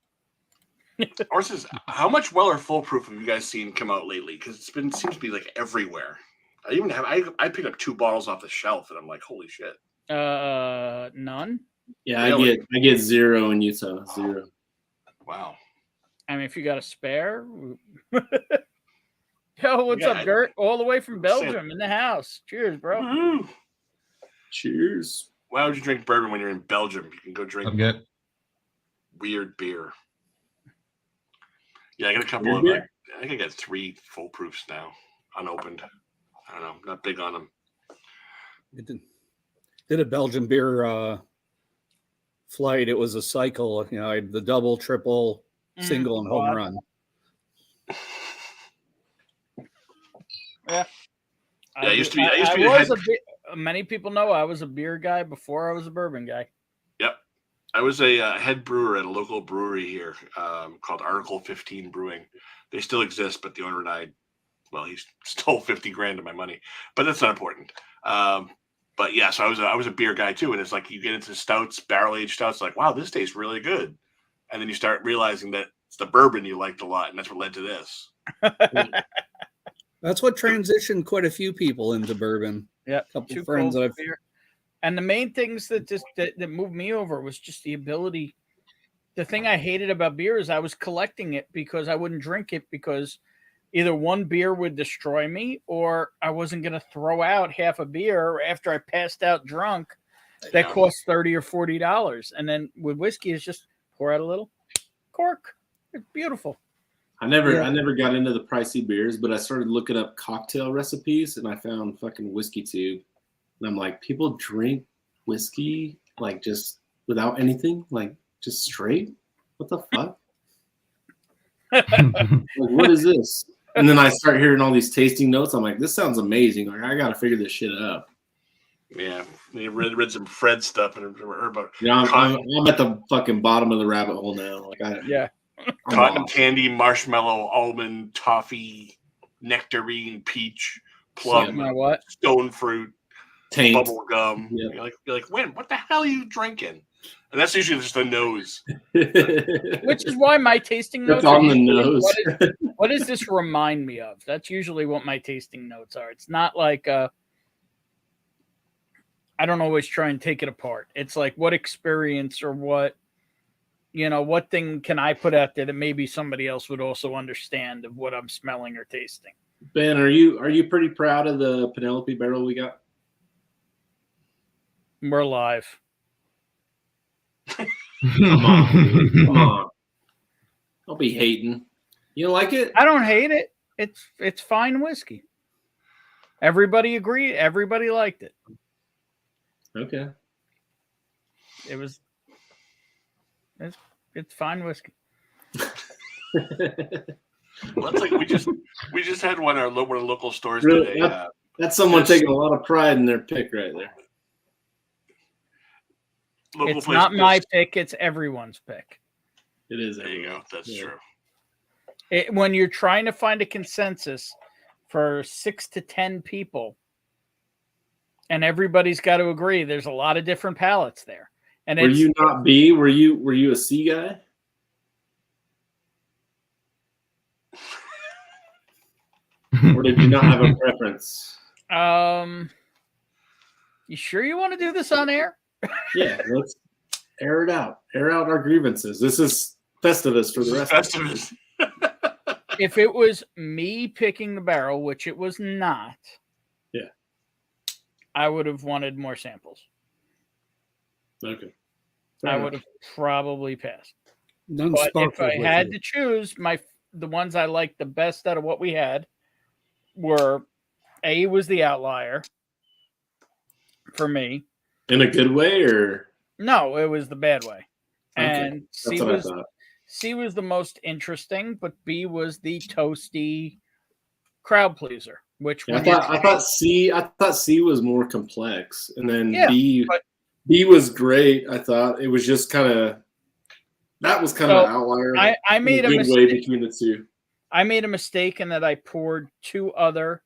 R: Horses, how much Weller Foolproof have you guys seen come out lately? Because seems to be everywhere. I picked up 2 bottles off the shelf and I'm like, holy shit.
C: None.
T: Yeah, really? I get 0 in Utah. 0.
R: Wow.
C: I mean, if you got a spare. Yo, what's up, Gert? All the way from Belgium in the house. Cheers, bro.
R: Woo-hoo.
T: Cheers.
R: Why would you drink bourbon when you're in Belgium? You can go drink weird beer. Yeah, I got a couple of I think I got 3 Foolproofs now, unopened. I don't know. Not big on them.
F: Did a Belgian beer flight. It was a cycle. You know, I had the double, triple, single, and home run.
C: Yeah.
R: I used to be.
C: Many people know I was a beer guy before I was a bourbon guy.
R: Yep. I was a head brewer at a local brewery here called Article 15 Brewing. They still exist, but the owner died. Well, he stole $50,000 of my money, but that's not important. But yeah, so I was a beer guy too, and it's like you get into stouts, barrel aged stouts, like wow, this tastes really good, and then you start realizing that it's the bourbon you liked a lot, and that's what led to this.
F: That's what transitioned quite a few people into bourbon.
C: Yeah,
F: a couple of friends I've.
C: And the main things that moved me over was just the ability. The thing I hated about beer is I was collecting it because I wouldn't drink it because either one beer would destroy me or I wasn't going to throw out half a beer after I passed out drunk that cost $30 or $40. And then with whiskey, it's just pour out a little cork. It's beautiful.
T: I never got into the pricey beers, but I started looking up cocktail recipes and I found fucking Whiskey Tube. And I'm like, people drink whiskey like just without anything, like just straight? What the fuck? what is this? And then I start hearing all these tasting notes. I'm like, this sounds amazing. Like, I got to figure this shit out.
R: Yeah, they read some Fred stuff and heard about.
T: Yeah, I'm at the fucking bottom of the rabbit hole now.
R: Cotton candy, marshmallow, almond, toffee, nectarine, peach, plum, stone fruit,
T: taint,
R: bubble gum. Yeah. You're like, when? What the hell are you drinking? And that's usually just the nose.
C: Which is why my tasting notes
T: are on the nose.
C: What does this remind me of? That's usually what my tasting notes are. It's not like I don't always try and take it apart. It's like what experience or what thing can I put out there that maybe somebody else would also understand of what I'm smelling or tasting.
T: Ben, are you pretty proud of the Penelope barrel we got?
C: We're live.
T: Come on. Don't be hating. You don't like it?
C: I don't hate it. It's fine whiskey. Everybody agreed. Everybody liked it.
T: Okay.
C: It's fine whiskey.
R: Well, that's like we just had one of the local stores
T: really,
R: today.
T: That's someone taking a lot of pride in their pick right there.
C: It's not my pick. It's everyone's pick.
T: It is.
R: There you go. That's true.
C: When you're trying to find a consensus for 6 to 10 people, and everybody's got to agree, there's a lot of different palates there. And
T: were you not B? Were you a C guy? Or did you not have a preference?
C: You sure you want to do this on air?
T: Yeah, let's air it out. Air out our grievances. This is Festivus for the rest of us.
C: If it was me picking the barrel, which it was not, I would have wanted more samples.
T: Okay.
C: I would have probably passed.
F: None
C: but if I
F: with
C: had
F: you.
C: to choose, the ones I liked the best out of what we had were A was the outlier for me.
T: In a good way, or
C: no, it was the bad way.
T: Okay.
C: And
T: That's
C: C was the most interesting, but B was the toasty crowd pleaser. Which
T: I thought C was more complex, and then B was great. I thought it was just kind of an outlier.
C: I made a
T: good
C: mistake
T: way between the two.
C: I made a mistake in that I poured 2 other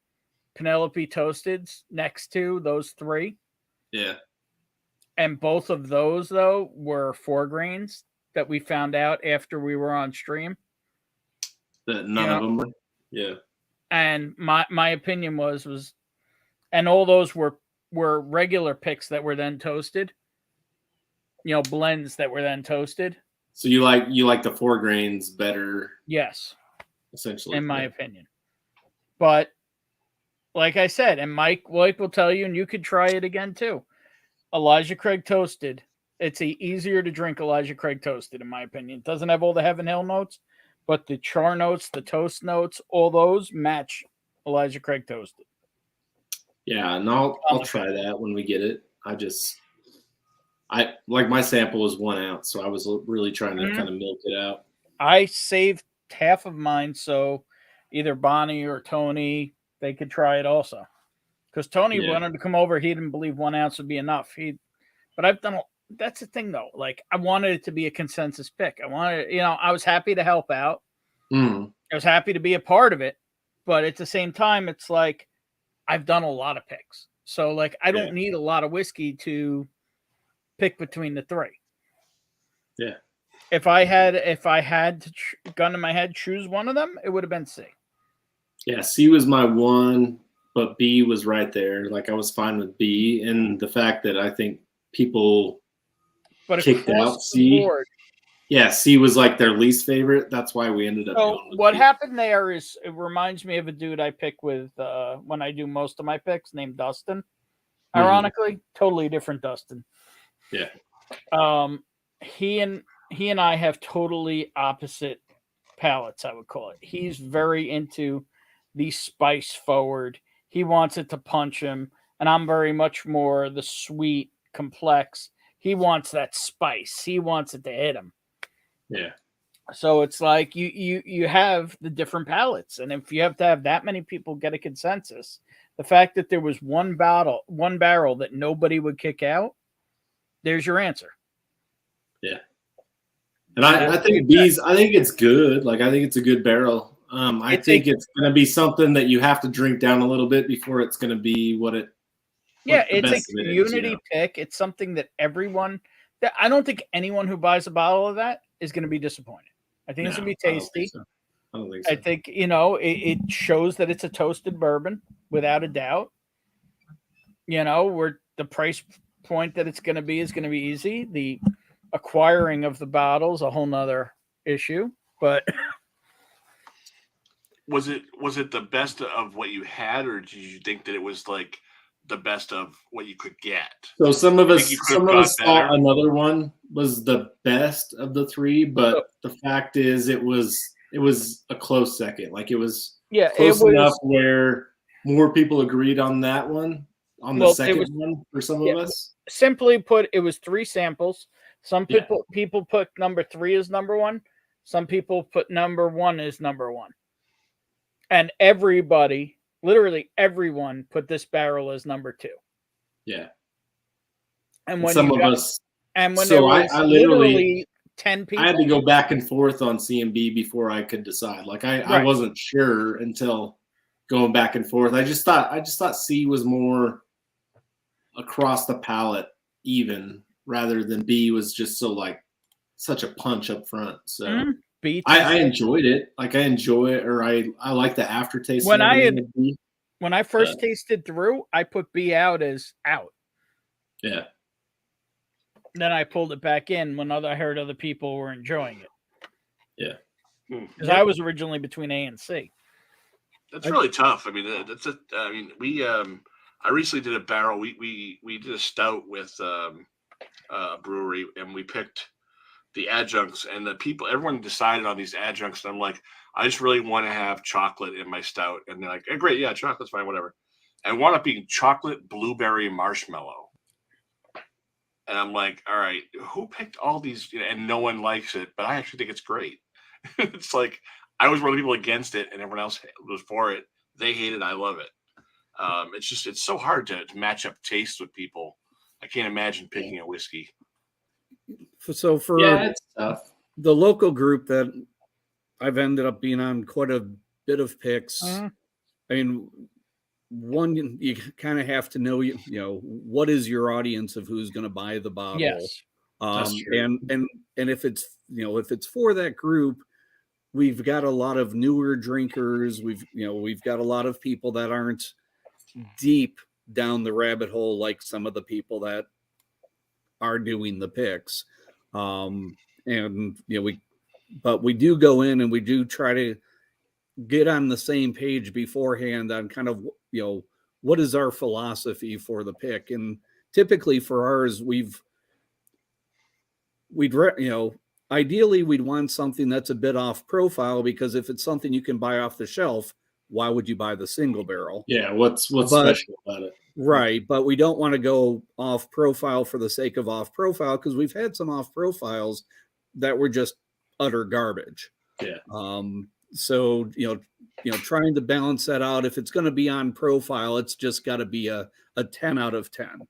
C: Penelope Toasteds next to those 3.
T: Yeah.
C: And both of those, though, were 4 grains that we found out after we were on stream.
T: That none of them were. Yeah.
C: And my opinion was, and all those were regular picks that were then toasted. Blends that were then toasted.
T: So you like the 4 grains better?
C: Yes.
T: Essentially.
C: In my opinion. But like I said, and Mike will tell you, and you could try it again too. Elijah Craig Toasted. It's easier to drink Elijah Craig Toasted, in my opinion. It doesn't have all the Heaven Hill notes, but the char notes, the toast notes, all those match Elijah Craig Toasted.
T: Yeah, and I'll try that when we get it. I like my sample was 1 ounce, so I was really trying to kind of milk it out.
C: I saved half of mine, so either Bonnie or Tony, they could try it also. Because Tony wanted to come over, he didn't believe 1 ounce would be enough. But I've done. That's the thing, though. Like, I wanted it to be a consensus pick. I was happy to help out.
T: Mm.
C: I was happy to be a part of it, but at the same time, it's like I've done a lot of picks, so like I don't need a lot of whiskey to pick between the 3.
T: Yeah.
C: If I had to gun in my head choose one of them, it would have been C.
T: Yeah, C was my 1, but B was right there. Like I was fine with B, and the fact that I think people kicked out C.
C: Board,
T: yeah, C was like their least favorite. That's why we ended up.
C: So what happened there is it reminds me of a dude I pick with when I do most of my picks, named Dustin. Ironically, totally different Dustin.
T: Yeah.
C: He and I have totally opposite palates, I would call it. He's very into the spice forward. He wants it to punch him, and I'm very much more the sweet, complex. He wants that spice. He wants it to hit him.
T: Yeah.
C: So it's like you have the different palettes, and if you have to have that many people get a consensus, the fact that there was one barrel that nobody would kick out, there's your answer.
T: Yeah. And I think I think it's good. Like, I think it's a good barrel. I think it's going to be something that you have to drink down a little bit before it's going to be what it.
C: Yeah, it's a community pick. It's something that I don't think anyone who buys a bottle of that is going to be disappointed. I think it's going to be tasty.
T: I don't think so.
C: I think, it shows that it's a toasted bourbon without a doubt. Where the price point that it's going to be is going to be easy. The acquiring of the bottle is a whole nother issue, but
R: was it the best of what you had, or did you think that it was like the best of what you could get?
T: So some of us thought another one was the best of the three, but the fact is it was a close second. Like, it was close enough where more people agreed on that one, on the second one for some of us.
C: Simply put, it was 3 samples. Some people put number 3 as number 1. Some people put number 1 as number 1. And everybody, literally everyone, put this barrel as number 2.
T: Yeah.
C: And when
T: some of us,
C: and when
T: so
C: there was
T: I
C: literally 10 people,
T: I had to go back and forth on CMB before I could decide. Like, I wasn't sure until going back and forth. I just thought C was more across the palate even, rather than B was just such a punch up front. So I enjoyed it. Like, I enjoy it, or I like the aftertaste.
C: When I first tasted through, I put B out as out.
T: Yeah.
C: Then I pulled it back in when I heard other people were enjoying it.
T: Yeah.
C: Because I was originally between A and C.
R: That's really tough. I mean, I recently did a barrel. We did a stout with a brewery, and we picked the adjuncts, and everyone decided on these adjuncts. And I'm like, I just really want to have chocolate in my stout. And they're like, hey, great. Yeah, chocolate's fine, whatever. And it wound up being chocolate, blueberry, marshmallow. And I'm like, all right, who picked all these? And no one likes it, but I actually think it's great. It's like, I was one of the people against it, and everyone else was for it. They hate it. I love it. It's so hard to match up tastes with people. I can't imagine picking a whiskey.
F: So for
T: it's tough.
F: The local group that I've ended up being on quite a bit of picks. I mean, one, you kind of have to know, what is your audience of who's going to buy the bottle.
C: Yes.
F: And if it's for that group, we've got a lot of newer drinkers. We've got a lot of people that aren't deep down the rabbit hole like some of the people that are doing the picks. But we do go in and we do try to get on the same page beforehand on kind of, what is our philosophy for the pick. And typically for ours, ideally we'd want something that's a bit off profile, because if it's something you can buy off the shelf, why would you buy the single barrel?
T: Yeah. What's special about it?
F: Right. But we don't want to go off profile for the sake of off profile, because we've had some off profiles that were just utter garbage.
T: Yeah.
F: So, trying to balance that out. If it's going to be on profile, it's just got to be a 10 out of 10.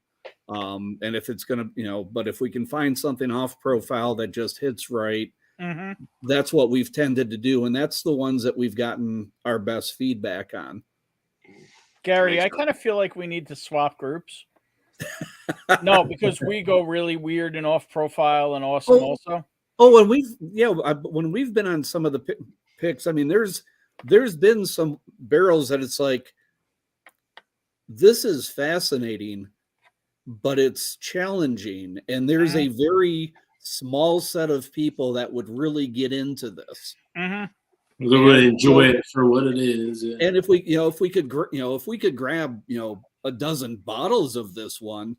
F: And if it's going to, but if we can find something off profile that just hits right, that's what we've tended to do. And that's the ones that we've gotten our best feedback on.
C: Gary, I kind of feel like we need to swap groups. No, because we go really weird and off profile and awesome also.
F: Oh, and when we've been on some of the picks, I mean, there's been some barrels that it's like, this is fascinating, but it's challenging. And there's a very small set of people that would really get into this.
T: We would enjoy it for what it is. Yeah.
F: And if we could grab, a dozen bottles of this one,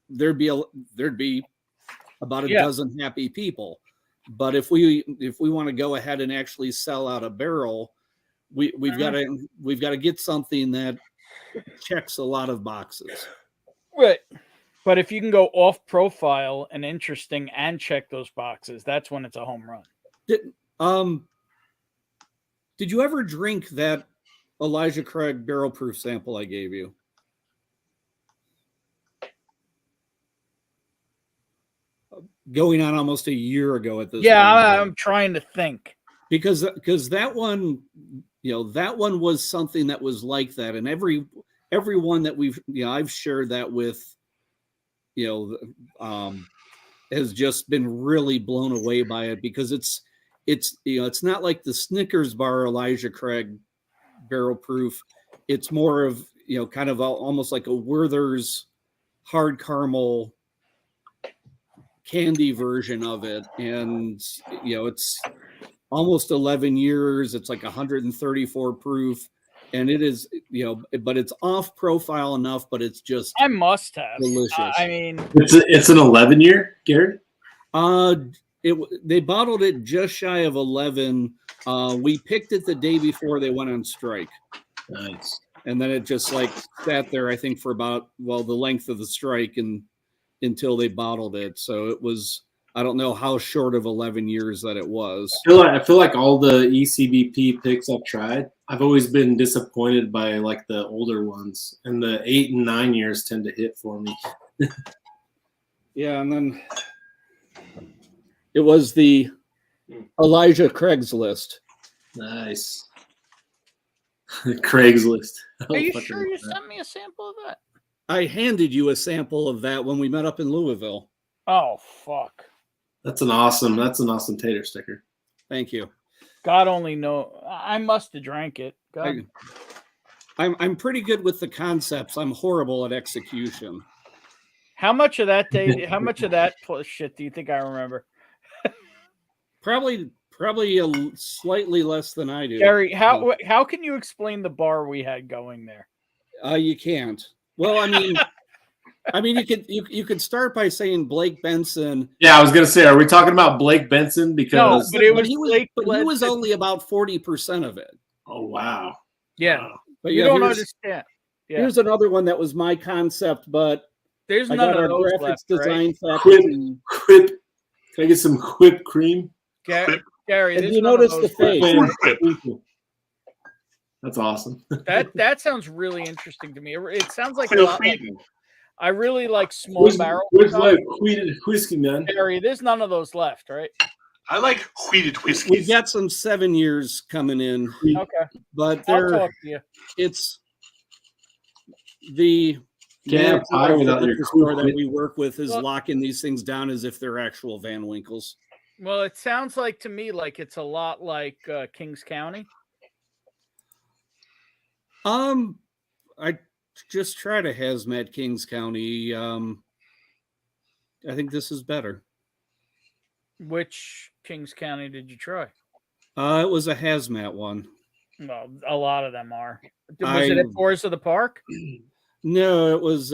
F: there'd be about a dozen happy people. But if we want to go ahead and actually sell out a barrel, we've got to get something that checks a lot of boxes.
C: Right. But if you can go off profile and interesting and check those boxes, that's when it's a home run.
F: Did you ever drink that Elijah Craig barrel proof sample I gave you? Going on almost a year ago at this point.
C: I'm trying to think.
F: Because that one, that one was something that was like that. And everyone that I've shared that with, has just been really blown away by it, because it's not like the Snickers bar Elijah Craig barrel proof. It's more of, kind of almost like a Werther's hard caramel candy version of it. And, it's almost 11 years. It's like 134 proof. And it is, but it's off profile enough, but it's just,
C: I must have
F: delicious.
C: I mean,
T: it's an 11-year, Gary.
F: They bottled it just shy of 11. We picked it the day before they went on strike.
T: Nice.
F: And then it just sat there, I think, for about, the length of the strike until they bottled it. So it was, I don't know how short of 11 years that it was.
T: I feel like all the ECBP picks I've tried, I've always been disappointed by the older ones, and the 8 and 9 years tend to hit for me.
F: Yeah, and then it was the Elijah Craigslist.
T: Nice. Craigslist.
C: Are you sure you sent me a sample of that?
F: I handed you a sample of that when we met up in Louisville.
C: Oh, fuck.
T: That's an awesome tater sticker.
F: Thank you.
C: God only know. I must have drank it. God.
F: I'm pretty good with the concepts. I'm horrible at execution.
C: How much of that shit do you think I remember?
F: Probably slightly less than I do.
C: Gary, how can you explain the bar we had going there?
F: You can't. Well, I mean, you could start by saying Blake Benson.
T: Yeah, I was gonna say, are we talking about Blake Benson? Because
C: no, but he
F: was only about 40% of it.
T: Oh wow.
C: Yeah,
F: but
C: you don't understand. Yeah.
F: Here's another one that was my concept, but
C: there's none of those
F: graphics
C: left,
F: design
C: right?
F: faculty.
T: Whip. Can I get some whipped cream?
C: Gary,
F: have you noticed the face?
T: That's awesome.
C: That sounds really interesting to me. It sounds like a lot like, I really like small barrel.
T: Whiskey, man.
C: Gary, there's none of those left, right?
R: I like wheated whiskey.
F: We've got some 7 years coming in.
C: Okay.
F: But
C: I'll talk to you.
F: It's the store that we work with is locking these things down as if they're actual Van Winkles.
C: Well, it sounds like to me like it's a lot like Kings County.
F: I just tried a hazmat Kings County. I think this is better.
C: Which Kings County did you try?
F: It was a hazmat one.
C: Well, a lot of them are. Was it at Forest of the Park?
F: No, it was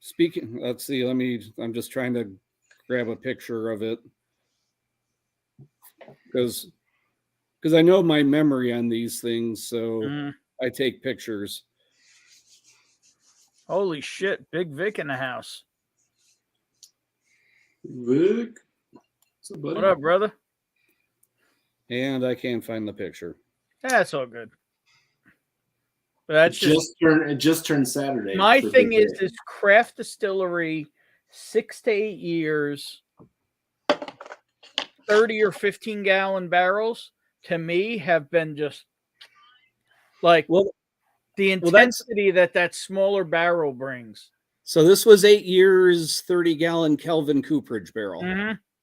F: speaking. Let's see. I'm just trying to grab a picture of it because I know my memory on these things, so I take pictures.
C: Holy shit, Big Vic in the house.
T: Vic,
C: what up, brother?
F: And I can't find the picture.
C: That's all good. But that's
T: it just turned Saturday.
C: My thing is this craft distillery, 6 to 8 years, 30 or 15 gallon barrels, to me have been just like the intensity that smaller barrel brings.
F: So this was 8 years, 30 gallon Kelvin Cooperage barrel.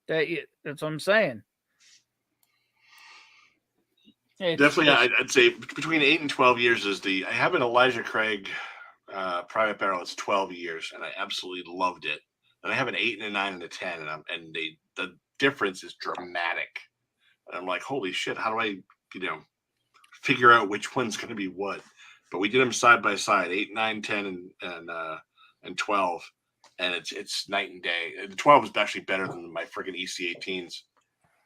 C: That's what I'm saying.
R: Definitely, I'd say between 8 and 12 years is I have an Elijah Craig private barrel. It's 12 years, and I absolutely loved it. And I have an 8 and a 9 and a 10, and the difference is dramatic. And I'm like, holy shit! How do I, figure out which one's going to be what? But we did them side by side, 8, 9, 10, and 12, and it's night and day. And the 12 is actually better than my friggin' EC18s.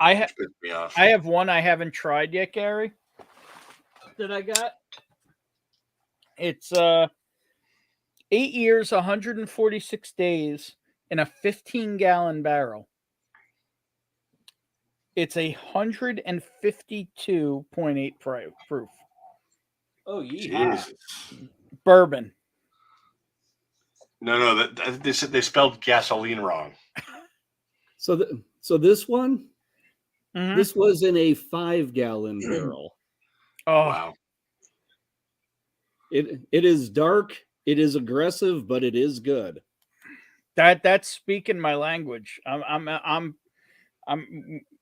C: I have one I haven't tried yet, Gary. That I got. It's 8 years, 146 days, in a 15-gallon barrel. It's 152.8 proof.
J: Oh, yeah.
C: Bourbon.
R: No, they said they spelled gasoline wrong.
F: So this one,
C: Mm-hmm.
F: this was in a 5-gallon barrel.
C: Oh
R: wow!
F: It is dark. It is aggressive, but it is good.
C: That's speaking my language. We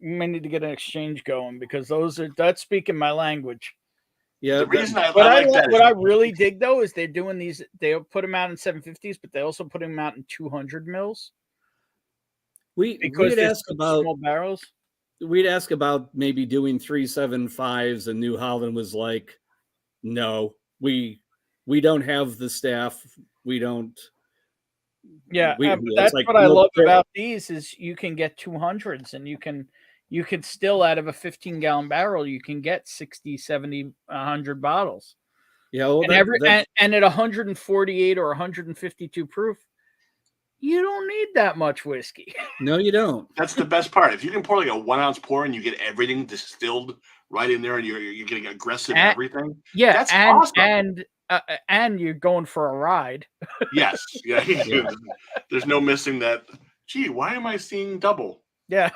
C: need to get an exchange going because that's speaking my language.
F: Yeah.
R: The reason I
C: What
R: like that
C: what
R: is
C: I really dig though is they're doing these. They'll put them out in 750s, but they also put them out in 200 mils.
F: We'd ask about
C: small barrels.
F: We'd ask about maybe doing 375s, and New Holland was like, "No, we don't have the staff. We don't."
C: Yeah, that's
F: like,
C: what I love about these is you can get 200s, and you can still out of a 15-gallon barrel you can get 60, 70, 100 bottles.
F: Yeah, well,
C: and at 148 or 152 proof, you don't need that much whiskey.
F: No, you don't.
R: That's the best part. If you can pour like a 1 ounce pour and you get everything distilled right in there, and you're getting aggressive everything.
C: Yeah,
R: that's awesome.
C: And you're going for a ride.
R: Yes, yeah. There's no missing that. Gee, why am I seeing double?
C: Yeah.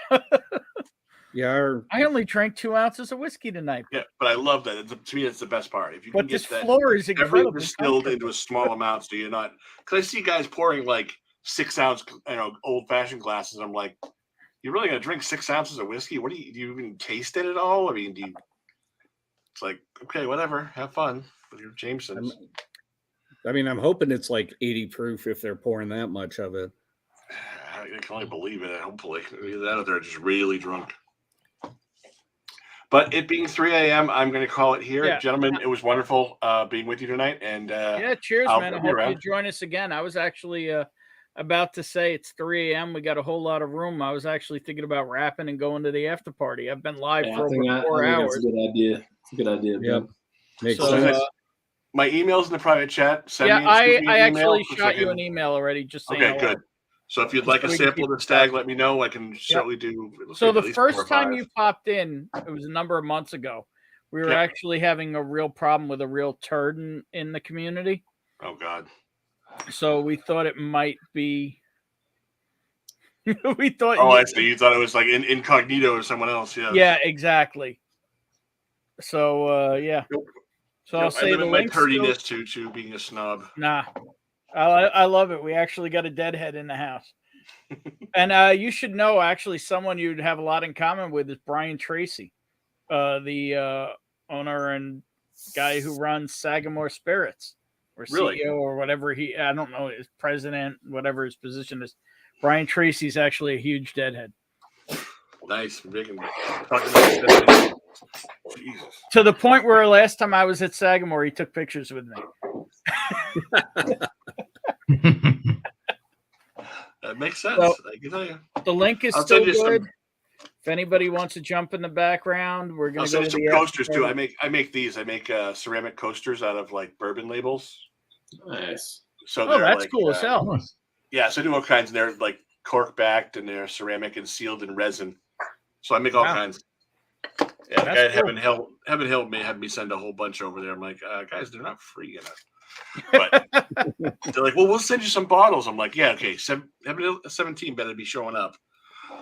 F: Yeah.
C: I only drank 2 ounces of whiskey tonight.
R: Yeah, but I love that. To me, it's the best part. If you can
C: But
R: get
C: this
R: that
C: floor is
R: everything
C: incredibly
R: distilled
C: comfortable.
R: into a small amount, so you're not. Because I see guys pouring like 6 ounce, old fashioned glasses. I'm like, you're really gonna drink 6 ounces of whiskey? What do you even taste it at all? I mean, it's like, okay, whatever, have fun with your Jamesons.
F: I mean, I'm hoping it's like 80 proof if they're pouring that much of it.
R: I can only believe it. Hopefully, either that or they're just really drunk. But it being 3 a.m., I'm going to call it here, gentlemen. It was wonderful being with you tonight, and
C: cheers, man. I hope
R: around.
C: you join us again. I was actually about to say it's 3 a.m. We got a whole lot of room. I was actually thinking about wrapping and going to the after party. I've been live for over 4 hours.
T: That's a good idea. It's a good idea.
F: Yep. Makes
C: sense.
R: My email's in the private chat.
C: I actually shot you an email already. Just saying.
R: Okay, good. So if you'd like a sample of the stag, let me know. I can certainly do.
C: So the first time you popped in, it was a number of months ago. We were actually having a real problem with a real turd in the community.
R: Oh God.
C: So we thought it might be. We thought.
R: Oh, I see. You thought it was like incognito or someone else. Yeah.
C: Yeah, exactly. So yeah. So I'll say the
R: my
C: link.
R: turdiness to being a snob.
C: Nah, I love it. We actually got a deadhead in the house, and you should know actually someone you'd have a lot in common with is Brian Tracy, the owner and guy who runs Sagamore Spirits, or CEO or whatever I don't know, his president, whatever his position is. Brian Tracy's actually a huge deadhead.
R: Nice.
C: To the point where last time I was at Sagamore, he took pictures with me.
R: That makes sense.
C: So,
R: I can tell you.
C: The link is still good. If anybody wants to jump in the background, we're going to go to
R: some
C: the
R: coasters too. I make these. I make ceramic coasters out of like bourbon labels.
T: Nice.
R: So
C: that's
R: like,
C: cool as hell.
R: Yeah, so I do all kinds, and they're like cork backed, and they're ceramic and sealed in resin. So I make all kinds. Yeah, the guy at Heaven Hill may have me send a whole bunch over there. I'm like, guys, they're not free enough. But they're like, well, we'll send you some bottles. I'm like, yeah, okay. Heaven Hill 17 better be showing up.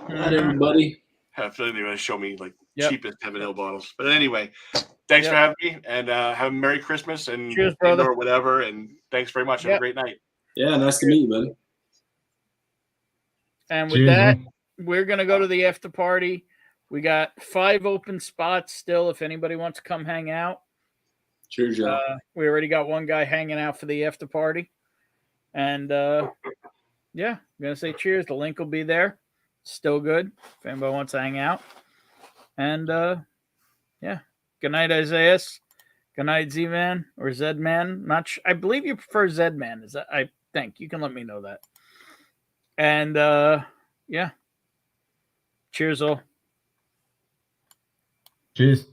T: Not everybody.
R: I have a feeling they're going to show me like cheapest Heaven Hill bottles. But anyway, thanks for having me, and have a Merry Christmas and
C: cheers, brother.
R: Or whatever. And thanks very much. Have a great night.
T: Yeah, nice to meet you, buddy.
C: And with that, we're going to go to the after party. We got 5 open spots still if anybody wants to come hang out.
T: Cheers, Joe.
C: We already got one guy hanging out for the after party. And yeah, I'm going to say cheers. The link will be there. Still good if anybody wants to hang out. And yeah, good night, Isaiah. Good night, Z-Man or Z-Man. I believe you prefer Z-Man. Is that? I think you can let me know that. And yeah, cheers all.
K: Cheers.